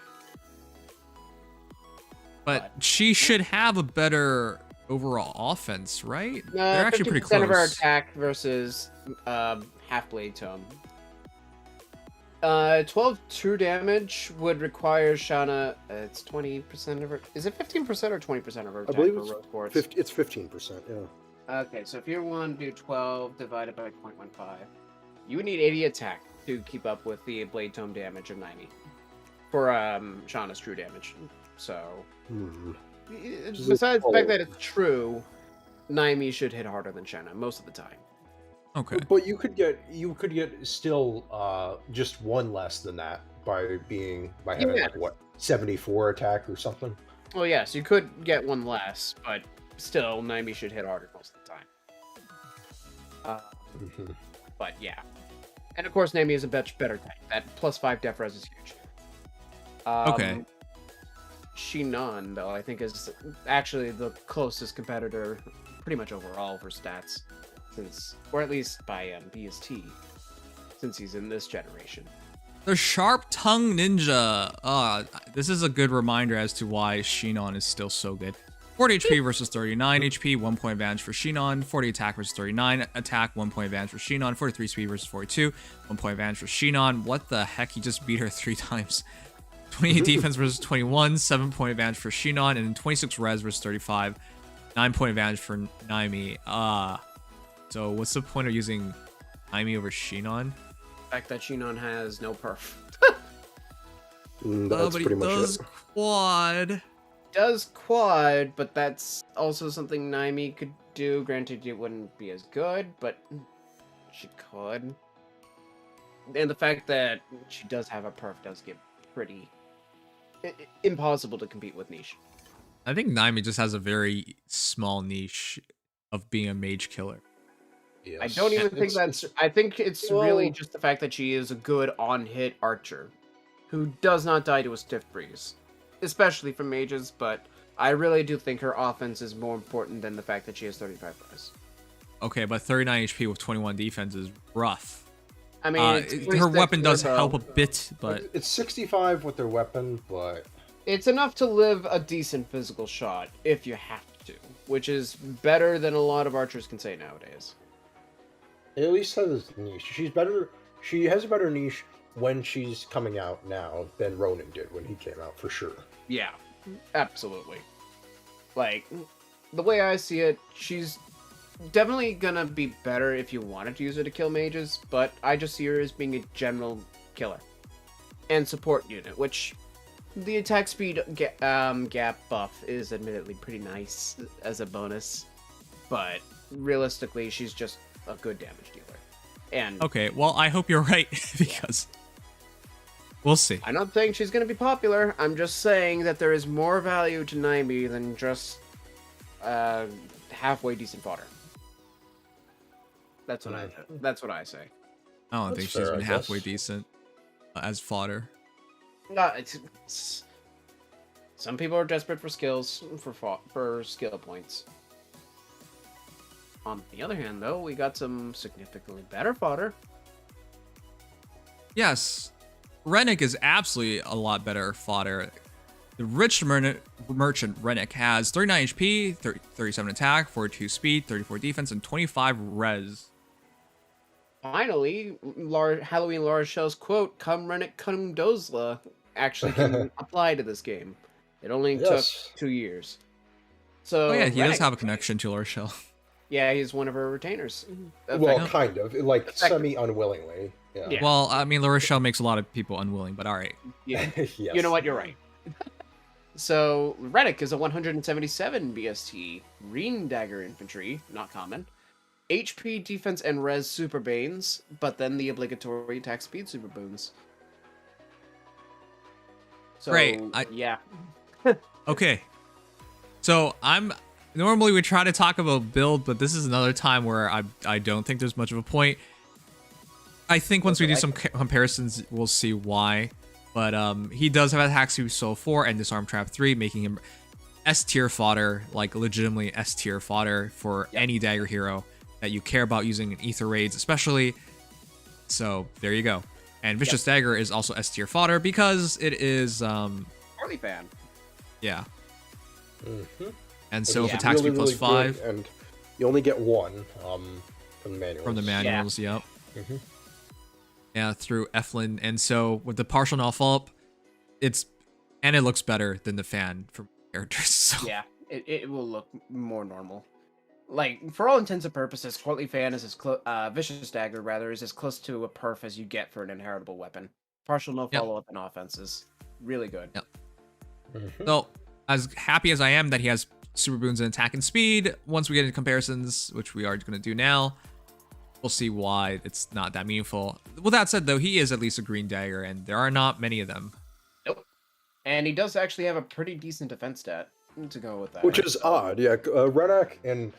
But she should have a better overall offense, right? They're actually pretty 50% close. of her attack versus half blade tome. 12 true damage would require Shana. It's 20% of her. Is it 15% or 20% of her I attack believe for it's Rose Quartz? 50, it's 15%. Yeah. Okay, so if you want to do 12 divided by 0.15, you would need 80 attack to keep up with the Blade Tome damage of Naimi. For Shauna's true damage. So, besides the fact that it's true, Naimi should hit harder than Shanna most of the time. Okay. But you could get still just one less than that by having like what 74 attack or something. Well, yes, you could get one less, but still, Naimi should hit harder most of the time. But yeah, and of course, Naimi is a much better tank. That +5 def res is huge. Okay. Shinon, though, I think is actually the closest competitor, pretty much overall for stats, or at least by BST, since he's in this generation. The Sharp Tongue Ninja. This is a good reminder as to why Shinon is still so good. 40 HP versus 39 HP, 1 point advantage for Shinon. 40 attack versus 39 attack, 1 point advantage for Shinon. 43 speed versus 42, 1 point advantage for Shinon. What the heck? He just beat her 3 times. 28 defense versus 21, 7 point advantage for Shinon, and then 26 res versus 35, 9 point advantage for Naimi. So what's the point of using Naimi over Shinon? The fact that Shinon has no perf. That's But he pretty much does it. quad. Does quad, but that's also something Naimi could do. Granted, it wouldn't be as good, but she could. And the fact that she does have a perf does get pretty impossible to compete with niche. I think Naimi just has a very small niche of being a mage killer. Yes. I don't even think that's... I think it's really just the fact that she is a good on-hit archer who does not die to a stiff breeze. Especially for mages, but I really do think her offense is more important than the fact that she has 35 res. Okay, but 39 HP with 21 defense is rough. I mean, her weapon does help a bit, but... It's 65 with their weapon, but... It's enough to live a decent physical shot, if you have to. Which is better than a lot of archers can say nowadays. It at least has a niche. She has a better niche when she's coming out now than Ronin did when he came out, for sure. Yeah, absolutely. Like, the way I see it, she's definitely gonna be better if you wanted to use her to kill mages, but I just see her as being a general killer. And support unit, which the attack speed gap buff is admittedly pretty nice as a bonus, but realistically, she's just a good damage dealer. And Okay, well, I hope you're right, because... We'll see. I'm not saying she's going to be popular. I'm just saying that there is more value to Naimi than just halfway decent fodder. That's what I say. I don't That's think she's fair, been I halfway guess. decent as fodder. Some people are desperate for skills, for skill points. On the other hand, though, we got some significantly better fodder. Yes, Rennick is absolutely a lot better fodder. The rich merchant Rennick has 39 HP, 37 attack, 42 speed, 34 defense, and 25 res. Finally, Halloween Laura Shell's quote, "Come Rennick, come Dozla," actually can apply to this game. It only took 2 years. So Oh yeah, he does Rennick, have a connection to Lorshell. Yeah, he's one of her retainers. Well, kind of. Like, semi-unwillingly. Yeah. Yeah. Well, I mean, Lorshell makes a lot of people unwilling, but alright. Yeah. Yes. You know what? You're right. So, Reddick is a 177 BST, Reen Dagger Infantry, not common, HP, Defense, and Res Super Banes, but then the obligatory attack speed Super Boons. So, Great, yeah. Okay. So, normally we try to talk about build, but this is another time where I don't think there's much of a point. I think once we do some comparisons, we'll see why. But he does have attack speed Soul 4 and Disarm Trap 3, making him S tier fodder, like legitimately S tier fodder for any dagger hero that you care about using in Ether raids, especially. So there you go. And Vicious Dagger is also S tier fodder because it is Harley fan. yeah. Mm-hmm. And so if It's attack speed really, plus really 5 good, and you only get one from the manuals. from the manuals, yep. Mm-hmm. Yeah, through Eflin. And so with the partial null up, it looks better than the fan from characters. So. Yeah, it will look more normal. like, for all intents and purposes, Courtly Fan is Vicious Dagger, rather, is as close to a perf as you get for an inheritable weapon. Partial no follow-up in offenses. Really good. Yep. Mhm. So, as happy as I am that he has super boons in attack and speed, once we get into comparisons, which we are going to do now, we'll see why it's not that meaningful. With that said, though, he is at least a green dagger, and there are not many of them. Nope. And he does actually have a pretty decent defense stat to go with that. Which is odd, yeah. Redak in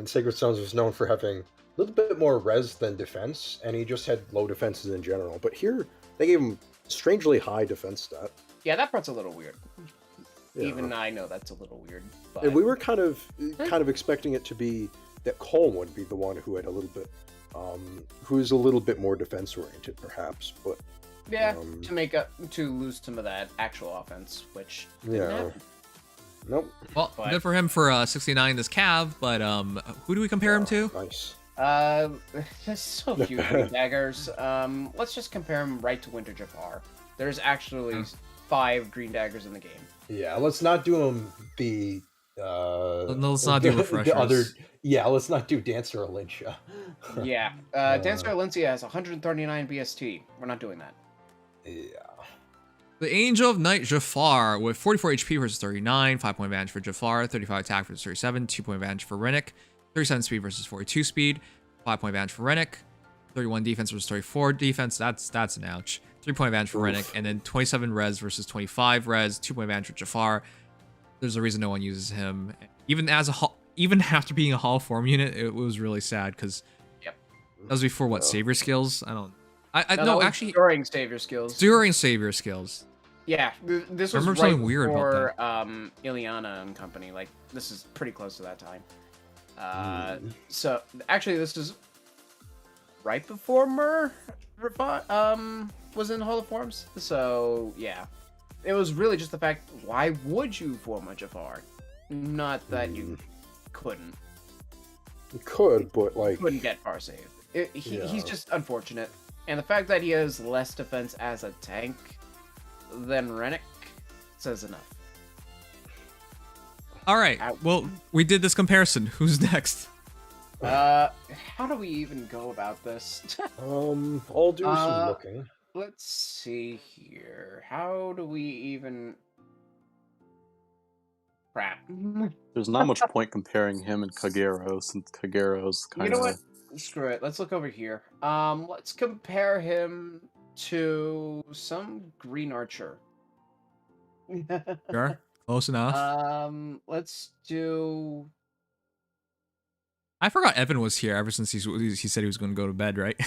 Sacred Stones was known for having a little bit more res than defense, and he just had low defenses in general. But here, they gave him strangely high defense stat. Yeah, that part's a little weird. Yeah. Even I know that's a little weird. But... And we were kind of expecting it to be that Colm would be the one who had a little bit, who's a little bit more defense oriented, perhaps. But yeah, to lose some of that actual offense, which didn't happen. Nope. Well, But- good for him for 69 this Cav, but who do we compare him to? Nice. There's so few green daggers. Let's just compare him right to Winter Jafar. There's actually 5 green daggers in the game. Yeah, let's not do him the. Let's not do refreshers. Let's not do Dancer Alincia. Yeah, Dancer Alincia has 139 BST. We're not doing that. Yeah. The Angel of Night Jafar with 44 HP versus 39, 5-point advantage for Jafar, 35 attack versus 37, 2-point advantage for Rennick, 37 speed versus 42 speed, 5-point advantage for Rennick, 31 defense versus 34 defense. That's an ouch. 3-point advantage for Rennick, and then 27 res versus 25 res, 2-point advantage for Jafar. There's a reason no one uses him. Even after being a Hall form unit, it was really sad because that was before what savior skills. No, actually during savior skills. During savior skills. Yeah, this was remember right something weird before about Ileana and company. Like, this is pretty close to that time. So actually, this is right before Myrrh was in Hall of Forms. So yeah, it was really just the fact: why would you form a Jafar? Not that you couldn't. You could, but like Couldn't get far saved. He's just unfortunate, and the fact that he has less defense as a tank than Rennick says enough. All right. Well, we did this comparison. Who's next? How do we even go about this? I'll do some looking. Let's see here. How do we even... Crap. There's not much point comparing him and Kagero, since Kagero's kind of... You know what? Screw it. Let's look over here. Let's compare him to some green archer. Sure. Close enough. Let's do... I forgot Evan was here ever since he said he was going to go to bed, right?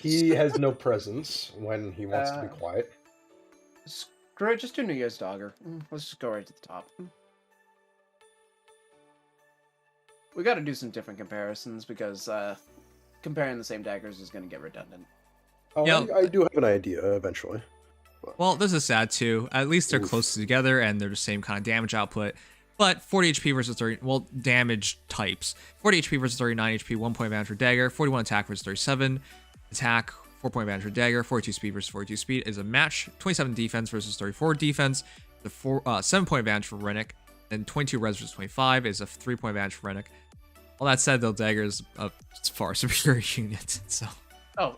He has no presence when he wants to be quiet. Screw it, just do New Year's Dogger. Let's just go right to the top. We gotta do some different comparisons because comparing the same daggers is gonna get redundant. Oh, Yeah. I do have an idea eventually. Well, this is sad too. At least they're close together and they're the same kind of damage output. But 40 HP versus 30, well, damage types. 40 HP versus 39 HP, 1-point advantage for dagger. 41 attack versus 37 attack, 4-point advantage for dagger. 42 speed versus 42 speed is a match. 27 defense versus 34 defense. The 7-point advantage for Rennick. Then 22 res versus 25 is a 3-point advantage for Rennick. All that said, though, dagger is a far superior unit. So. Oh,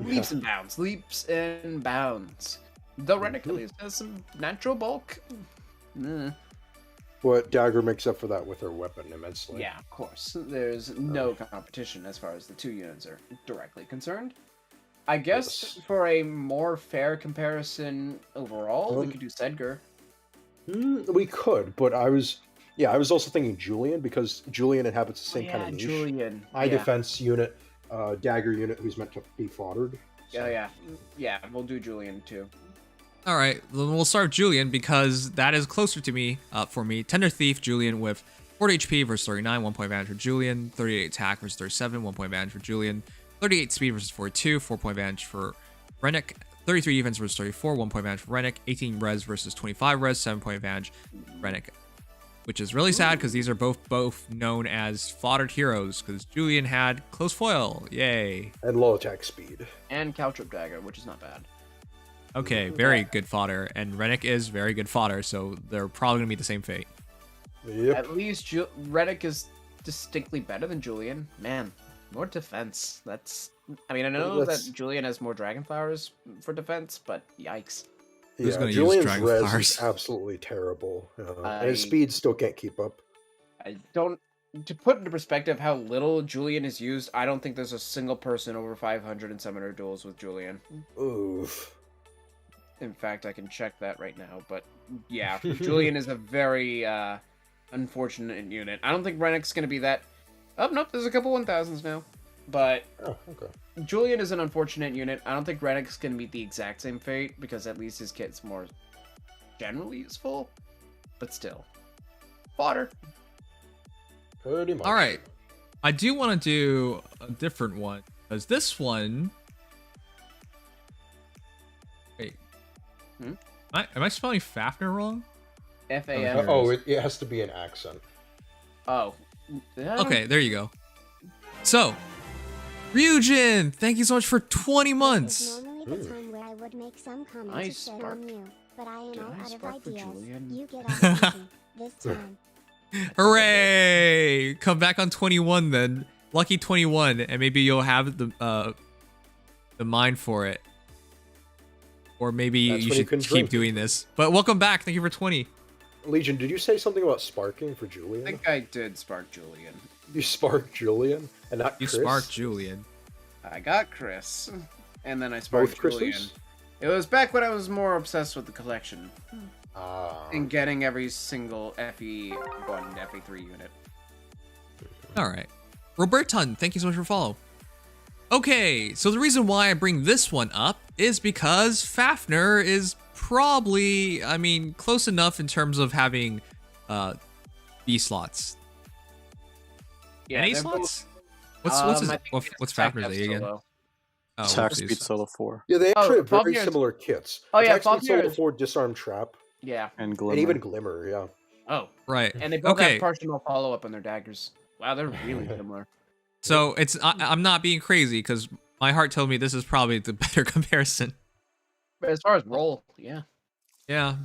leaps and bounds. Leaps and bounds. Though Rennick at least has some natural bulk. But Dagger makes up for that with her weapon immensely. Yeah, of course. There's no competition as far as the two units are directly concerned. I guess for a more fair comparison overall, we could do Sedgar. We could, but I was also thinking Julian, because Julian inhabits the same kind of niche. Julian. High defense unit, dagger unit who's meant to be foddered. So. Yeah, we'll do Julian too. All right, then we'll start with Julian because that is closer to me, for me. Tender Thief, Julian with 40 HP versus 39, 1-point advantage for Julian. 38 attack versus 37, 1-point advantage for Julian. 38 speed versus 42, 4-point advantage for Rennick. 33 defense versus 34, 1-point advantage for Rennick. 18 res versus 25 res, 7-point advantage Rennick. Which is really sad because these are both known as foddered heroes because Julian had close foil. Yay. And low attack speed. And Caltrip Dagger, which is not bad. Okay, very good fodder. And Rennick is very good fodder, so they're probably going to be the same fate. Yep. At least Rennick is distinctly better than Julian. Man, more defense. That's. I mean, I know That's- that Julian has more dragon flowers for defense, but yikes. Who's Yeah, gonna use Julian's dragon res flowers? is absolutely terrible. And his I- speed still can't keep up. I don't. To put into perspective how little Julian is used, I don't think there's a single person over 500 in Summoner duels with Julian. Oof. In fact, I can check that right now. But yeah, Julian is a very unfortunate unit. I don't think Rennick's going to be that. Oh, nope, there's a couple 1000s now. But Oh, okay. Julian is an unfortunate unit. I don't think Rennick's going to meet the exact same fate because at least his kit's more generally useful. But still. Fodder. Pretty much. All right. I do want to do a different one because this one. Wait. Hmm? Am I spelling Fafnir wrong? FAF. Oh, it has to be an accent. Oh. Okay, there you go. So, Ryujin, thank you so much for 20 This months. is normally the time where I would make some comment I to shit spark- on you, but I am Did all I out of spark for ideas. Julian? You get all the this time. Hooray! Come back on 21 then. Lucky 21, and maybe you'll have the mind for it. Or maybe That's you when you should can keep drink it. doing this. But welcome back. Thank you for 20. Legion, did you say something about sparking for I Julian? think I did spark Julian. You sparked Julian and not You Chris? sparked Julian. I got Chris. And then I sparked Both Julian. Chris's? It was back when I was more obsessed with the collection. And Ah. getting every single FE1 and FE3 unit. All right. Roberton, thank you so much for follow. Okay, so the reason why I bring this one up is because Fafnir is probably, I mean, close enough in terms of having B slots. Yeah, Any they're slots? both- What's I think what's it's Fafnir's attack A again? solo. Oh, Attack whoopsies. speed solo 4 Yeah, they actually have very Fafnir is- similar kits. Oh, yeah, Attack speed Fafnir solo is- 4, disarm trap, Yeah. and glimmer. and even glimmer. Yeah. Oh. Right. And they both Okay. have partial follow-up on their daggers. Wow, they're really similar. So it's I'm not being crazy because my heart told me this is probably the better comparison. But as far as roll, yeah. Yeah.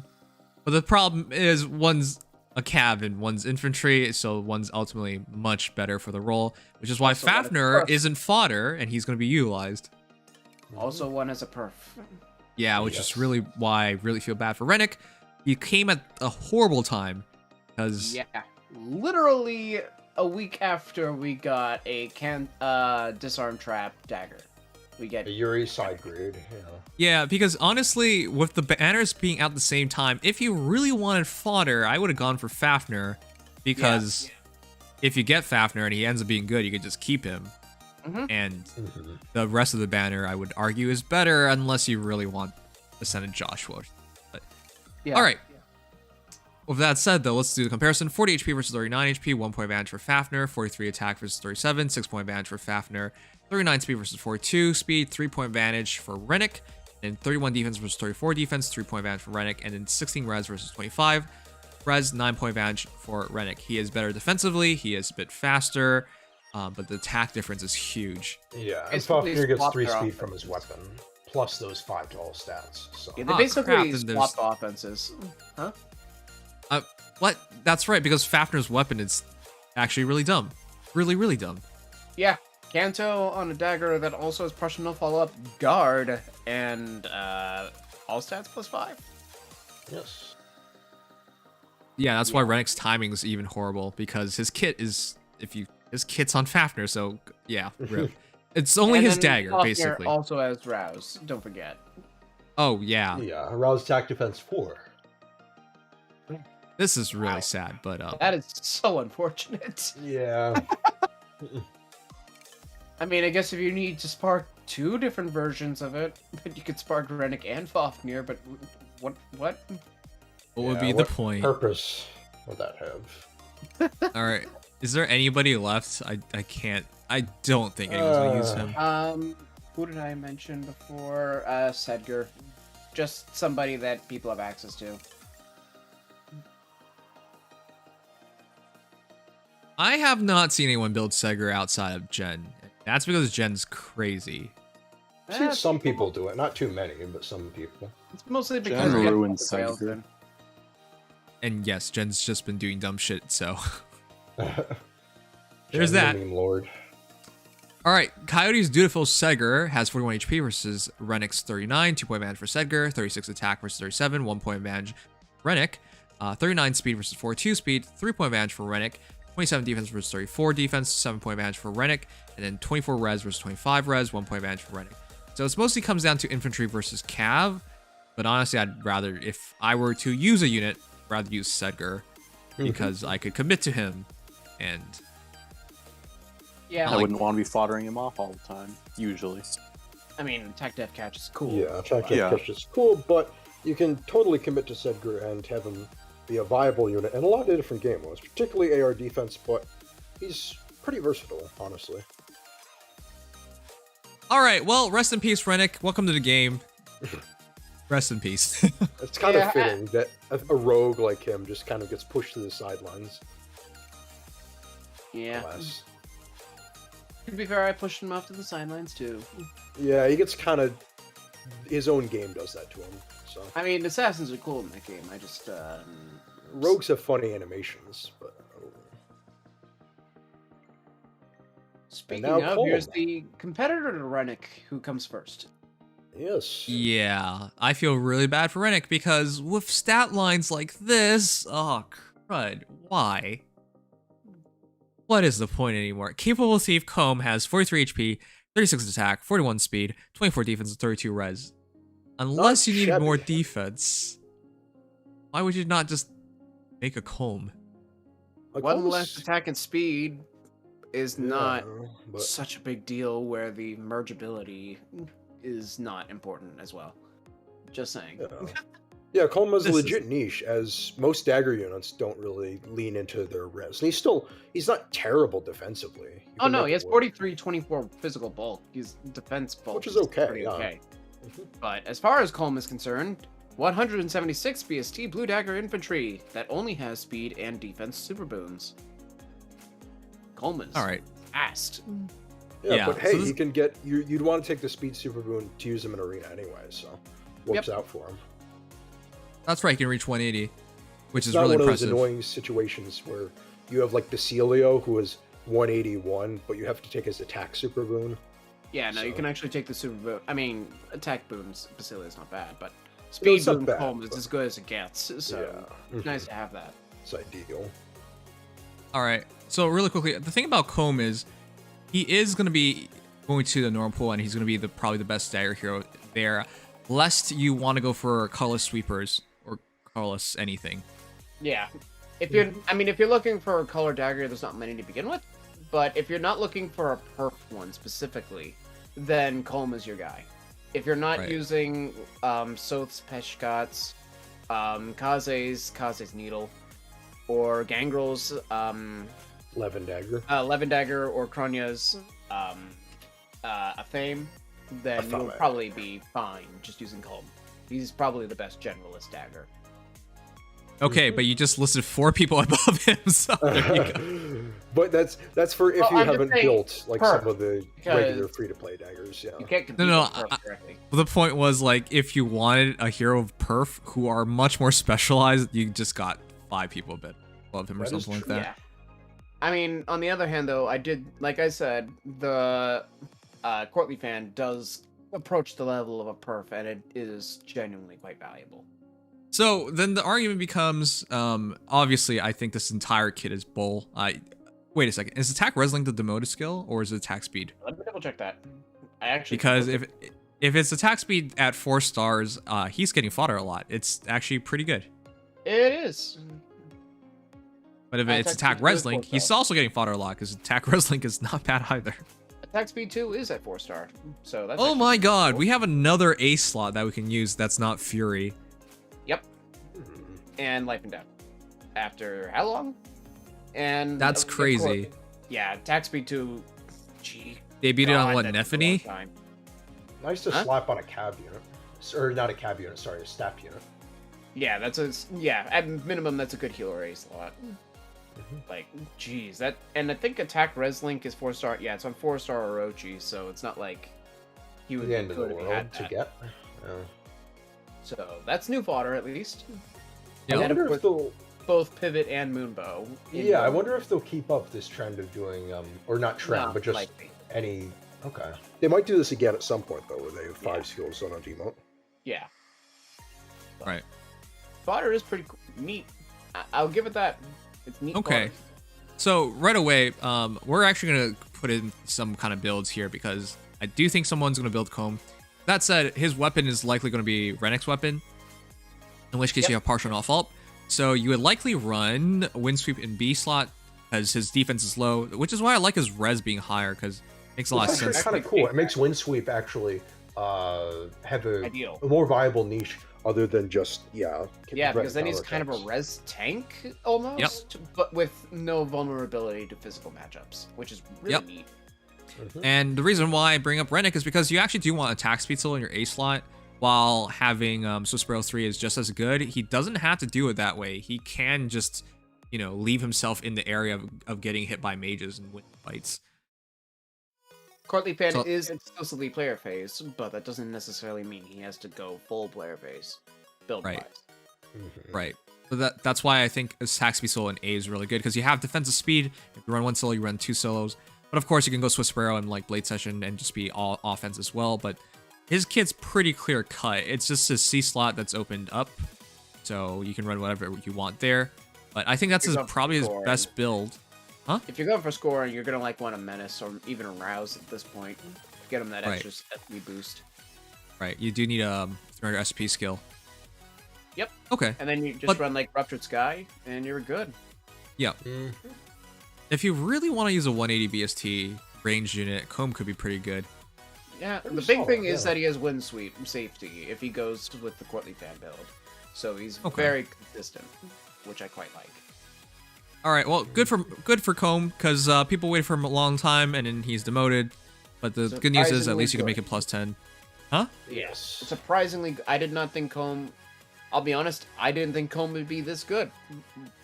But the problem is one's a cav and one's infantry, so one's ultimately much better for the role, which is why Also one is Fafnir perf. isn't fodder and he's going to be utilized. Also, one has a perf. Yeah, which is Yes. really why I really feel bad for Rennick. He came at a horrible time because Yeah. Literally a week after we got a disarm trap dagger. We get A Yuri side grade. Yeah. yeah, because honestly, with the banners being out at the same time, if you really wanted fodder, I would have gone for Fafnir because if you get Fafnir and he ends up being good, you could just keep him. Mhm. And Mhm. the rest of the banner, I would argue, is better unless you really want Ascended Joshua. Yeah. All right. With that said, though, let's do the comparison. 40 HP versus 39 HP, 1 point advantage for Fafnir, 43 attack versus 37, 6 point advantage for Fafnir, 39 speed versus 42 speed, 3 point advantage for Rennick, and 31 defense versus 34 defense, 3 point advantage for Rennick, and then 16 res versus 25. Res, 9 point advantage for Rennick. He is better defensively, he is a bit faster, but the attack difference is huge. Yeah, and Basically Fafnir gets swap 3 their speed from his weapon, plus those 5 to all stats. So. Yeah, they Oh, basically crap, then there's- swapped offenses. Huh? What? That's right, because Fafnir's weapon is actually really dumb. Really, really dumb. Yeah. Kanto on a dagger that also has partial no follow-up, guard, and all stats plus 5. Yes. Yeah, that's why Rennick's timing is even horrible, because his kit is, his kit's on Fafnir, so yeah, rip. It's only And his then dagger, Fafnir basically. also has rouse, don't forget. Oh, yeah. Yeah, arouse attack defense 4. This is really sad, but That is so unfortunate. Yeah. I mean, I guess if you need to spark 2 different versions of it, but you could spark Rennick and Fafnir, but what? what would Yeah, be the what point? purpose would that have? All right. Is there anybody left? I don't think anyone's gonna use him. Who did I mention before? Sedgar. Just somebody that people have access to. I have not seen anyone build Seger outside of Jen. That's because Jen's crazy. I've seen some people do it, not too many, but some people. It's mostly because Jen we get ruins the rails Sedgar. then. And yes, Jen's just been doing dumb shit, so Jen's there's the that. meme lord. All right, Coyote's Dutiful Sedgar has 41 HP versus Renek's 39, 2-point advantage for Sedgar, 36 attack versus 37, 1-point advantage for Rennek, 39 speed versus 42 speed, 3-point advantage for Rennek, 27 defense versus 34 defense, 7-point advantage for Rennek, and then 24 res versus 25 res, 1-point advantage for Rennek. So it mostly comes down to infantry versus cav, but honestly, I'd rather, if I were to use a unit, rather use Sedgar because I could commit to him and Yeah, I wouldn't want to be foddering him off all the time, usually. I mean, attack def catch is cool. Yeah, attack Yeah. catch is cool, but you can totally commit to Sedgar and have him be a viable unit in a lot of different game modes, particularly AR defense, but he's pretty versatile, honestly. all right, well, rest in peace, Rennek. Welcome to the game. Rest in peace. It's kind Yeah, of fitting that a rogue like him just kind of gets pushed to the sidelines. Yeah. Alas. To be fair, I pushed him off to the sidelines too. Yeah, he gets kind of... His own game does that to him, so... I mean, assassins are cool in that game. I just Rogues have funny animations, but... Speaking now of, Cole. here's the competitor to Rennek who comes first. Yes. Yeah, I feel really bad for Rennek because with stat lines like this, oh crud, why? What is the point anymore? Capable Thief Comb has 43 HP, 36 attack, 41 speed, 24 defense, and 32 res. Unless Not you needed shabby. more defense, why would you not just make a comb? Like, One almost- less attack and speed is not Yeah, but such a big deal where the merge ability is not important as well. Just saying. yeah. Yeah, Colm has a This is- legit niche, as most dagger units don't really lean into their res. And he's not terrible defensively. You Oh can no, make he has it work. 23-24 physical bulk. His defense bulk Which is okay, pretty yeah. okay. Mhm. But as far as Colm is concerned, 176 BST Blue Dagger Infantry that only has speed and defense super boons. Colm is All right, fast. Yeah, but so hey, this- he can get... You'd want to take the speed super boon to use him in arena anyway, so... Works out for him. that's right. He can reach 180, which It's is not really one of those impressive. annoying situations where you have like Basilio, who is 181, but you have to take his attack super boon. Yeah, no, you So- can actually take the super boon. I mean, attack boons, Basilea's not bad, but No, speed it's not boon bad, Colm is but- as good as it gets. So Yeah. it's nice to have that. It's ideal. All right. So really quickly, the thing about Comb is he is going to be going to the norm pool, and he's going to be probably the best dagger hero there, lest you want to go for colorless sweepers or colorless anything. Yeah. If you're, I mean, if you're looking for a color dagger, there's not many to begin with. But if you're not looking for a perf one specifically, then Colm is your guy. If you're not Right. using Soth's Peshkats, Kaze's Needle, or Gangrel's Levin dagger. Levin Dagger, or Kronya's Athame, then you'll Athame. probably be fine just using Colm. He's probably the best generalist dagger. Okay, but you just listed 4 people above him, so there you go. But that's for if Well, you I'm just haven't saying built like perf, some of the because- regular free-to-play daggers. Yeah. You can't compete No, with perf directly. The point was, like, if you wanted a hero of perf who are much more specialized, you just got 5 people a bit above him or That is something like true. that. Yeah. I mean, on the other hand, though, I did, like I said, the Courtly fan does approach the level of a perf, and it is genuinely quite valuable. So then the argument becomes, obviously, I think this entire kit is bull. Wait a second, is attack wrestling the demoted skill, or is it attack speed? Let me double check that. I actually Because if it's attack speed at 4 stars, he's getting fodder a lot. It's actually pretty good. it is. But if Attack it's speed attack is wrestling, 4 he's stars. also getting fodder a lot because attack wrestling is not bad either. Attack speed 2 is at 4-star, so that's Oh actually my pretty god, cool. we have another ace slot that we can use that's not Fury. Yep, and Life and Death. After how long? And That's of course- crazy. Yeah, attack speed 2. Gee, They beat it on God, what, that took a long Nephany? time. Nice to Huh? slap on a cab unit, or not a cab unit. Sorry, a staff unit. Yeah, at minimum that's a good healer ace slot. Mhm. Like, geez, that, and I think attack Reslink is 4-star. Yeah, it's on 4-star Orochi, so it's not like he would The end be of the good if he world had to that. get. So that's new fodder at least. Yep. I And of wonder if course- both Pivot and Moonbow. Yeah, I wonder if they'll keep up this trend of doing, or not trend, Not but just likely. any. Okay. They might do this again at some point though, where they have 5 skills on a demote. Yeah. Right. Fodder is pretty neat. I'll give it that. It's neat. Okay. fodder. So right away, we're actually gonna put in some kind of builds here because I do think someone's gonna build Comb. That said, his weapon is likely gonna be Renek's weapon, in which case you have partial and off ult. So you would likely run Windsweep in B slot because his defense is low, which is why I like his res being higher because it makes a lot of It's actually sense. kind of cool. It makes Windsweep actually have Ideal. a more viable niche other than just Yeah, threat because then he's counter kind of a attacks. res tank almost, but with no vulnerability to physical matchups, which is really Yep. neat. Mhm. And the reason why I bring up Rennek is because you actually do want attack speed still in your A slot, while having Swiss 3 is just as good. He doesn't have to do it that way. He can just, you know, leave himself in the area of getting hit by mages and win fights. Courtly Fan So- is exclusively player phase, but that doesn't necessarily mean he has to go full player phase build Right. wise. Mhm. Right. So that's why I think attack speed solo in A is really good because you have defensive speed. If you run one solo, you run 2 solos. But of course, you can go Swiss Sparrow and like Blade Session and just be all offense as well. But his kit's pretty clear cut. It's just a C slot that's opened up, so you can run whatever you want there. But I think that's You're going for probably his score. best build. If you're going for scoring, you're gonna like want a menace or even a rouse at this point. Get him that Right. extra SP boost. Right. You do need a 300 SP skill. Yep. Okay. And then you just But- run like Ruptured Sky, and you're good. Yeah. Mhm. If you really want to use a 180 BST ranged unit, Comb could be pretty good. Yeah, Pretty the big solid, thing is yeah. that he has wind sweep safety if he goes with the Courtly Fan build. So he's Okay. very consistent, which I quite like. All right. Well, good for Comb because people waited for him a long time and then he's demoted. But the good news is at least you can make it plus 10. Huh? Yes. Surprisingly, I did not think Comb. I'll be honest, I didn't think Comb would be this good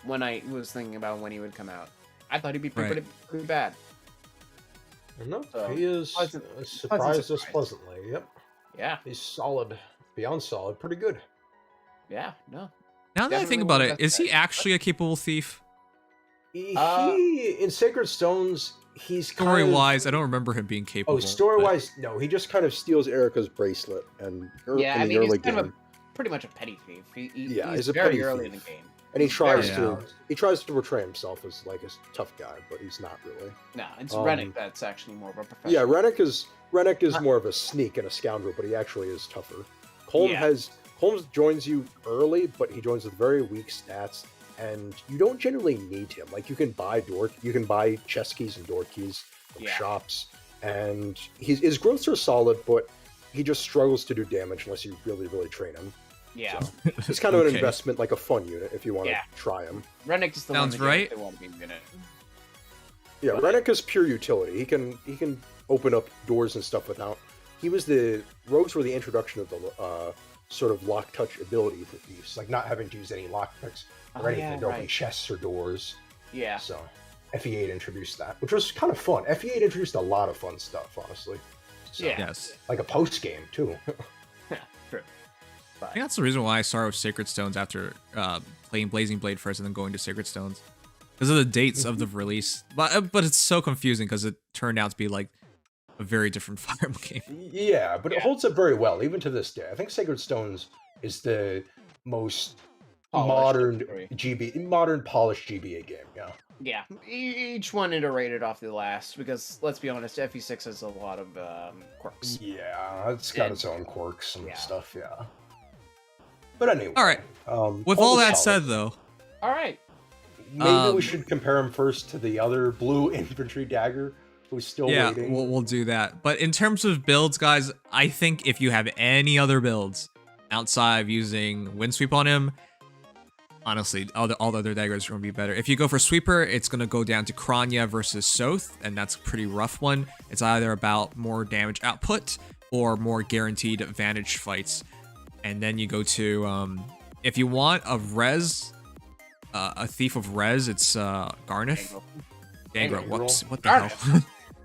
when I was thinking about when he would come out. I thought he'd be pretty bad. No, So, he is pleasant- surprised us surprise. pleasantly. Yep. Yeah, He's solid. Beyond solid. Pretty good. yeah, no. Now that I Definitely think one about of the it, best is he guys. actually a capable thief? He Uh, in Sacred Stones, he's kind Story of, wise, I don't remember him being capable. Oh, story wise, no. He just kind of steals Erica's bracelet and Yeah, in I the mean, early he's kind game, of pretty much a petty thief. Yeah, he's he's a very petty early in thief. the game. and he tries Yeah. to portray himself as like a tough guy, but he's not really. No, it's Um, Rennek that's actually more of a professional. Yeah, Rennek is more of a sneak and a scoundrel, but he actually is tougher. Holmes joins you early, but he joins with very weak stats, and you don't generally need him. Like you can buy chest keys and door keys from Yeah. shops, and his growths are solid, but he just struggles to do damage unless you really, really train him. Yeah, He's kind of an Okay. investment, like a fun unit, if you want Yeah. to try him. Rennek is the Sounds one right. that want to be in it. Yeah, Rennek is pure utility. He can open up doors and stuff without. He was the rogues were the introduction of the sort of lock touch ability for thieves, like not having to use any lock picks or Oh, anything yeah, to open right. chests or doors. Yeah, So FE8 introduced that, which was kind of fun. FE8 introduced a lot of fun stuff, honestly. So, Yeah. Yes. like a post game too. true. I think that's the reason why I started with Sacred Stones after playing Blazing Blade first and then going to Sacred Stones. Because of the dates of the release. But it's so confusing because it turned out to be like a very different Fire Emblem game. Yeah, but it holds up very well, even to this day. I think Sacred Stones is the most Polished, modern polished GBA game. Yeah. Yeah, each one iterated off the last because let's be honest, FE6 has a lot of quirks. Yeah, it's got And- its own quirks and yeah. stuff. Yeah. But anyway. All right. With all that said, though, All right, maybe we should compare him first to the other blue infantry dagger, who's still yeah, waiting. we'll do that. But in terms of builds, guys, I think if you have any other builds outside of using Windsweep on him, honestly, all the other daggers are going to be better. If you go for Sweeper, it's going to go down to Kranya versus Soth, and that's a pretty rough one. It's either about more damage output or more guaranteed advantage fights. And then you go to, if you want a res, a thief of res, it's Garneth. Gangrel. What the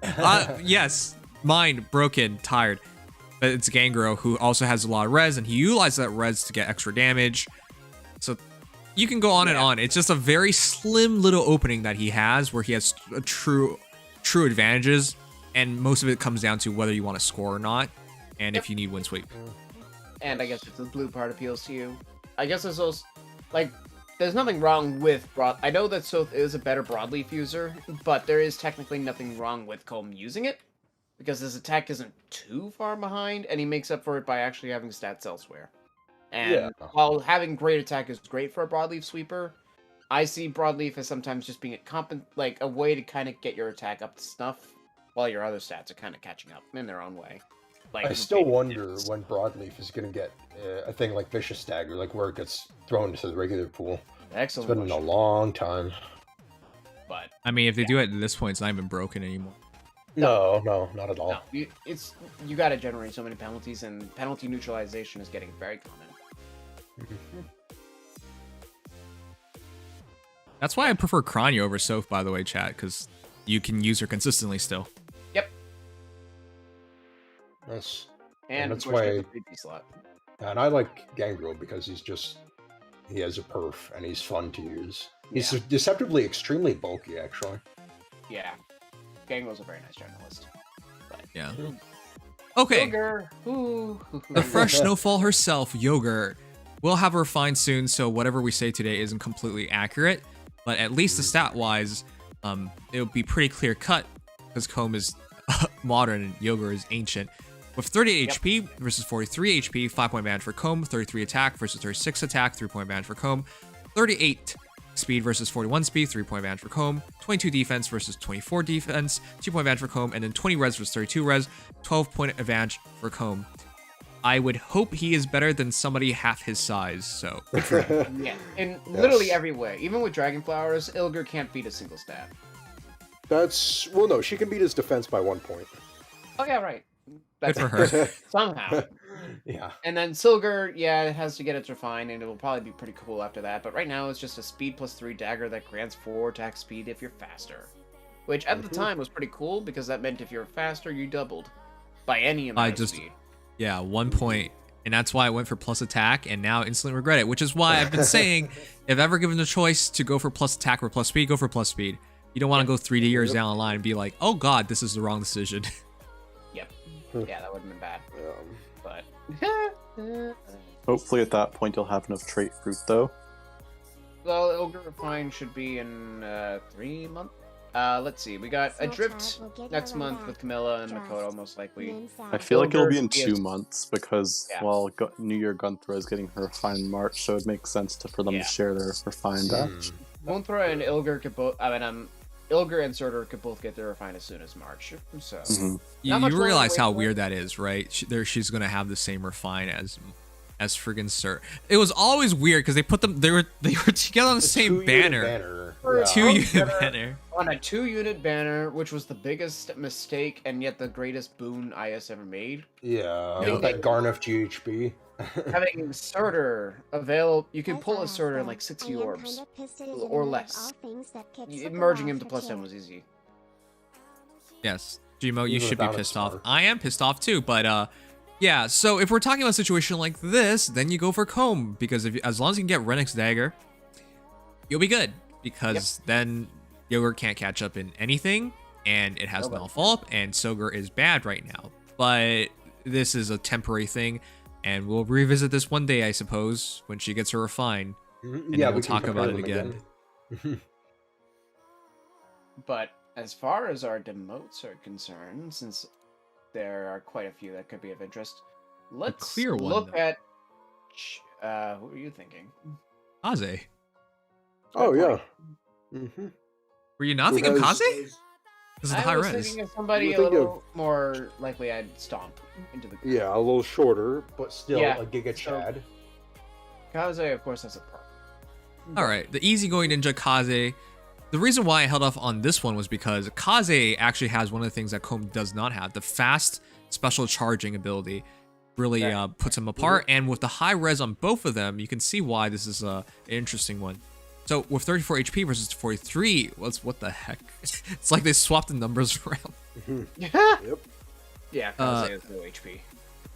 hell? Yes, mind broken, tired. But it's Gangrel who also has a lot of res, and he utilizes that res to get extra damage. So you can go on and on. It's just a very slim little opening that he has where he has a true advantages, and most of it comes down to whether you want to score or not, and if you need win sweep. And I guess if the blue part appeals to you, I guess there's also, like, there's nothing wrong with I know that Soth is a better broadleaf user, but there is technically nothing wrong with Comb using it, because his attack isn't too far behind, and he makes up for it by actually having stats elsewhere. And while having great attack is great for a broadleaf sweeper, I see broadleaf as sometimes just being a way to kind of get your attack up to snuff, while your other stats are kind of catching up in their own way. Like, I still wonder when broadleaf is going to get a thing like vicious dagger, like where it gets thrown into the regular pool. Excellent. It's been a long time. But I mean, if they do it at this point, it's not even broken anymore. No, not at all. no, you got to generate so many penalties, and penalty neutralization is getting very common. That's why I prefer Kranya over Soph, by the way, chat, because you can use her consistently still. Yep. Yes. And that's of course, why- there's a 3P slot. And I like Gangrel because he has a perf and he's fun to use. He's deceptively extremely bulky, actually. Yeah. Gangrel's a very nice generalist. But Yeah. Okay. Ogre. Ooh. The fresh snowfall herself, Yogurt. We'll have her refined soon, so whatever we say today isn't completely accurate. But at least the stat-wise, it'll be pretty clear-cut, because Comb is modern and Yogurt is ancient. With 38 HP versus 43 HP, 5-point advantage for Comb, 33 attack versus 36 attack, 3-point advantage for Comb, 38 speed versus 41 speed, 3-point advantage for Comb, 22 defense versus 24 defense, 2-point advantage for Comb, and then 20 res versus 32 res, 12-point advantage for Comb. I would hope he is better than somebody half his size, so good for him. Yeah, in literally every way. Even with Dragon Flowers, Ilger can't beat a single stat. Well, no, she can beat his defense by 1 point. Oh yeah, right. Good for her. Somehow. Yeah. And then Silger, it has to get its refined, and it will probably be pretty cool after that. But right now, it's just a speed plus 3 dagger that grants 4 attack speed if you're faster. Which, at the time, was pretty cool, because that meant if you're faster, you doubled. By any amount of speed. Yeah, 1 point. And that's why I went for plus attack, and now instantly regret it. Which is why I've been saying, if ever given the choice to go for plus attack or plus speed, go for plus speed. You don't want to go 3 years down the line and be like, oh god, this is the wrong decision. Yep. Yeah, that wouldn't have been bad. But... Hopefully at that point you'll have enough trait fruit though. Well, Ilger Refine should be in 3 months. Let's see. We got Adrift next month with Camilla and Makoto, most likely. I feel like it'll be in Ilger 2 is- months because New Year Gunthra is getting her refined in March, so it makes sense for them to share their refined batch. Moonthra and Ilger could both. Ilger and Surtur could both get their refine as soon as March. So You Not much longer realize to how wait for. weird that is, right? She's gonna have the same refine as friggin' Sir. It was always weird because they were together on the same banner. For a 2-unit banner banner. on a 2-unit banner, which was the biggest mistake and yet the greatest boon IS ever made. Yeah, Yep. with that Garnef GHB. Having Surtur available, you can pull a Surtur in like 60 orbs or less. Merging him to plus 10 was easy. Yes, Gmo, you Even should be without pissed a off. star. I am pissed off too, but yeah. So if we're talking about a situation like this, then you go for Comb because as long as you can get Renix Dagger, you'll be good because then Yogurt can't catch up in anything, and it has no follow-up, and Soger is bad right now. But this is a temporary thing, and we'll revisit this one day, I suppose, when she gets her refine, and Yeah, then we'll we can talk about compare it them again. But as far as our demotes are concerned, since there are quite a few that could be of interest, let's clear one, look though. at... who are you thinking? Kaze. Oh, yeah. Were you not Who thinking has- Kaze? Because of the high I was res. thinking of somebody You a think little more likely I'd stomp into the... Yeah, a little shorter, but still Yeah, a Giga so- Chad. Kaze, of course, has a perk. All right, the easygoing ninja Kaze. The reason why I held off on this one was because Kaze actually has one of the things that Comb does not have. The fast special charging ability really puts him apart. And with the high res on both of them, you can see why this is an interesting one. So with 34 HP versus 43, what the heck? It's like they swapped the numbers around. Yep. Yeah, Kaze has no HP.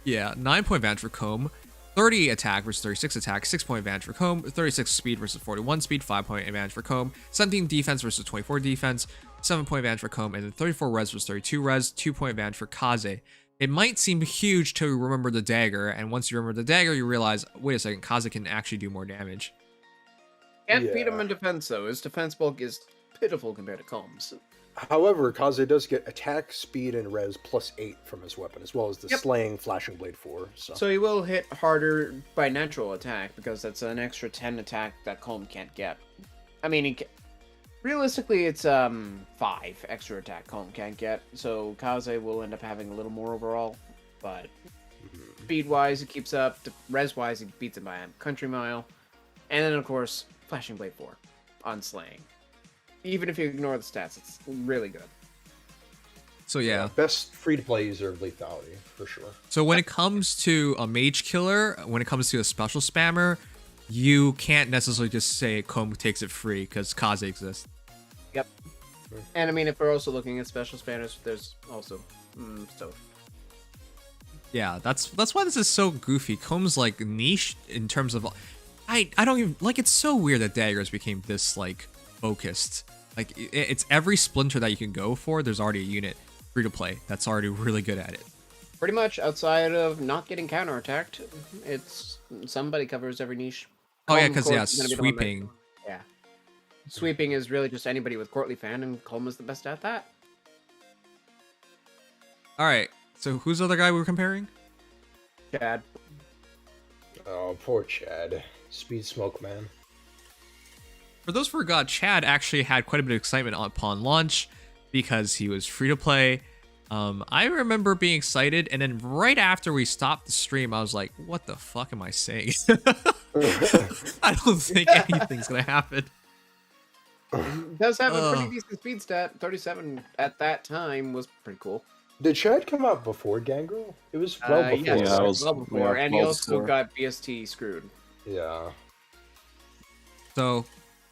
Yeah, 9-point advantage for Comb. 30 attack versus 36 attack, 6-point advantage for Comb, 36 speed versus 41 speed, 5-point advantage for Comb, 17 defense versus 24 defense, 7-point advantage for Comb, and then 34 res versus 32 res, 2-point advantage for Kaze. It might seem huge to remember the dagger, and once you remember the dagger, you realize, wait a second, Kaze can actually do more damage. Can't beat him in defense, though. His defense bulk is pitiful compared to Comb's. However, Kaze does get attack, speed, and res +8 from his weapon, as well as the slaying Flashing Blade 4. So he will hit harder by natural attack, because that's an extra 10 attack that Comb can't get. I mean, realistically, it's 5 extra attack Comb can't get, so Kaze will end up having a little more overall, but speed-wise, it keeps up. Res-wise, it beats him by a country mile. And then, of course, Flashing Blade 4 on slaying. Even if you ignore the stats, it's really good. So yeah. Best free-to-play user of lethality, for sure. So when it comes to a mage killer, when it comes to a special spammer, you can't necessarily just say Comb takes it free, because Kaze exists. Yep. And I mean, if we're also looking at special spammers, there's also Stove. Yeah, that's why this is so goofy. Comb's like niche in terms of... I don't even... Like, it's so weird that daggers became this, like, focused. Like, it's every splinter that you can go for, there's already a unit free to play that's already really good at it. Pretty much, outside of not getting counterattacked, it's somebody covers every niche. Oh yeah, Comb, because of yeah, course, is gonna be the one that- sweeping. Yeah. Sweeping is really just anybody with courtly fan, and Comb is the best at that. All right, so who's the other guy we were comparing? Chad. Oh, poor Chad. Speed smoke, man. For those who forgot, Chad actually had quite a bit of excitement upon launch because he was free to play. I remember being excited, and then right after we stopped the stream, I was like, what the fuck am I saying? I don't think anything's gonna happen. It does have a pretty decent speed stat. 37 at that time was pretty cool. Did Chad come out before Gangrel? It was well before. Yes, Yeah, it was- well before. yeah, And well he also before. got BST screwed. Yeah. So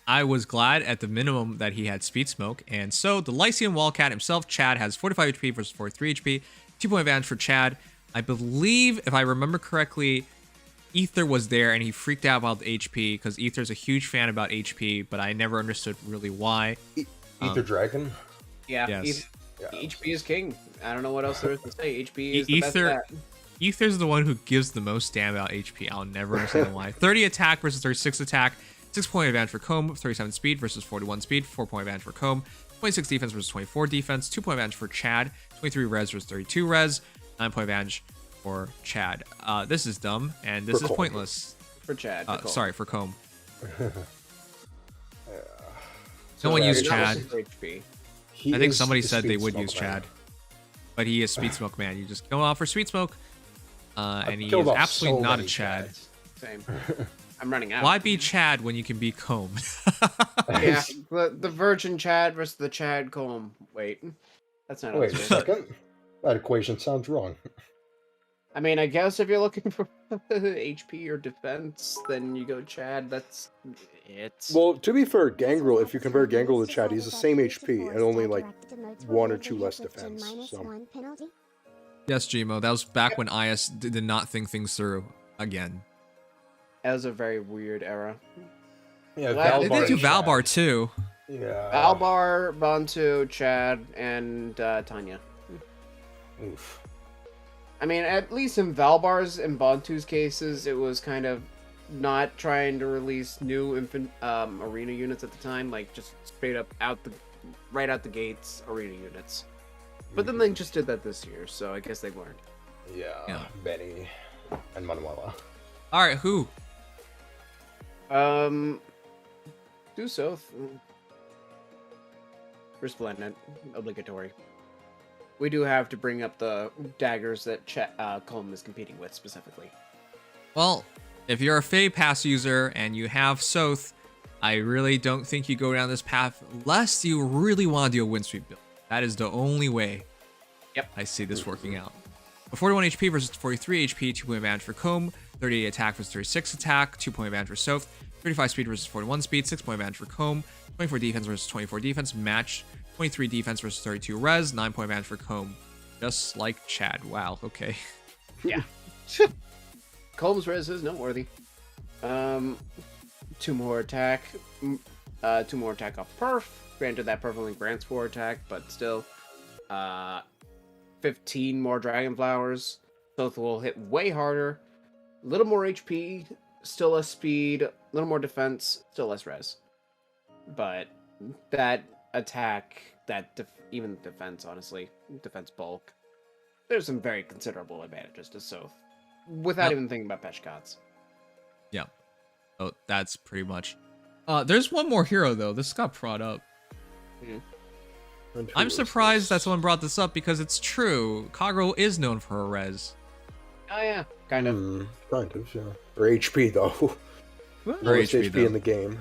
I was glad at the minimum that he had speed smoke. And so the Lycian Wildcat himself, Chad, has 45 HP versus 43 HP. 2-point advantage for Chad. I believe, if I remember correctly, Ether was there and he freaked out about the HP because Ether's a huge fan about HP, but I never understood really why. Ether Dragon? Yeah, Yes. HP is king. I don't know what else there is to say. HP is the Ether- best stat. Ether's the one who gives the most damn about HP. I'll never understand why. 30 attack versus 36 attack. 6-point advantage for Comb. 37 speed versus 41 speed. 4-point advantage for Comb. 26 defense versus 24 defense. 2-point advantage for Chad. 23 res versus 32 res. 9-point advantage for Chad. This is dumb, and this For is Comb. pointless. For Chad. for Comb. Sorry, for Comb. So, No one used you're not Chad. looking for HP. He I think is somebody the said they speed would smoke use man. Chad. But he is Speed Smoke Man. You just go off for Speed Smoke. And he killed is off absolutely so not a many Chad. Chads. Same. I'm running out. Why be Chad when you can be Comb? Yeah, the Virgin Chad versus the Chad Comb. Wait, that's not. Wait a how it's second. That equation sounds wrong. I mean, I guess if you're looking for HP or defense, then you go Chad. That's it. Well, to be fair, Gangrel, if you compare Gangrel to Chad, he's the same HP and only like 1 or 2 less defense. So. Yes, Gmo. That was back when IS did not think things through again. That was a very weird era. Yeah, They They did do Valbar too. Yeah. Albar, Bantu, Chad, and Tanya. Oof. I mean, at least in Valbar's and Bantu's cases, it was kind of not trying to release new arena units at the time, like just straight up right out the gates arena units. But then they just did that this year, so I guess they learned. Yeah. Benny and Manuela. All right, who? Do so. Resplendent, obligatory. We do have to bring up the daggers that Colm is competing with specifically. Well, if you're a Fey Pass user and you have Soth, I really don't think you go down this path unless you really want to do a win sweep build. That is the only way I see this working out. A 41 HP versus 43 HP, 2-point advantage for Comb, 38 attack versus 36 attack, 2-point advantage for Soth, 35 speed versus 41 speed, 6-point advantage for Comb, 24 defense versus 24 defense, match, 23 defense versus 32 res, 9-point advantage for Comb. Just like Chad. Wow, okay. Yeah. Colm's res is noteworthy. 2 more attack. 2 more attack off perf. Granted, that perf only grants 4 attack, but still. 15 more dragon flowers. Both will hit way harder. A little more HP, still less speed. A little more defense, still less res. But that attack, even defense, honestly, defense bulk, there's some very considerable advantages to Soth. Without even thinking about Peshkots. Yeah. So that's pretty much. There's one more hero though. This got brought up. I'm surprised that someone brought this up because it's true. Kagero is known for her res. Oh yeah, kind of. Kind of, yeah. Or HP though. Lowest HP though. in the game.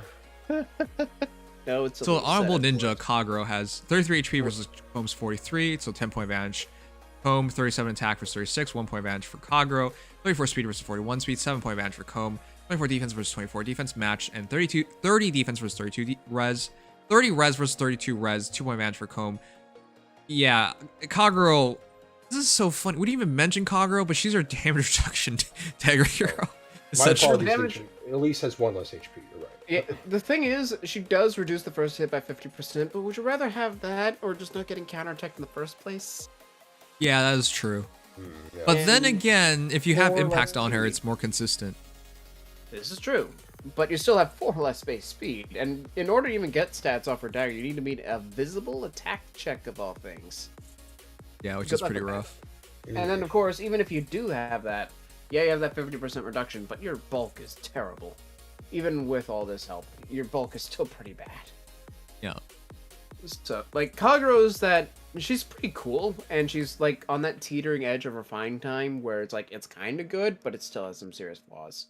No, it's So Honorable Ninja Kagero has 33 HP versus Comb's 43, so 10-point advantage. Comb 37 attack versus 36, 1-point advantage for Kagero. 34 speed versus 41 speed, 7-point advantage for Comb. 24 defense versus 24 defense match, and 30 defense versus 32 res. 30 res versus 32 res, 2-point advantage for Comb. Yeah, Kagero. This is so funny. We didn't even mention Kagero, but she's our damage reduction dagger hero. My apologies, damage- Elise has 1 less HP, you're right. Yeah, the thing is, she does reduce the first hit by 50%, but would you rather have that or just not getting counterattacked in the first place? Yeah, that is true. Yeah. But then again, if you have more or impact less on her, speed. it's more consistent. This is true. But you still have 4 less base speed, and in order to even get stats off her dagger, you need to meet a visible attack check of all things. Yeah, which Good is luck pretty with that. rough. And then, of course, even if you do have that, yeah, you have that 50% reduction, but your bulk is terrible. Even with all this help, your bulk is still pretty bad. Yeah. So, like, Kagero's that, she's pretty cool, and she's, like, on that teetering edge of refined time, where it's, like, it's kind of good, but it still has some serious flaws.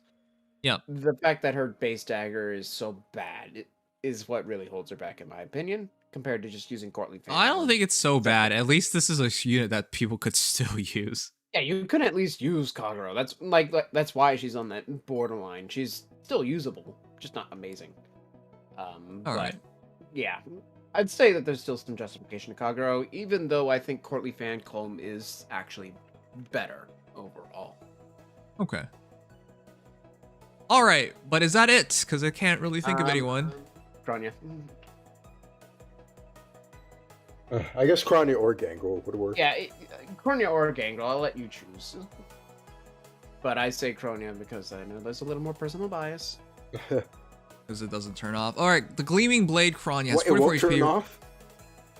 Yeah. The fact that her base dagger is so bad is what really holds her back, in my opinion, compared to just using Courtly Fan. I don't think it's so bad. At least this is a unit that people could still use. Yeah, you could at least use Kagero. That's why she's on that borderline. She's still usable, just not amazing. Alright. Yeah, I'd say that there's still some justification to Kagero, even though I think Courtly Fan Comb is actually better overall. Okay. Alright, but is that it? Because I can't really think of anyone. Grania. I guess Crania or Gangrel would work. Yeah, Cornia or Gangrel, I'll let you choose. But I say Cronia because I know there's a little more personal bias. Because it doesn't turn off. Alright, the Gleaming Blade Kranya has What, it 44 won't HP. turn off?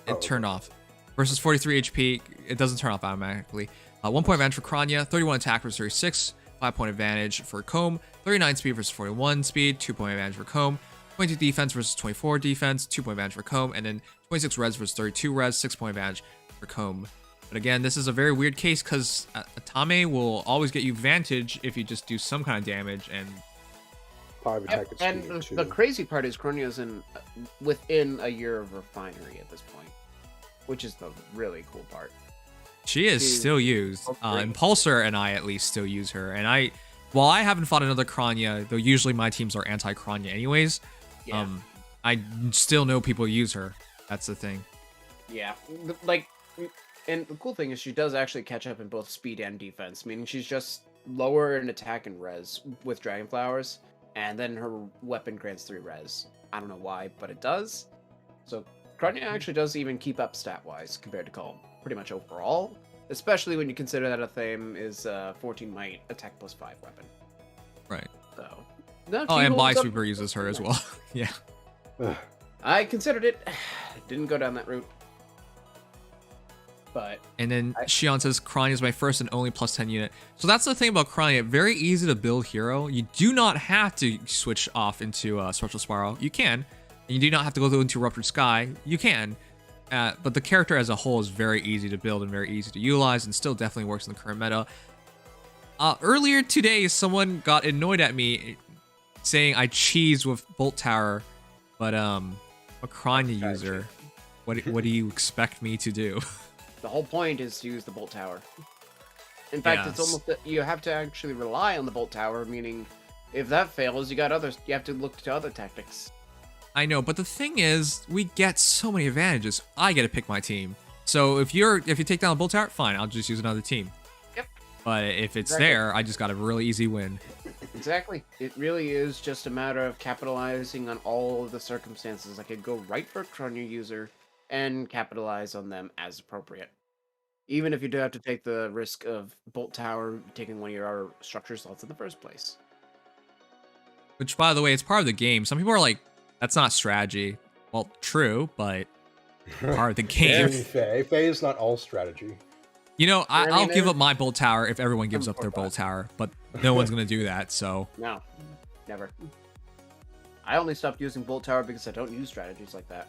It turned off. Versus 43 HP, it doesn't turn off automatically. 1-point advantage for Kranya, 31 attack versus 36, 5-point advantage for Comb, 39 speed versus 41 speed, 2-point advantage for Comb, 22 defense versus 24 defense, 2-point advantage for Comb, and then 26 res versus 32 res, 6-point advantage for Comb. But again, this is a very weird case because Atame will always get you advantage if you just do some kind of damage, and 5 attack and And speed, the too. crazy part is Cronia's within a year of refinery at this point, which is the really cool part. she is She's still used. great. Impulsor and I at least still use her. And while I haven't fought another Kranya, though usually my teams are anti-Kranya anyways, Yeah. I still know people use her. That's the thing. Yeah, like, and the cool thing is she does actually catch up in both speed and defense, meaning she's just lower in attack and res with Dragon Flowers, and then her weapon grants 3 res. I don't know why, but it does. So Cronia actually does even keep up stat-wise compared to Calm, pretty much overall, especially when you consider that a theme is 14 might attack plus 5 weapon. Right. So, no, Oh, she and holds up Bysweeper uses her as well. Yeah. Ugh. I considered it. Didn't go down that route. But And then Shion says, Kranya is my first and only plus 10 unit. So that's the thing about Kranya. Very easy to build hero. You do not have to switch off into Spectral Spiral. You can. And you do not have to go into Ruptured Sky. You can. But the character as a whole is very easy to build and very easy to utilize and still definitely works in the current meta. Earlier today, someone got annoyed at me saying I cheesed with Bolt Tower, but a Kranya user. What do you expect me to do? the whole point is to use the Bolt Tower. In fact, it's Yes. almost you have to actually rely on the Bolt Tower, meaning if that fails, you have to look to other tactics. I know, but the thing is, we get so many advantages. I get to pick my team. So if you take down a Bolt Tower, fine, I'll just use another team. Yep. But if it's Exactly. there, I just got a really easy win. Exactly. It really is just a matter of capitalizing on all of the circumstances. I could go right for a Kronya user and capitalize on them as appropriate. Even if you do have to take the risk of Bolt Tower taking one of your structure slots in the first place. Which, by the way, it's part of the game. Some people are like, that's not strategy. Well, true, but part of the game. And Faye is not all strategy. You know, I mean, I'll give there's- up my Bolt Tower if everyone gives I'm up their for Bolt that. Tower, but no one's going to do that, so... No, never. I only stopped using Bolt Tower because I don't use strategies like that.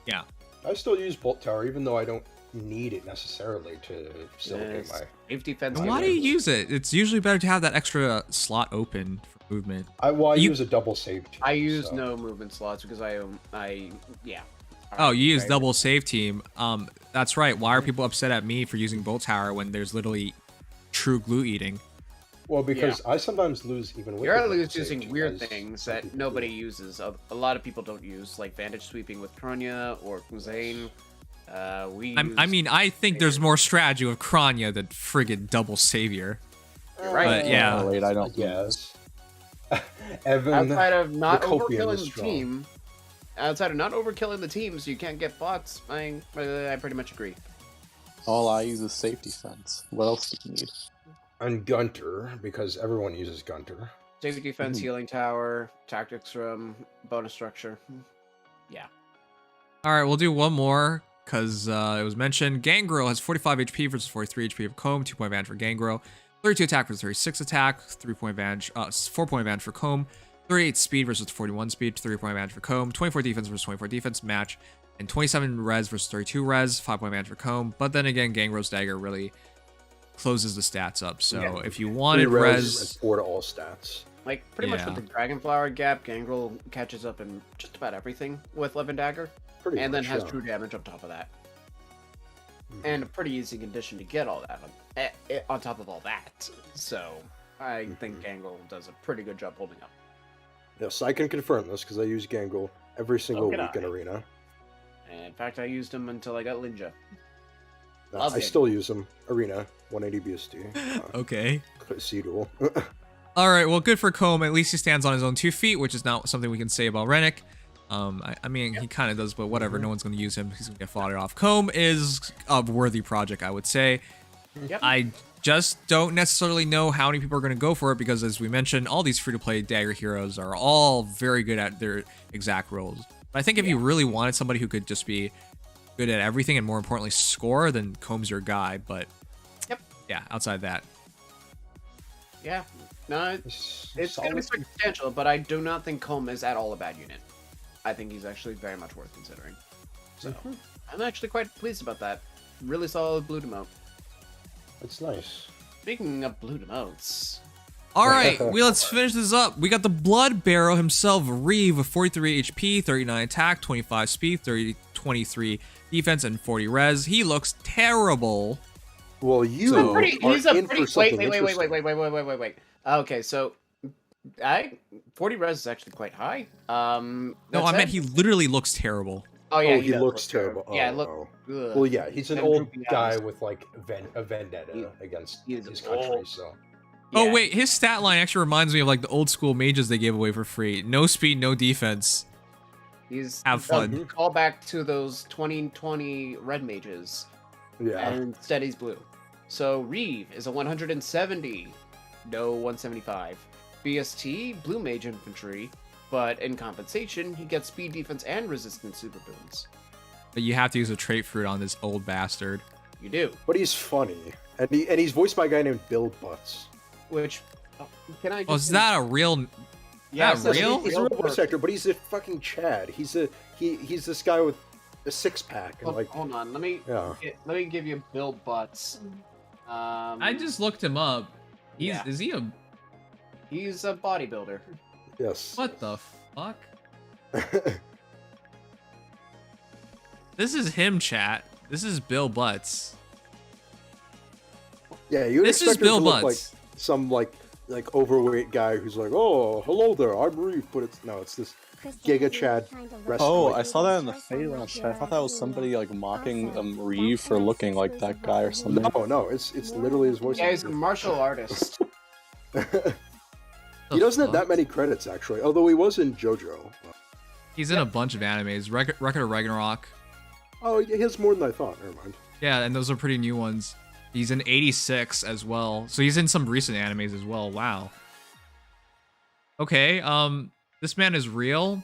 Yeah. I still use Bolt Tower, even though I don't need it necessarily to facilitate Yes. my. Safe defense. Why do you use it? It's usually better to have that extra slot open for movement. I You- use a double save team. I use so- no movement slots because yeah. Oh, you use Right. double save team. That's right. Why are people upset at me for using Bolt Tower when there's literally true glue eating? Well, because I sometimes lose even with. You're the double always save using team, weird as things some that people nobody do. uses. A lot of people don't use, like Vantage Sweeping with Kronya or Zane. I mean, I think there's more strategy with Kranya than friggin' double savior. You're right. But yeah. Wait, I don't. Yes. Evan. Outside of not the copium overkilling is the strong. team, so you can't get bots, I pretty much agree. All I use is safe defense. What else do you need? And Gunter, because everyone uses Gunter. Safety defense, Mhm. healing tower, tactics room, bonus structure. All right, we'll do one more because it was mentioned. Gangrel has 45 HP versus 43 HP of Comb, 2-point advantage for Gangrel. 32 attack versus 36 attack, 3-point advantage, 4-point advantage for Comb. 38 speed versus 41 speed, 3-point advantage for Comb. 24 defense versus 24 defense match. And 27 res versus 32 res, 5-point advantage for Comb. But then again, Gangrel's dagger really closes the stats up. So Yeah. if you wanted 3 res, and 4 to all stats. Like, pretty much with Yeah. the Dragonflower gap, Gangrel catches up in just about everything with Levin Dagger. Pretty And then much, has yeah. true damage on top of that. Mhm. And a pretty easy condition to get all that on top of all that. So, I think Gangrel does a pretty good job holding up. Yes, I can confirm this because I use Gangrel every single can week in I. Arena. And in fact, I used him until I got Linja. I Love still use him. Arena, 180 BSD. okay. C-Duel. All right, well, good for Comb. At least he stands on his own 2 feet, which is not something we can say about Rennick. I mean, he kind of does, but whatever. No one's going to use him. He's going to get foddered off. Comb is a worthy project, I would say. Yep. I just don't necessarily know how many people are going to go for it because, as we mentioned, all these free-to-play dagger heroes are all very good at their exact roles. But I think if you really wanted somebody who could just be good at everything and, more importantly, score, then Comb's your guy. But Yep. yeah, outside that. Yeah. No, it's going to be substantial, but I do not think Comb is at all a bad unit. I think he's actually very much worth considering. So, I'm actually quite pleased about that. Really solid blue demote. It's nice. Speaking of blue demotes, All right, let's finish this up. We got the Blood Barrow himself, Reeve, with 43 HP, 39 attack, 25 speed, 23 defense, and 40 res. He looks terrible. Well, you So- are he's a in pretty. for something Wait. interesting. Okay, so 40 res is actually quite high. No, I meant he literally looks terrible. Oh yeah, Oh, he does looks look terrible. Yeah, Oh, look. oh. Ugh. Well, yeah, he's an Them old droopy guy eyes. with like a vendetta against he's his old. country. So Oh Yeah. wait, his stat line actually reminds me of like the old school mages they gave away for free. No speed, no defense. He's Have fun. Call back to those 2020 red mages, yeah, and instead he's blue. So Reeve is a 170, no 175. BST, blue mage infantry, but in compensation, he gets speed, defense, and resistance super boons. But you have to use a trait fruit on this old bastard. You do. but he's funny, and he's voiced by a guy named Bill Butts. Which, can I just... Oh, is that a real? Yeah, that so real? He's a real voice actor, but he's a fucking Chad. He's this guy with a 6-pack and like Hold on, let me give you Bill Butts. I just looked him up. Yeah. Is he a? He's a bodybuilder. yes. What the fuck? This is him, chat. This is Bill Butts. Yeah, you would This is expect him Bill to look Butts. like some like like overweight guy who's like, "Oh, hello there, I'm Reeve," but it's this Giga Chad wrestler. Oh, I saw that in the Phalanx chat. I thought that was somebody like mocking Reeve for looking like that guy or something. No, it's literally his voice. Yeah, he's a martial artist. He doesn't have that many credits actually, although he was in JoJo. He's in a bunch of animes. Record of Ragnarok. Oh, he has more than I thought. Never mind. Yeah, and those are pretty new ones. He's in 86 as well. So he's in some recent animes as well. Wow. Okay, this man is real.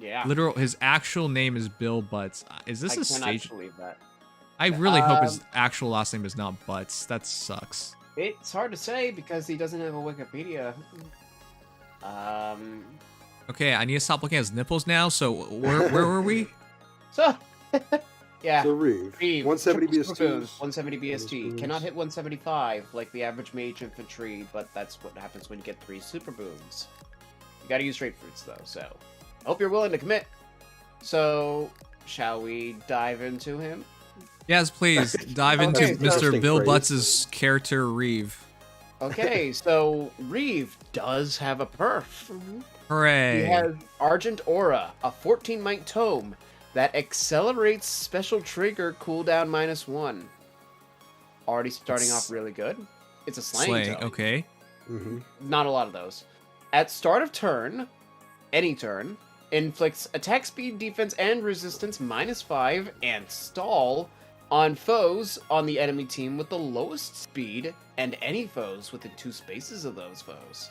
Yeah. His actual name is Bill Butts. Is this a cannot stage? believe that. I really hope his actual last name is not Butts. That sucks. It's hard to say because he doesn't have a Wikipedia. Okay, I need to stop looking at his nipples now. So where were we? So, yeah. So Reeve, Reeve, 170 triple BST. 170 BST. Cannot hit 175 like the average mage infantry, but that's what happens when you get 3 super booms. You gotta use straight fruits though, so I hope you're willing to commit. So, shall we dive into him? Yes, please dive into Okay, Mr. Bill phrase. Butts' character Reeve. Okay, so Reeve does have a perf. Hooray! He has Argent Aura, a 14 might tome that accelerates special trigger cooldown -1. Already starting off really good. It's a slaying tome. Okay. Not a lot of those. At start of turn, any turn, inflicts attack speed, defense, and resistance -5 and stall on foes on the enemy team with the lowest speed and any foes within 2 spaces of those foes.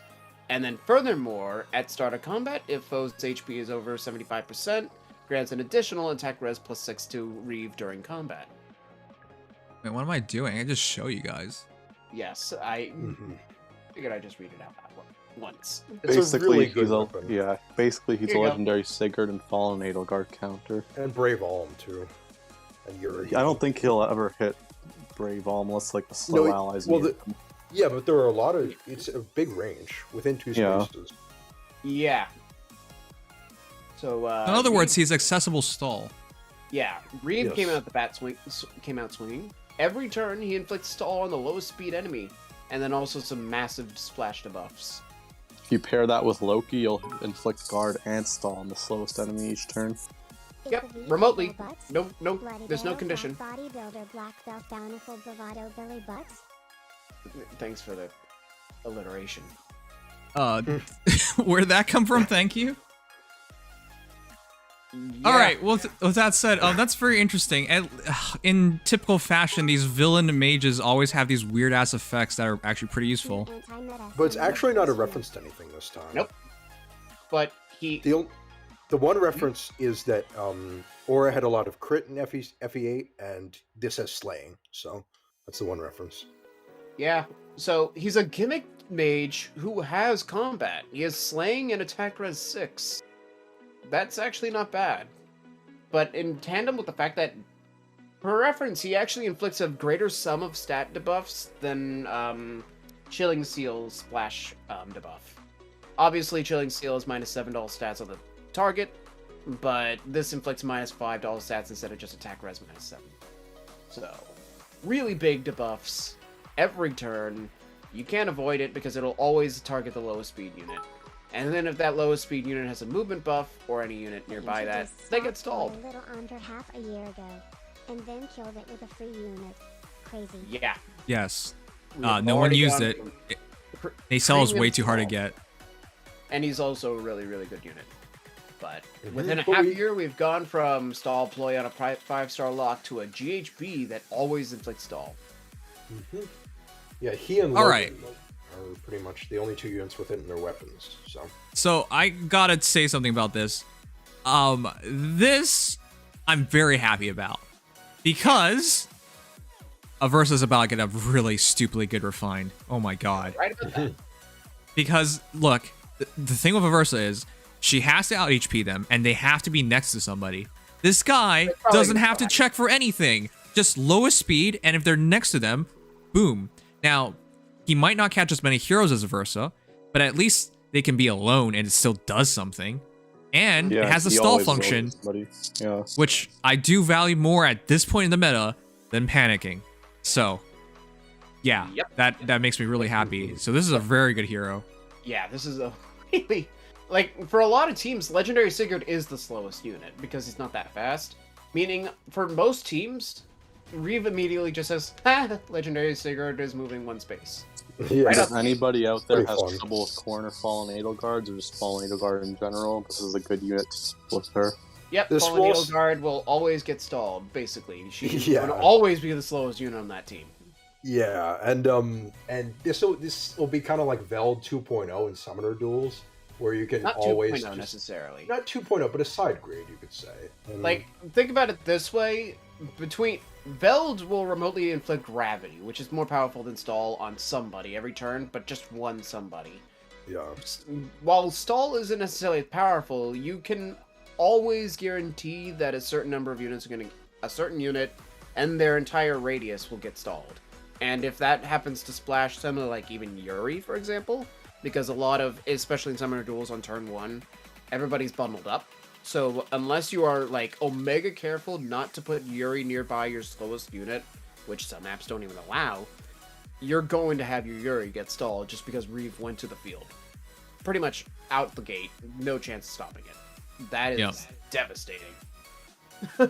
And then furthermore, at start of combat, if foes' HP is over 75%, grants an additional attack res +6 to Reeve during combat. Wait, what am I doing? I just show you guys. Yes, I figured I'd just read it out loud once. It's Basically, a really good weapon. Basically he's Here a you go. legendary Sigurd and Fallen Edelgard counter. And Brave Alm too. And Yuri. I don't think he'll ever hit Brave Alm unless like the slow allies. Well, near him. yeah, but there are a lot of. It's a big range within 2 Yeah. spaces. Yeah. So, In other words, he's accessible stall. yeah, Reeve Yes. came out swinging. Every turn, he inflicts stall on the lowest speed enemy, and then also some massive splash debuffs. If you pair that with Loki, you'll inflict guard and stall on the slowest enemy each turn. Yep, remotely. No, there's no condition. Bodybuilder, black belt, bountiful bravado, Billy Butts. Thanks for the alliteration. Where'd that come from? Thank you. All right. Well, with that said, that's very interesting. And in typical fashion, these villain mages always have these weird ass effects that are actually pretty useful. But it's actually not a reference to anything this time. Nope. But The one reference is that Aura had a lot of crit in FE8, and this has slaying. So that's the one reference. Yeah, so he's a gimmick mage who has combat. He has slaying and attack res 6. That's actually not bad. But in tandem with the fact that, per reference, he actually inflicts a greater sum of stat debuffs than Chilling Seal's splash debuff. Obviously, Chilling Seal is -7 all stats on the target, but this inflicts -5 all stats instead of just attack res -7. So, really big debuffs every turn. You can't avoid it because it'll always target the lowest speed unit. And then if that lowest speed unit has a movement buff, or any unit nearby that, they get stalled. A little under half a year ago, and then killed it with a free unit. Crazy. Yeah. Yes. We've No one already used gone it. from They sell is way premium too hard to stall. get. And he's also a really, really good unit. But Mhm. within a But half we- year, we've gone from stall ploy on a 5-star lock to a GHB that always inflicts stall. Yeah, he and All Logan right. are pretty much the only 2 units within their weapons. So I gotta say something about this. This I'm very happy about because Aversa's about to get a really stupidly good refined. Oh my god. Right about that. Because look, the thing with Aversa is she has to out HP them and they have to be next to somebody. This guy probably doesn't have to not. check for anything. Just lowest speed, and if they're next to them, boom. Now, he might not catch as many heroes as Aversa, but at least they can be alone and it still does something. And it has a he stall always function, knows somebody. Yeah. which I do value more at this point in the meta than panicking. So, Yeah, Yep. that makes me really happy. So this is a very good hero. Yeah, this is a really like for a lot of teams, Legendary Sigurd is the slowest unit because he's not that fast. Meaning, for most teams, Reeve immediately just says, "Ha, Legendary Sigurd is moving one space." Yeah, Right If anybody out there Pretty has fun. trouble with Corner Fallen Edelgards or just Fallen Edelgard in general, this is a good unit to split her. Yep, This Fallen was- Edelgard will always get stalled, basically. She's Yeah. going to always be the slowest unit on that team. Yeah, and this will be kind of like Veld 2.0 in Summoner duels, where you can Not always 2.0 just- necessarily. not 2.0, but a side grade, you could say. And, Like, think about it this way. Between Veld will remotely inflict gravity, which is more powerful than Stall on somebody every turn, but just one somebody. yeah, While Stall isn't necessarily powerful, you can always guarantee that a certain number of units are going to... a certain unit and their entire radius will get stalled. And if that happens to splash something like even Yuri, for example, because a lot of, especially in Summoner Duels on turn 1, everybody's bundled up. So unless you are like omega careful not to put Yuri nearby your slowest unit, which some maps don't even allow, you're going to have your Yuri get stalled just because Reeve went to the field. Pretty much out the gate, no chance of stopping it. That is Yep. devastating.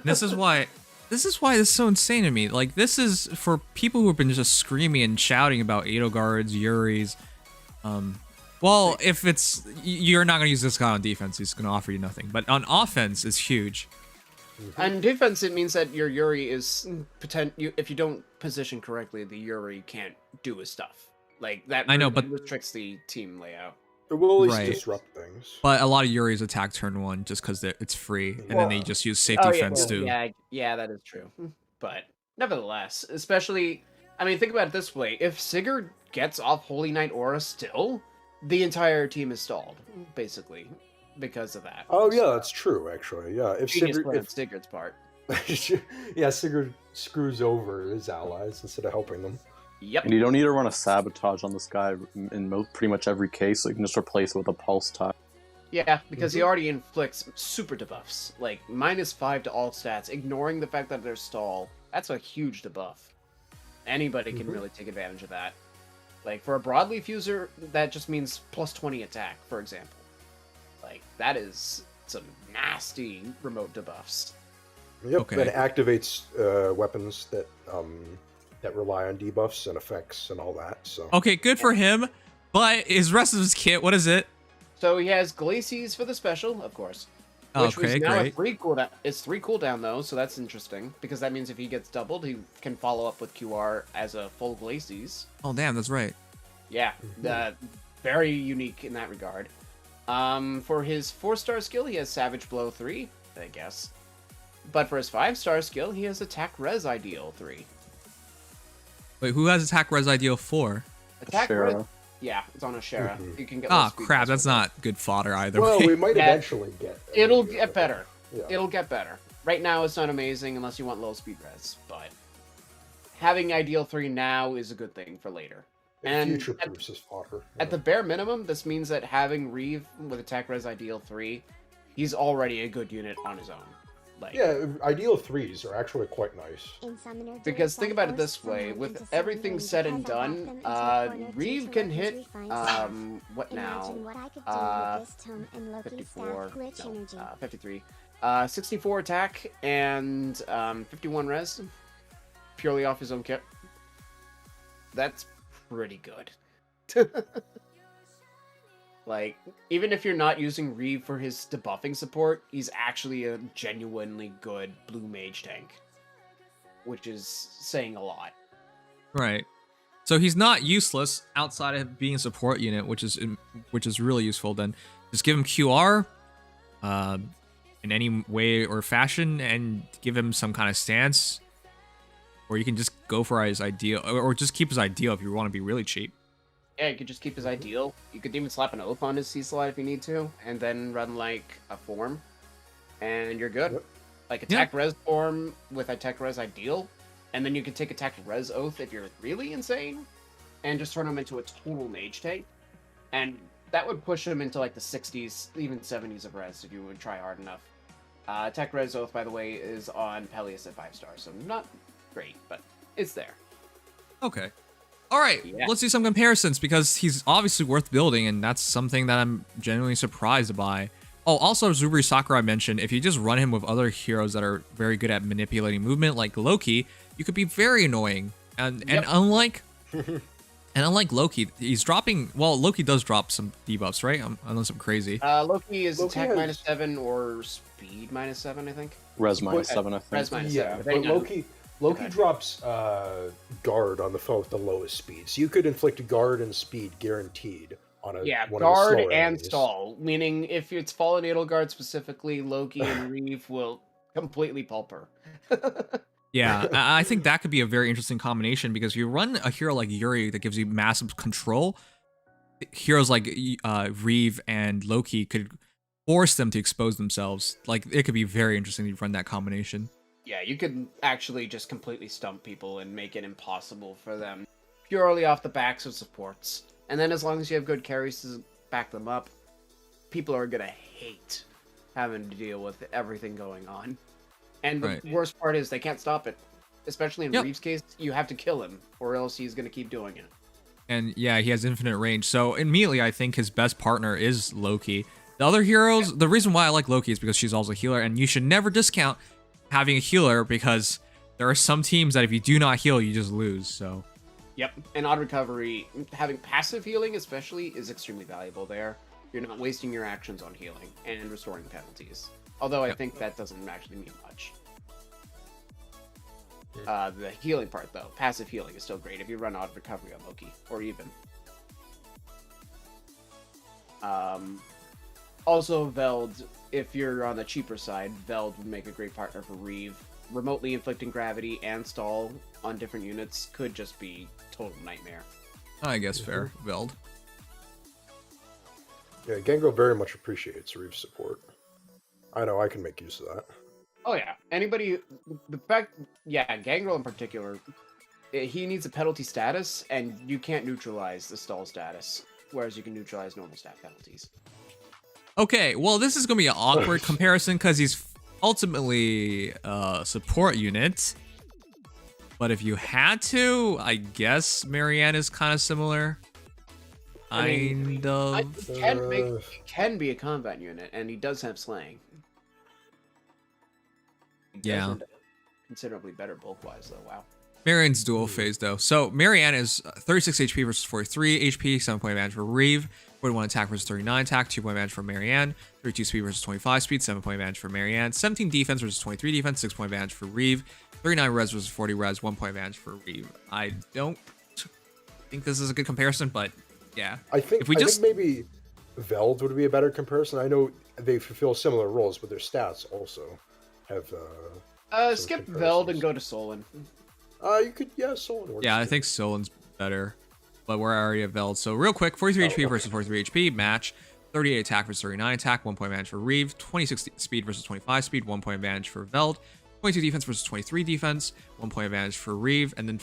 This is why this is so insane to me. Like, this is for people who have been just screaming and shouting about Edelgards, Yuris. Well, if it's you're not gonna use this guy on defense, he's gonna offer you nothing. But on offense, it's huge. On defense, it means that your Yuri is if you don't position correctly, the Yuri can't do his stuff. Like that. I know, really but- restricts the team layout. it will at least Right. disrupt things. But a lot of Yuris attack turn 1 just because it's free, and then they Well- just use safety fence well, too. yeah, that is true. But nevertheless, especially, I mean, think about it this way: if Sigurd gets off Holy Knight Aura still, the entire team is stalled, basically, because of that. Oh yeah, that's true. Actually, yeah. If Genius Sigurd, play on Sigurd's part. yeah, Sigurd screws over his allies instead of helping them. Yep. And you don't need to run a sabotage on this guy in pretty much every case, so you can just replace it with a pulse tie. Yeah, because he already inflicts super debuffs, like -5 to all stats, ignoring the fact that they're stall. That's a huge debuff. Anybody can really take advantage of that. Like, for a broadleaf user, that just means +20 attack, for example. Like, that is some nasty remote debuffs. Yep, Okay. and it activates weapons that rely on debuffs and effects and all that. So Okay, good for him. But his rest of his kit, what is it? So he has Glacies for the special, of course. Which was Okay, now great. a 3 cooldown. It's 3 cooldown though, so that's interesting because that means if he gets doubled, he can follow up with QR as a full Glacies. Oh damn, that's right. Yeah, very unique in that regard. For his 4-star skill, he has Savage Blow 3, I guess. But for his 5-star skill, he has Attack Res Ideal 3. Wait, who has attack res ideal 4? Attack Res. Shara. Yeah, it's on a Shara. You can get. Ah, low speed crap, res that's with it. not good fodder either well, way. we might Yeah. eventually get. It'll get better. Yeah. It'll get better. Right now, it's not amazing unless you want low speed res, but having Ideal 3 now is a good thing for later. And future proofs his fodder. At the bare minimum, this means that having Reeve with Attack Res Ideal 3, he's already a good unit on his own. Like, yeah, ideal 3s are actually quite nice. In Summoner Duels, because think about it I this force way, someone with into everything summon said range and as I have done, them into a corner to Reeve select can his hit, refined stance. what now? Imagine what I could do with this tome and Loki's 54, staff glitch no, energy. 53. 64 attack and 51 res, purely off his own kit. That's pretty good. Like, even if you're not using Reeve for his debuffing support, he's actually a genuinely good blue mage tank, which is saying a lot. Right. So he's not useless outside of being a support unit, which is really useful. Then just give him QR, in any way or fashion, and give him some kind of stance, or you can just go for his ideal, or just keep his ideal if you want to be really cheap. Yeah, you could just keep his ideal. You could even slap an oath on his C-slide if you need to, and then run like a form, and you're good. Yep. Like attack res form with attack res ideal, and then you can take attack res oath if you're really insane, and just turn him into a total mage tank, and that would push him into like the 60s, even 70s of res if you would try hard enough. Attack res oath, by the way, is on Peleus at 5 stars, so not great, but it's there. Okay. All right, Yeah. let's do some comparisons because he's obviously worth building, and that's something that I'm genuinely surprised by. Oh, also, Zubri Sakurai mentioned if you just run him with other heroes that are very good at manipulating movement, like Loki, you could be very annoying. And unlike Loki, he's dropping. Well, Loki does drop some debuffs, right? Unless I'm crazy. Loki is Loki attack has- -7 or speed -7, I think. Res -7, I think. Res -7. Yeah, but but Loki drops guard on the foe with the lowest speed, so you could inflict guard and speed guaranteed on one of the guard slower and enemies. stall. Meaning, if it's Fallen Edelgard specifically, Loki and Reeve will completely pulp her. Yeah, I think that could be a very interesting combination because you run a hero like Yuri that gives you massive control. Heroes like Reeve and Loki could force them to expose themselves. Like, it could be very interesting to run that combination. Yeah, you could actually just completely stump people and make it impossible for them purely off the backs of supports. And then as long as you have good carries to back them up, people are gonna hate having to deal with everything going on. And the worst part is they can't stop it. Especially in Reeve's case, you have to kill him, or else he's gonna keep doing it. And yeah, he has infinite range. So immediately, I think his best partner is Loki. The other heroes, the reason why I like Loki is because she's also a healer, and you should never discount having a healer because there are some teams that if you do not heal, you just lose. So. Yep, and on recovery, having passive healing especially is extremely valuable there. You're not wasting your actions on healing and restoring penalties. Although I think that doesn't actually mean much. The healing part, though, passive healing is still great if you run auto recovery on Loki, or even. Also, Veld, if you're on the cheaper side, Veld would make a great partner for Reeve. Remotely inflicting gravity and stall on different units could just be total nightmare. I guess fair, Veld. Yeah, Gangrel very much appreciates Reeve's support. I know I can make use of that. Oh yeah, anybody, Gangrel in particular, he needs a penalty status, and you can't neutralize the stall status, whereas you can neutralize normal stat penalties. Okay, well, this is going to be an awkward comparison because he's ultimately a support unit. But if you had to, I guess Marianne is kind of similar. Kind of. He can be a combat unit, and he does have slaying. He does end up considerably better bulk-wise, though. Wow. Marianne's dual phase, though. So Marianne is 36 HP versus 43 HP, 7-point advantage for Reeve, 41 attack versus 39 attack, 2-point advantage for Marianne, 32 speed versus 25 speed, 7-point advantage for Marianne, 17 defense versus 23 defense, 6-point advantage for Reeve, 39 res versus 40 res, 1-point advantage for Reeve. I don't think this is a good comparison, but yeah. I think maybe Veld would be a better comparison. I know they fulfill similar roles, but their stats also have. Skip Veld and go to Solon. You could, Solon works. Yeah, I think Solon's better, but we're already at Veld. So real quick, 43 HP versus 43 HP, match. 38 attack versus 39 attack, 1-point advantage for Reeve. 26 speed versus 25 speed, 1-point advantage for Veld. 22 defense versus 23 defense, 1-point advantage for Reeve. And then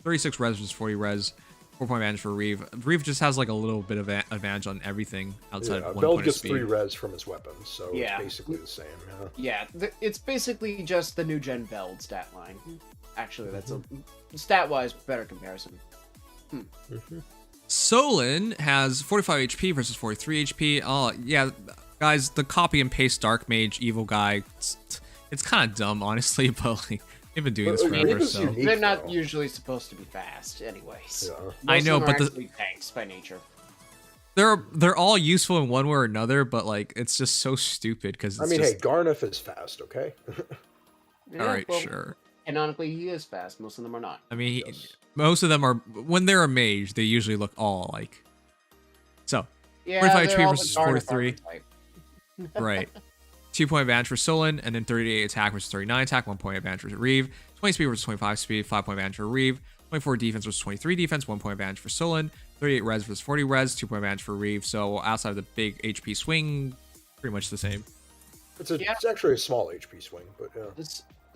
36 res versus 40 res, 4-point advantage for Reeve. Reeve just has like a little bit of advantage on everything outside of 1 Veld point of gets speed. 3 res from his weapons, so it's basically the same. Yeah, it's basically just the new gen Veld stat line. Actually, that's a stat-wise better comparison. Solon has 45 HP versus 43 HP. Oh, yeah, guys, the copy and paste Dark Mage evil guy, it's kind of dumb, honestly, but like, they've been doing this forever, so. They're not usually supposed to be fast, anyways. Yeah. I know, but actually tanks by nature. They're all useful in one way or another, but like it's just so stupid because hey, Garneth is fast, okay? All right, sure. Canonically, he is fast. Most of them are not. I mean, most of them are, when they're a mage, they usually look all like. So, 45 HP versus 43. Right. 2-point advantage for Solon, and then 38 attack versus 39 attack, 1-point advantage for Reeve. 20 speed versus 25 speed, 5-point advantage for Reeve. 24 defense versus 23 defense, 1-point advantage for Solon. 38 res versus 40 res, 2-point advantage for Reeve. So, outside of the big HP swing, pretty much the same. It's actually a small HP swing, but yeah.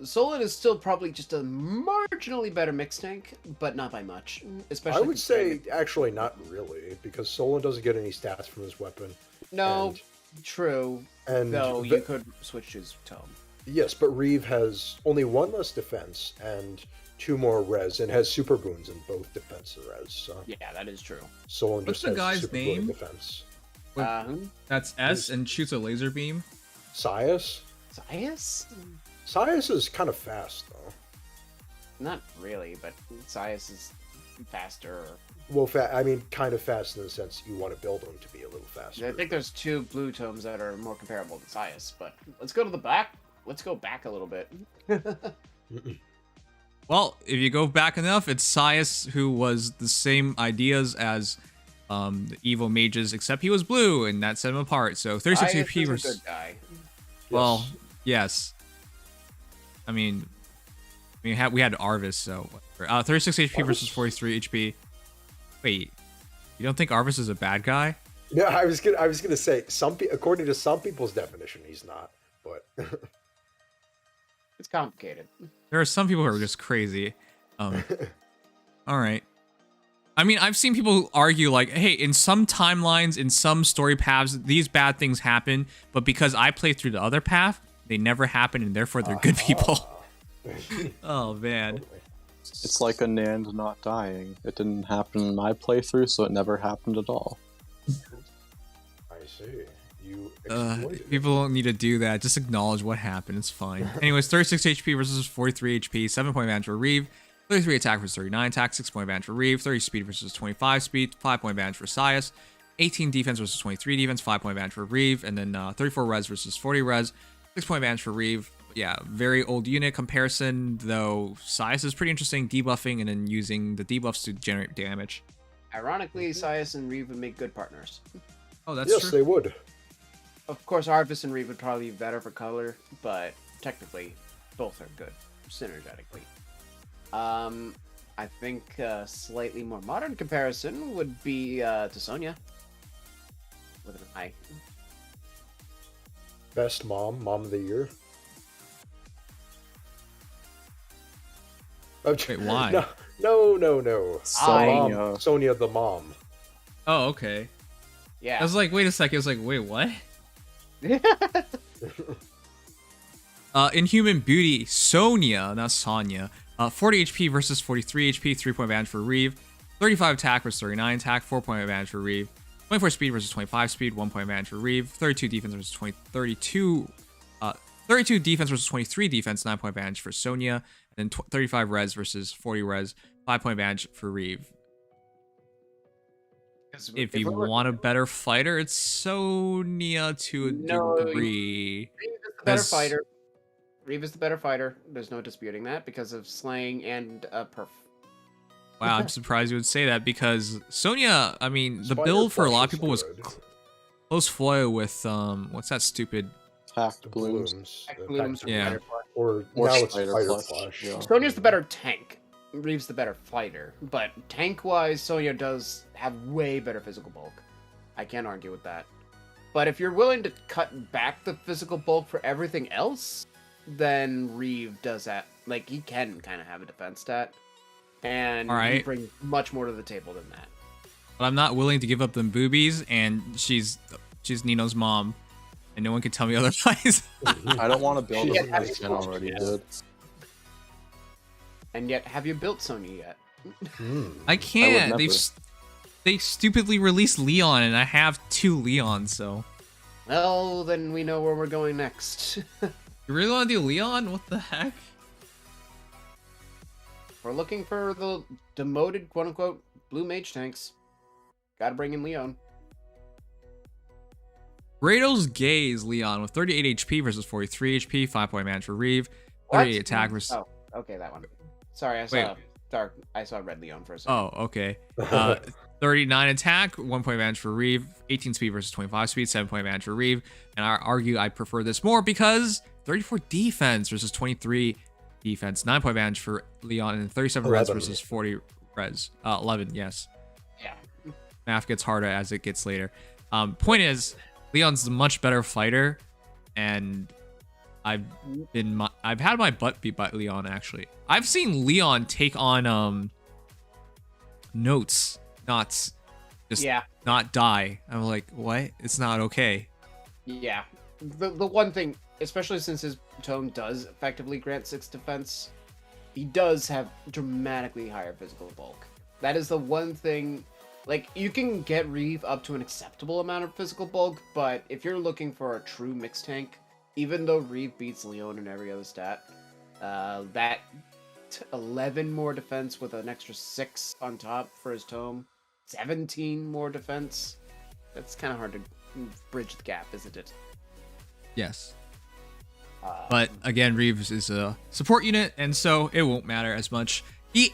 Solon is still probably just a marginally better mix tank, but not by much. Especially I would say actually not really, because Solon doesn't get any stats from his weapon. No, true. And though you could switch to his tome. Yes, but Reeve has only 1 less defense and 2 more res and has super boons in both defense and res. So Yeah, that is true. Solon What's just the has guy's super boon in name? defense. That's S and shoots a laser beam. Sias? Sias? Sias is kind of fast though. Not really, but Sias is faster. Well, I mean, kind of fast in the sense you want to build him to be a little faster. I think there's 2 blue tomes that are more comparable to Sias, but let's go to the back. Let's go back a little bit. Well, if you go back enough, it's Sias who was the same ideas as the evil mages, except he was blue, and that set him apart. So 36 Sias HP is a versus. good guy. Well, yes. I mean, we had Arvis, so 36 HP versus 43 HP. Wait, you don't think Arvis is a bad guy? Yeah, I was gonna say according to some people's definition, he's not, but It's complicated. There are some people who are just crazy. All right. I mean, I've seen people argue like, hey, in some timelines, in some story paths, these bad things happen, but because I play through the other path, they never happen, and therefore they're good people. Oh, man. It's like a NAND not dying. It didn't happen in my playthrough, so it never happened at all. I see. You exploited it. People don't need to do that. Just acknowledge what happened. It's fine. Anyways, 36 HP versus 43 HP, 7-point advantage for Reeve, 33 attack versus 39 attack, 6-point advantage for Reeve, 30 speed versus 25 speed, 5-point advantage for Sias, 18 defense versus 23 defense, 5-point advantage for Reeve, and then 34 res versus 40 res, 6-point advantage for Reeve. Yeah, very old unit comparison, though Sias is pretty interesting, debuffing and then using the debuffs to generate damage. Ironically, Sias and Reeve would make good partners. Oh, that's Yes, true. they would. Of course, Arvis and Reeve would probably be better for color, but technically, both are good synergetically. I think a slightly more modern comparison would be to Sonya. With an I. Best mom of the year. Wait, why? No. Sonya. Sonya the mom. Oh, okay. Yeah. I was like, wait a second. I was like, wait, what? Inhuman Beauty, Sonya, not Sonya. 40 HP versus 43 HP, 3-point advantage for Reeve. 35 attack versus 39 attack, 4-point advantage for Reeve. 24 speed versus 25 speed, 1-point advantage for Reeve. 32 defense versus 32 defense versus 23 defense, 9-point advantage for Sonya. And then 35 res versus 40 res, 5-point advantage for Reeve. If you want a better fighter, it's Sonya to a degree. Reeve is the better fighter. Reeve is the better fighter. There's no disputing that because of slaying and perf. Wow, I'm surprised you would say that because Sonya, I mean, the Spider build for a lot of Flush is people was good. close foil with, what's that stupid? Packed The blooms. blooms. Packed the blooms packed- Yeah. Spider Flush. Or Or now it's Spider Spider Flush, Flush. yeah. Sonya's the better tank. Reeve's the better fighter. But tank-wise, Sonya does have way better physical bulk. I can't argue with that. But if you're willing to cut back the physical bulk for everything else, then Reeve does that. Like, he can kind of have a defense stat. And he Alright. brings much more to the table than that. But I'm not willing to give up them boobies, and she's Nino's mom, and no one can tell me otherwise. I don't want to build Yeah, it because Jen already did. And yet, have you built Sonya yet? I can't. never. They stupidly released Leon, and I have 2 Leons, so. Well, then we know where we're going next. You really want to do Leon? What the heck? We're looking for the demoted, quote-unquote, blue mage tanks. Gotta bring in Leon. Kratos Gaze Leon with 38 HP versus 43 HP, 5-point advantage for Reeve, 38 What? attack versus. Oh, okay, that one. Sorry, I saw dark. I saw red Leon for a second. Oh, okay. 39 attack, 1-point advantage for Reeve, 18 speed versus 25 speed, 7-point advantage for Reeve. And I argue I prefer this more because 34 defense versus 23 defense, 9-point advantage for Leon, and 37 res 11. versus 40 res. 11, yes. Yeah. Math gets harder as it gets later. Point is, Leon's a much better fighter, and I've had my butt beat by Leon, actually. I've seen Leon take on notes, not just not die. I'm like, what? It's not okay. Yeah. The one thing, especially since his tome does effectively grant 6 defense, he does have dramatically higher physical bulk. That is the one thing. Like, you can get Reeve up to an acceptable amount of physical bulk, but if you're looking for a true mixed tank, even though Reeve beats Leon in every other stat, that 11 more defense with an extra 6 on top for his tome, 17 more defense, that's kind of hard to bridge the gap, isn't it? Yes. But again, Reeves is a support unit, and so it won't matter as much. He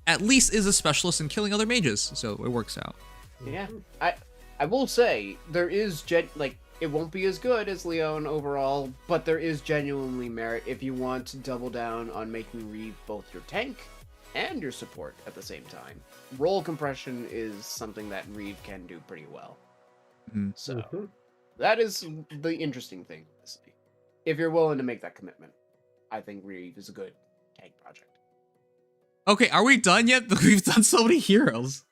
at least is a specialist in killing other mages, so it works out. Yeah, I will say there is it won't be as good as Leon overall, but there is genuinely merit if you want to double down on making Reeve both your tank and your support at the same time. Roll compression is something that Reeve can do pretty well. So that is the interesting thing. If you're willing to make that commitment, I think Reeve is a good tank project. Okay, are we done yet? We've done so many heroes.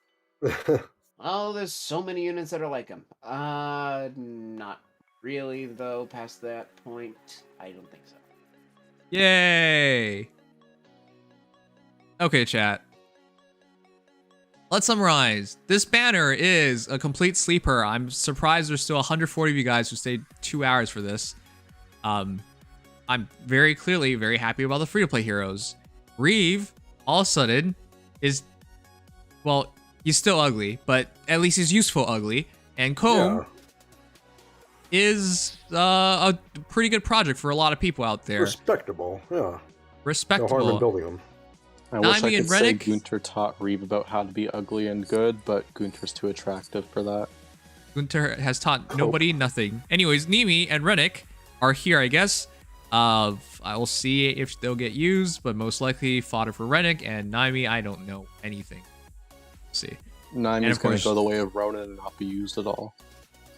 Oh, there's so many units that are like him. Not really, though, past that point. I don't think so. Yay! Okay, chat. Let's summarize. This banner is a complete sleeper. I'm surprised there's still 140 of you guys who stayed 2 hours for this. I'm very clearly very happy about the free-to-play heroes. Reeve, all of a sudden, is... Well, he's still ugly, but at least he's useful ugly. And Comb is a pretty good project for a lot of people out there. Respectable, yeah. Respectable. No harm in building them. I wish I Nimi could and say Rennick? Gunter taught Reeve about how to be ugly and good, but Gunter's too attractive for that. Gunter has taught nobody nothing. Anyways, Nimi and Rennick are here, I guess. I will see if they'll get used, but most likely fodder for Rennick, and Nimi, I don't know anything. Let's see. Nimi's of going course- to go the way of Ronan and not be used at all.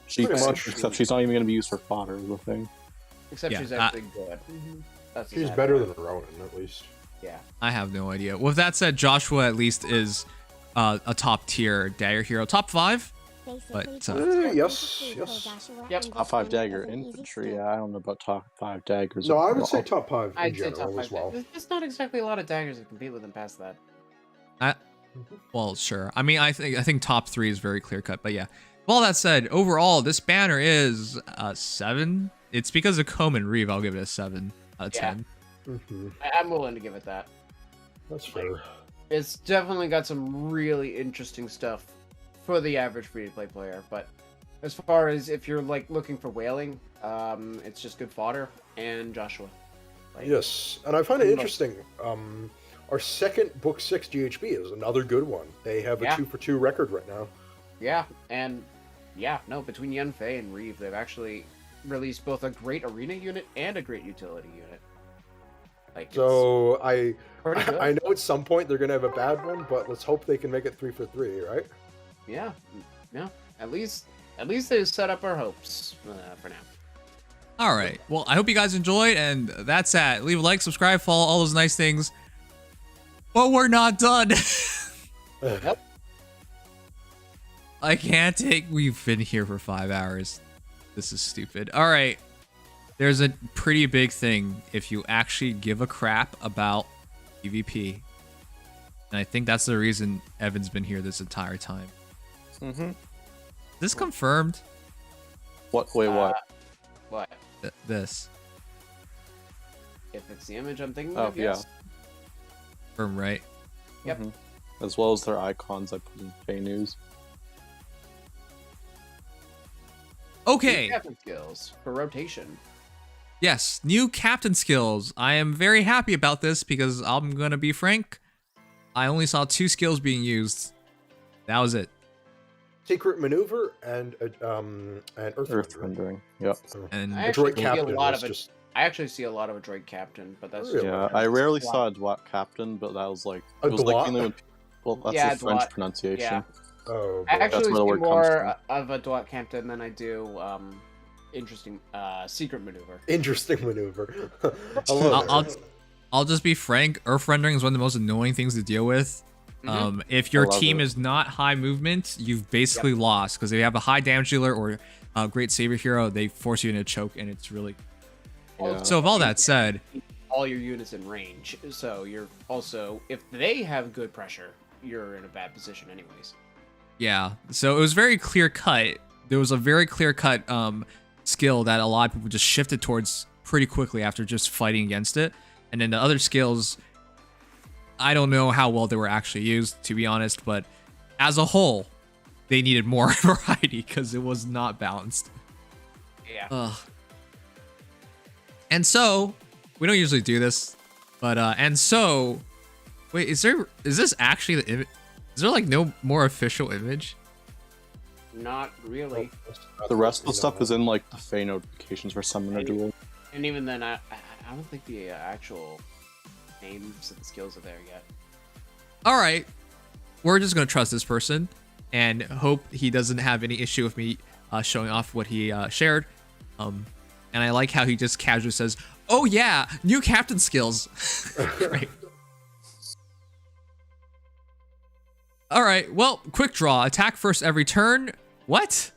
Pretty much. Except she's not even going to be used for fodder, is the thing. Except Yeah, she's actually good. That's the She's sad better part. than Ronan, at least. Yeah. I have no idea. With that said, Joshua at least is a top tier dagger hero. Top 5? But, yes. Yep. Top 5 dagger infantry, yeah, I don't know about top 5 daggers. No, I would overall. say top 5 in I'd say general top 5. as well. There's not exactly a lot of daggers that compete with him past that. Well, sure. I mean, I think top 3 is very clear cut, but yeah. With all that said, overall, this banner is a 7. It's because of Comb and Reeve, I'll give it a 7 out of 10. I'm willing to give it that. That's fair. It's definitely got some really interesting stuff for the average free-to-play player, but as far as if you're like looking for whaling, it's just good fodder and Joshua. Yes, and I find it interesting. Our second Book 6 GHB is another good one. They have a 2-for-2 record right now. Yeah, and between Yunfei and Reeve, they've actually released both a great arena unit and a great utility unit. So I pretty good. I know at some point they're gonna have a bad one, but let's hope they can make it 3-for-3, right? Yeah. At least they set up our hopes for now. All right. Well, I hope you guys enjoyed, and that's that. Leave a like, subscribe, follow, all those nice things. But we're not done. Yep. I can't take... We've been here for 5 hours. This is stupid. All right. There's a pretty big thing if you actually give a crap about PvP. And I think that's the reason Evan's been here this entire time. Is this confirmed? What? Wait, what? What? This. If it's the image I'm thinking Oh, of, yes. Confirmed, right? Yep. As well as their icons I put in Fey News. Okay. Captain skills for rotation. Yes, new captain skills. I am very happy about this because I'm gonna be frank. I only saw 2 skills being used. That was it. Secret maneuver and Earth Rendering. Yep. And I actually see a Captain lot was of it. just- I actually see a lot of Adroit Captain, but that's Really? Yeah, I rarely saw a Dwat captain, but that was like A it was like Dwat? only when well, that's Yeah, the French Dwat. pronunciation. Yeah. Oh, I boy. actually where the see word comes more of a Dwat Captain than I do interesting secret maneuver. Interesting maneuver. I love it. I'll just be frank. Earth rendering is one of the most annoying things to deal with. If your I love team it. is not high movement, you've basically lost because if you have a high damage dealer or a great savior hero, they force you into a choke, and it's really. Yeah. So, with all that said, all your units in range. So you're also, if they have good pressure, you're in a bad position anyways. Yeah. So it was very clear cut. There was a very clear cut skill that a lot of people just shifted towards pretty quickly after just fighting against it. And then the other skills, I don't know how well they were actually used, to be honest, but as a whole, they needed more variety because it was not balanced. Yeah. Ugh. And so, we don't usually do this, but and so, wait, is this actually the image? Is there like no more official image? Not really. The rest of the stuff is in like the Fey notifications for Summoner Duel. And even then, I don't think the actual names of the skills are there yet. All right, we're just gonna trust this person and hope he doesn't have any issue with me showing off what he shared. And I like how he just casually says, "Oh yeah, new captain skills." Great. All right, well, quick draw. Attack first every turn. What?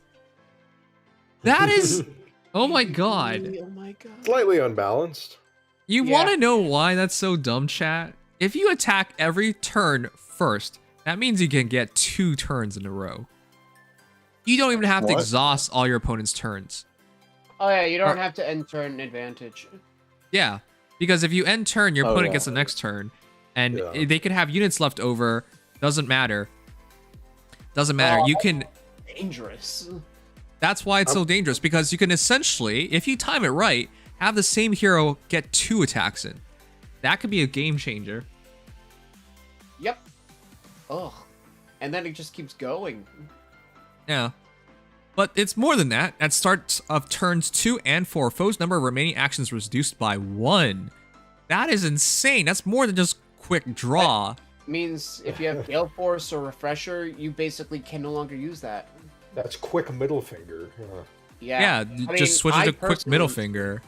That is... Oh my god. Oh my god. Slightly unbalanced. You want to know why that's so dumb, chat? If you attack every turn first, that means you can get 2 turns in a row. You don't even have to exhaust all your opponent's turns. Oh yeah, you don't have to end turn advantage. Yeah, because if you end turn, your opponent gets the next turn, and they could have units left over. Doesn't matter. Doesn't matter. You can... Dangerous. That's why it's so dangerous, because you can essentially, if you time it right, have the same hero get 2 attacks in. That could be a game changer. Yep. Ugh. And then it just keeps going. Yeah. But it's more than that. At start of turns 2 and 4, foe's number of remaining actions was reduced by 1. That is insane. That's more than just quick draw. That means if you have Gale Force or Refresher, you basically can no longer use that. That's quick middle finger. Yeah. Just switch it to quick middle finger.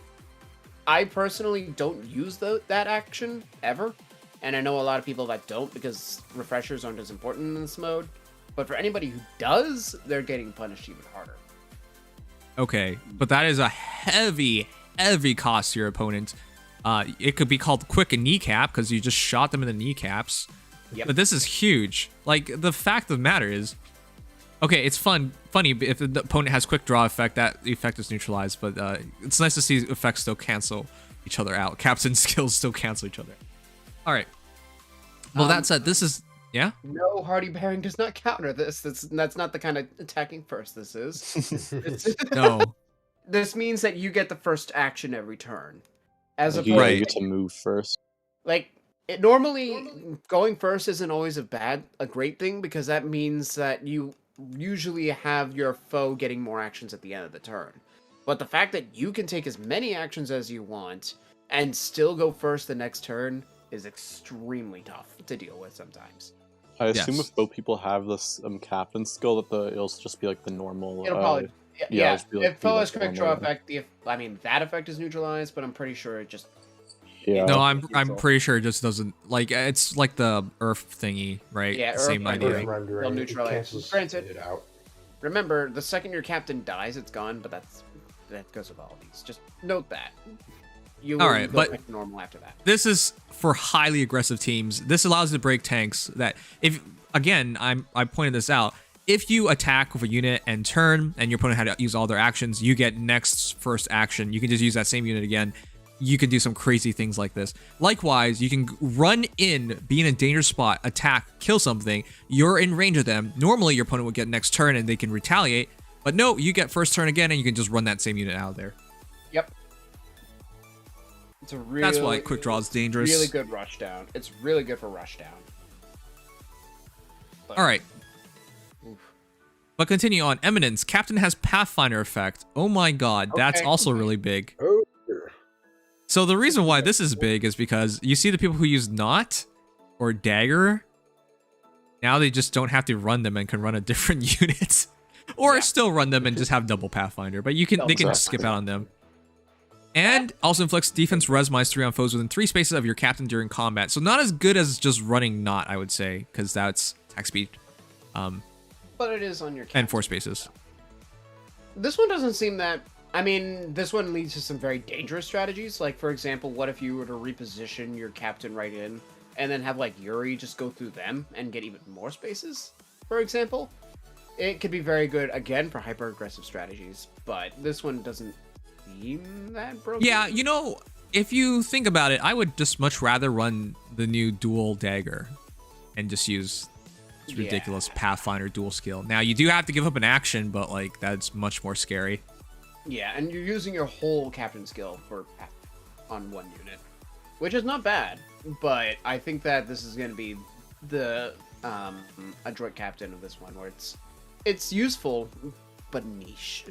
I personally don't use that action ever. And I know a lot of people that don't because refreshers aren't as important in this mode. But for anybody who does, they're getting punished even harder. Okay, but that is a heavy, heavy cost to your opponent. It could be called quick and kneecap because you just shot them in the kneecaps. Yep. But this is huge. Like, the fact of the matter is, okay, it's funny if the opponent has quick draw effect, that effect is neutralized, but it's nice to see effects still cancel each other out. Captain skills still cancel each other. All right. Well, that said, this is... Yeah? No, Hardy Bearing does not counter this. That's not the kind of attacking first this is. No. This means that you get the first action every turn. As You opposed get to move first. Like, normally, going first isn't always a great thing, because that means that you usually have your foe getting more actions at the end of the turn. But the fact that you can take as many actions as you want and still go first the next turn is extremely tough to deal with sometimes. I assume if both people have this captain skill, that it'll just be like the normal. It'll probably just be like, if foe has quick draw effect, I mean that effect is neutralized, but I'm pretty sure it just. Yeah. No, I'm pretty sure it just doesn't, like, it's like the Earth thingy, right? Yeah, same idea. They'll neutralize. Granted, remember the second your captain dies, it's gone, but that goes with all of these. Just note that. You all right, go but back to normal after that. This is for highly aggressive teams. This allows you to break tanks. That if again, I pointed this out. If you attack with a unit and turn, and your opponent had to use all their actions, you get next first action. You can just use that same unit again. You can do some crazy things like this. Likewise, you can run in, be in a dangerous spot, attack, kill something. You're in range of them. Normally, your opponent would get next turn and they can retaliate. But no, you get first turn again, and you can just run that same unit out of there. Yep. It's a really, that's why quick draw is dangerous. Really good rush down. It's really good for rush down. All right. But continue on. Eminence. Captain has Pathfinder effect. Oh my god, that's also really big. Oh. So the reason why this is big is because you see the people who use Knot or Dagger. Now they just don't have to run them and can run a different unit, or still run them and just have double Pathfinder. But they can skip out on them. And also inflicts defense res -3 on foes within 3 spaces of your captain during combat. So not as good as just running Knot, I would say, because that's attack speed. But it is on your captain. And 4 spaces. This one doesn't seem that... I mean, this one leads to some very dangerous strategies. Like, for example, what if you were to reposition your captain right in, and then have, like, Yuri just go through them and get even more spaces, for example? It could be very good, again, for hyper-aggressive strategies, but this one doesn't seem that broken. Yeah, you know, if you think about it, I would just much rather run the new dual dagger and just use this ridiculous Pathfinder dual skill. Now, you do have to give up an action, but, like, that's much more scary. Yeah, and you're using your whole captain skill on one unit, which is not bad, but I think that this is going to be the adroit captain of this one, where it's useful, but niche.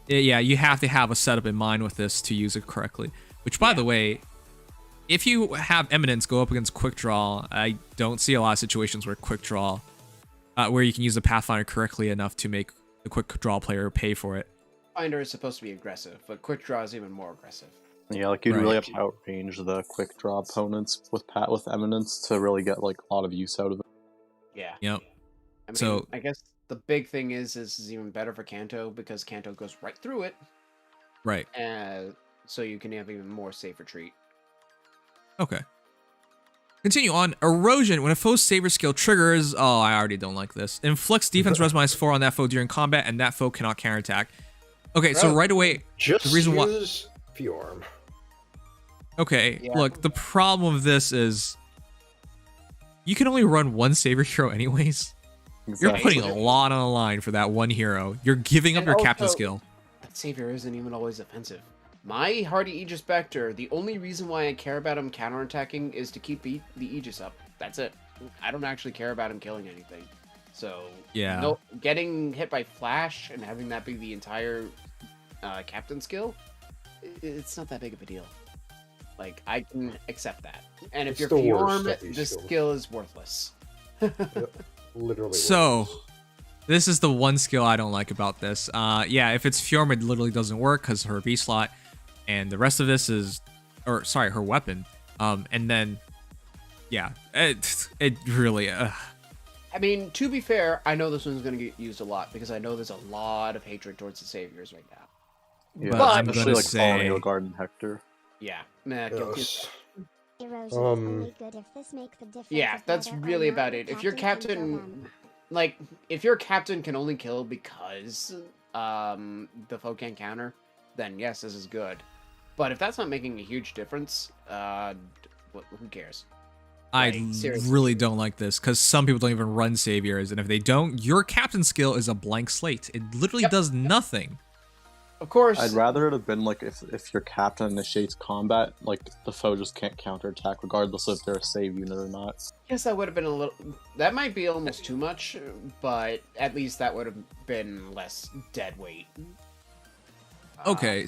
Yeah, you have to have a setup in mind with this to use it correctly. Which, by the way, if you have Eminence go up against Quick Draw, I don't see a lot of situations where Quick Draw, where you can use the Pathfinder correctly enough to make the Quick Draw player pay for it. Pathfinder is supposed to be aggressive, but Quick Draw is even more aggressive. Yeah, like you'd really have to outrange the quick draw opponents with Eminence to really get like a lot of use out of it. Yeah. Yep. I mean, So I guess the big thing is this is even better for Kanto because Kanto goes right through it. right. So you can have even more safe retreat. Okay. Continue on. Erosion. When a foe's saber skill triggers... Oh, I already don't like this. Inflicts defense res -4 on that foe during combat, and that foe cannot counterattack. Okay, so right away... Just the reason why... use Fjorm. Okay, Yeah. look, the problem with this is... You can only run one saber hero anyways. You're putting a lot on the line for that one hero. You're giving up And your captain also- skill. That savior isn't even always offensive. My Hardy Aegis Spectre, the only reason why I care about him counterattacking is to keep the Aegis up. That's it. I don't actually care about him killing anything. So, Yeah. no, getting hit by Flash and having that be the entire captain skill, it's not that big of a deal. Like, I can accept that. And if It's you're the worst Fjorm, of these this skills. skill is worthless. Literally. So, worthless. this is the one skill I don't like about this. Yeah, if it's Fjorm, it literally doesn't work because her B slot, and the rest of this is, or sorry, her weapon. And then, yeah, it really. I mean, to be fair, I know this one's going to get used a lot because I know there's a lot of hatred towards the saviors right now. Yeah, But I'm especially gonna like say- Colony Garden Hector. Yeah, nah, guilty. Yes. Erosion is only good if this makes the difference. Yeah, of that's whether or really not about your it. If your can kill captain, them. like, if your captain can only kill because the foe can't counter, then yes, this is good. But if that's not making a huge difference, who cares? I Like, seriously. really don't like this because some people don't even run saviors, and if they don't, your captain skill is a blank slate. It literally Yep. does nothing. Of course. I'd rather it have been like if your captain initiates combat, like the foe just can't counterattack regardless if they're a save unit or not. Guess that would have been a little. That might be almost too much, but at least that would have been less dead weight. Okay.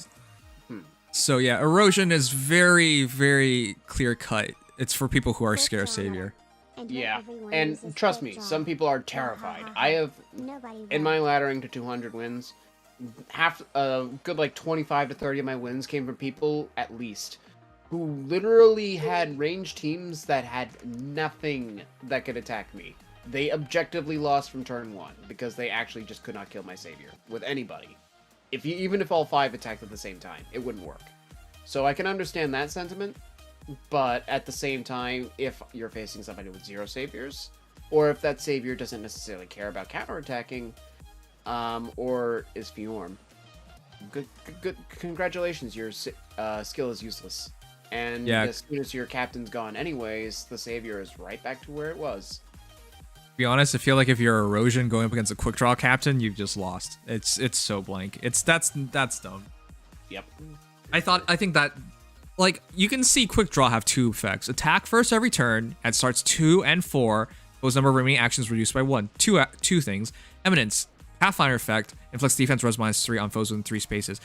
So yeah, erosion is very, very clear cut. It's for people who are Quick scared of draw. savior. And yet Yeah, everyone and uses trust quick me, draw. some people are terrified. I have, Nobody in will. my laddering to 200 wins, half, good like 25 to 30 of my wins came from people, at least, who literally had ranged teams that had nothing that could attack me. They objectively lost from turn 1 because they actually just could not kill my savior with anybody. Even if all 5 attacked at the same time, it wouldn't work. So I can understand that sentiment, but at the same time, if you're facing somebody with 0 saviors, or if that savior doesn't necessarily care about counterattacking, or is Fjorm, good, congratulations, your skill is useless. And Yeah. as soon as your captain's gone anyways, the savior is right back to where it was. To be honest, I feel like if you're erosion going up against a quick draw captain, you've just lost. It's so blank. That's dumb. Yep. I think that, like, you can see quick draw have 2 effects. Attack first every turn at starts 2 and 4. Those number of remaining actions reduced by 1. Two things. Eminence, Pathfinder effect, inflicts defense res -3 on foes within 3 spaces.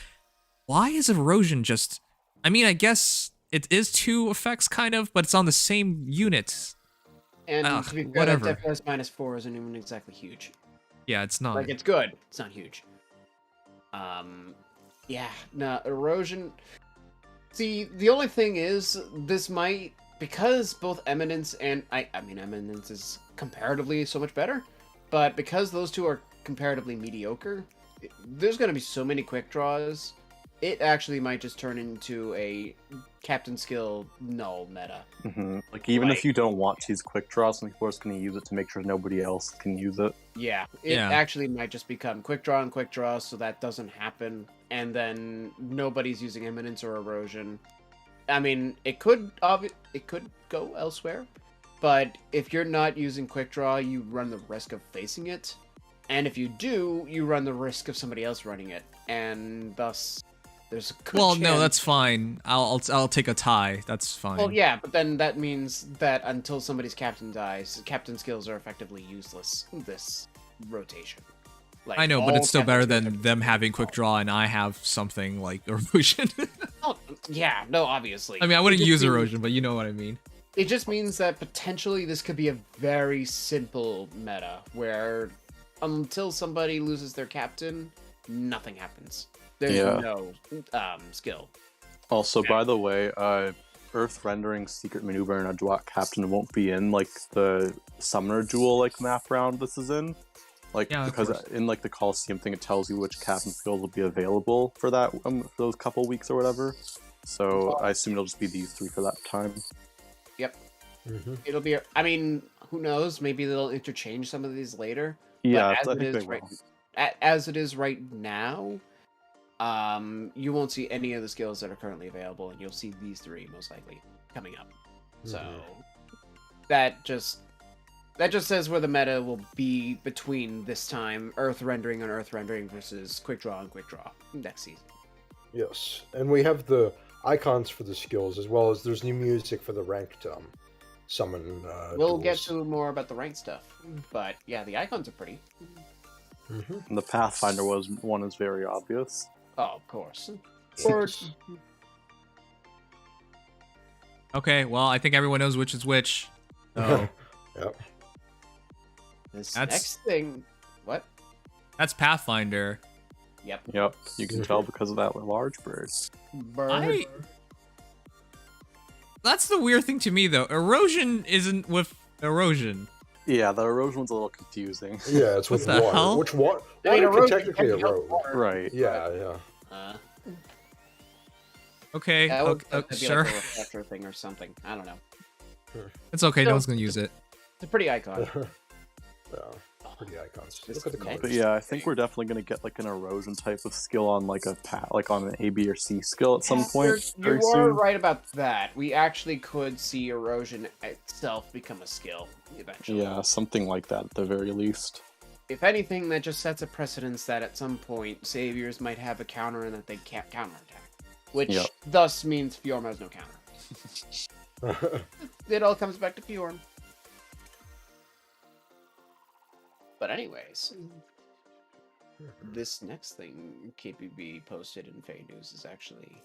Why is erosion just... I mean, I guess it is 2 effects, kind of, but it's on the same unit. And Ugh, to be fair, whatever. that DPS -4 isn't even exactly huge. Yeah, it's not. Like, it's good. It's not huge. Yeah, no, erosion... See, the only thing is, this might... Because both Eminence and... I mean, Eminence is comparatively so much better, but because those two are comparatively mediocre, there's going to be so many quick draws. it actually might just turn into a captain skill null meta. Like, even Like- if you don't want to use quick draw, some people are just going to use it to make sure nobody else can use it. Yeah, it Yeah. actually might just become quick draw and quick draw, so that doesn't happen, and then nobody's using Imminence or Erosion. I mean, it could go elsewhere, but if you're not using quick draw, you run the risk of facing it, and if you do, you run the risk of somebody else running it, and thus there's a good Well, no, chance- that's fine. I'll take a tie. That's fine. Well, yeah, but then that means that until somebody's captain dies, captain skills are effectively useless this rotation. Like, I know, but all it's still captain better skills than are- them having quick draw and I have something like erosion. Oh, yeah, no, obviously. I mean, I wouldn't It just use means- erosion, but you know what I mean. It just means that potentially this could be a very simple meta where until somebody loses their captain, nothing happens. There's Yeah. no skill. Also, by the way, Earth Rendering Secret Maneuver and Adwak Captain won't be in, like, the Summoner Duel, like, map round this is in. Like, Yeah, of because course. in, like, the Coliseum thing, it tells you which captain skills will be available for that, for those couple weeks or whatever. So, I assume it'll just be these three for that time. Yep. Mhm. It'll be, I mean, who knows? Maybe they'll interchange some of these later. Yeah, as I it think is they right- will. As it is right now, you won't see any of the skills that are currently available, and you'll see these three most likely coming up. So that just says where the meta will be between this time, Earth Rendering and Earth Rendering versus Quick Draw and Quick Draw next season. Yes, and we have the icons for the skills, as well as there's new music for the ranked summon. We'll get duels. to more about the rank stuff, but yeah, the icons are pretty. Mhm. And the Pathfinder one is very obvious. Oh, of course. Or, Okay, well, I think everyone knows which is which. So Yep. this That's- next thing, what? that's Pathfinder. Yep. Yep, you can tell because of that large bird. Bird. That's the weird thing to me, though. Erosion isn't with erosion. Yeah, the erosion one's a little confusing. Yeah, it's with What the water. hell? Which water? I mean, Water can erosion technically can help erode. water, Right. Yeah, yeah. Uh, Okay, that would okay, be sure. like a reflector thing or something. I don't know. It's okay, No. no one's gonna use it. It's a pretty icon. Yeah, pretty icons. This Look at the is colors. But yeah, I think we're definitely gonna get like an erosion type of skill on like like on an A, B, or C skill at some point You very are soon. right about that. We actually could see erosion itself become a skill eventually. Yeah, something like that at the very least. If anything, that just sets a precedence that at some point saviors might have a counter and that they can't counterattack, which Yep. thus means Fjorm has no counter. It all comes back to Fjorm. But anyways, this next thing KPB posted in Fey News is actually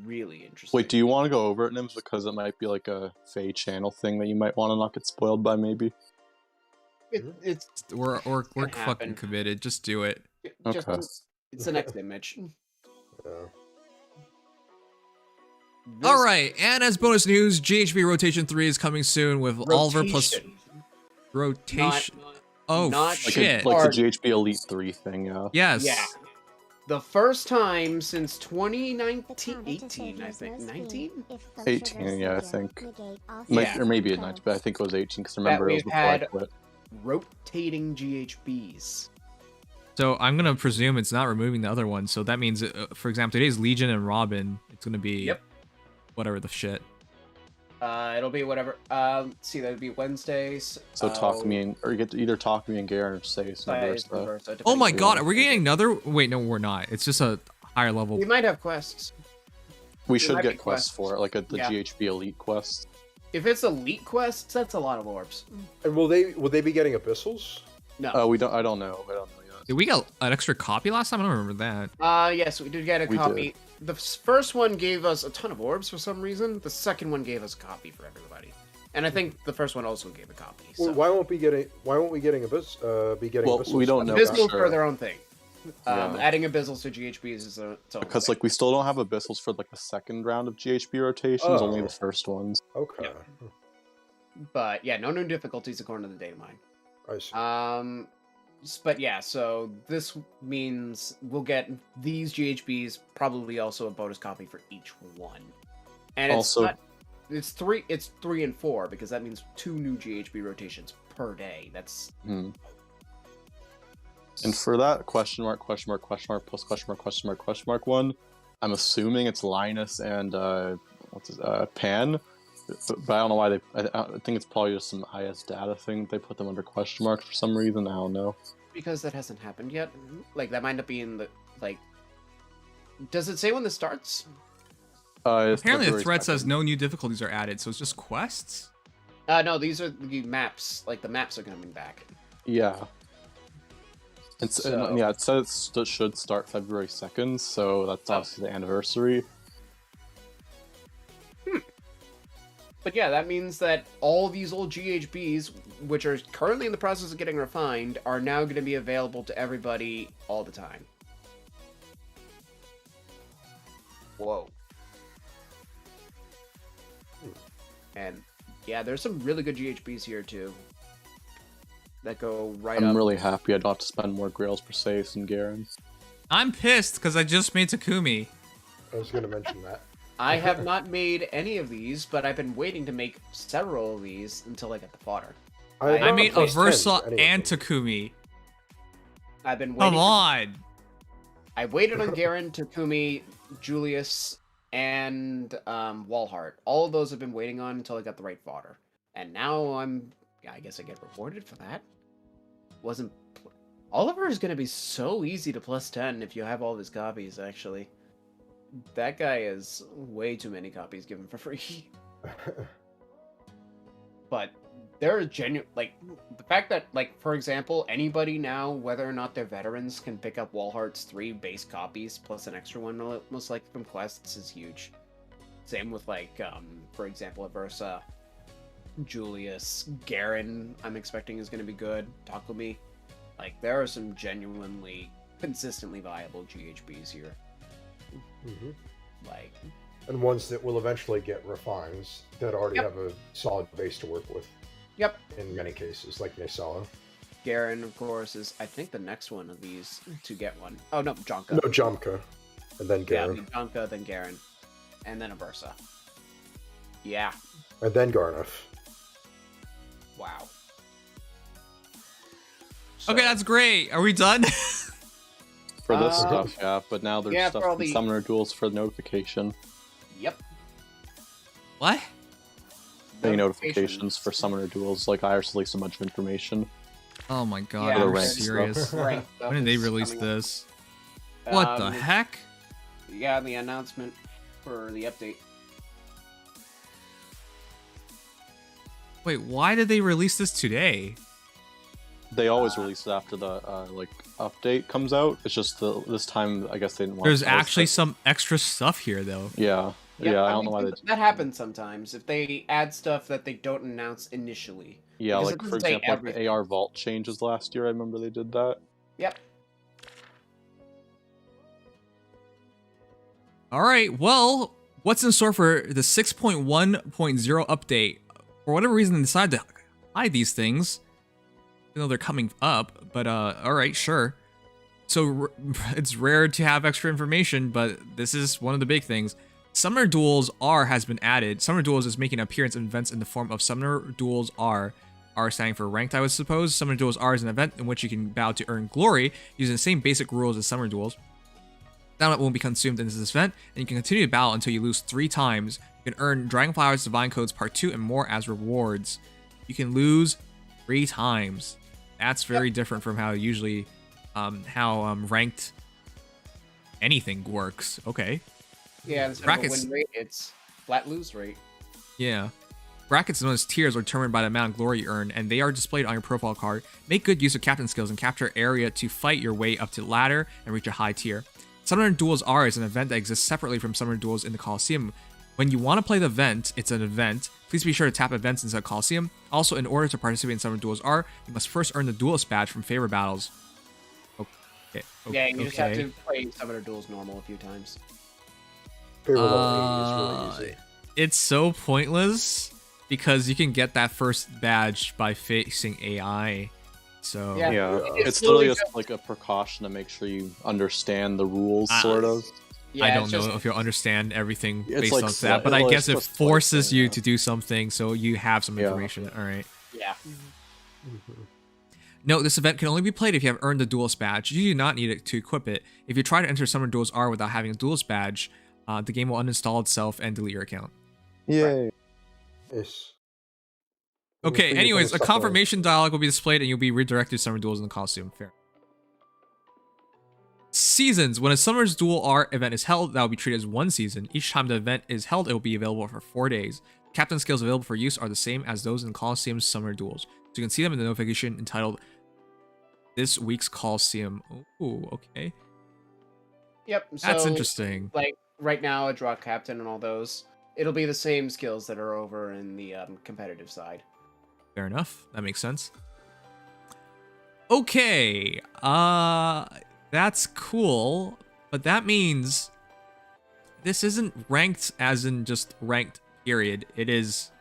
really interesting. Wait, do you want to go over it, Nims? Because it might be like a Fey channel thing that you might want to not get spoiled by, maybe. It's We're happen. fucking committed. Just do it. just Okay. it's the next image. Yeah. This All right, and as bonus news, GHB Rotation 3 is coming soon with Oliver plus rotation, rotation. not- Oh not Like, shit! like Hard. the GHB Elite 3 thing, yeah. Yes. Yeah. The first time since The 2019, target to 18, I savior's think. most 19? beam, if full 18, sugar yeah, I savior, think. negate all Might, Yeah. Or maybe at codes. 19, but I think it was 18 because remember it was we've before I had- quit. Rotating GHBs. So I'm gonna presume it's not removing the other one. So that means, for example, today's Legion and Robin. It's gonna be Yep. whatever the shit. It'll be whatever. See, that'd be Wednesdays. So talk to me, or you get to either talk to me and Garen or say some other stuff. Oh my depending god, on- are we getting another? Wait, no, we're not. It's just a higher level. We might have quests. We There should might be get quests for it, like the Yeah. GHB Elite quest. If it's elite quests, that's a lot of orbs. And will they be getting abyssals? No. Oh, I don't know yet. Did we get an extra copy last time? I don't remember that. Yes, we did get a We copy. The first one gave us a ton of orbs for some reason. The second one gave us a copy for everybody, and I think the first one also gave a copy. So. Why won't we getting abyss? Be getting Well, abyssals? we don't know. Abyssals for sure. are their own thing. Yeah. Adding abyssals to GHBs is its own Because thing. like we still don't have abyssals for like the second round of GHB rotations, only Oh. the first ones. Okay. But yeah, no new difficulties according to the data mine. I see. But yeah, so this means we'll get these GHBs, probably also a bonus copy for each one. And Also- it's 3 and 4, because that means 2 new GHB rotations per day. That's And for that question mark, plus question mark one, I'm assuming it's Linus and Pan. But I don't know why I think it's probably just some IS data thing. They put them under question mark for some reason. I don't know. because that hasn't happened yet. Like, that might end up being the, like... Does it say when this starts? It's Apparently, the February thread 2nd. says no new difficulties are added, so it's just quests. No, these are the maps. Like, the maps are coming back. Yeah. It's So- yeah. It says it should start February 2nd, so that's obviously the anniversary. But yeah, that means that all these old GHBs, which are currently in the process of getting refined, are now going to be available to everybody all the time. Whoa. And yeah, there's some really good GHBs here too. That go right I'm up. really happy I don't have to spend more Grails per Sace and Garen. I'm pissed because I just made Takumi. I was going to mention that. I have not made any of these, but I've been waiting to make several of these until I get the fodder. I don't made place Aversa 10s, any of and them. Takumi. I've been waiting. Come on. I waited on Garen, Takumi, Julius, and Walhart. All of those I've been waiting on until I got the right fodder. And now I guess I get rewarded for that. Oliver is going to be so easy to plus 10 if you have all of his copies, actually. That guy is way too many copies given for free. But there are genuine, like, the fact that, like, for example, anybody now, whether or not they're veterans, can pick up Walhart's 3 base copies plus an extra one, most likely from quests, is huge. Same with, like, for example, Aversa, Julius, Garen, I'm expecting is going to be good, Takumi. Like, there are some genuinely, consistently viable GHBs here. Hmm. Like, And ones that will eventually get refines that already Yep. have a solid base to work with yep. in many cases, like Nisala. Garen, of course, is, I think, the next one of these to get one. Oh, no, Jonka. No, Jamka. And then Yeah, Garen. Jonka, then Garen. And then Aversa. Yeah. And then Garneth. Wow. Okay, So- that's great. Are we done? For this Uh, stuff, yeah, but now there's yeah, stuff for all in the- Summoner Duels for notification. Yep. What? Any notifications for Summoner Duels, like Iris released a bunch of information. Oh my god, Yeah, are you rank serious? stuff. Rank stuff When did they is release coming up. this? What the heck? Yeah, the announcement for the update. Wait, why did they release this today? They always release it after the update comes out. It's just this time I guess they didn't want. There's to post actually it. some extra stuff here, though. Yeah. I don't know why they. That happens sometimes if they add stuff that they don't announce initially. Yeah, because like it for doesn't say example, like the everything. AR Vault changes last year. I remember they did that. Yep. All right, well, what's in store for the 6.1.0 update? For whatever reason, they decided to hide these things, even though they're coming up. But all right, sure. So it's rare to have extra information, but this is one of the big things. Summoner Duels R has been added. Summoner Duels is making an appearance in events in the form of Summoner Duels R. R standing for ranked, I would suppose. Summoner Duels R is an event in which you can battle to earn glory using the same basic rules as Summoner Duels. That won't be consumed in this event, and you can continue to battle until you lose 3 times. You can earn Dragonflowers, Divine Codes Part 2, and more as rewards. You can lose 3 times. That's very different from how usually, ranked anything works. Okay. Yeah, instead Brackets. of a win rate, it's flat lose rate. Yeah. Brackets known as tiers are determined by the amount of glory you earn, and they are displayed on your profile card. Make good use of captain skills and capture area to fight your way up to the ladder and reach a high tier. Summoner Duels R is an event that exists separately from Summoner Duels in the Coliseum. When you want to play the event, it's an event. Please be sure to tap events inside Coliseum. Also, in order to participate in Summoner Duels R, you must first earn the Duelist badge from favor battles. Okay. Yeah, you just have to play Summoner Duels normal a few times. Favorite level 80 is really easy. It's so pointless because you can get that first badge by facing AI. So Yeah. Yeah, It's it's literally literally just like a precaution to make sure you understand the rules, sort of. Yeah, I it's don't know just- if you'll understand everything It's based like on sli- that, but I it's guess it just forces slicing, you yeah. to do something, so you have some Yeah. information. All right. Yeah. Note, this event can only be played if you have earned the Duelist badge. You do not need it to equip it. If you try to enter Summer Duels R without having a Duelist badge, the game will uninstall itself and delete your account. Yay. Yes. Okay, Figure anyways, some a stuff confirmation dialogue will be displayed and you'll be redirected to Summer Duels in the Coliseum. Fair. Seasons. When a Summer's Duel R event is held, that will be treated as one season. Each time the event is held, it will be available for 4 days. Captain skills available for use are the same as those in Coliseum's Summer Duels. So you can see them in the notification entitled This Week's Coliseum. Oh, okay. Yep. That's so, interesting. Like right now, a draw captain and all those, it'll be the same skills that are over in the competitive side. Fair enough. That makes sense. Okay. That's cool. But that means this isn't ranked as in just ranked, period. It is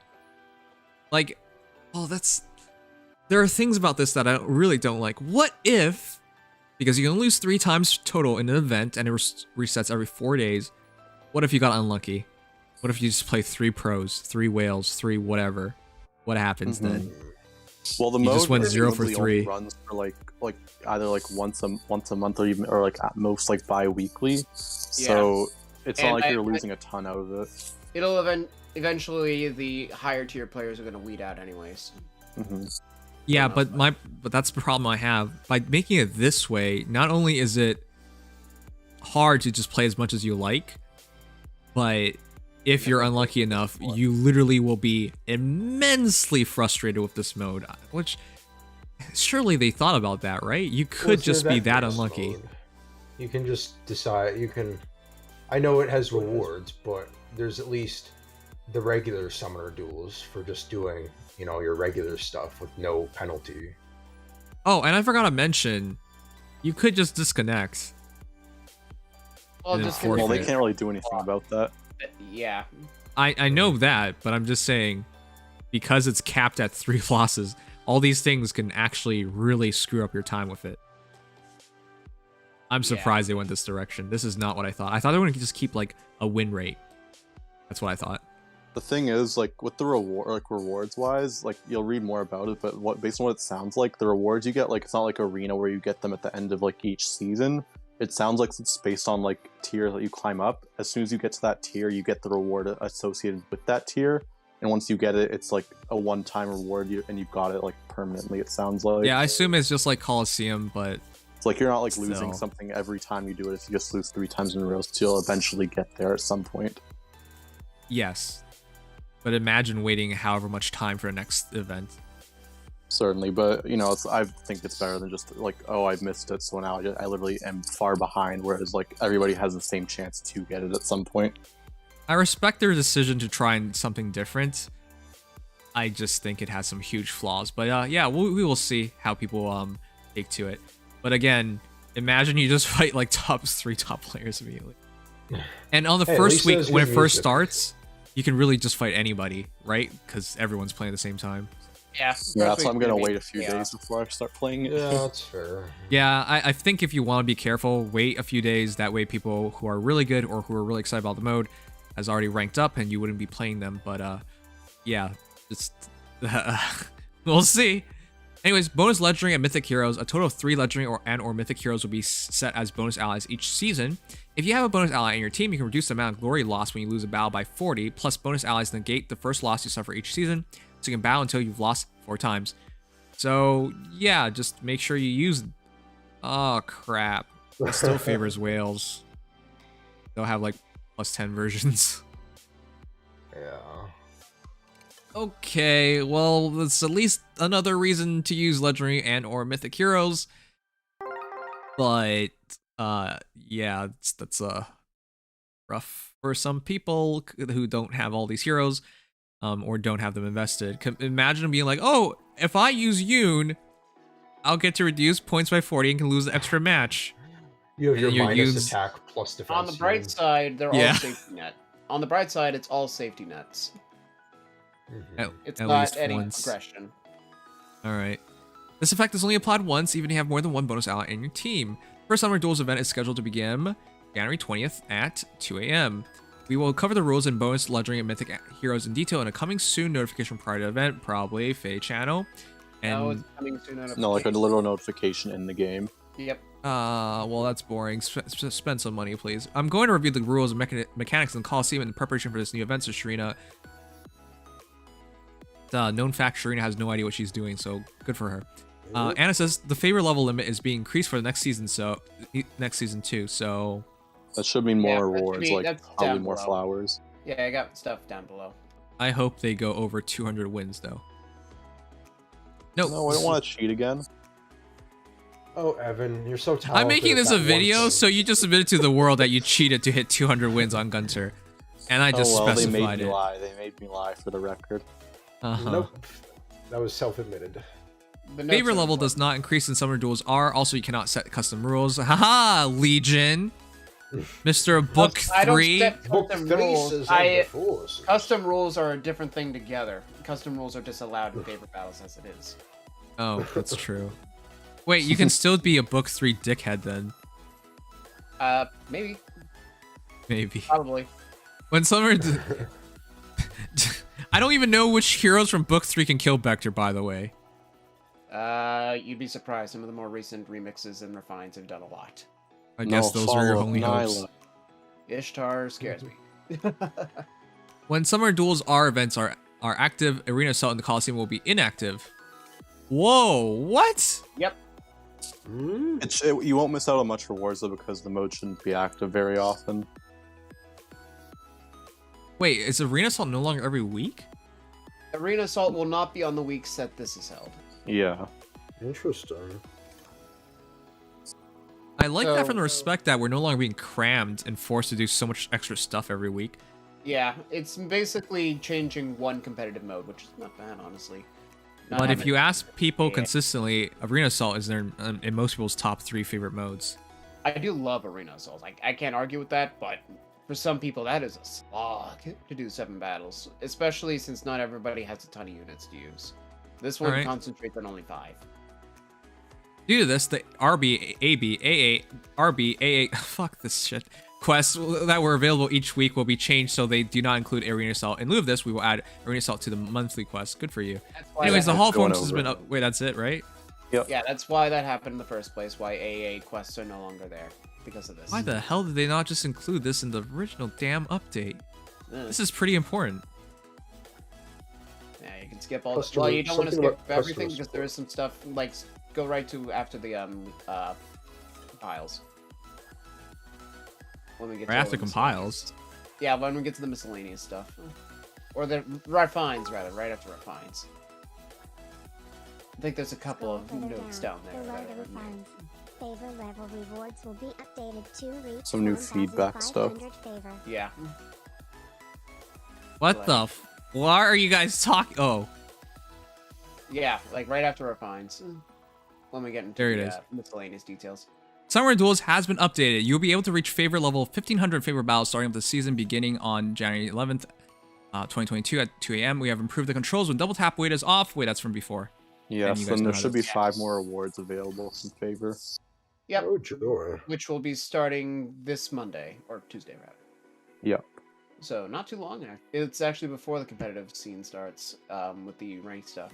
like, oh, there are things about this that I really don't like. What if, because you can lose 3 times total in an event and it resets every 4 days. What if you got unlucky? What if you just play 3 pros, 3 whales, 3 whatever? What happens then? Well, the You mode just went 0 for presumably only 3. runs for like either like once a month or even or like at most like bi-weekly. So it's And not like I- you're losing a ton out of it. It'll eventually the higher tier players are going to weed out anyways. Hmm. Yeah, but that's the problem I have. By making it this way, not only is it hard to just play as much as you like, but if you're unlucky enough, you literally will be immensely frustrated with this mode, which surely they thought about that, right? You Well, could it's an just be that event-based unlucky. mode. You can just decide. You can. I know it has rewards, but there's at least the regular summoner duels for just doing, your regular stuff with no penalty. Oh, and I forgot to mention, you could just disconnect. Well, And then just forfeit. Well, they can't really do anything about that. yeah. I know that, but I'm just saying, because it's capped at 3 losses, all these things can actually really screw up your time with it. I'm surprised they went this direction. This is not what I thought. I thought they were going to just keep like a win rate. That's what I thought. The thing is, like with the rewards wise, like you'll read more about it, but based on what it sounds like, the rewards you get, like it's not like Arena where you get them at the end of like each season. It sounds like it's based on like tier that you climb up. As soon as you get to that tier, you get the reward associated with that tier. And once you get it, it's like a one-time reward, and you've got it like permanently. It sounds like. Yeah, I assume it's just like Coliseum, but It's like you're not like losing So- something every time you do it. If you just lose 3 times in a row, so you'll eventually get there at some point. yes. But imagine waiting however much time for the next event. Certainly, but I think it's better than just like, oh, I missed it, so now I literally am far behind. Whereas like everybody has the same chance to get it at some point. I respect their decision to try something different. I just think it has some huge flaws. But yeah, we will see how people take to it. But again, imagine you just fight like 3 top players immediately. And on the Hey, at first least week, there's when it good first music. starts, you can really just fight anybody, right? Because everyone's playing at the same time. Yeah. Yeah, that's why I'm gonna be wait a few chaos. days before I start playing it. Yeah, that's fair. Yeah, I think if you want to be careful, wait a few days. That way people who are really good or who are really excited about the mode has already ranked up and you wouldn't be playing them. But yeah, just we'll see. Anyways, bonus legendary and mythic heroes. A total of 3 legendary or mythic heroes will be set as bonus allies each season. If you have a bonus ally in your team, you can reduce the amount of glory lost when you lose a battle by 40, plus bonus allies negate the first loss you suffer each season, so you can battle until you've lost 4 times. So yeah, just make sure you use... Oh crap. It still favors whales. They'll have like plus 10 versions. Yeah. Okay, well, that's at least another reason to use legendary and or mythic heroes. But yeah, that's rough for some people who don't have all these heroes or don't have them invested. Imagine being like, "Oh, if I use Yoon, I'll get to reduce points by 40 and can lose the extra match." You have And your your minus use- attack plus defense. On the bright side, they're Yeah. all safety net. On the bright side, it's all safety nets. Mhm. At, It's at not least any once. progression. All right. This effect is only applied once, even if you have more than one bonus ally in your team. First Summer Duels event is scheduled to begin January 20th at 2 a.m. We will cover the rules and bonus legendary and mythic heroes in detail in a coming soon notification prior to the event, probably Faye channel. And it's coming soon. No, like a little notification in the game. Yep. well, that's boring. Spend some money, please. I'm going to review the rules and mechanics in the Coliseum in preparation for this new event, so Sharina. Known fact, Sharina has no idea what she's doing, so good for her. Anna says the favor level limit is being increased for the next season, too. So that should mean more rewards, like that's probably down more below. flowers. Yeah, I got stuff down below. I hope they go over 200 wins, though. Nope. No, I don't want to cheat again. Oh, Evan, you're so talented. I'm making at this that a one video, thing. so you just admitted to the world that you cheated to hit 200 wins on Gunter, and I just They specified made me it. lie. They made me lie for the record. Nope. That was self-admitted. The notes Favor are level important. does not increase in Summer Duels R. Also, you cannot set custom rules. Haha, Legion. Mr. Book I don't 3. set Book custom 3 rules. says Custom rules are a different thing together. Custom rules are just allowed in favor battles as it is. Oh, that's true. Wait, you can still be a Book 3 dickhead then. Maybe. Maybe. Probably. When Summer... I don't even know which heroes from Book 3 can kill Vector, by the way. You'd be surprised. Some of the more recent remixes and refines have done a lot. I guess those are your follow only hopes. Nyla. Ishtar scares me. When Summer Duels R events are active, Arena Assault in the Coliseum will be inactive. Whoa, what? Yep. You won't miss out on much rewards though because the mode shouldn't be active very often. Wait, is Arena Assault no longer every week? Arena Assault will not be on the weeks that this is held. Yeah. Interesting. I like that So- from the respect that we're no longer being crammed and forced to do so much extra stuff every week. Yeah, it's basically changing one competitive mode, which is not bad, honestly. Not But if having- you ask people Yeah. consistently, Arena Assault is in most people's top 3 favorite modes. I do love Arena Assault. I can't argue with that, but for some people, that is a slog to do 7 battles, especially since not everybody has a ton of units to use. This one Alright. concentrates on only 5. Due to this, the RB, AB, AA, RB, AA, fuck this shit, quests that were available each week will be changed so they do not include Arena Assault. In lieu of this, we will add Arena Assault to the monthly quest. Good for you. That's why Anyways, the that Hall It's going Forms has been over. up. Wait, that's it, right? Yeah, that's why that happened in the first place, why AA quests are no longer there, because of this. Why the hell did they not just include this in the original damn update? Ugh. This is pretty important. Yeah, you can skip all the... Customer- Well, you don't want to something skip about everything, customer because there is some stuff, like, go right to after the, compiles. When we get Right to after the miscellaneous- compiles. Yeah, when we get to the miscellaneous stuff. Or the refines, rather, right after refines. I think there's a couple Scroll of further notes down there. Below that the I would make. refines. Favor level rewards will be updated to reach Some new feedback stuff. 1,500 favor. Yeah. What the why are you guys talking? Oh, Yeah, like right after refines. When we get into There it the, is. miscellaneous details. Summer Duels has been updated. You'll be able to reach favor level 1500 favor battles starting with the season beginning on January 11th, 2022 at 2 a.m. We have improved the controls when double tap weight is off. Wait, that's from before. Yes, you guys and know there how should to- be 5 more awards available in favor. Yep. Oh, joy. Which will be starting this Monday, or Tuesday, rather. Yep. So, not too long now. It's actually before the competitive scene starts, with the ranked stuff.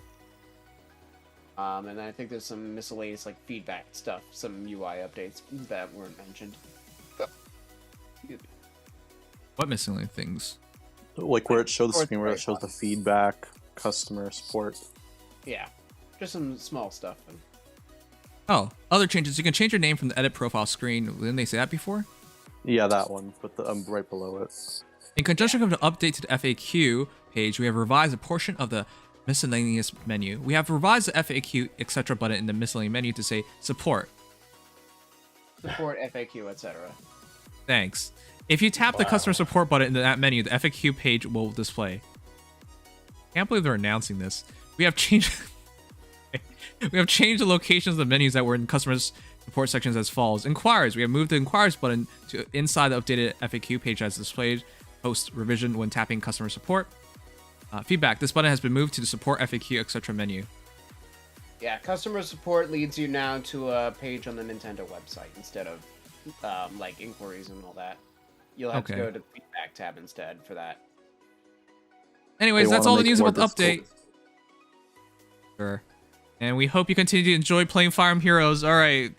And then I think there's some miscellaneous, like, feedback stuff, some UI updates that weren't mentioned. Excuse me. What miscellaneous things? Like where it shows the Support screen where it right shows the button. feedback, customer support. Yeah. Just some small stuff. Oh, other changes. You can change your name from the edit profile screen. Didn't they say that before? Yeah, that one, but right below it. In conjunction with the update to the FAQ page, we have revised a portion of the miscellaneous menu. We have revised the FAQ, etc. button in the miscellaneous menu to say support. Support, FAQ, etc. Thanks. If you tap the Wow. customer support button in that menu, the FAQ page will display. Can't believe they're announcing this. We have changed the locations of the menus that were in customers support sections as follows. Inquiries. We have moved the inquiries button to inside the updated FAQ page as displayed post revision when tapping customer support. Feedback. This button has been moved to the support FAQ etc. menu. Yeah, customer support leads you now to a page on the Nintendo website instead of like inquiries and all that. You'll have to Okay. go to the feedback tab instead for that. Anyways, They that's wanna all the make news more about the update. difficult. Sure. And we hope you continue to enjoy playing Fire Emblem Heroes. All right,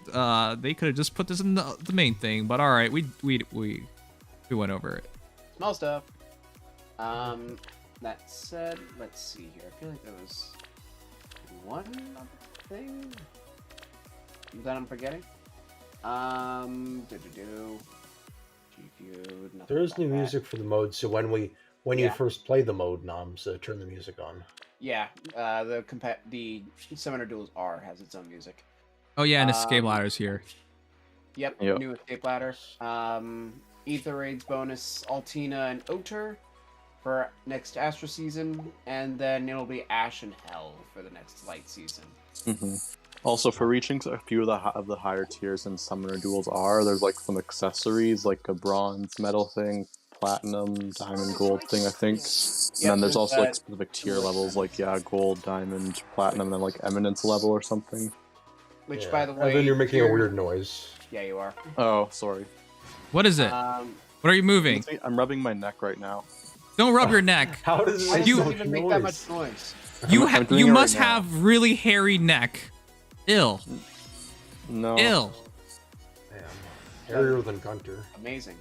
they could have just put this in the main thing, but all right, we went over it. Small stuff. That said, let's see here. I feel like there was one other thing that I'm forgetting. G-Feud, There is new music for the mode, so when you Yeah. first play the mode, Noms, turn the music on. Yeah, the Summoner Duels R has its own music. Oh yeah, and escape ladders here. Yep, Yep. new escape ladder. Ether Raids bonus, Altina and Oter for next Astra season, and then it'll be Ash and Hell for the next Light season. Hmm. Also, for reaching a few of the higher tiers in Summoner Duels are, there's like some accessories, like a bronze medal thing, platinum, diamond, gold thing, I think. And Yep, then there's also like that. specific tier levels, like gold, diamond, platinum, and then like eminence level or something. Which, Yeah. by the way, And then you're making a tier- weird noise. Yeah, you are. Oh, sorry. What is it? What are you moving? I'm rubbing my neck right now. Don't rub your neck. How does it Why make does You- it so even much make that noise? much noise? You I'm doing you it right must now. have really hairy neck. Ill. No. Ill. Damn. Hairier than Gunter. Amazing.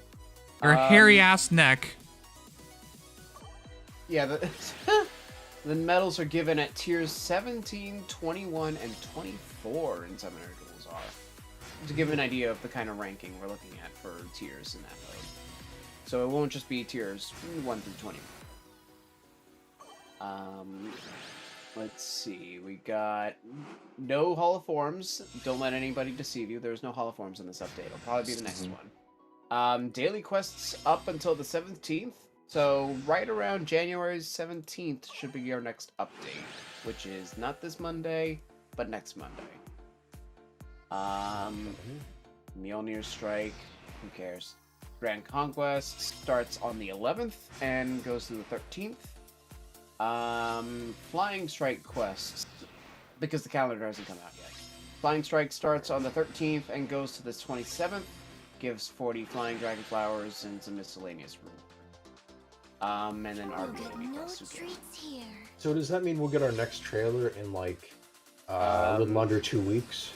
Your hairy ass neck. Yeah, the medals are given at tiers 17, 21, and 24 in Summoner Duels R. To give an idea of the kind of ranking we're looking at for tiers in that mode. So it won't just be tiers 1 through 20. Let's see. We got no holoforms. Don't let anybody deceive you. There's no holoforms in this update. It'll probably be the next one. Daily quests up until the 17th. So right around January 17th should be our next update, which is not this Monday, but next Monday. Mjolnir Strike, who cares? Grand Conquest starts on the 11th and goes to the 13th. Flying Strike quests, because the calendar hasn't come out yet. Flying Strike starts on the 13th and goes to the 27th. Gives 40 Flying Dragon Flowers and some miscellaneous room. And then RB quests, who cares? So does that mean we'll get our next trailer in like a little under 2 weeks?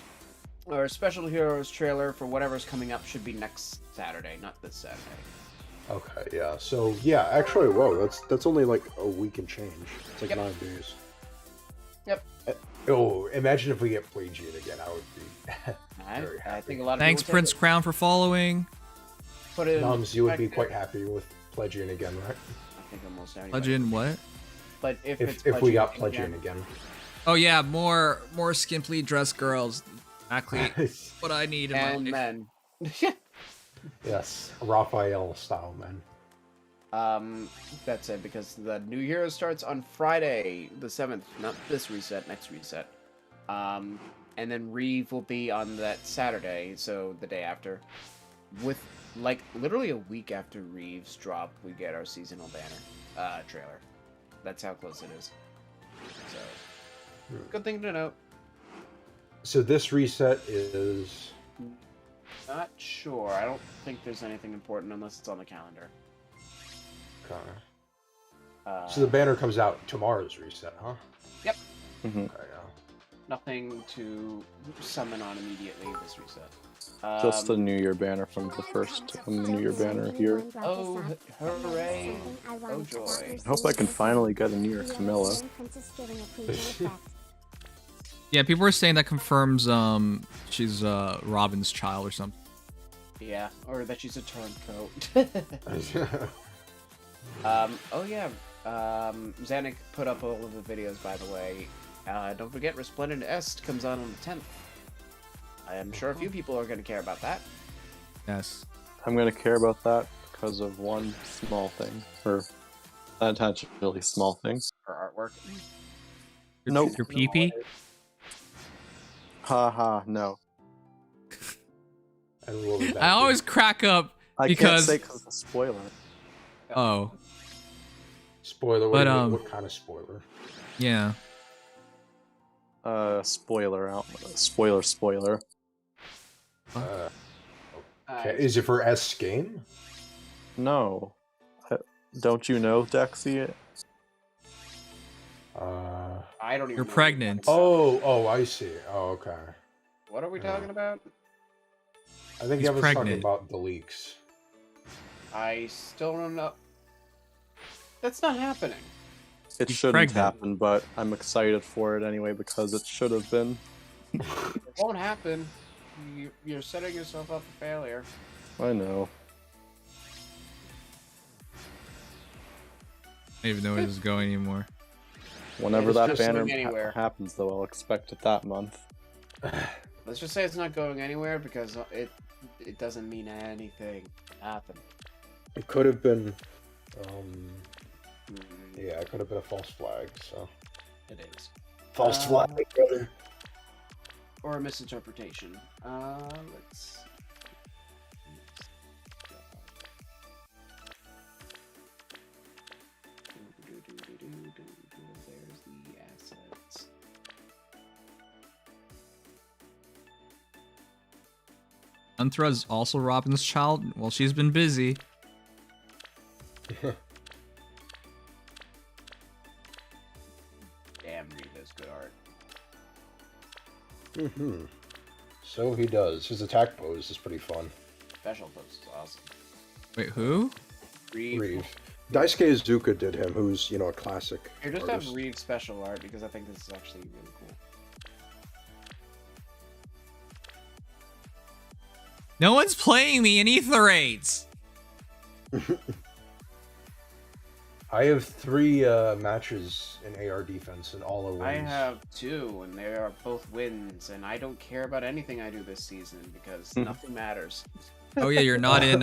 Our Special Heroes trailer for whatever's coming up should be next Saturday, not this Saturday. Okay, yeah. So yeah, actually, whoa, that's only like a week and change. It's like Yep. 9 days. Yep. Oh, imagine if we get Pelagian again. I would be. Very I happy. think a lot of Thanks, people Prince Crown, for following. put it in Noms, you would be perspective. quite happy with Pelagian again, right? I think almost anybody. Legend, what? But if it's If we got Pelagian Pelagian again. Oh yeah, more skimpily dressed girls. Exactly what I need in and my life. men. Yes, Raphael style, man. That's it, because the new hero starts on Friday, the 7th, not this reset, next reset. And then Reeve will be on that Saturday, so the day after. With, like, literally a week after Reeve's drop, we get our seasonal banner trailer. That's how close it is. So, good thing to note. So this reset is. Not sure. I don't think there's anything important unless it's on the calendar. Okay. So the banner comes out tomorrow's reset, huh? Yep. Mhm. Okay, yeah. Nothing to summon on immediately this reset. Just the New Year banner from the first New Year banner here. Oh, hooray. Oh, joy. I hope I can finally get a New Year Camilla. Yeah, people were saying that confirms she's Robin's child or something. Yeah, or that she's a turncoat. Oh yeah, Zanuck put up all of the videos, by the way. Don't forget, Resplendent Est comes on the 10th. I am sure a few people are going to care about that. Yes. I'm gonna care about that because of one small thing, or not really small thing. For artwork. Nope. Your pee-pee? Haha, no. And we'll be back I in- always crack up I because can't say because it's a spoiler. oh Spoiler. But, What kind of spoiler? yeah. Spoiler out. Spoiler. Okay. Is it for S game? No. Don't you know, Dexy? I don't even. You're know pregnant. Oh, I see. Oh, okay. What are we talking about? I think He's I was pregnant. talking about the leaks. I still don't know. That's not happening. It He's shouldn't pregnant. happen, but I'm excited for it anyway because it should have been. It won't happen. You're setting yourself up for failure. I know. I don't even know where this is going anymore. Whenever It's that just banner going anywhere. happens, though, I'll expect it that month. Let's just say it's not going anywhere because it doesn't mean anything happened. It could have been. Mm, Yeah, it could have been a false flag. So It is. false flag, brother. Or a misinterpretation. Let's. There's the assets. Unthra's also Robin's child. Well, she's been busy. Damn, Reed has good art. So he does. His attack pose is pretty fun. Special pose is awesome. Wait, who? Reeve. Daisuke Izuka did him, who's, you know, a classic. Here, just artist. have Reed special art because I think this is actually really cool. No one's playing me in Ether Raids. I have 3 matches in AR defense, and all are wins. I have 2, and they are both wins, and I don't care about anything I do this season because nothing matters. Oh yeah, you're not in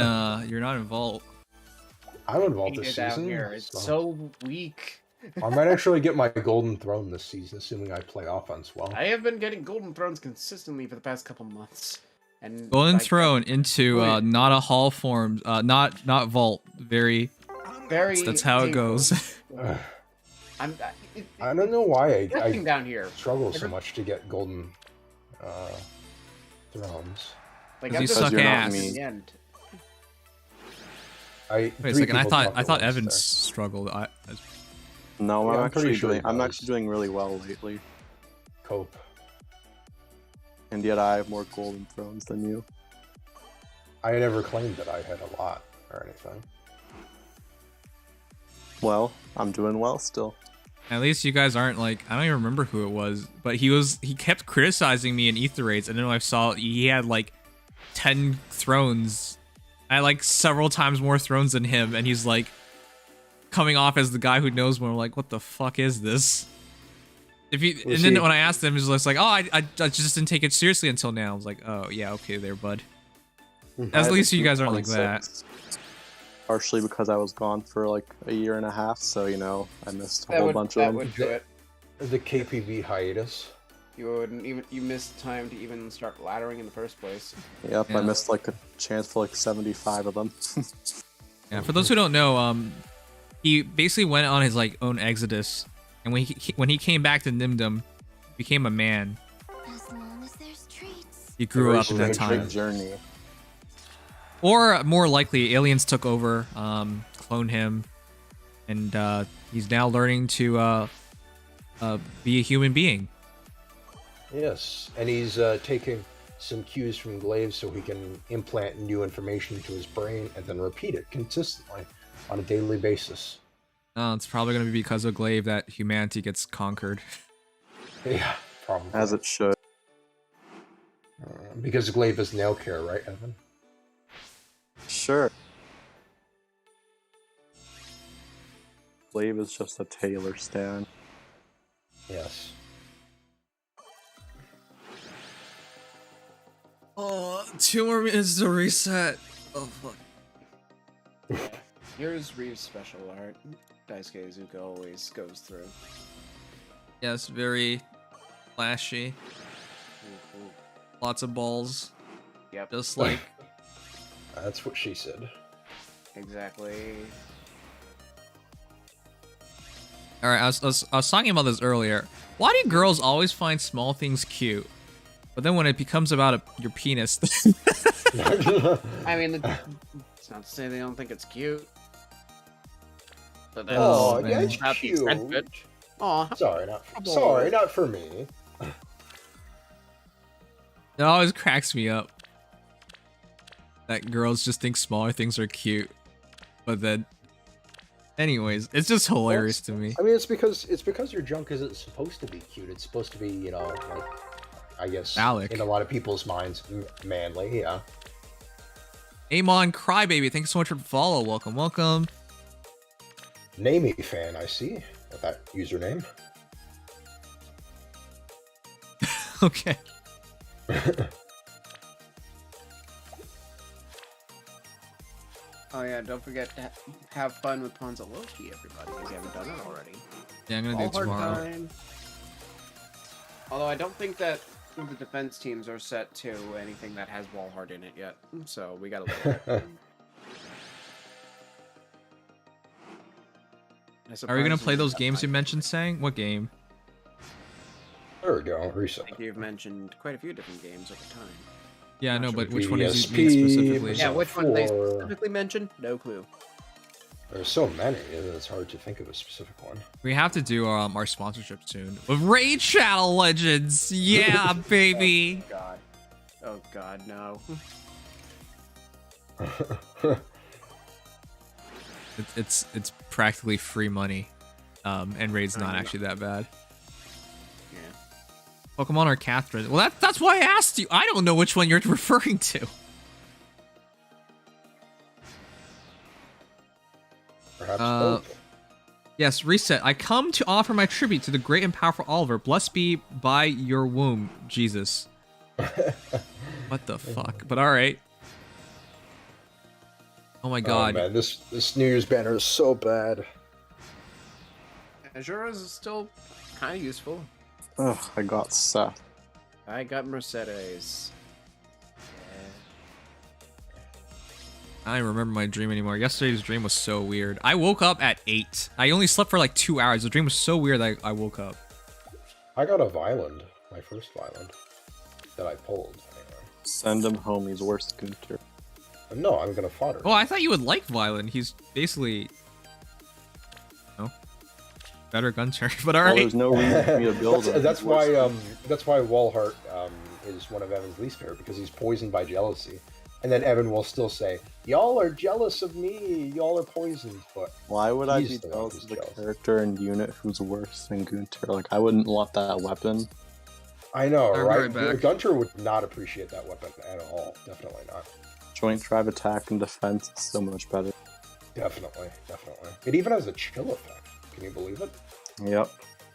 Vault. I'm involved Hate this it down season. here. It's so weak. I might actually get my golden throne this season, assuming I play offense well. I have been getting golden thrones consistently for the past couple months. And Golden like, Throne into Wait. not a hall form, not Vault. Very. very That's how it painful. goes. I don't know why Everything I down here. struggle so much to get golden thrones. Like 'Cause I'm you just suck at ass. the end. Wait Wait a second. I thought Evans struggled. No, Yeah, I'm I'm pretty actually sure he I'm does. actually doing really well lately, Cope. and yet I have more golden thrones than you. I never claimed that I had a lot or anything. Well, I'm doing well still. At least you guys aren't like, I don't even remember who it was, but he kept criticizing me in Ether Raids, and then I saw he had like 10 thrones. I had like several times more thrones than him, and he's like coming off as the guy who knows more. Like, what the fuck is this? And then when I asked him, he was just like, oh, I just didn't take it seriously until now. I was like, oh yeah, okay there, bud. At least you guys aren't like that. Partially because I was gone for like a year and a half, so you know I missed a That whole would, bunch that of them. would do it. The KPV hiatus. You missed time to even start laddering in the first place. Yep, Yeah. I missed like a chance for like 75 of them. Yeah, for those who don't know, he basically went on his like own exodus, and when he came back to Nimdom, he became a man. As long as there's treats. He grew up in that Big time. journey. Or more likely, aliens took over, cloned him, and he's now learning to be a human being. Yes, and he's taking some cues from Glaive so he can implant new information into his brain and then repeat it consistently on a daily basis. It's probably going to be because of Glaive that humanity gets conquered. Yeah, probably. As it should. Because Glaive is nail care, right, Evan? Sure. Glaive is just a Taylor stan. Yes. Oh, 2 more minutes to reset. Oh, fuck. Here's Reeve's special art. Daisuke Izuka always goes through. Yes, very flashy. Ooh. Lots of balls. Yep, Just like... That's what she said. exactly. All right, I was talking about this earlier. Why do girls always find small things cute, but then when it becomes about your penis? I mean, it's not to say they don't think it's cute. But that's Oh, man. yeah, it's about the extent of cute. it. Aw, Sorry, not for me. It always cracks me up that girls just think smaller things are cute, but then, anyways, it's just hilarious to me. I mean, it's because your junk isn't supposed to be cute. It's supposed to be, you know, like, I guess, Phallic. in a lot of people's minds, manly. Yeah. Amon Crybaby, thanks so much for the follow. Welcome, welcome. Namey fan, I see with that username. Okay. oh yeah, don't forget to have fun with Ponza Loki, everybody, if you haven't done it already. Yeah, I'm gonna do it All hard tomorrow. time. Although I don't think that the defense teams are set to anything that has wall hard in it yet, so we gotta look. Are we gonna play those games you mentioned, Sang? What game? There we go. Reset. I think you've mentioned quite a few different games over time. Yeah, I know, but Sure, which one is VSP, it specifically? Yeah, which one they Four. specifically mentioned? No clue. There's so many, it's hard to think of a specific one. We have to do our sponsorship soon. With Raid Shadow Legends! Yeah, baby! God. Oh god, no. It's practically free money. And Raid's not actually that bad. Yeah. Pokemon or Catherine? Well, that's why I asked you. I don't know which one you're referring to. Perhaps both. Yes, Reset. I come to offer my tribute to the great and powerful Oliver. Blessed be by your womb, Jesus. What the fuck? But alright. Oh my god. Oh man, this New Year's banner is so bad. Azur is still kind of useful. Ugh, I got Seth. I got Mercedes. I don't remember my dream anymore. Yesterday's dream was so weird. I woke up at 8. I only slept for like 2 hours. The dream was so weird that I woke up. I got a Violent, my first Violent, that I pulled. Anyway. Send him home, he's worse than Gunter. No, I'm gonna fodder. Oh, I thought you would like Violent. He's basically... No. Better Gunter, but Well, alright. there's no reason for me to build him. That's He's worse why than- Walhart is one of Evan's least favorite, because he's poisoned by jealousy. And then Evan will still say, "Y'all are jealous of me. Y'all are poisoned." But Why would I he's be the one jealous who's of the jealous. character and unit who's worse than Gunter? Like, I wouldn't want that weapon. I know, I'll be right? right back. Gunter would not appreciate that weapon at all. Definitely not. Joint drive attack and defense is so much better. Definitely. It even has a chill effect. Can you believe it? Yep.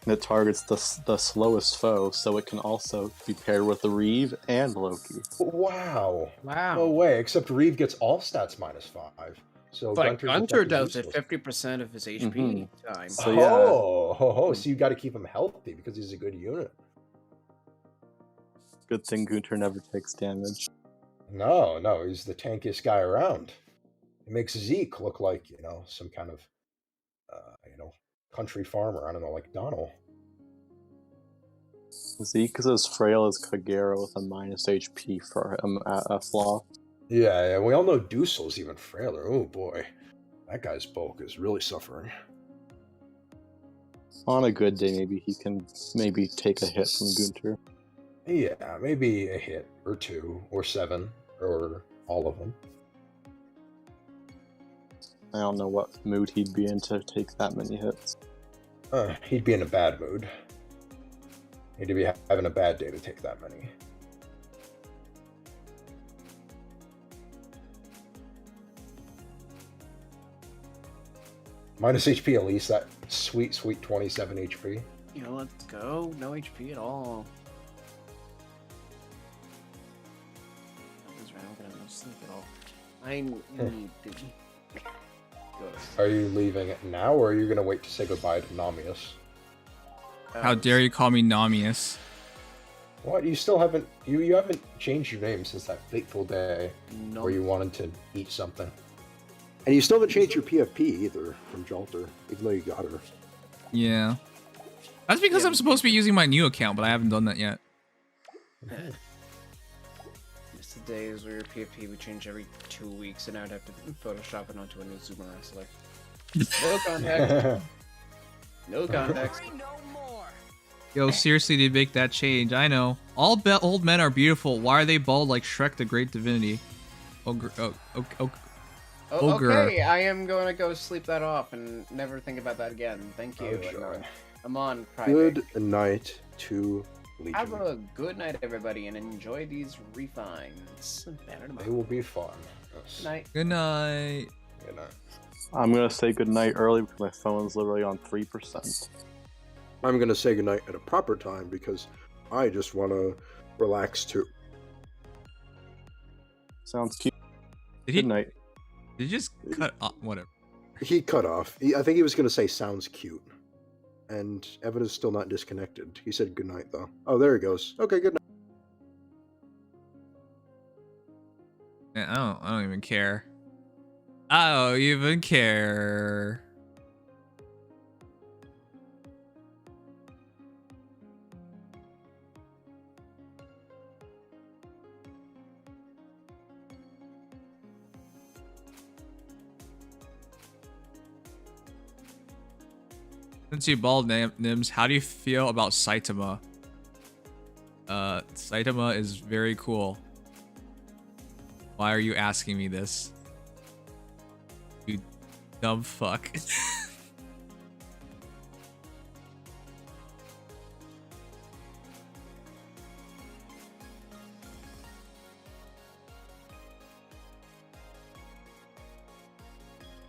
And it targets the slowest foe, so it can also be paired with the Reeve and Loki. Wow. Wow. No way. Except Reeve gets all stats -5. So But Gunter's Gunter effect is does it useless. 50% of his HP time. So, yeah. So you got to keep him healthy because he's a good unit. Good thing Gunter never takes damage. No, he's the tankiest guy around. It makes Zeke look like, some kind of, country farmer. I don't know, like Donald. Zeke is as frail as Kagero with a minus HP for him at a flaw. Yeah, we all know Dussel's even frailer. Oh boy, that guy's bulk is really suffering. On a good day, maybe he can take a hit from Gunter. Yeah, maybe a hit or 2 or 7 or all of them. I don't know what mood he'd be in to take that many hits. He'd be in a bad mood. He'd be having a bad day to take that many. Minus HP at least, that sweet 27 HP. Let's go. No HP at all. That's right, I'm gonna no sleep at all. I need to go to sleep. Are you leaving it now, or are you going to wait to say goodbye to Nimious? How dare you call me Nimious? What? You still haven't... You haven't changed your name since that fateful day No. where you wanted to eat something. And you still haven't changed your PFP either from Jolter, even though you got her. Yeah. That's because I'm supposed to be using my new account, but I haven't done that yet. It's the days where your PFP would change every 2 weeks and I'd have to Photoshop it onto a new Zuma wrestler. No context. No context. Yo, seriously, they make that change. I know. All old men are beautiful. Why are they bald like Shrek the Great Divinity? Ogre. Okay, I am going to go sleep that off and never think about that again. Thank you. I'm on private. Good night to Legion. Have a good night, everybody, and enjoy these refines. They will be fun. Yes. Good night. Good night. Good night. I'm gonna say goodnight early because my phone's literally on 3%. I'm gonna say goodnight at a proper time because I just want to relax too. Sounds cute. Did Good night. Did you just cut off? Whatever. He cut off. I think he was gonna say sounds cute. And Evan is still not disconnected. He said goodnight though. Oh, there he goes. Okay, good night. Yeah, I don't even care. I don't even care. Since you bald, Nims, how do you feel about Saitama? Saitama is very cool. Why are you asking me this? You dumb fuck.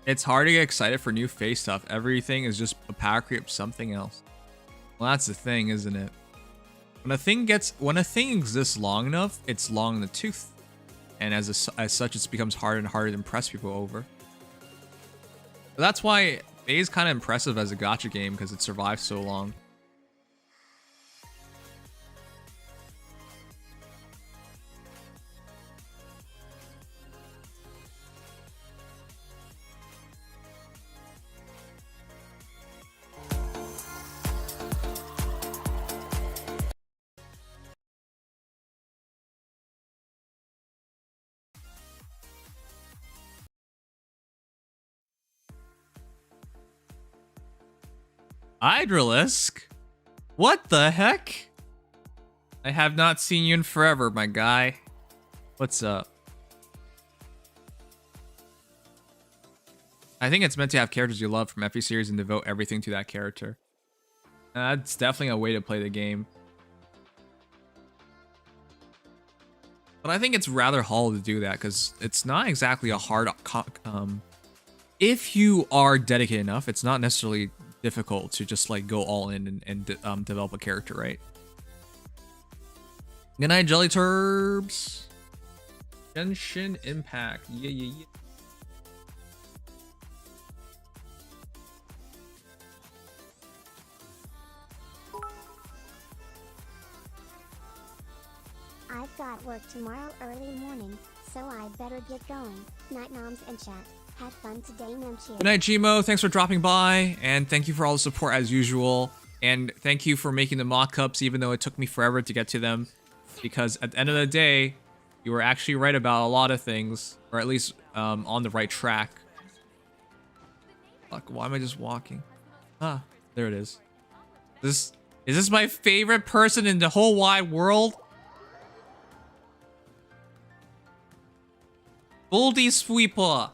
It's hard to get excited for new face stuff. Everything is just a power creep something else. Well, that's the thing, isn't it? When a thing exists long enough, it's long in the tooth. And as such, it becomes harder and harder to impress people over. But that's why Faye is kind of impressive as a gacha game, because it survives so long. Hydralisk? What the heck? I have not seen you in forever, my guy. What's up? I think it's meant to have characters you love from every series and devote everything to that character. That's definitely a way to play the game. But I think it's rather hollow to do that because it's not exactly a hard... if you are dedicated enough, it's not necessarily difficult to just like go all in and develop a character, right? Good night, Jelly Turbs. Genshin Impact. Yeah. I've got work tomorrow early morning, so I'd better get going. Night noms and chat. Had fun today, Nimdom. Good night, Gmo. Thanks for dropping by, and thank you for all the support as usual. And thank you for making the mock-ups, even though it took me forever to get to them. Because at the end of the day, you were actually right about a lot of things, or at least on the right track. Fuck, why am I just walking? Ah, there it is. Is this my favorite person in the whole wide world? Goldie Sweeper.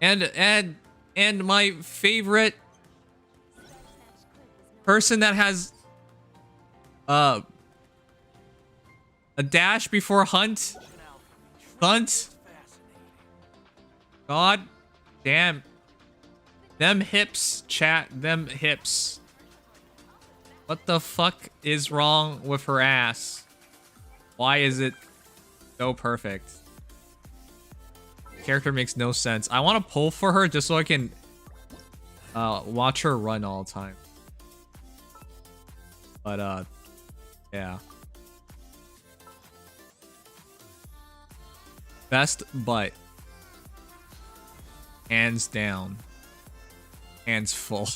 And my favorite person that has a dash before hunt. God damn. Them hips, chat, them hips. What the fuck is wrong with her ass? Why is it so perfect? Character makes no sense. I want to pull for her just so I can watch her run all the time. But yeah. Best butt. Hands down. Hands full.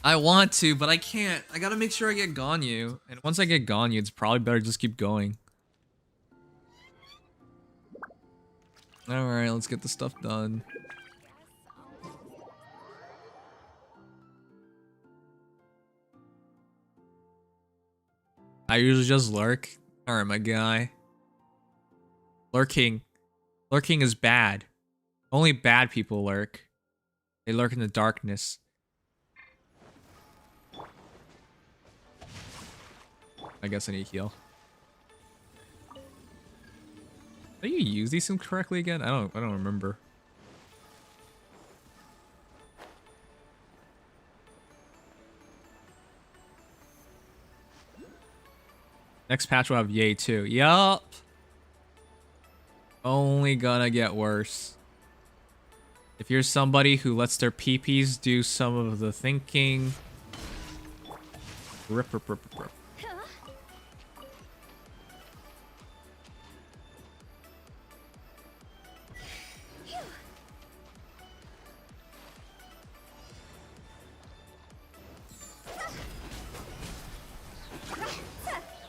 I want to, but I can't. I gotta make sure I get Ganyu. And once I get Ganyu, it's probably better to just keep going. Alright, let's get the stuff done. I usually just lurk. Alright, my guy. Lurking. Lurking is bad. Only bad people lurk. They lurk in the darkness. I guess I need to heal. Do you use these things correctly again? I don't remember. Next patch will have Yay too. Yup. Only gonna get worse. If you're somebody who lets their peepees do some of the thinking. Rip.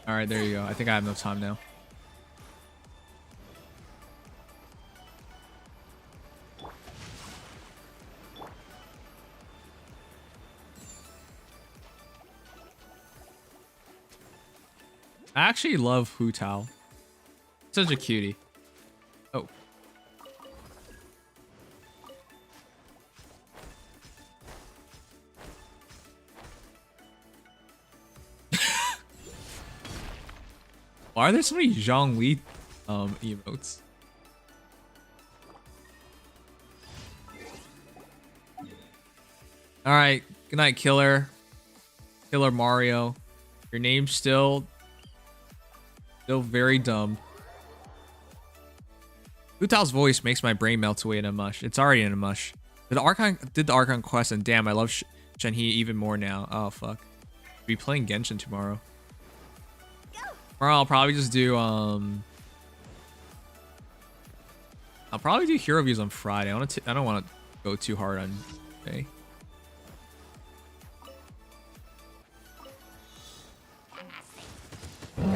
Alright, there you go. I think I have enough time now. I actually love Hu Tao. Such a cutie. Oh. Why are there so many Zhongli emotes? Alright, good night, Killer. Killer Mario. Your name's still very dumb. Hu Tao's voice makes my brain melt away in a mush. It's already in a mush. Did the Archon quest, and damn, I love Shenhe even more now. Oh fuck. Be playing Genshin tomorrow. Or I'll probably just do I'll probably do hero views on Friday. I don't want to go too hard on today. No,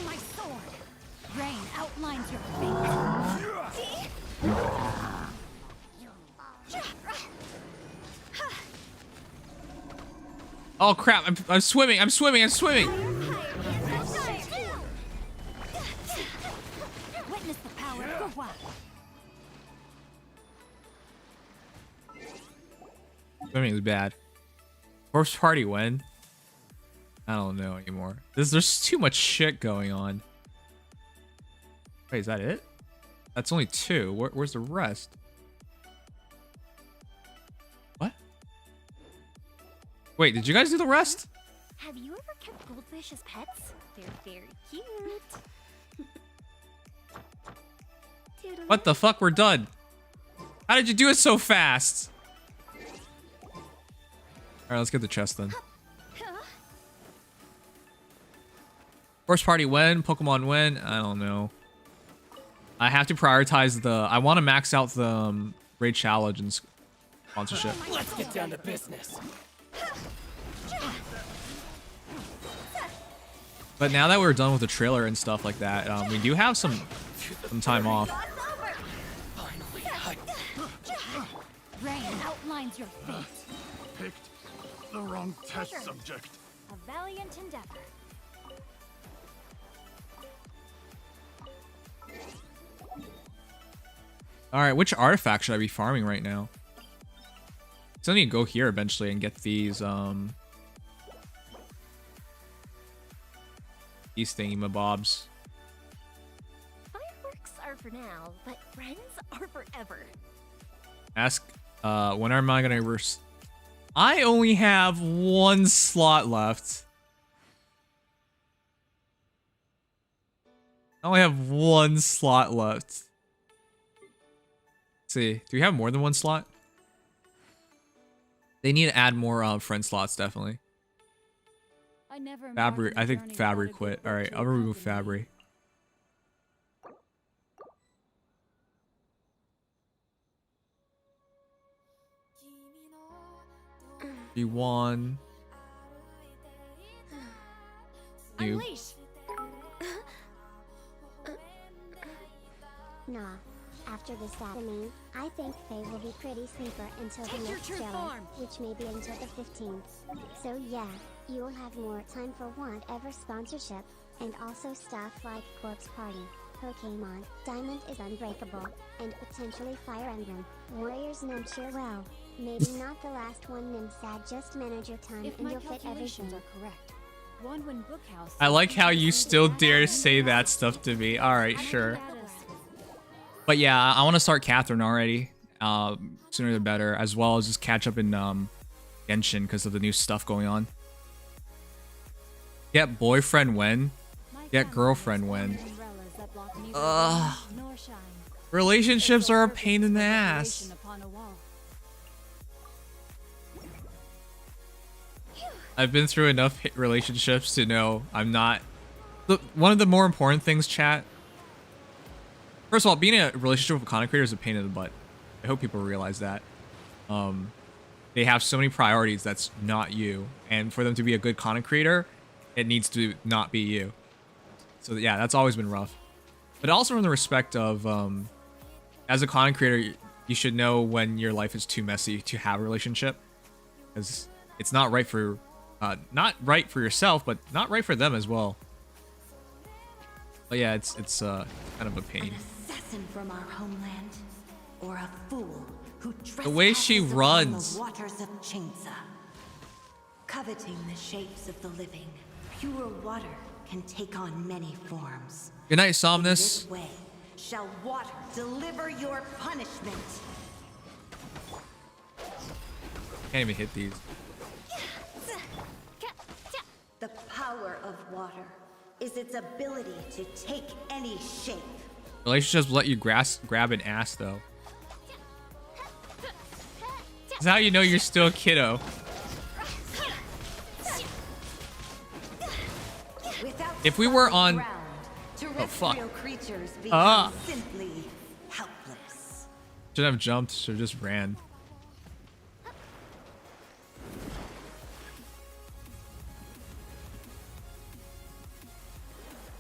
my sword. Rain outlines your fate. Oh crap! I'm swimming! I'm swimming! I'm swimming! Witness the power of Gacha. Swimming is bad. Corpse party when? I don't know anymore. There's too much shit going on. Wait, is that it? That's only 2. Where's the rest? What? Wait, did you guys do the rest? Have you ever kept goldfish as pets? They're very cute. What the fuck? We're done. How did you do it so fast? Alright, let's get the chest then. First party when? Pokemon when? I don't know. I have to prioritize the... I want to max out the Raid Challenge and sponsorship. Let's get down to business. But now that we're done with the trailer and stuff like that, we do have some time off. Finally, Rain outlines your fate. picked the wrong test subject. A valiant endeavor. Alright, which artifact should I be farming right now? So I need to go here eventually and get these thingy-mabobs. Fireworks are for now, but friends are forever. Ask, when am I gonna I only have 1 slot left. I only have 1 slot left. Let's see, do we have more than 1 slot? They need to add more friend slots, definitely. Fabry, I think Fabry quit. Alright, I'll remove Fabry. B1. You. Unleash. Nah. After this Datamine, I think Faye will be pretty sleeper until Take the your next true jealous, form. which may be until the 15th. So yeah, you'll have more time for whatever sponsorship, and also stuff like Corpse Party, Pokemon, Diamond is Unbreakable, and potentially Fire Emblem, Warriors Nunchir. Well, maybe not the last one, Nimsad. Just manage your time If and my you'll fit calculations everything. are correct, Wanwen Bookhouse. I like how you still dare say that stuff to me. Alright, sure. But yeah, I want to start Catherine already. Sooner the better, as well as just catch up in Genshin because of the new stuff going on. Get boyfriend when? Get girlfriend when? Ugh. Relationships are a pain in the ass. I've been through enough relationships to know I'm not... Look, one of the more important things, chat... First of all, being in a relationship with a content creator is a pain in the butt. I hope people realize that. They have so many priorities that's not you. And for them to be a good content creator, it needs to not be you. So yeah, that's always been rough. But also from the respect of, as a content creator, you should know when your life is too messy to have a relationship. Because it's not right for, yourself, but not right for them as well. But yeah, it's kind of a pain. Assassin from our homeland, or a fool who The way she trespasses upon runs. the waters of Chainsa. Coveting the shapes of the living, pure water can take on many forms. Good night, In Somnus. this way shall water deliver your punishment. Can't even hit these. The power of water is its ability to take any shape. Relationships let you grab an ass, though. That's how you know you're still a kiddo. If we were on... Oh, fuck. Creatures Ah. simply helpless. Shouldn't have jumped, should have just ran.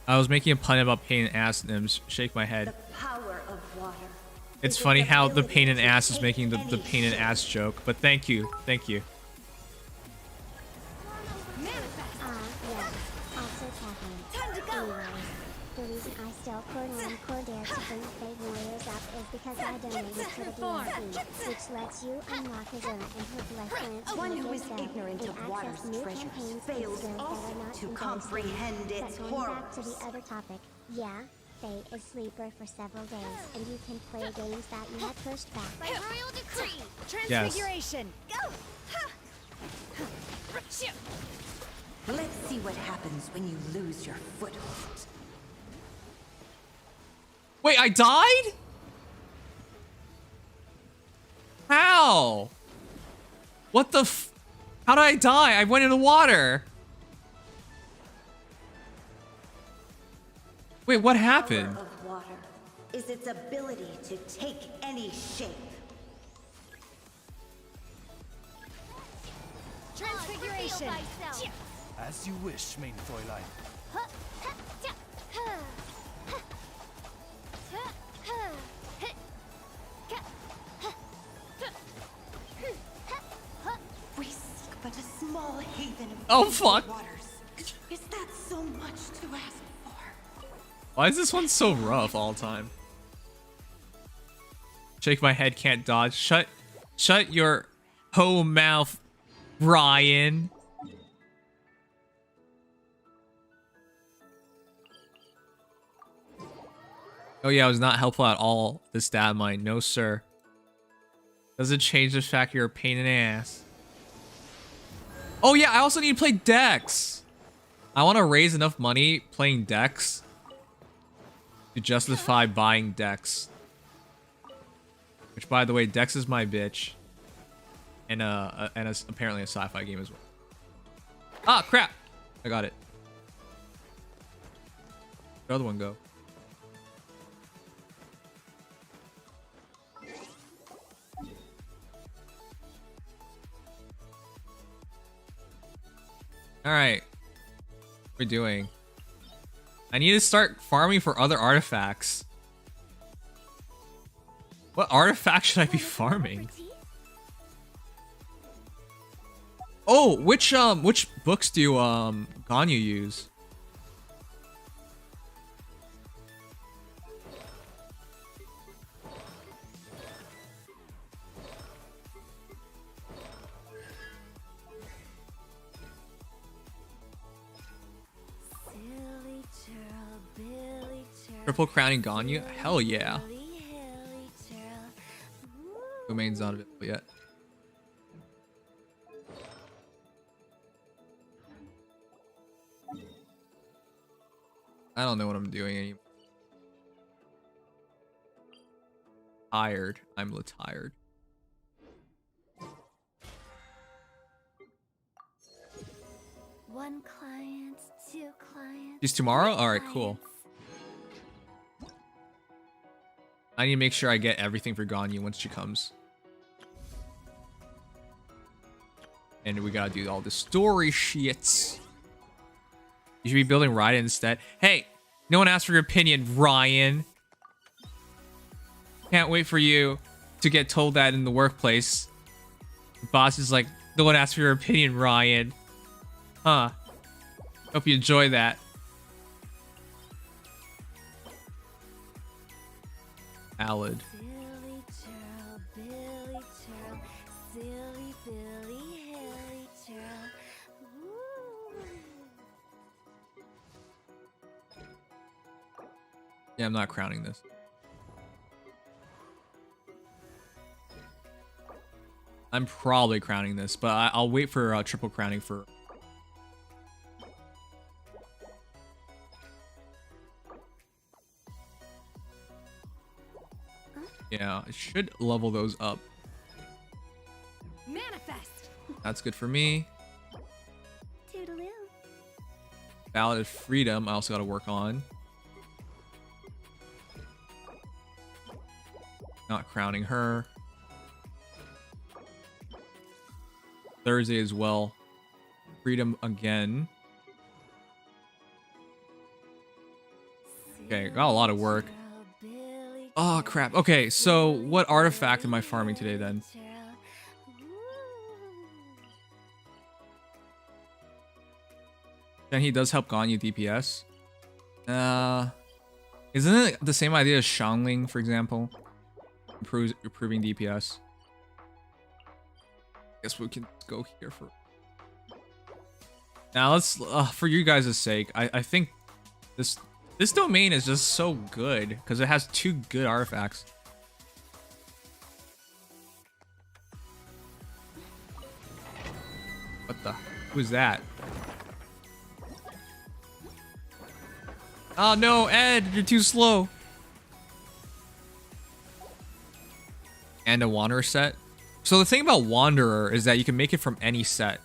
I was making a pun about pain in ass Nims. Shake my head. The power of water. It's funny how the pain in ass is making the pain in ass joke, but thank you. Thank you. Yeah. Also Catherine. Anyways, the reason I still Cordair to bring Fae Warriors up is because I donated to the DLC, which lets you unlock Azur and her blessed plants One in who the is set, ignorant and of access water's new treasures campaigns and fails skills that also are not to in comprehend But its going back to horrors. the other topic, yeah, Fae is sleeper for several days, and you can play games that you had pushed back. By royal decree, Yes. transfiguration. Go. Let's see what happens when you lose your foothold. Wait, I died? How? What the f... How did I die? I went in the water. Wait, what happened? Power of water is its ability to take any shape. Transfiguration. As you wish, main Fräulein. We seek but a small haven of Oh, peaceful fuck. waters. Is that so much to ask for? Why is this one so rough all the time? Shake my head, can't dodge. Shut your hoe mouth, Ryan. Oh yeah, it was not helpful at all, this Datamine. No, sir. Doesn't change the fact you're a pain in the ass. Oh yeah, I also need to play Dex. I want to raise enough money playing Dex to justify buying Dex. Which, by the way, Dex is my bitch. And apparently a sci-fi game as well. Ah, crap! I got it. Where'd the other one go? All right. What are we doing? I need to start farming for other artifacts. What artifact should I be farming? Oh, which books do Ganyu use? Triple crowning Ganyu? Hell yeah. Domain's not available yet. I don't know what I'm doing anymore. Tired. I'm tired. One client, two clients. She's tomorrow? Alright, cool. I need to make sure I get everything for Ganyu once she comes. And we gotta do all the story shits. You should be building Raiden instead. Hey, no one asked for your opinion, Ryan. Can't wait for you to get told that in the workplace. The boss is like, no one asked for your opinion, Ryan. Huh. Hope you enjoy that. Ballad. Yeah, I'm not crowning this. I'm probably crowning this, but I'll wait for triple crowning for... Yeah, it should level those up. Manifest. That's good for me. Toodaloo. Ballad of Freedom, I also got to work on. Not crowning her. Thursday as well. Freedom again. Okay, got a lot of work. Oh, crap. Okay, so what artifact am I farming today then? And he does help Ganyu DPS. Isn't it the same idea as Xiangling, for example? Improving DPS. Guess we can go here for... Now let's, for you guys' sake, I think this domain is just so good because it has 2 good artifacts. What the? Who's that? Oh no, Ed, you're too slow. And a Wanderer set. So the thing about Wanderer is that you can make it from any set.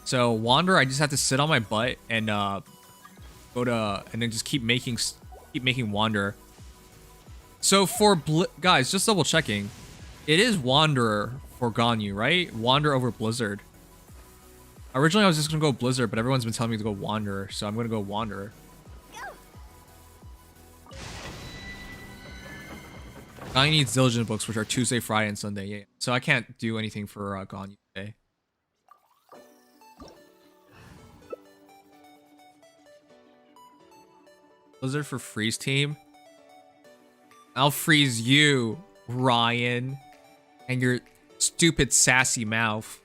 So Wanderer, I just have to sit on my butt and go to, and then just keep making Wanderer. So for guys, just double checking, it is Wanderer for Ganyu, right? Wanderer over Blizzard. Originally I was just gonna go Blizzard, but everyone's been telling me to go Wanderer, so I'm gonna go Wanderer. Ganyu needs diligent books, which are Tuesday, Friday, and Sunday. Yeah, so I can't do anything for Ganyu today. Blizzard for freeze team. I'll freeze you, Ryan, and your stupid sassy mouth.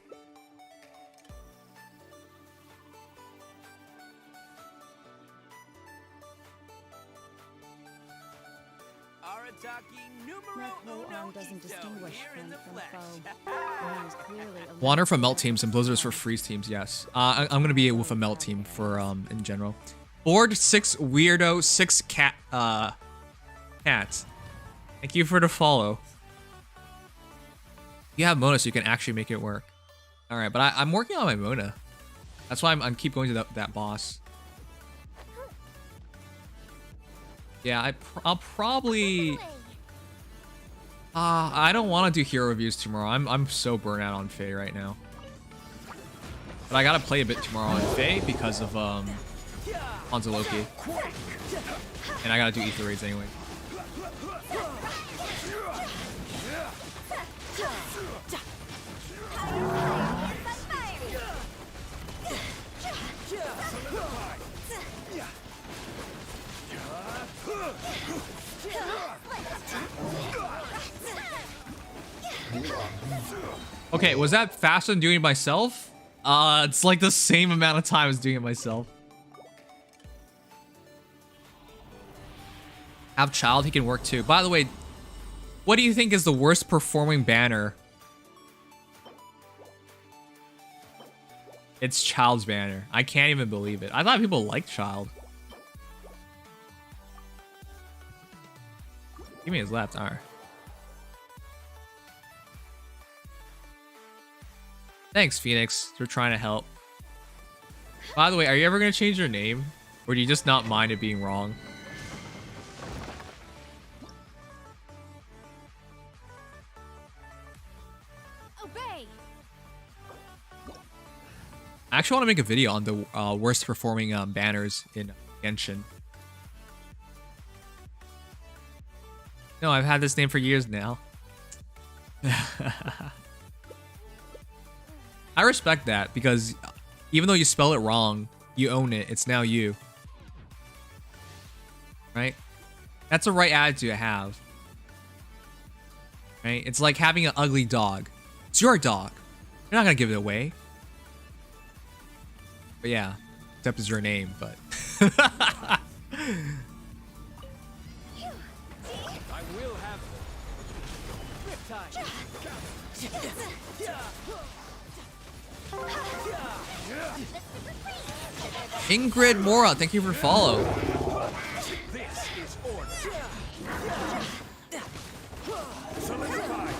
Doesn't distinguish friend from foe. Wander for melt teams and Blizzards for freeze teams. Yes, I'm gonna be with a melt team for in general. Board 6 weirdo 6 cat cats. Thank you for the follow. You have Mona, so you can actually make it work. All right, but I'm working on my Mona. That's why I'm keep going to that boss. Yeah, I'll probably. I don't want to do hero reviews tomorrow. I'm so burnt out on Faye right now. But I gotta play a bit tomorrow on Fae because of Hanzo Loki. And I gotta do ether raids anyway. Okay, was that faster than doing it myself? It's like the same amount of time as doing it myself. Have child, he can work too. By the way, what do you think is the worst performing banner? It's Child's banner. I can't even believe it. I thought people liked Child. Give me his left. Alright. Thanks, Phoenix, for trying to help. By the way, are you ever going to change your name? Or do you just not mind it being wrong? Obey. I actually want to make a video on the worst performing banners in Genshin. No, I've had this name for years now. I respect that because even though you spell it wrong, you own it. It's now you. Right? That's the right attitude to have. Right? It's like having an ugly dog. It's your dog. You're not going to give it away. But yeah, except it's your name, but... I will have Ingrid Mora, thank you for follow. This is order. Solidified.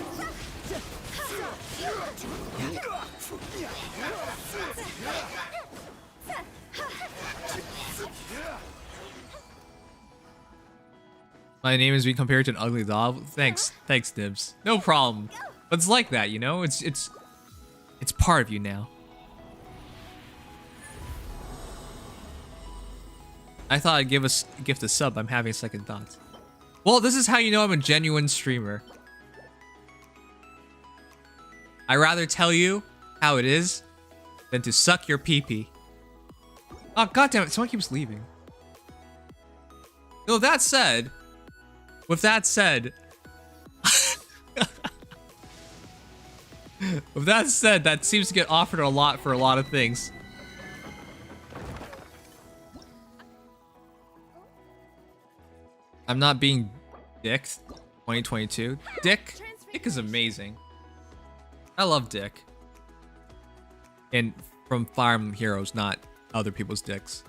My name is being compared to an ugly dog. Thanks, Nibs. No problem. But it's like that, you know? It's part of you now. I thought I'd give a gift a sub. I'm having second thoughts. Well, this is how you know I'm a genuine streamer. I'd rather tell you how it is than to suck your pee-pee. Oh, goddammit, someone keeps leaving. So with that said, with that said, that seems to get offered a lot for a lot of things. I'm not being dicked. 2022. Dick is amazing. I love Dick. And from Fire Emblem Heroes, not other people's dicks.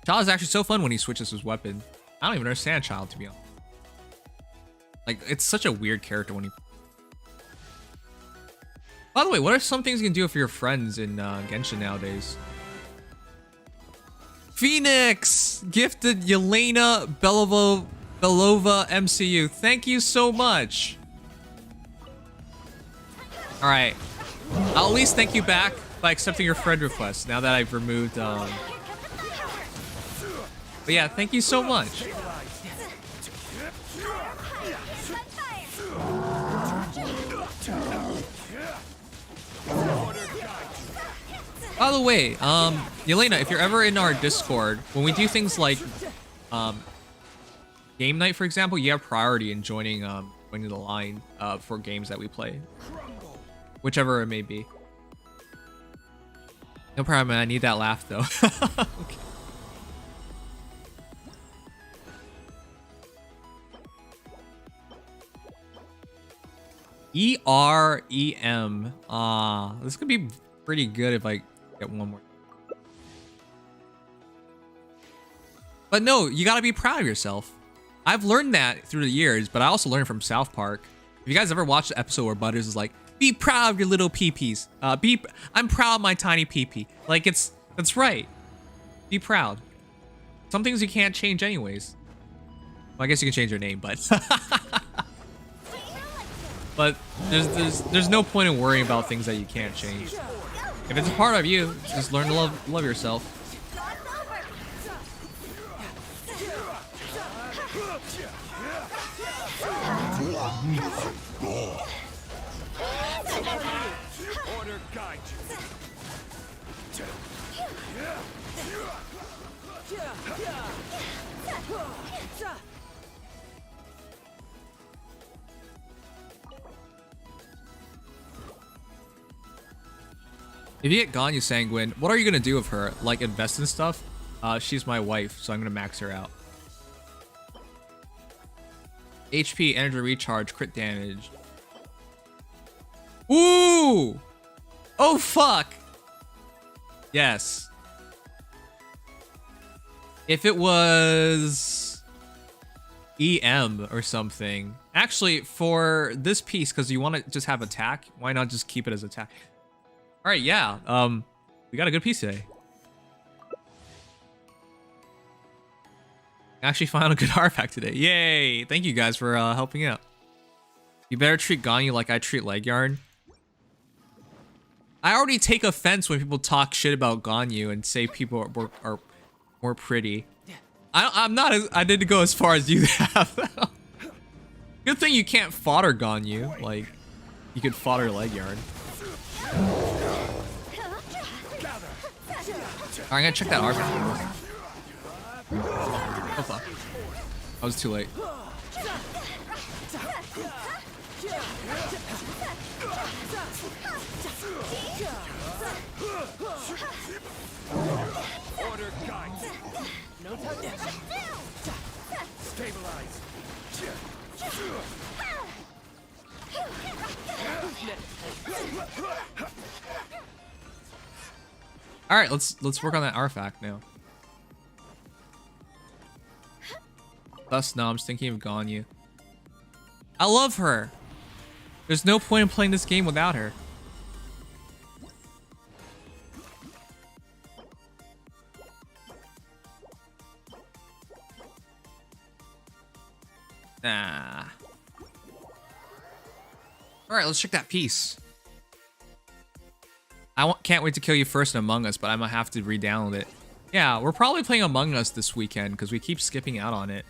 Child is actually so fun when he switches his weapon. I don't even understand Child, to be honest. Like, it's such a weird character when he... By the way, what are some things you can do for your friends in Genshin nowadays? Phoenix gifted Yelena Belova MCU. Thank you so much. All right, I'll at least thank you back by accepting your friend request now that I've removed. But yeah, thank you so much. By the way, Yelena, if you're ever in our Discord, when we do things like game night, for example, you have priority in joining the line for games that we play, whichever it may be. No problem, man. I need that laugh though. Okay. EREM. This could be pretty good if I get one more. But no, you gotta be proud of yourself. I've learned that through the years, but I also learned from South Park. If you guys ever watched the episode where Butters is like, "Be proud of your little peepees." I'm proud of my tiny peepee. Like that's right. Be proud. Some things you can't change anyways. Well, I guess you can change your name, but. But there's no point in worrying about things that you can't change. If it's a part of you, just learn to love yourself. Order guide If you get Ganyu Sanguine, what are you gonna do with her? Like invest in stuff? She's my wife, so I'm gonna max her out. HP, energy recharge, crit damage. Ooh! Oh fuck! Yes. If it was EM or something. Actually, for this piece, because you want to just have attack, why not just keep it as attack? Alright, yeah. We got a good piece today. Actually found a good artifact today. Yay! Thank you guys for helping out. You better treat Ganyu like I treat Leg Yarn. I already take offense when people talk shit about Ganyu and say people are more pretty. I'm not as I didn't go as far as you have. Good thing you can't fodder Ganyu. Like you could fodder Leg Yarn. Alright, I'm gonna check that artifact. Oh fuck. I was too late. Order guide. No touch. Stabilize. Alright, let's work on that artifact now. Thus, no, I'm just thinking of Ganyu. I love her. There's no point in playing this game without her. Nah. Alright, let's check that piece. Can't wait to kill you first in Among Us, but I'm gonna have to re-download it. Yeah, we're probably playing Among Us this weekend because we keep skipping out on it.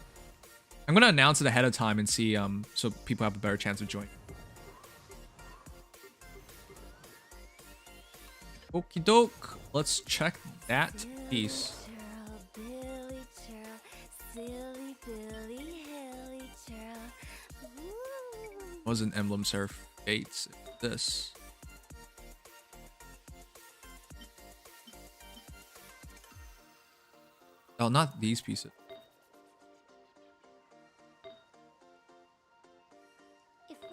I'm gonna announce it ahead of time and see so people have a better chance of joining. Okie doke. Let's check that piece. Was an Emblem Surf Fates. This. Oh, not these pieces.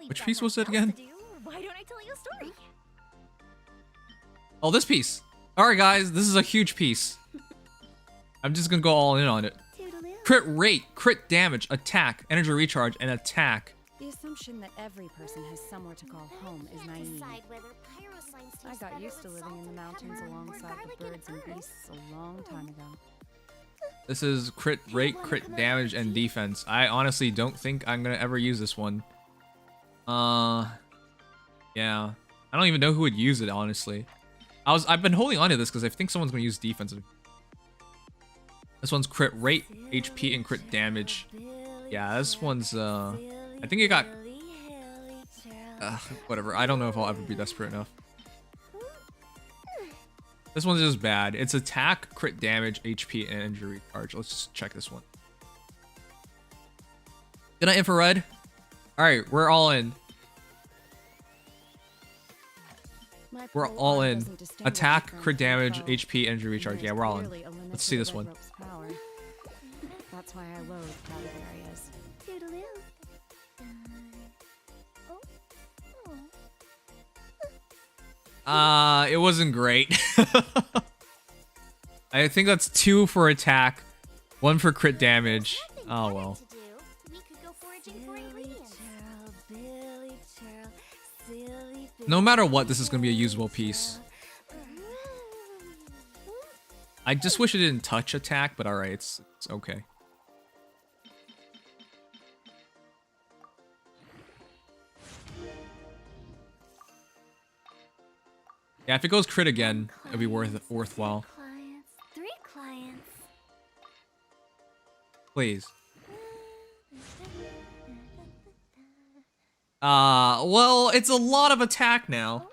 Which piece was it again? Why don't I tell you a story? Oh, this piece. All right, guys, this is a huge piece. I'm just gonna go all in on it. Crit rate, crit damage, attack, energy recharge, and attack. The assumption that every person has somewhere to call home is naive. I got used to living in the mountains alongside the birds and beasts a long time ago. This is crit rate, crit damage, and defense. I honestly don't think I'm gonna ever use this one. Yeah. I don't even know who would use it, honestly. I've been holding on to this because I think someone's gonna use defense. This one's crit rate, HP, and crit damage. Yeah, this one's I think it got whatever. I don't know if I'll ever be desperate enough. This one's just bad. It's attack, crit damage, HP, and energy recharge. Let's just check this one. Good night, infrared. Alright, we're all in. We're all in. Attack, crit damage, HP, energy recharge. Yeah, we're all in. Let's see this one. That's why I loathe crowded areas. It wasn't great. I think that's 2 for attack, 1 for crit damage. Oh well. No matter what, this is gonna be a usable piece. I just wish it didn't touch attack, but alright, it's okay. Yeah, if it goes crit again, it'll be worthwhile. Clients, 3 clients. Please. Well, it's a lot of attack now.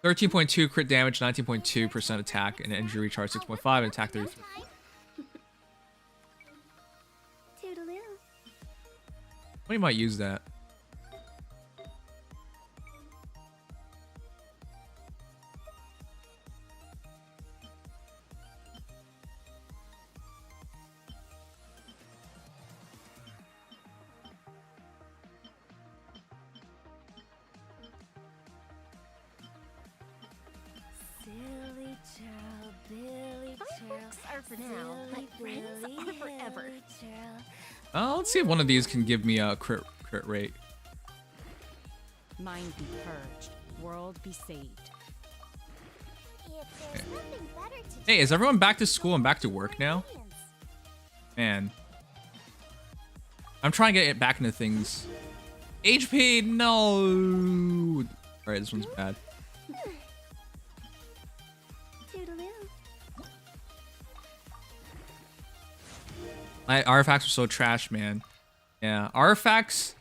13.2 crit damage, 19.2% attack, and injury recharge 6.5, and attack 33. Toodaloo. We might use that. Silly child, Billy Fireworks are for now, but friends are forever. Let's see if one of these can give me a crit rate. Mind be purged, world be saved. If there's nothing better to Hey, is everyone back to school and back to work now? Man. I'm trying to get it back into things. HP, no! Alright, this one's bad. Toodaloo. My artifacts are so trash, man. Yeah, artifacts.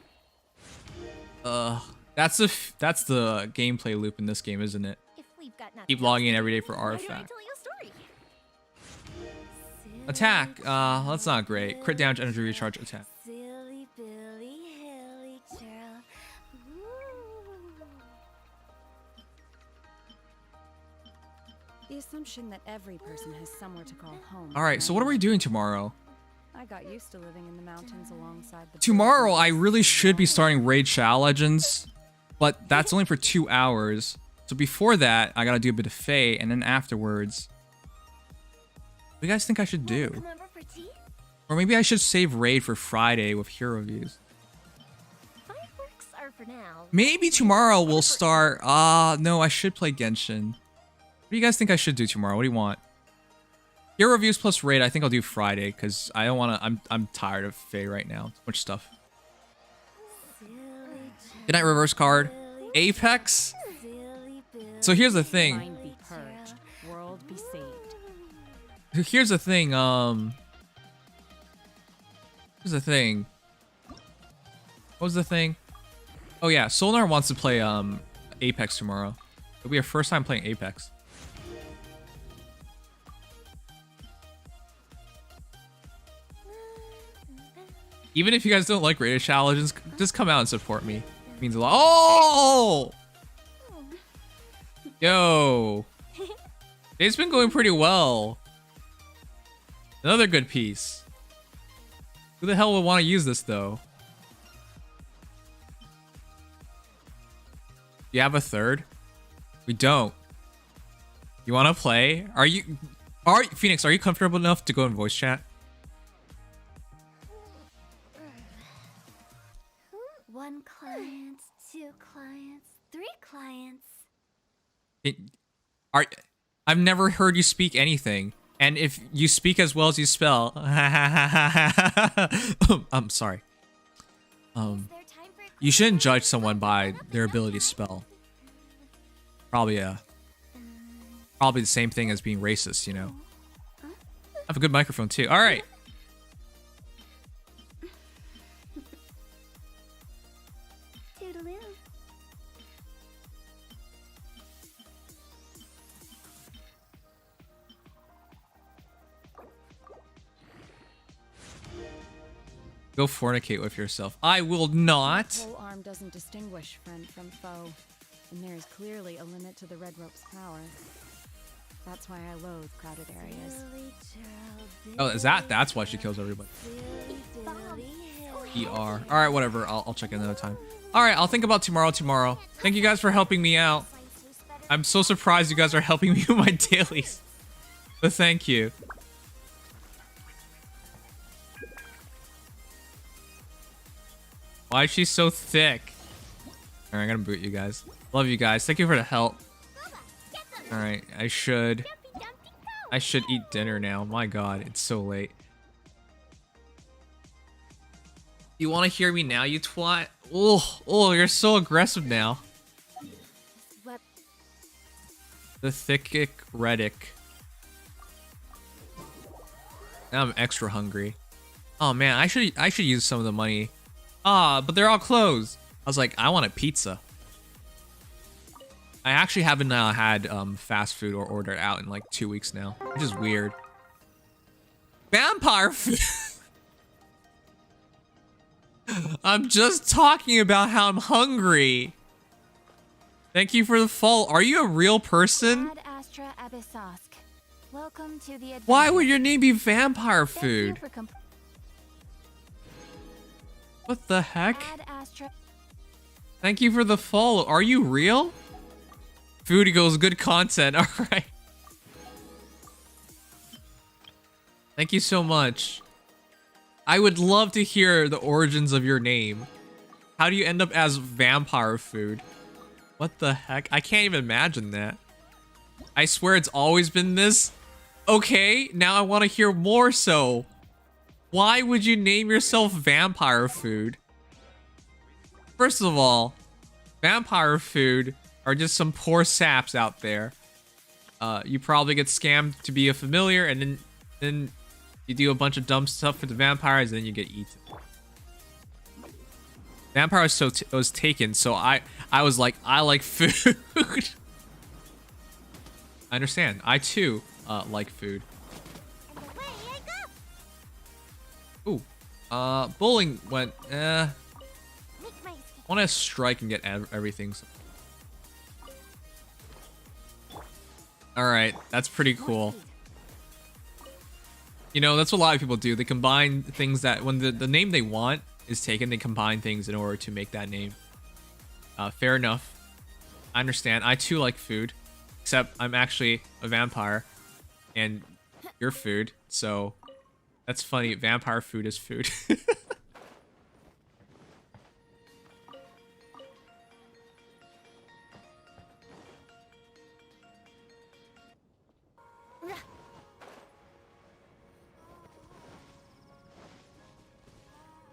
That's the gameplay loop in this game, isn't it? If we've got nothing Keep logging in else every day to for do, why don't I artifact. tell you a story? Attack. That's not great. Crit damage, energy recharge, attack. Silly Billy Hilly Churl. The assumption that every person has somewhere to call home. All right, so what are we doing tomorrow? I got used to living in the mountains alongside the Tomorrow, I really should be starting Raid Shadow Legends, but that's only for 2 hours. So before that, I gotta do a bit of Fae, and then afterwards, what do you guys think I should do? Come over for tea? Or maybe I should save Raid for Friday with hero reviews. Fireworks are for now. Maybe tomorrow we'll start. No, I should play Genshin. What do you guys think I should do tomorrow? What do you want? Hero reviews plus Raid. I think I'll do Friday because I don't want to. I'm tired of Fae right now. Too much stuff. Good night, reverse card. Apex. So here's the thing. Mind be purged, world be saved. Here's the thing. Here's the thing. What was the thing? Oh yeah, Solnar wants to play Apex tomorrow. It'll be our first time playing Apex. Even if you guys don't like Raid Shadow Legends, just come out and support me. It means a lot. Oh! Yo! It's been going pretty well. Another good piece. Who the hell would want to use this though? You have a third? We don't. You want to play? Phoenix, are you comfortable enough to go in voice chat? 1 client, 2 clients, 3 clients. I've never heard you speak anything. And if you speak as well as you spell, I'm sorry. You shouldn't judge someone by their ability to spell. Probably the same thing as being racist, you know. I have a good microphone too. All right. Toodaloo. Go fornicate with yourself. I will not. Pole arm doesn't distinguish friend from foe, and there is clearly a limit to the red rope's power. That's why I loathe crowded areas. Oh, is that's why she kills everybody. ER. All right, whatever. I'll check it another time. All right, I'll think about tomorrow. Thank you guys for helping me out. I'm so surprised you guys are helping me with my dailies. But thank you. Why is she so thick? All right, I'm gonna boot you guys. Love you guys. Thank you for the help. All right, I should eat dinner now. My God, it's so late. You want to hear me now, you twat? Oh, you're so aggressive now. Swept. The thickic Reddick. Now I'm extra hungry. Oh man, I should use some of the money. But they're all closed. I was like, I want a pizza. I actually haven't had fast food or ordered out in like 2 weeks now, which is weird. Vampire food. I'm just talking about how I'm hungry. Thank you for the follow. Are you a real person? Ad Astra Abyssosk. Welcome to the adventure. Why would your name be vampire food? What the heck? Ad Astra. Thank you for the follow. Are you real? Food equals good content. All right. Thank you so much. I would love to hear the origins of your name. How do you end up as vampire food? What the heck? I can't even imagine that. I swear it's always been this. Okay, now I want to hear more so. Why would you name yourself vampire food? First of all, vampire food are just some poor saps out there. You probably get scammed to be a familiar, and then you do a bunch of dumb stuff for the vampires, and then you get eaten. Vampire was taken, so I was like, I like food. I understand. I too like food. Ooh, bowling went. I want to strike and get everything. All right, that's pretty cool. You know, that's what a lot of people do. They combine things that when the name they want is taken, they combine things in order to make that name. Fair enough. I understand. I too like food, except I'm actually a vampire, and you're food. So that's funny. Vampire food is food.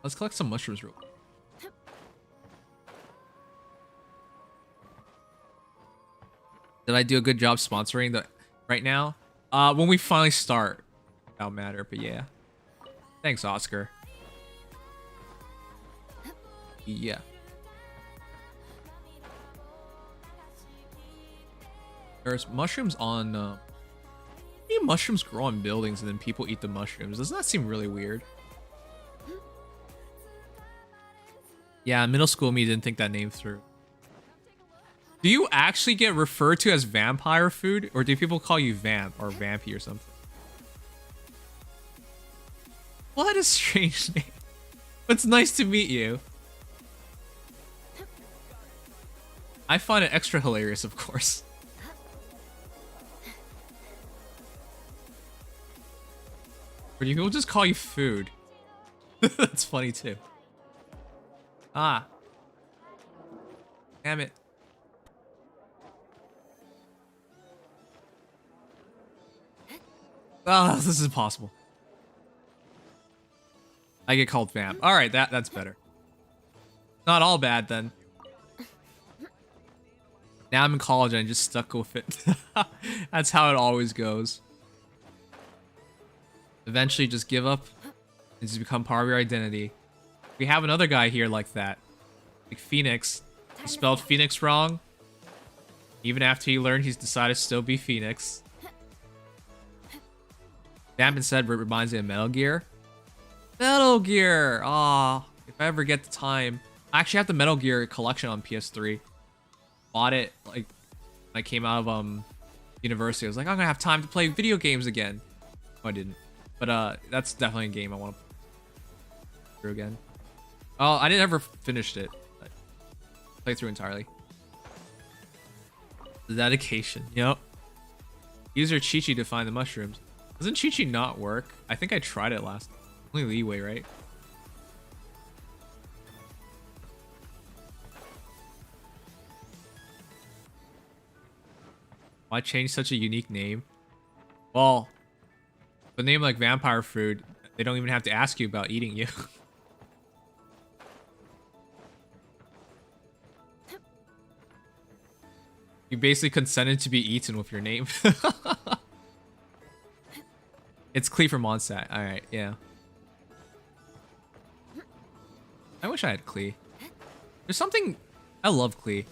Let's collect some mushrooms real quick. Did I do a good job sponsoring the right now? When we finally start, that'll matter, but yeah. Thanks, Oscar. Yeah. There's mushrooms on maybe mushrooms grow on buildings and then people eat the mushrooms. Doesn't that seem really weird? Yeah, middle school me didn't think that name through. Do you actually get referred to as vampire food? Or do people call you vamp or vampy or something? What a strange name. It's nice to meet you. I find it extra hilarious, of course. Or do people just call you food? That's funny too. Ah. Damn it. Oh, this is impossible. I get called vamp. Alright, that's better. Not all bad then. Now I'm in college and I just stuck with it. That's how it always goes. Eventually just give up and just become part of your identity. We have another guy here like that. Like Phoenix. He spelled Phoenix wrong. Even after he learned, he's decided to still be Phoenix. Vamp instead reminds me of Metal Gear. Metal Gear! Aw, if I ever get the time. I actually have the Metal Gear collection on PS3. Bought it like when I came out of university. I was like, I'm gonna have time to play video games again. Oh, I didn't. But that's definitely a game I want to play through again. Oh, I didn't ever finish it. But play through entirely. The dedication. Yep. Use your Chi-Chi to find the mushrooms. Doesn't Chi-Chi not work? I think I tried it last. Only leeway, right? Why change such a unique name? Well, the name like vampire food, they don't even have to ask you about eating you. You basically consented to be eaten with your name. It's Klee from Mondstadt. Alright, yeah. I wish I had Klee. There's something... I love Klee.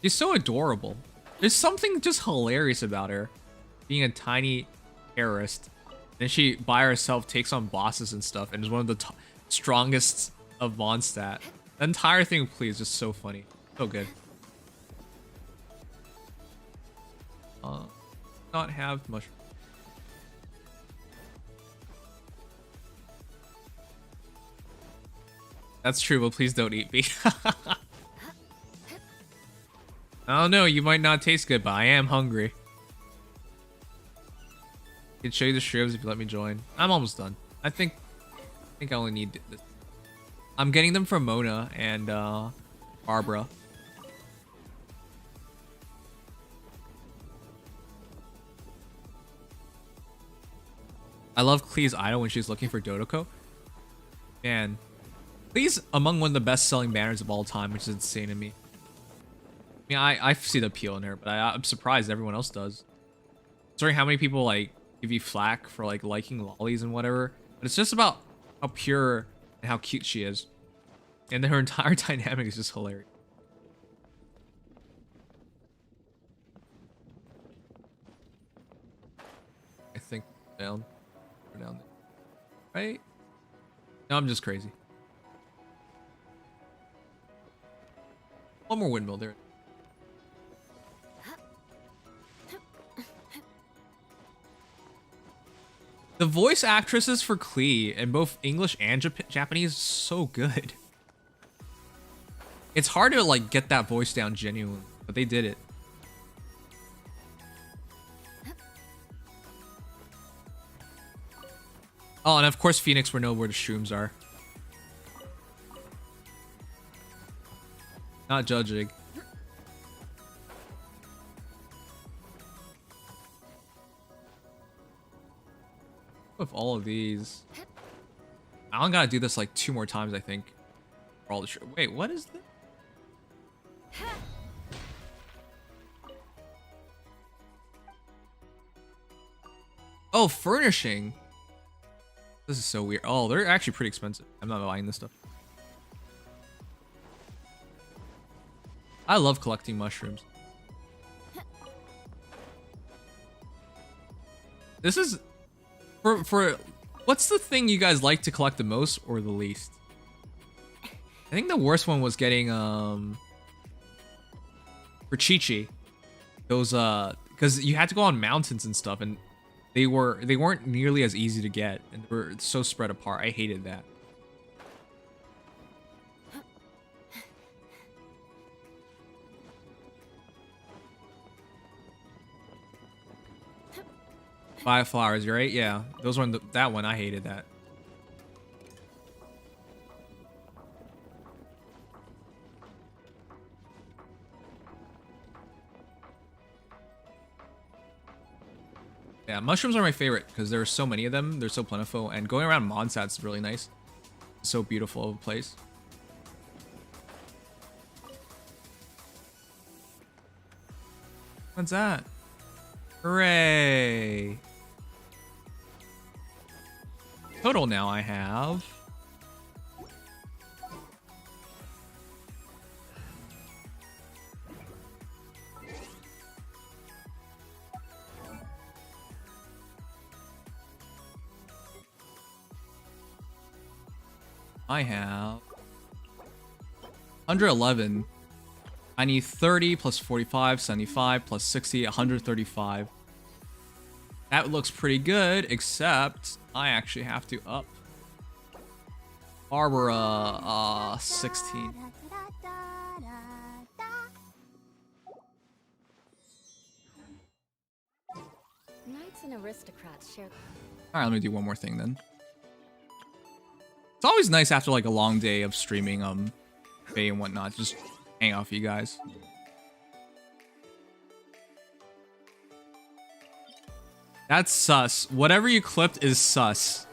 She's so adorable. There's something just hilarious about her. Being a tiny terrorist. And she, by herself, takes on bosses and stuff. And is one of the strongest of Mondstadt. The entire thing with Klee is just so funny. So good. Not have much. That's true, but please don't eat me. I don't know, you might not taste good, but I am hungry. I can show you the shrubs if you let me join. I'm almost done. I think I only need this. I'm getting them from Mona and Barbara. I love Klee's idol when she's looking for Dodoko. Man, Klee's among one of the best-selling banners of all time, which is insane to me. I mean, I see the appeal in her, but I'm surprised everyone else does. Sorry, how many people like give you flack for like liking lollies and whatever, but it's just about how pure and how cute she is, and her entire dynamic is just hilarious. I think down. Down there. Right? No, I'm just crazy. One more windmill there. The voice actresses for Klee in both English and Japanese so good. It's hard to like get that voice down genuinely, but they did it. Oh, and of course Phoenix will know where the shrooms are. Not judging. With all of these. I only gotta do this like 2 more times, I think. For all the wait, what is this? Oh, furnishing. This is so weird. Oh, they're actually pretty expensive. I'm not buying this stuff. I love collecting mushrooms. This is for what's the thing you guys like to collect the most or the least? I think the worst one was getting for Chi-Chi. Those because you had to go on mountains and stuff, and they weren't nearly as easy to get, and they were so spread apart. I hated that. Five flowers, right? Yeah, those were that one. I hated that. Yeah, mushrooms are my favorite because there are so many of them. They're so plentiful, and going around Mondstadt's really nice. It's so beautiful of a place. What's that? Hooray! Total now I have... I have 111. I need 30 plus 45, 75 plus 60, 135. That looks pretty good, except I actually have to up Barbara 16. Knights and aristocrats share. All right, let me do one more thing then. It's always nice after like a long day of streaming Faye and whatnot, just hang out with you guys. That's sus. Whatever you clipped is sus.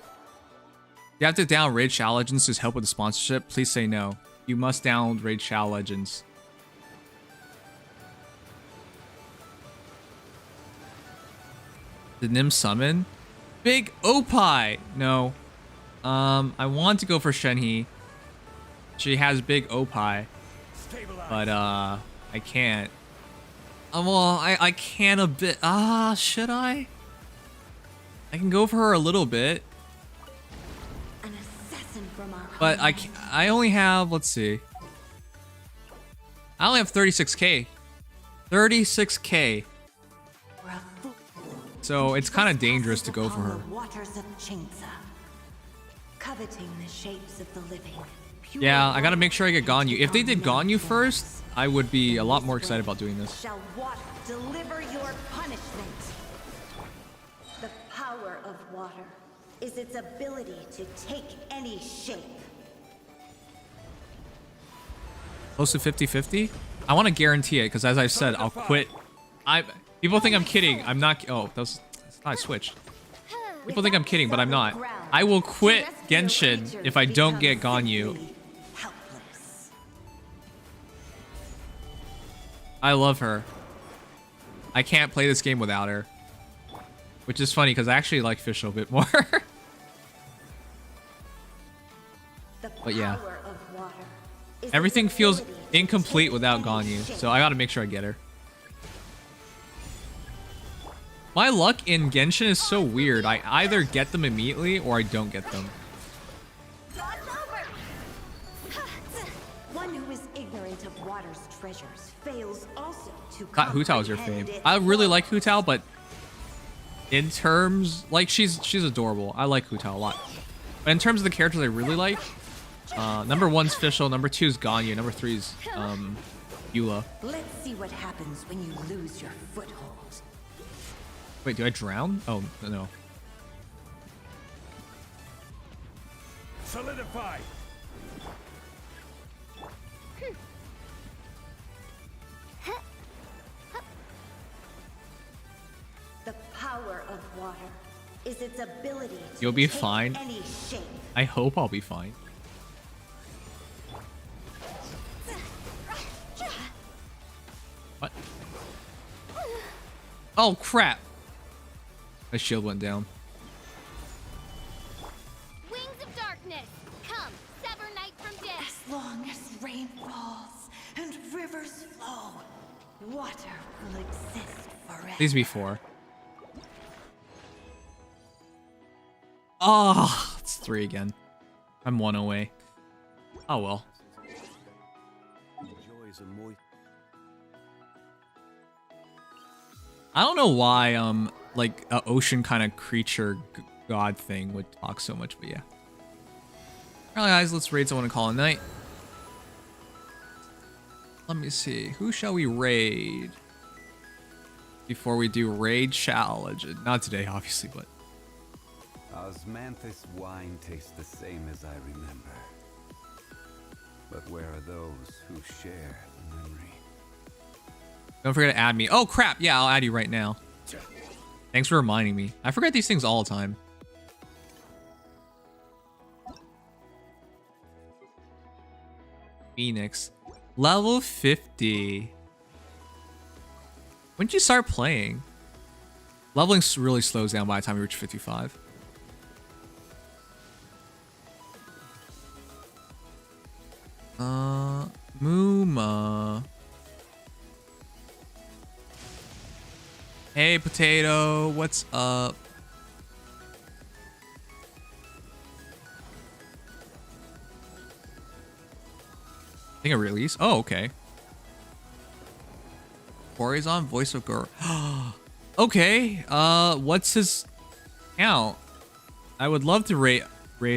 You have to down Raid Shadow Legends to help with the sponsorship. Please say no. You must down Raid Shadow Legends. The Nim summon? Big Opie! No. I want to go for Shenhe. She has Big Opie. But, I can't. Well, I can a bit. Should I? I can go for her a little bit. An assassin from our But I only have, let's see. I only have 36k. 36k. So it's kind of dangerous to go for her. Waters of Chinza, coveting the shapes of the living. Yeah, I gotta make sure I get Ganyu. If they did Ganyu first, I would be a lot more excited about doing this. Shall water deliver your punishment? The power of water is its ability to take any shape. Close to 50-50? I want to guarantee it, because as I said, I'll quit. People think I'm kidding. I'm not. Oh, I switched. People think I'm kidding, but I'm not. I will quit Genshin if I don't get Ganyu. I love her. I can't play this game without her. Which is funny, because I actually like Fischl a bit more. But yeah. Everything feels incomplete without Ganyu, so I gotta make sure I get her. My luck in Genshin is so weird. I either get them immediately or I don't get them. One who is ignorant of water's treasures fails also to Thought Hu Tao was your fave. I really like Hu Tao, but in terms, like, she's adorable. I like Hu Tao a lot. But in terms of the characters I really like, number 1's Fischl, number 2 is Ganyu, number 3 is Eula. Let's see what happens when you lose your foothold. Wait, do I drown? Oh, no. Solidify. The power of water is its ability to You'll be take fine. any shape. I hope I'll be fine. What? Oh, crap. My shield went down. Wings of darkness, come, sever night from day. As long as rain falls and rivers flow, water will exist forever. Please be 4. Oh, it's 3 again. I'm 1 away. Oh well. I don't know why like a ocean kind of creature god thing would talk so much, but yeah. Alright guys, let's raid someone and call it a night. Let me see. Who shall we raid? Before we do raid challenge. Not today, obviously, but Osmanthus wine tastes the same as I remember. But where are those who share the memory? don't forget to add me. Oh crap, yeah, I'll add you right now. Thanks for reminding me. I forget these things all the time. Phoenix. Level 50. When did you start playing? Leveling really slows down by the time you reach 55. Mooma. Hey, Potato, what's up? I think a release? Oh, okay. Corey's on voice of girl. Okay, what's his count? I would love to rate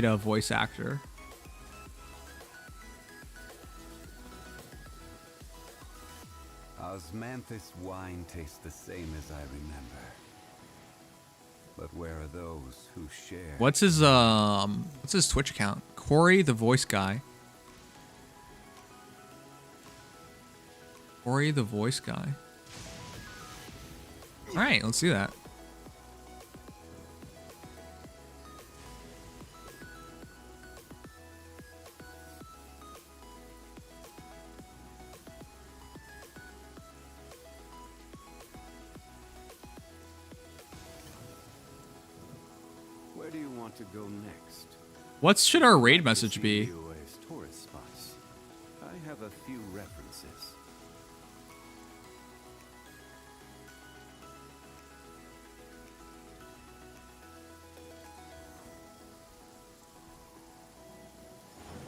a voice actor. Osmanthus wine tastes the same as I remember. But where are those who share? What's his Twitch account? Corey the voice guy. Corey the voice guy. All right, let's do that. want to go next? What should our raid message be? UA's tourist spots. I have a few references.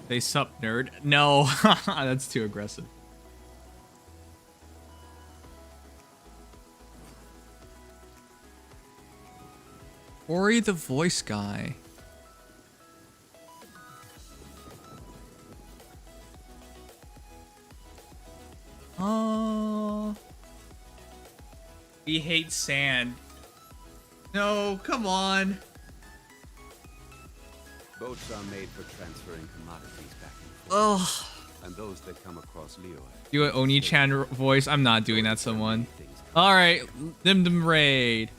They sup, nerd. No, that's too aggressive. Ori the voice guy. Oh. We hate sand. No, come on. Boats are made for transferring commodities back and Ugh. forth. And those that come across Leo. Do an Oni-chan voice. I'm not doing that, someone. Alright, Nimdom raid.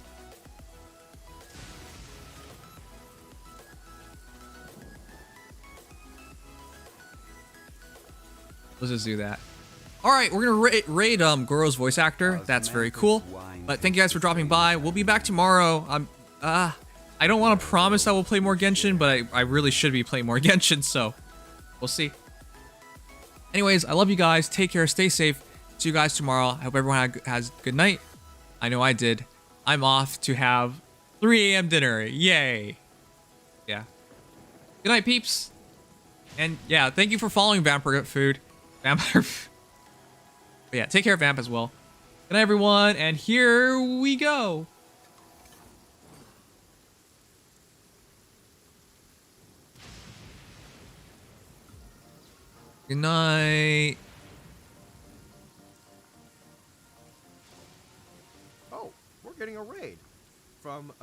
Let's just do that. Alright, we're gonna raid Goro's voice actor. That's very cool. But thank you guys for dropping by. We'll be back tomorrow. I don't want to promise I will play more Genshin, but I really should be playing more Genshin, so we'll see. Anyways, I love you guys. Take care. Stay safe. See you guys tomorrow. I hope everyone has a good night. I know I did. I'm off to have 3 a.m. dinner. Yay. Yeah. Good night, peeps. And yeah, thank you for following Vampire Food. Vampire. But yeah, take care, Vamp, as well. Good night, everyone. And here we go. Good night. Oh, we're getting a raid from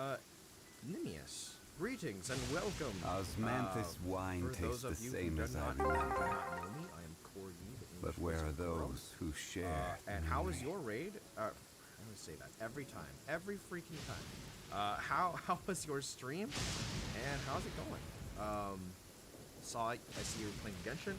Nimious. Greetings and welcome. Osmanthus wine tastes the same as I remember. But where are those who share? And how is your raid? I always say that every time, every freaking time. How was your stream? And how's it going? I see you're playing Genshin.